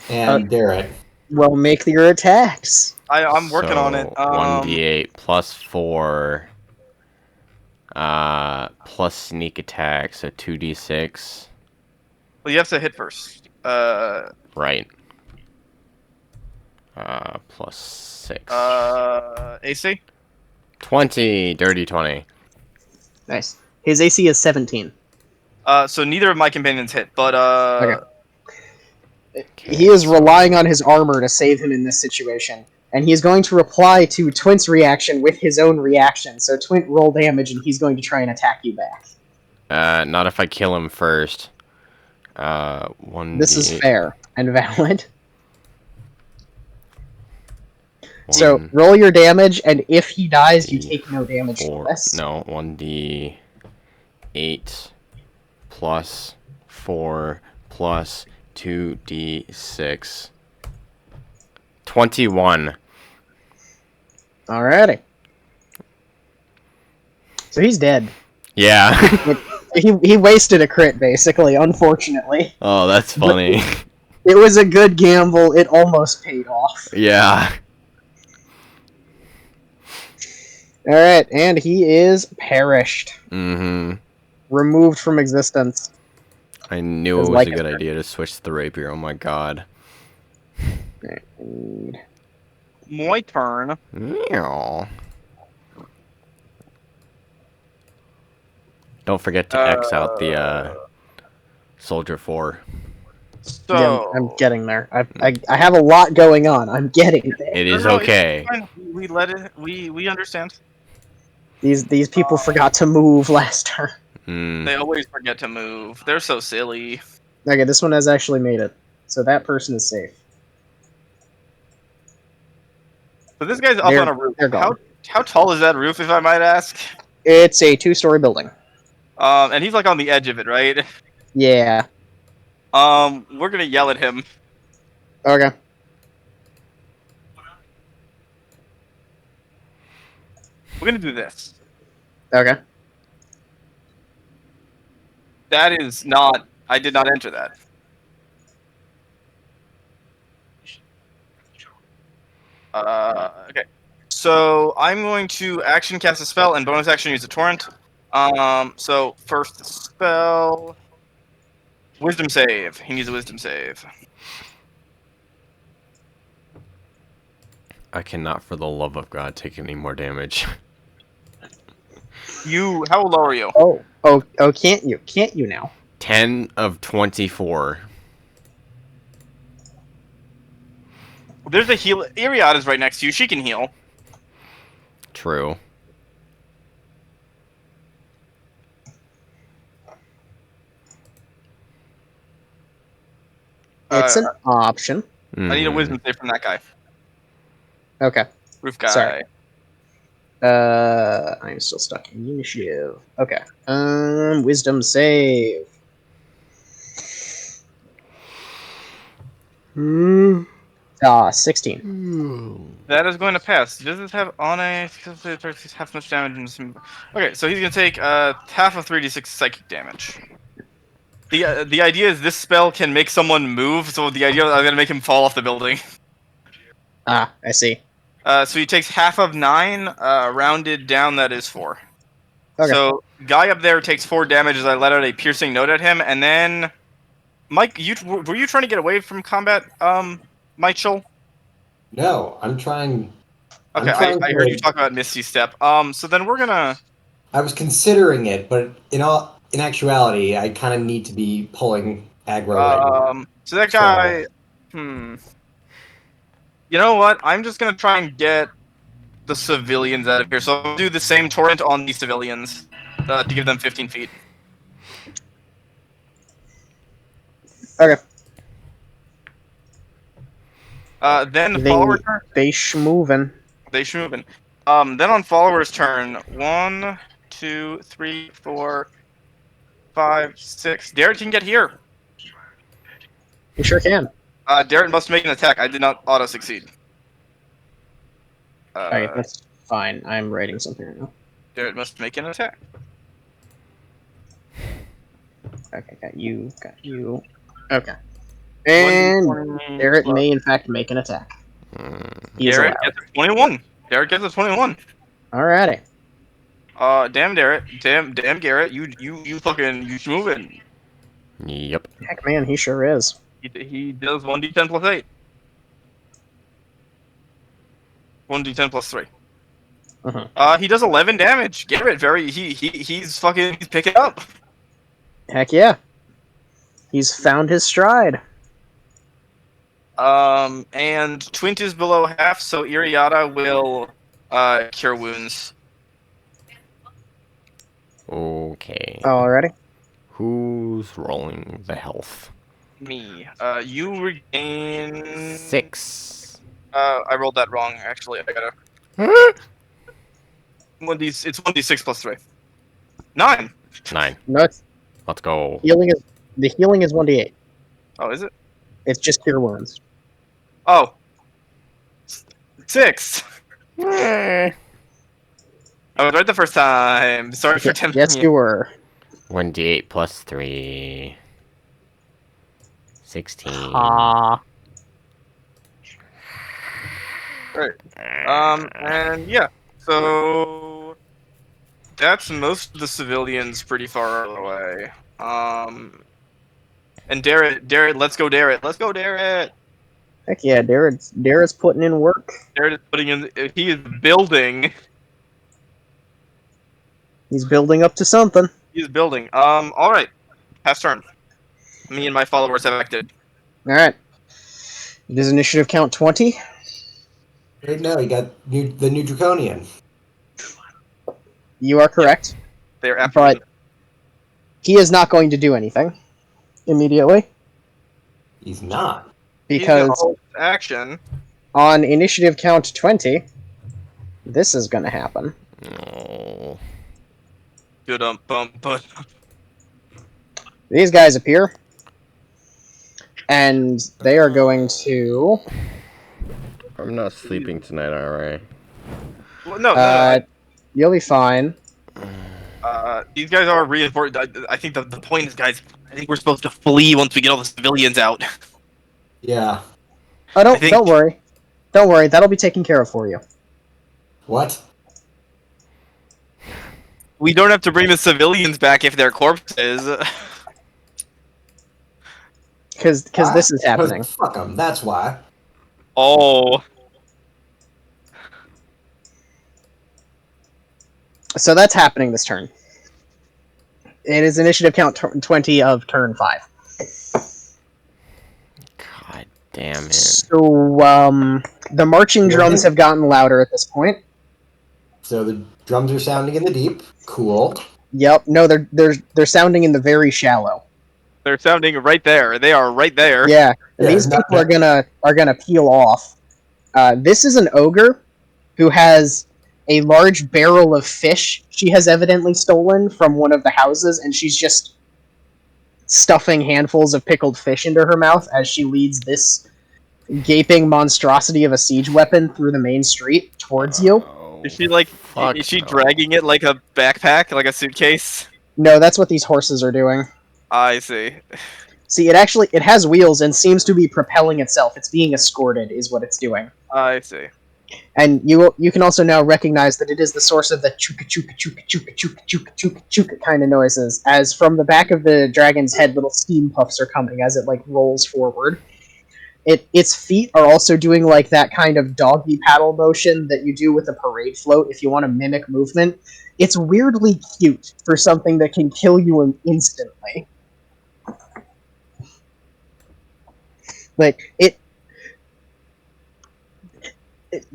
and Derek. Well, make your attacks. I'm working on it. 1d8 plus 4. Plus sneak attack, so 2d6. Well, you have to hit first. Right. Plus 6. AC. 20. Dirty 20. Nice. His AC is 17. So neither of my companions hit, but Okay. He is relying on his armor to save him in this situation, and he's going to reply to Twint's reaction with his own reaction. So Twint, roll damage, and he's going to try and attack you back. Not if I kill him first. 1d8. This is fair and valid. So roll your damage, and if he dies, you take no damage less. No, 1d8 plus 4 plus 2d6. 21. Alrighty. So he's dead. Yeah. He wasted a crit, basically, unfortunately. Oh, that's funny. It was a good gamble. It almost paid off. Yeah. Alright, and he is perished. Mm-hmm. Removed from existence. I knew it was a good idea to switch the rapier. Oh my god. my turn. Meow. Don't forget to X out the Soldier 4. So Yeah, I'm getting there. I have a lot going on. I'm getting there. It is No, okay. it's fine. We let it. We understand. These people forgot to move last turn. They always forget to move. They're so silly. Okay, this one has actually made it. So that person is safe. So this guy's up on a roof. They're gone. How tall is that roof, if I might ask? It's a 2-story building. And he's like on the edge of it, right? Yeah. We're gonna yell at him. Okay. We're gonna do this. Okay. That is not. I did not enter that. Okay. So I'm going to action cast a spell and bonus action use a torrent. So first spell, wisdom save. He needs a wisdom save. I cannot, for the love of God, take any more damage. How low are you? Oh, can't you? Can't you now? 10 of 24. There's a heal. Iriada's right next to you. She can heal. True. It's an option. I need a wisdom save from that guy. Okay. Roof guy. Sorry. I'm still stuck in initiative. Okay. Wisdom save. 16. That is going to pass. Does this have on a half much damage? Okay, so he's gonna take half of 3d6 psychic damage. The idea is this spell can make someone move, so the idea is I'm gonna make him fall off the building. Ah, I see. So he takes half of 9, rounded down, that is 4. Okay. So, guy up there takes 4 damage as I let out a piercing note at him, and then... Mike, were you trying to get away from combat, Michael? No, I'm trying. Okay, I heard you talk about Misty Step. So then we're gonna... I was considering it, but in actuality, I kind of need to be pulling aggro right now. So that guy... You know what? I'm just gonna try and get the civilians out of here. So I'll do the same torrent on the civilians to give them 15 feet. Okay. Then followers. They schmovin'. They schmovin'. Then on followers' turn, 1, 2, 3, 4, 5, 6. Derek can get here. You sure can. Derek must make an attack. I did not auto succeed. Alright, that's fine. I'm writing something right now. Derek must make an attack. Okay, got you. Okay. And Derek may in fact make an attack. Derek gets a 21. Derek gets a 21. Alrighty. Damn Derek. Damn Garrett. You moving. Yep. Heck man, he sure is. He does 1d10 plus 8. 1d10 plus 3. He does 11 damage. Garrett, he's picking up. Heck yeah. He's found his stride. And Twint is below half, so Iriata will cure wounds. Okay. Alrighty. Who's rolling the health? Me. You regain 6. I rolled that wrong. Actually, I gotta. It's 1d6 plus 3. 9. 9. No, Let's go. the healing is 1d8. Oh, is it? It's just cure wounds. Oh. 6. Eh. I was right the first time. Sorry for tempting Yes, you were. 1d8 plus 3. 16. Ah. Right. And yeah. So that's most of the civilians pretty far away. And Darrett, let's go, Darrett. Let's go, Darrett. Heck yeah, Darrett's putting in work. Darrett is putting in. He is building. He's building up to something. He's building. All right. Pass turn. Me and my followers have acted. Alright. Does initiative count 20? Right now, you got the new Draconian. You are correct. They're after. But he is not going to do anything immediately. He's not. Because action. on initiative count 20, this is going to happen. Oh. These guys appear. And they are going to... I'm not sleeping tonight, alright? Well, no. You'll be fine. These guys are reinforced. I think the point is, guys, I think we're supposed to flee once we get all the civilians out. Yeah. Oh, don't worry. Don't worry, that'll be taken care of for you. What? We don't have to bring the civilians back if they're corpses. Because this is happening. Fuck them, that's why. Oh. So that's happening this turn. It is initiative count 20 of turn 5. God damn it. So, the marching drums have gotten louder at this point. So the drums are sounding in the deep. Cool. Yep. No, they're sounding in the very shallow. They're sounding right there. They are right there. Yeah. These people are gonna peel off. This is an ogre who has a large barrel of fish she has evidently stolen from one of the houses, and she's just stuffing handfuls of pickled fish into her mouth as she leads this gaping monstrosity of a siege weapon through the main street towards you. Oh, Is she like? fuck Is she no. dragging it like a backpack, like a suitcase? No, that's what these horses are doing. I see. See, it has wheels and seems to be propelling itself. It's being escorted, is what it's doing. I see. And you can also now recognize that it is the source of the chuka chuka chuka chuka chuka chuka chuka chuka kind of noises, as from the back of the dragon's head, little steam puffs are coming as it like rolls forward. Its feet are also doing like that kind of doggy paddle motion that you do with a parade float if you want to mimic movement. It's weirdly cute for something that can kill you instantly. Like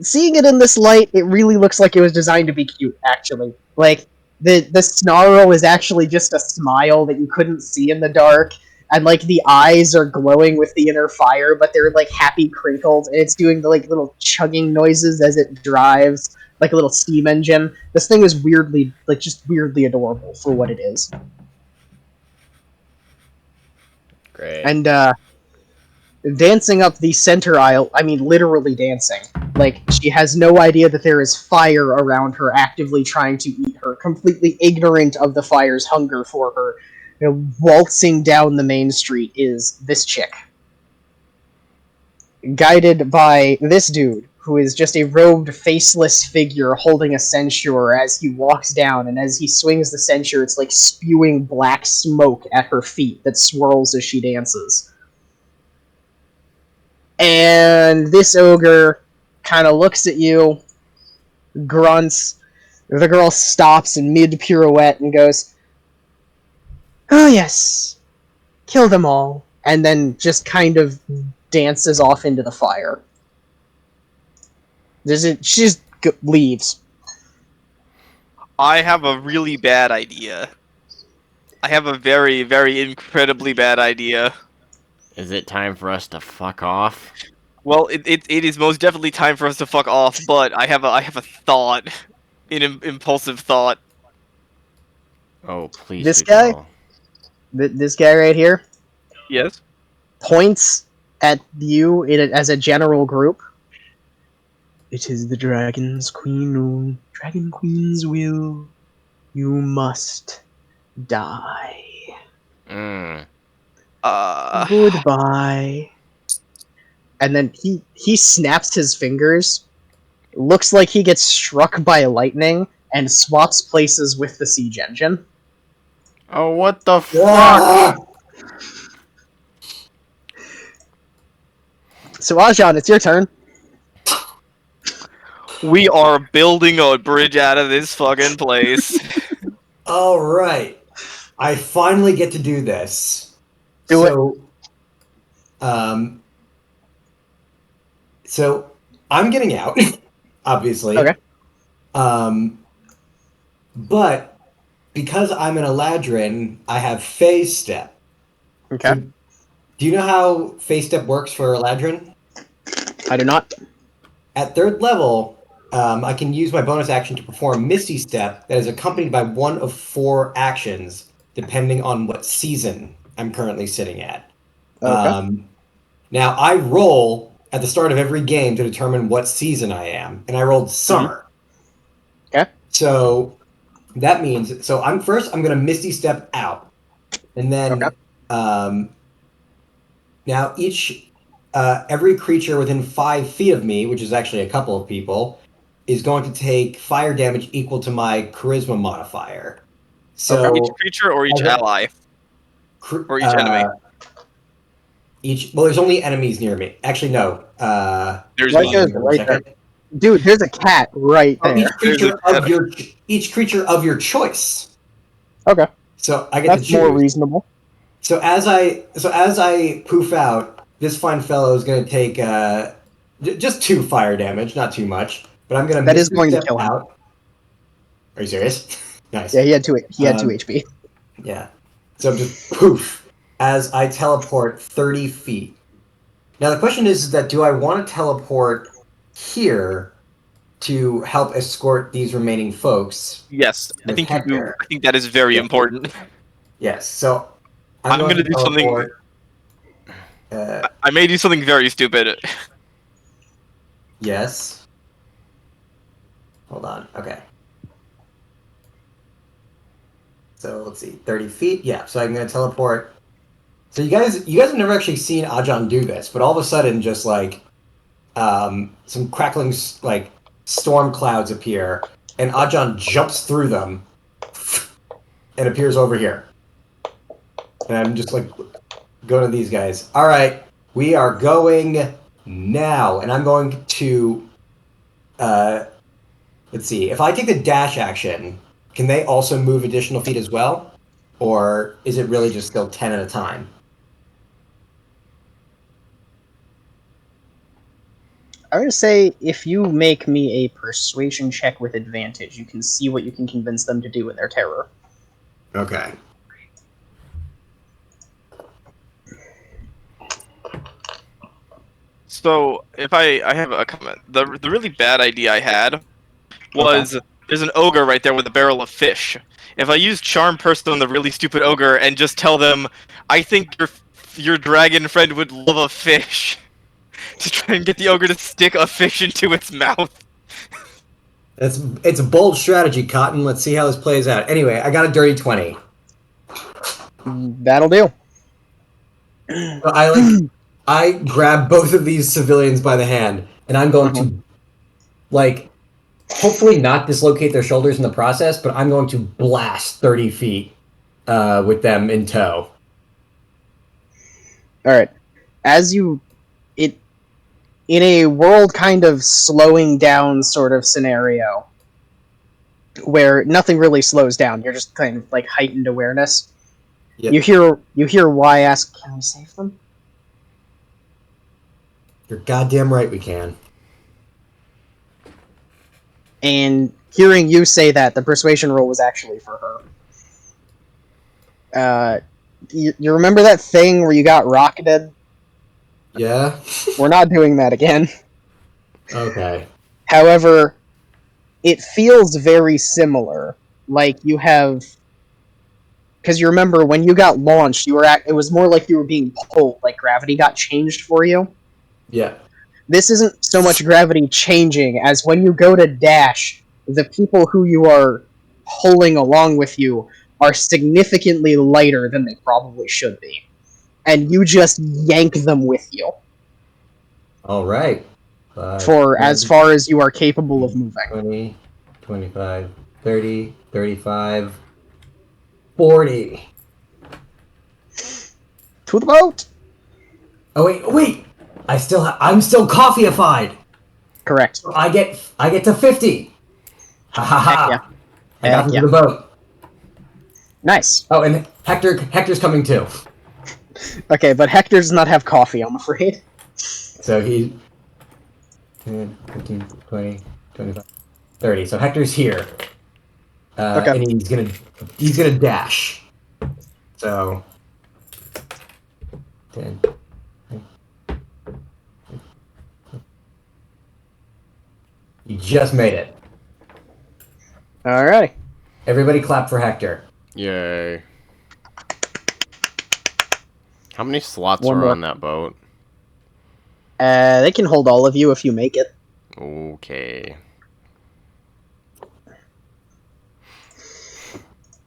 seeing it in this light, it really looks like it was designed to be cute, actually. Like, the snarl is actually just a smile that you couldn't see in the dark, and, like, the eyes are glowing with the inner fire, but they're, like, happy crinkled, and it's doing the, like, little chugging noises as it drives, like a little steam engine. This thing is weirdly, like, just weirdly adorable for what it is. Great. And, dancing up the center aisle, I mean literally dancing. Like, she has no idea that there is fire around her actively trying to eat her, completely ignorant of the fire's hunger for her. You know, waltzing down the main street is this chick. Guided by this dude, who is just a robed, faceless figure holding a censer as he walks down, and as he swings the censer, it's like spewing black smoke at her feet that swirls as she dances. And this ogre kind of looks at you, grunts. The girl stops in mid-pirouette and goes, "Oh yes, kill them all," and then just kind of dances off into the fire. She just leaves. I have a really bad idea. I have a very, very incredibly bad idea. Is it time for us to fuck off? Well, it is most definitely time for us to fuck off, but I have a thought, an impulsive thought. Oh, please. This do guy? tell. This guy right here Yes. points at you as a general group. "It is the Dragon Queen's will. You must die. Mm. Goodbye." And then he snaps his fingers, looks like he gets struck by lightning, and swaps places with the siege engine. Oh, what the fuck? Ah! So Ajan, it's your turn. We are building a bridge out of this fucking place. All right. I finally get to do this. Do it. So I'm getting out, obviously. Okay. But because I'm an Eladrin, I have phase step. Okay. So, do you know how phase step works for Eladrin? I do not. At 3rd level, I can use my bonus action to perform Misty Step that is accompanied by one of 4 actions, depending on what season I'm currently sitting at. Okay. Now, I roll at the start of every game to determine what season I am, and I rolled summer. Okay. So that means, I'm going to Misty Step out, and then now every creature within 5 feet of me, which is actually a couple of people, is going to take fire damage equal to my charisma modifier. So Each creature or each ally? Or each enemy? There's only enemies near me. Actually, no. There's Right me. there's right there. Dude, there's a cat right there. Each creature of your choice. Okay. So I get That's to choose. more reasonable. So as I poof out, this fine fellow is going to take just 2 fire damage, not too much. But I'm going to That is going to kill him. out. Are you serious? Nice. Yeah, he had 2 HP. Yeah. So just poof as I teleport 30 feet. Now the question is that do I want to teleport here to help escort these remaining folks. Yes, I With think you do. Hector. I think that is very important. Yes, so I'm going gonna to do something. teleport. I may do something very stupid. Yes. Hold on. Okay. So let's see, 30 feet. Yeah. So I'm gonna teleport. So you guys have never actually seen Ajahn do this, but all of a sudden, just like some crackling like storm clouds appear, and Ajahn jumps through them and appears over here. And I'm just like going to these guys. All right, we are going now, and I'm going to. Let's see. If I take the dash action, can they also move additional feet as well, or is it really just still 10 at a time? I would say if you make me a persuasion check with advantage, you can see what you can convince them to do in their terror. Okay. So if I have a comment, the really bad idea I had was there's an ogre right there with a barrel of fish. If I use charm person on the really stupid ogre and just tell them, I think your dragon friend would love a fish, to try and get the ogre to stick a fish into its mouth. It's a bold strategy, Cotton. Let's see how this plays out. Anyway, I got a dirty 20. That'll do. So I grab both of these civilians by the hand, and I'm going to hopefully not dislocate their shoulders in the process, but I'm going to blast 30 feet with them in tow. All right. In a world kind of slowing down sort of scenario, where nothing really slows down, you're just kind of like heightened awareness. Yep. You hear Y ask, "Can we save them?" You're goddamn right we can. And hearing you say that, the persuasion roll was actually for her. You remember that thing where you got rocketed? Yeah? We're not doing that again. Okay. However, it feels very similar. Like you have, because you remember when you got launched, it was more like you were being pulled, like gravity got changed for you. Yeah. This isn't so much gravity changing as when you go to dash, the people who you are pulling along with you are significantly lighter than they probably should be. And you just yank them with you. All right. For as far as you are capable of moving. 20, 25, 30, 35, 40. To the boat! Oh wait! I'm still coffeeified. Correct. I get to 50. Ha ha ha. Yeah. I got into the boat. Nice. Oh, and Hector's coming too. Okay, but Hector does not have coffee, I'm afraid. So he 10, 15, 20, 25, 30. So Hector's here. Okay. And he's gonna dash. So 10. You just made it. Alright. Everybody clap for Hector. Yay. How many slots One are more. on that boat? They can hold all of you if you make it. Okay.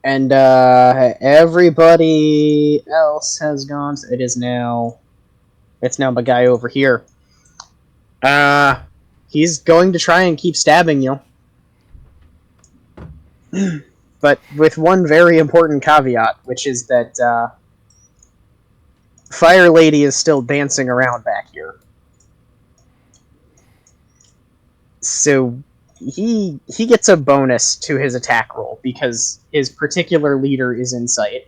And everybody else has gone. So it's now my guy over here. He's going to try and keep stabbing you. But with one very important caveat, which is that Fire Lady is still dancing around back here. So he gets a bonus to his attack roll because his particular leader is in sight,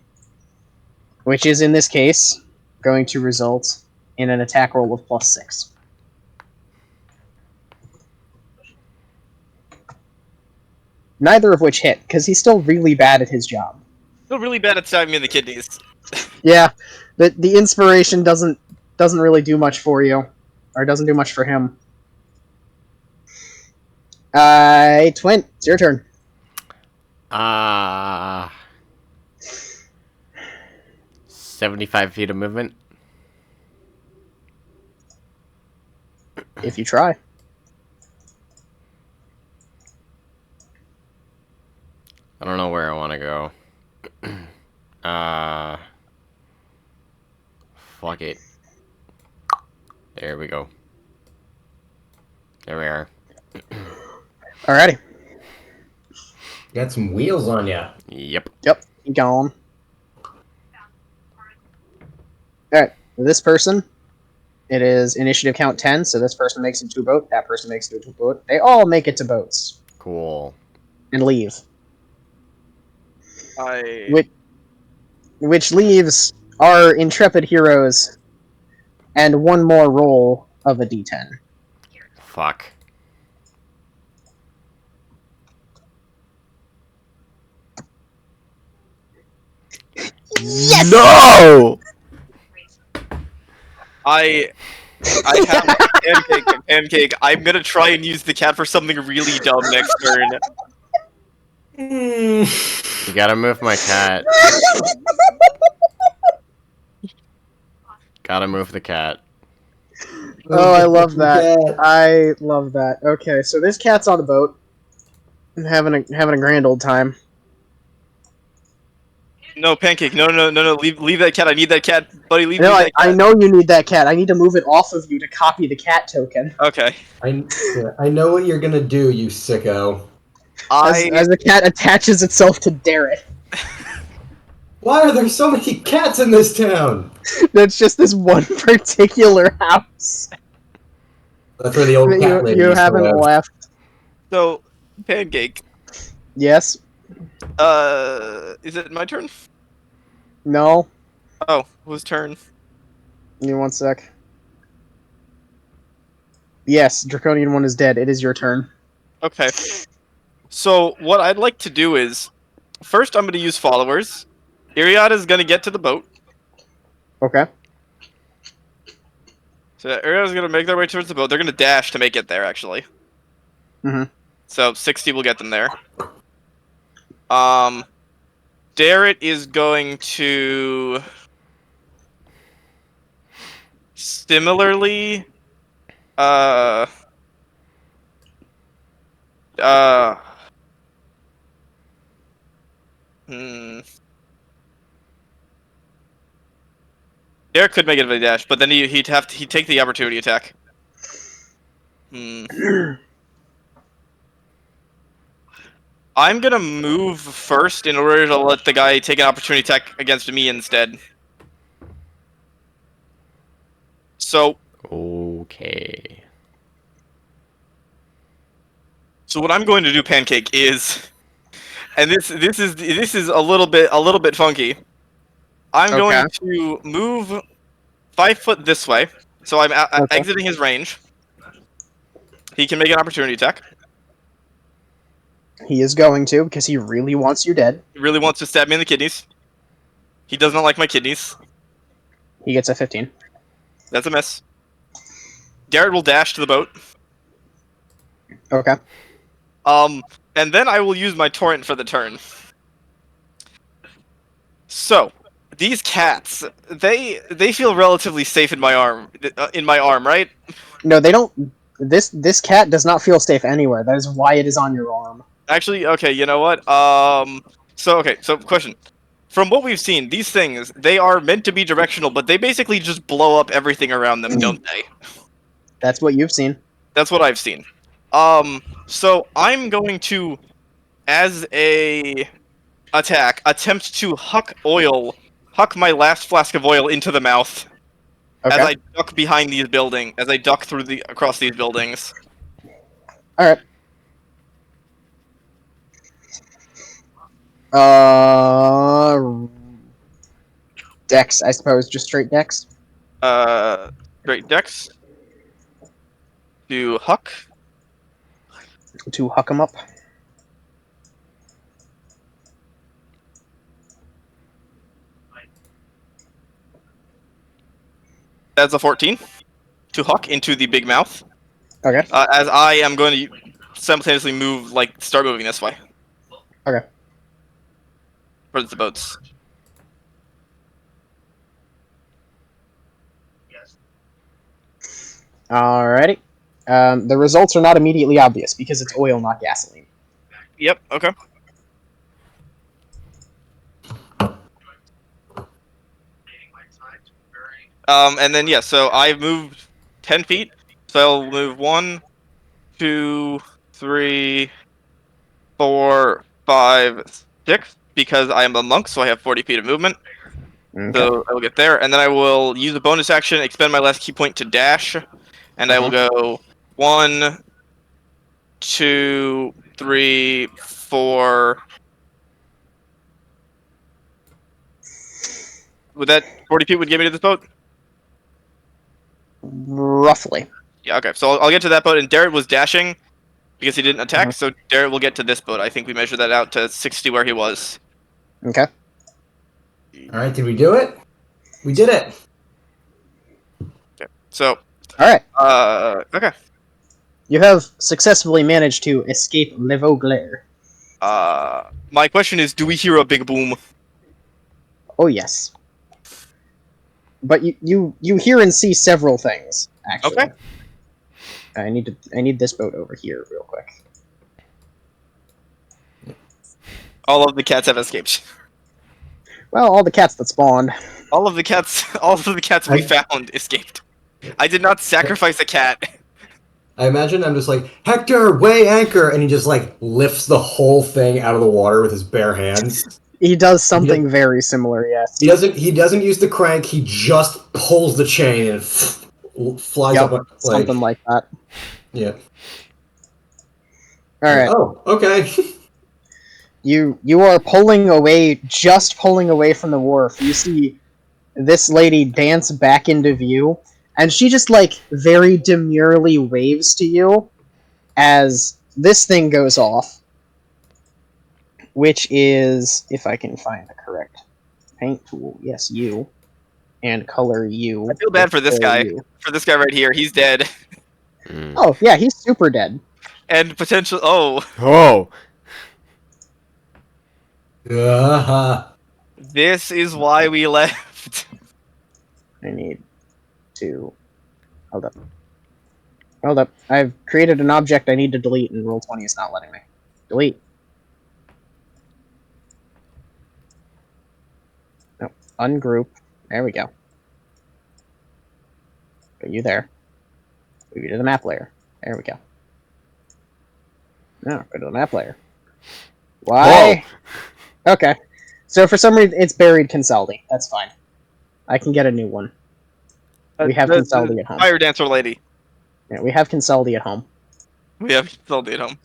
which is in this case going to result in an attack roll of +6. Neither of which hit because he's still really bad at his job. Still really bad at stabbing me in the kidneys. Yeah, the inspiration doesn't really do much for you, or doesn't do much for him. Twin, it's your turn. Ah. 75 feet of movement. If you try. I don't know where I want to go. Fuck it. There we go. There we are. Alrighty. Got some wheels on ya. Yep. Yep. Keep going. Alright. This person, it is initiative count 10, so this person makes it to a boat, that person makes it to a boat. They all make it to boats. Cool. And leave. I Which leaves our intrepid heroes and one more roll of a d10. Fuck. Yes! No! I have pancake. I'm gonna try and use the cat for something really dumb next turn. You gotta move my cat. Gotta move the cat. Oh, I love that. Cat. I love that. Okay, so this cat's on the boat and having a grand old time. No, pancake. No. Leave that cat. I need that cat, buddy. Leave No, that cat. I know you need that cat. I need to move it off of you to copy the cat token. Okay. I know what you're gonna do, you sicko. As the cat attaches itself to Darrett. Why are there so many cats in this town? That's just this one particular house That's where the old that cat lady you used to haven't live. left. So, pancake. Yes? Is it my turn? No? Oh, whose turn? Give me one sec. Yes, Draconian one is dead. It is your turn. Okay. So what I'd like to do is, first I'm going to use followers. Iriad is going to get to the boat. Okay. So Iriad is going to make their way towards the boat. They're going to dash to make it there, actually. Mm-hmm. So 60 will get them there. Darrett is going to similarly Derek could make it a dash, but then he'd take the opportunity attack. I'm gonna move first in order to let the guy take an opportunity attack against me instead. So Okay. what I'm going to do, pancake, is, and this is a little bit funky. I'm going to move 5 foot this way, so I'm exiting his range. He can make an opportunity attack. He is going to, because he really wants you dead. He really wants to stab me in the kidneys. He does not like my kidneys. He gets a 15. That's a miss. Garrett will dash to the boat. Okay. And then I will use my torrent for the turn. So, these cats, they feel relatively safe in my arm, right? No, they don't. This cat does not feel safe anywhere. That is why it is on your arm. Actually, okay, you know what? So question. From what we've seen, these things, they are meant to be directional, but they basically just blow up everything around them, don't they? That's what you've seen. That's what I've seen. So I'm going to, as a attack, attempt to huck my last flask of oil into the mouth. Okay. As I duck behind these buildings, as I duck across these buildings. Alright. Dex, I suppose. Just straight dex. Great dex. To huck. To huck him up. That's a 14. To huck into the big mouth. Okay. As I am going to simultaneously move, like, start moving this way. Okay. Towards the boats. Alrighty. The results are not immediately obvious because it's oil, not gasoline. Yep, okay. And then, yeah, so I've moved 10 feet. So I'll move 1, 2, 3, 4, 5, 6, because I am a monk, so I have 40 feet of movement. Okay. So I will get there, and then I will use a bonus action, expend my last key point to dash, and I will go 1, 2, 3, 4. Would that 40 feet would get me to this boat? Roughly. Yeah, okay. So I'll get to that boat, and Darrett was dashing because he didn't attack, so Darrett will get to this boat. I think we measured that out to 60 where he was. Okay. All right, did we do it? We did it. Okay. So, Alright. okay. You have successfully managed to escape Levo Glare. My question is, do we hear a big boom? Oh, yes. But you hear and see several things, actually. Okay. I need this boat over here real quick. All of the cats have escaped. Well, all the cats that spawned. All of the cats we found escaped. I did not sacrifice a cat. I imagine I'm just like, Hector, weigh anchor, and he just like lifts the whole thing out of the water with his bare hands. He does something very similar, yes. He doesn't use the crank. He just pulls the chain and flies Yep, up. something like that. Yeah. All right. Oh, okay. You are pulling away, just pulling away from the wharf. You see this lady dance back into view, and she just like very demurely waves to you as this thing goes off, which is, if I can find the correct paint tool, yes, you, and color you. I feel bad for this guy. you. For this guy right here, he's dead. Oh yeah, he's super dead. And potential. Oh, Oh. this is why we left. I need to hold up. Hold up. I've created an object I need to delete, and Roll20 is not letting me. Delete. No. Ungroup. There we go. Put you there. Move you to the map layer. There we go. No, go to the map layer. Why? Okay. So for some reason, it's buried Consaldi. That's fine. I can get a new one. We have Consaldi at home. Fire dancer lady. Yeah, we have Consaldi at home. We have Consaldi at home.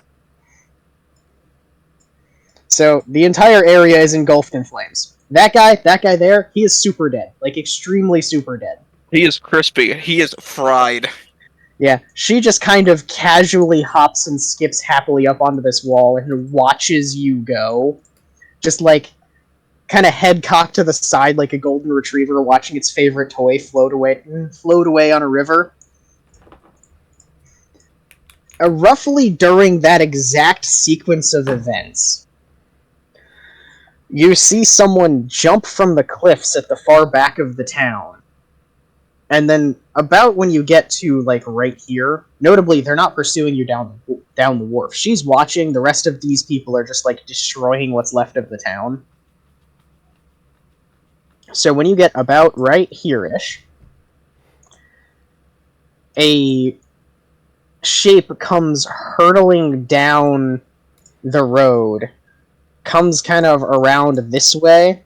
So the entire area is engulfed in flames. That guy there, he is super dead. Like, extremely super dead. He is crispy. He is fried. Yeah, she just kind of casually hops and skips happily up onto this wall and watches you go. Just like, kind of head cocked to the side like a golden retriever watching its favorite toy float away on a river. Roughly during that exact sequence of events, you see someone jump from the cliffs at the far back of the town. And then, about when you get to, like, right here, notably, they're not pursuing you down the wharf. She's watching, the rest of these people are just, like, destroying what's left of the town. So when you get about right here-ish, a shape comes hurtling down the road, comes kind of around this way,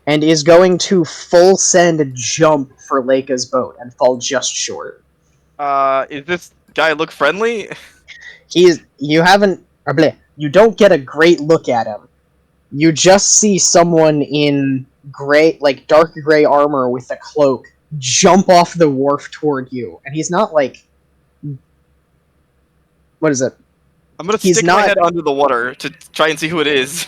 and is going to full send jump for Leica's boat and fall just short. Is this guy look friendly? You don't get a great look at him. You just see someone in gray, like dark gray armor with a cloak jump off the wharf toward you, and he's not like, what is it? I'm gonna stick my head under the water to try and see who it is.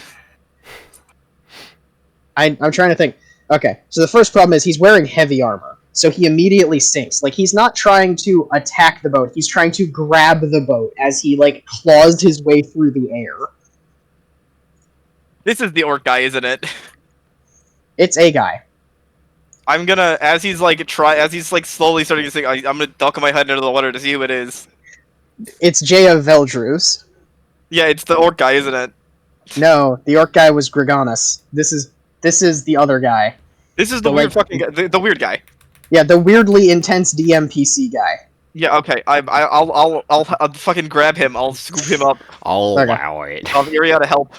I'm trying to think. Okay, so the first problem is he's wearing heavy armor. So he immediately sinks. Like, he's not trying to attack the boat. He's trying to grab the boat as he, like, claws his way through the air. This is the orc guy, isn't it? It's a guy. I'm gonna, as he's like slowly starting to sink, I'm gonna duck my head into the water to see who it is. It's Jaya Veldrus. Yeah, it's the orc guy, isn't it? No, the orc guy was Griganus. This is the other guy. This is the weird fucking guy, the weird guy. Yeah, the weirdly intense DMPC guy. Yeah, okay. I'll fucking grab him. I'll scoop him up. I'll Okay. allow it. I'll area to help.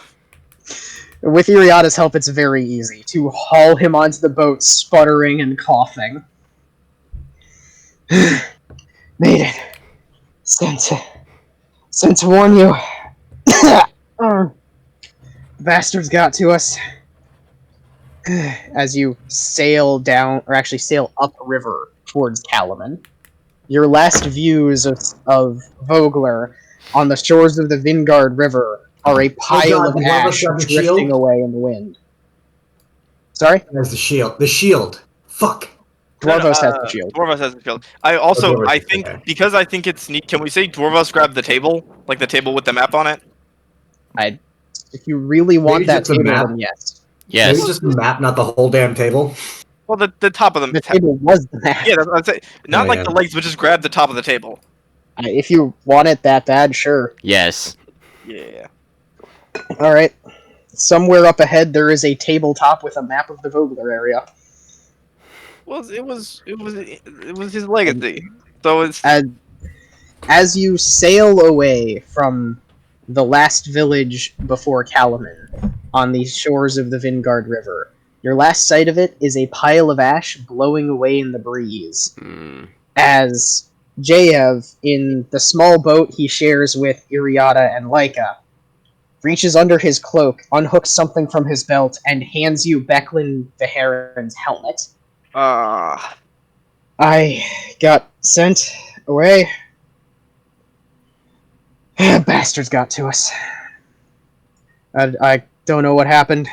With Iriada's help, it's very easy to haul him onto the boat, sputtering and coughing. Made it. Sent to warn you. Bastards got to us. As you sail down, or actually sail upriver towards Kalaman. Your last views of Vogler on the shores of the Vingard River are a pile of ash drifting away in the wind. Sorry? There's the shield. The shield. Fuck. Dwarvos has the shield. Dwarvos has the shield. I think, okay. because I think it's neat, can we say Dwarvos grabbed the table? Like the table with the map on it? If you really want Maybe that just a table, map? then yes. Yes. Maybe just the map, not the whole damn table. Well, the top of The table was the map. Yeah, that's what I'd say. Not Oh, like yeah. the legs, but just grab the top of the table. If you want it that bad, sure. Yes. Yeah. Alright. Somewhere up ahead, there is a tabletop with a map of the Vogler area. Well, it was his legacy. So it's As you sail away from the last village before Kalaman, on the shores of the Vingard River, your last sight of it is a pile of ash blowing away in the breeze. As Jayev, in the small boat he shares with Iriada and Laika, reaches under his cloak, unhooks something from his belt, and hands you Becklin the Heron's helmet. I got sent away. Bastards got to us. I don't know what happened.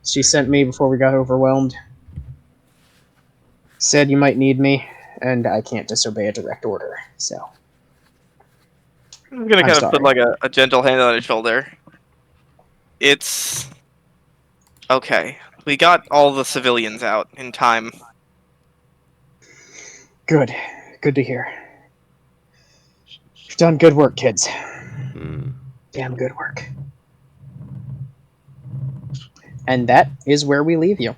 She sent me before we got overwhelmed. Said you might need me, and I can't disobey a direct order, so. I'm gonna kind of sorry. put like a gentle hand on his shoulder. It's okay. We got all the civilians out in time. Good. Good to hear. You've done good work, kids. Damn good work. And that is where we leave you.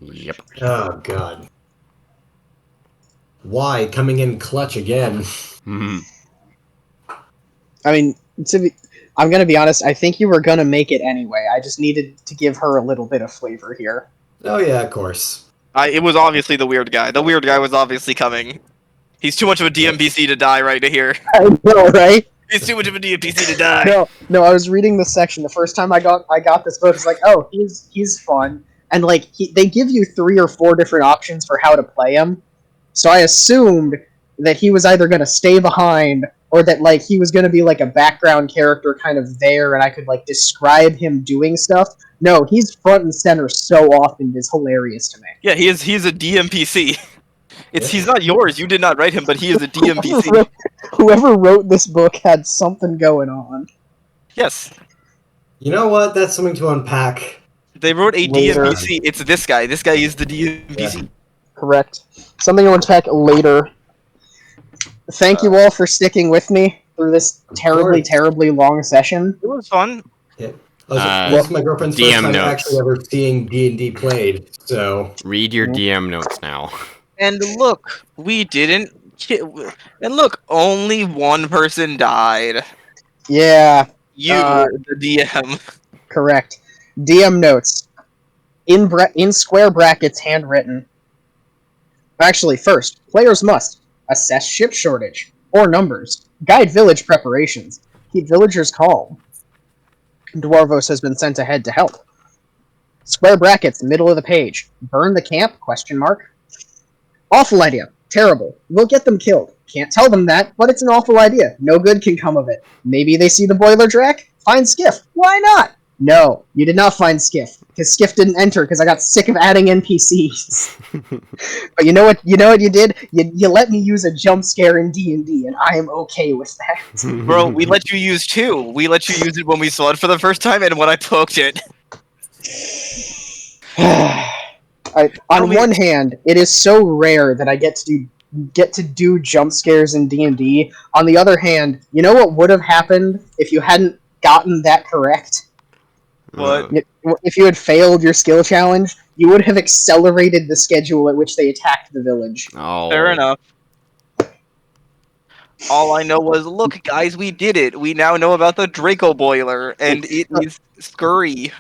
Yep. Oh, God. Why? Coming in clutch again. I mean, I'm gonna be honest, I think you were gonna make it anyway. I just needed to give her a little bit of flavor here. Oh, yeah, of course. It was obviously the weird guy. The weird guy was obviously coming. He's too much of a DMPC to die right here. I know, right? He's too much of a DMPC to die. No, I was reading this section. The first time I got this book, it's like, oh, he's fun. And like they give you 3 or 4 different options for how to play him. So I assumed that he was either gonna stay behind or that like he was gonna be like a background character kind of there and I could like describe him doing stuff. No, he's front and center so often, it's hilarious to me. Yeah, he's a DMPC. He's not yours. You did not write him, but he is a DMPC. Whoever wrote this book had something going on. Yes. You know what? That's something to unpack. They wrote a Later. DMPC. It's this guy. This guy is the DMPC. Yeah. Correct. Something to unpack later. Thank you all for sticking with me through this terribly, course. terribly long session. It was fun. This is my girlfriend's first DM time notes. actually ever seeing D&D played, so... Read your DM notes now. And look, we didn't. And look, only one person died. Yeah, You, the DM. correct. DM notes. In square brackets, handwritten. Actually, first, players must assess ship shortage or numbers, guide village preparations, keep villagers calm. Dwarvos has been sent ahead to help. Square brackets, middle of the page. Burn the camp? Question mark. Awful idea. Terrible. We'll get them killed. Can't tell them that, but it's an awful idea. No good can come of it. Maybe they see the boiler drac? Fine skiff. Why not? No, you did not find Skiff because Skiff didn't enter because I got sick of adding NPCs. But you know what? You know what you did? You let me use a jump scare in D&D, and I am okay with that. Bro, we let you use 2. We let you use it when we saw it for the first time and when I poked it. On one hand, it is so rare that I get to do jump scares in D&D. On the other hand, you know what would have happened if you hadn't gotten that correct? What? If you had failed your skill challenge, you would have accelerated the schedule at which they attacked the village. Oh. Fair enough. All I know was, look, guys, we did it. We now know about the Draco boiler, and it is scurry.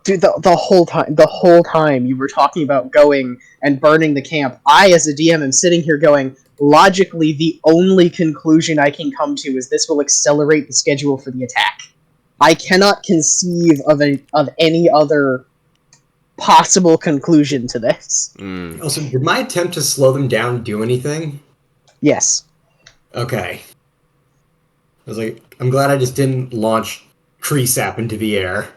Dude, the whole time you were talking about going and burning the camp, I, as a DM, am sitting here going, logically, the only conclusion I can come to is this will accelerate the schedule for the attack. I cannot conceive of any other possible conclusion to this. Also, did my attempt to slow them down do anything? Yes. Okay. I was like, I'm glad I just didn't launch tree sap into the air.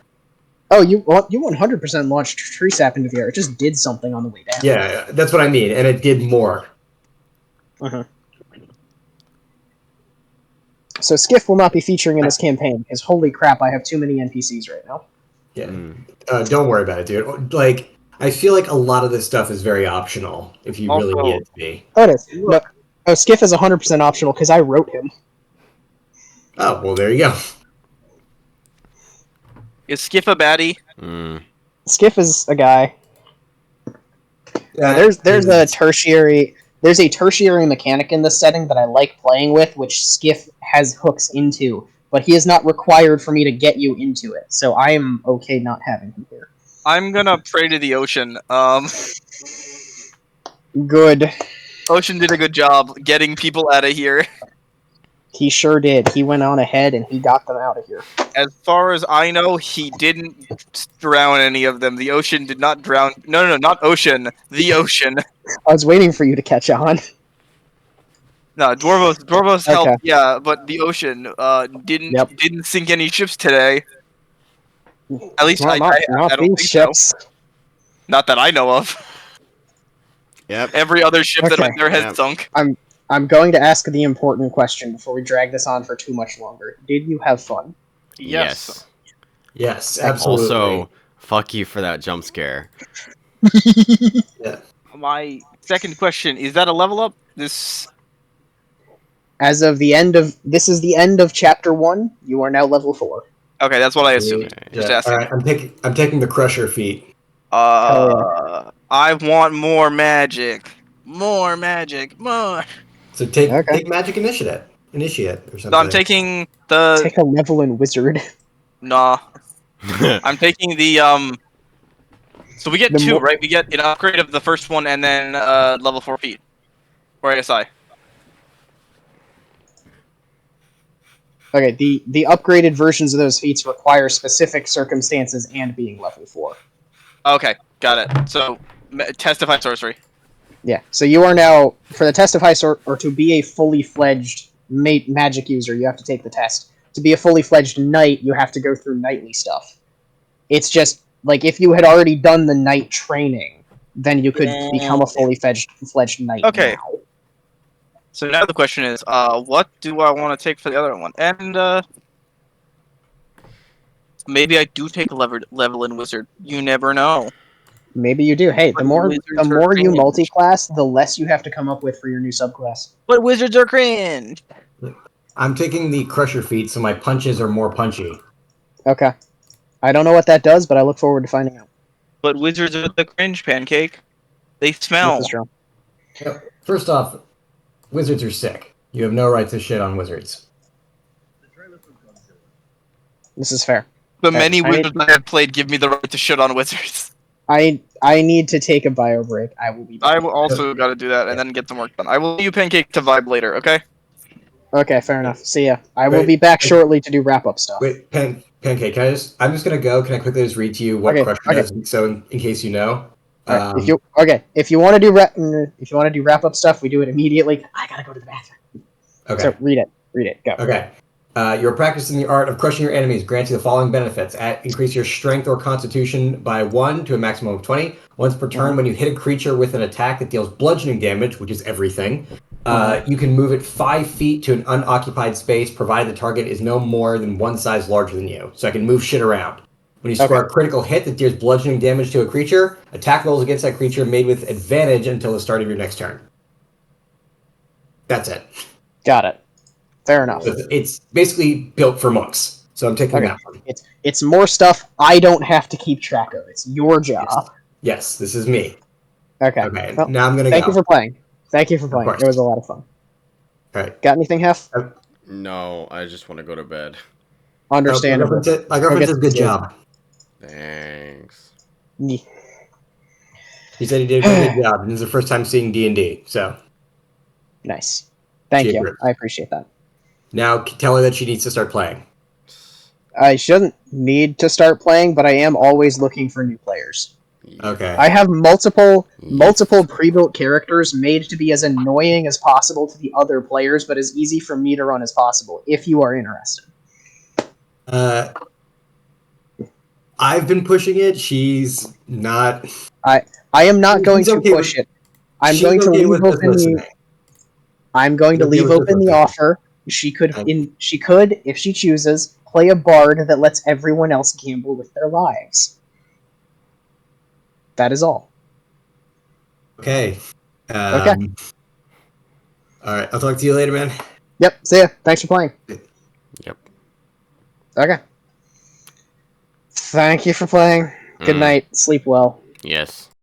Oh, you 100% launched tree sap into the air. It just did something on the way down. Yeah, that's what I mean, and it did more. Uh-huh. So Skiff will not be featuring in this campaign, because holy crap, I have too many NPCs right now. Yeah. Don't worry about it, dude. Like, I feel like a lot of this stuff is very optional, if you really Also- need it to be. Oh, it is. No, Skiff is 100% optional, because I wrote him. Oh, well, there you go. Is Skiff a baddie? Skiff is a guy. There's a tertiary mechanic in this setting that I like playing with, which Skiff has hooks into, but he is not required for me to get you into it, so I am okay not having him here. I'm gonna pray to the ocean. Good. Ocean did a good job getting people out of here. He sure did. He went on ahead and he got them out of here. As far as I know, he didn't drown any of them. The ocean did not drown. No, not ocean. The ocean. I was waiting for you to catch on. No, Dwarvos Okay. helped. Yeah, but the ocean didn't sink any ships today. At least I don't these think ships. so. Not that I know of. Yep. Every other ship that Okay. went there has Yep. sunk. I'm going to ask the important question before we drag this on for too much longer. Did you have fun? Yes. Yes, absolutely. Also, fuck you for that jump scare. Yeah. My second question, is that a level up? This As of the end of this is the end of chapter 1. You are now level 4. Okay, that's what I assumed. Okay. Just Yeah, asking. all right, I'm taking the crusher feat. I want more magic. More magic. More. So take Okay. magic initiate or something. No, I'm taking the Take a level in wizard. nah. I'm taking the So we get The 2, mo- right? We get an upgrade of the first one and then level 4 feet. Or ASI. Okay, the upgraded versions of those feats require specific circumstances and being level 4. Okay, got it. So testify sorcery. Yeah, so you are now, for the test of high sort, or to be a fully fledged magic user, you have to take the test. To be a fully fledged knight, you have to go through knightly stuff. It's just, like, if you had already done the knight training, then you could become a fully fledged knight Okay. now. So now the question is, what do I want to take for the other one? And maybe I do take a level in wizard. You never know. Maybe you do. Hey, the But more wizards the are more you cringe. multi-class, the less you have to come up with for your new subclass. But wizards are cringe. I'm taking the crusher feat, so my punches are more punchy. Okay. I don't know what that does, but I look forward to finding out. But wizards are the cringe, Pancake. They smell. This is true. First off, wizards are sick. You have no right to shit on wizards. This is fair. The many I- wizards I have played give me the right to shit on wizards. I need to take a bio break. I will be back. I will also got to do that and then get some work done. I will leave you Pancake to vibe later, okay? Okay, fair enough. See ya. I will Wait, be back wait. shortly to do wrap-up stuff. Wait, Pancake, I'm just gonna go. Can I quickly just read to you what Okay, crusher okay. does, so in case you know? Alright, if you want to do wrap-up stuff, we do it immediately. I gotta go to the bathroom. Okay. So read it. Go. Okay. You're practicing the art of crushing your enemies, granting the following benefits. Increase your strength or constitution by 1 to a maximum of 20. Once per turn, when you hit a creature with an attack that deals bludgeoning damage, which is everything, you can move it 5 feet to an unoccupied space, provided the target is no more than one size larger than you. So I can move shit around. When you score a critical hit that deals bludgeoning damage to a creature, attack rolls against that creature made with advantage until the start of your next turn. That's it. Got it. Fair enough. So it's basically built for monks. So I'm taking that one. It's more stuff I don't have to keep track of. It's your job. Yes, this is me. Okay. Well, now I'm gonna thank go. you for playing. Thank you for playing. course. It was a lot of fun. All right. Got anything, Hef? No, I just want to go to bed. Understandable. My girlfriend says good job. Thanks. Yeah. He said he did a pretty good job. This is the first time seeing D&D, so. Nice. Thank She you. agrees. I appreciate that. Now tell her that she needs to start playing. I shouldn't need to start playing, but I am always looking for new players. Okay. I have multiple pre-built characters made to be as annoying as possible to the other players, but as easy for me to run as possible, if you are interested. I've been pushing it. She's not. I am not going to okay push it. I'm she's going to okay leave with open listening. the. I'm going to She's okay leave with open the listening. offer. She could, if she chooses, play a bard that lets everyone else gamble with their lives. That is all. Okay. Okay. All right. I'll talk to you later, man. Yep. See ya. Thanks for playing. Yep. Okay. Thank you for playing. Good night. Sleep well. Yes.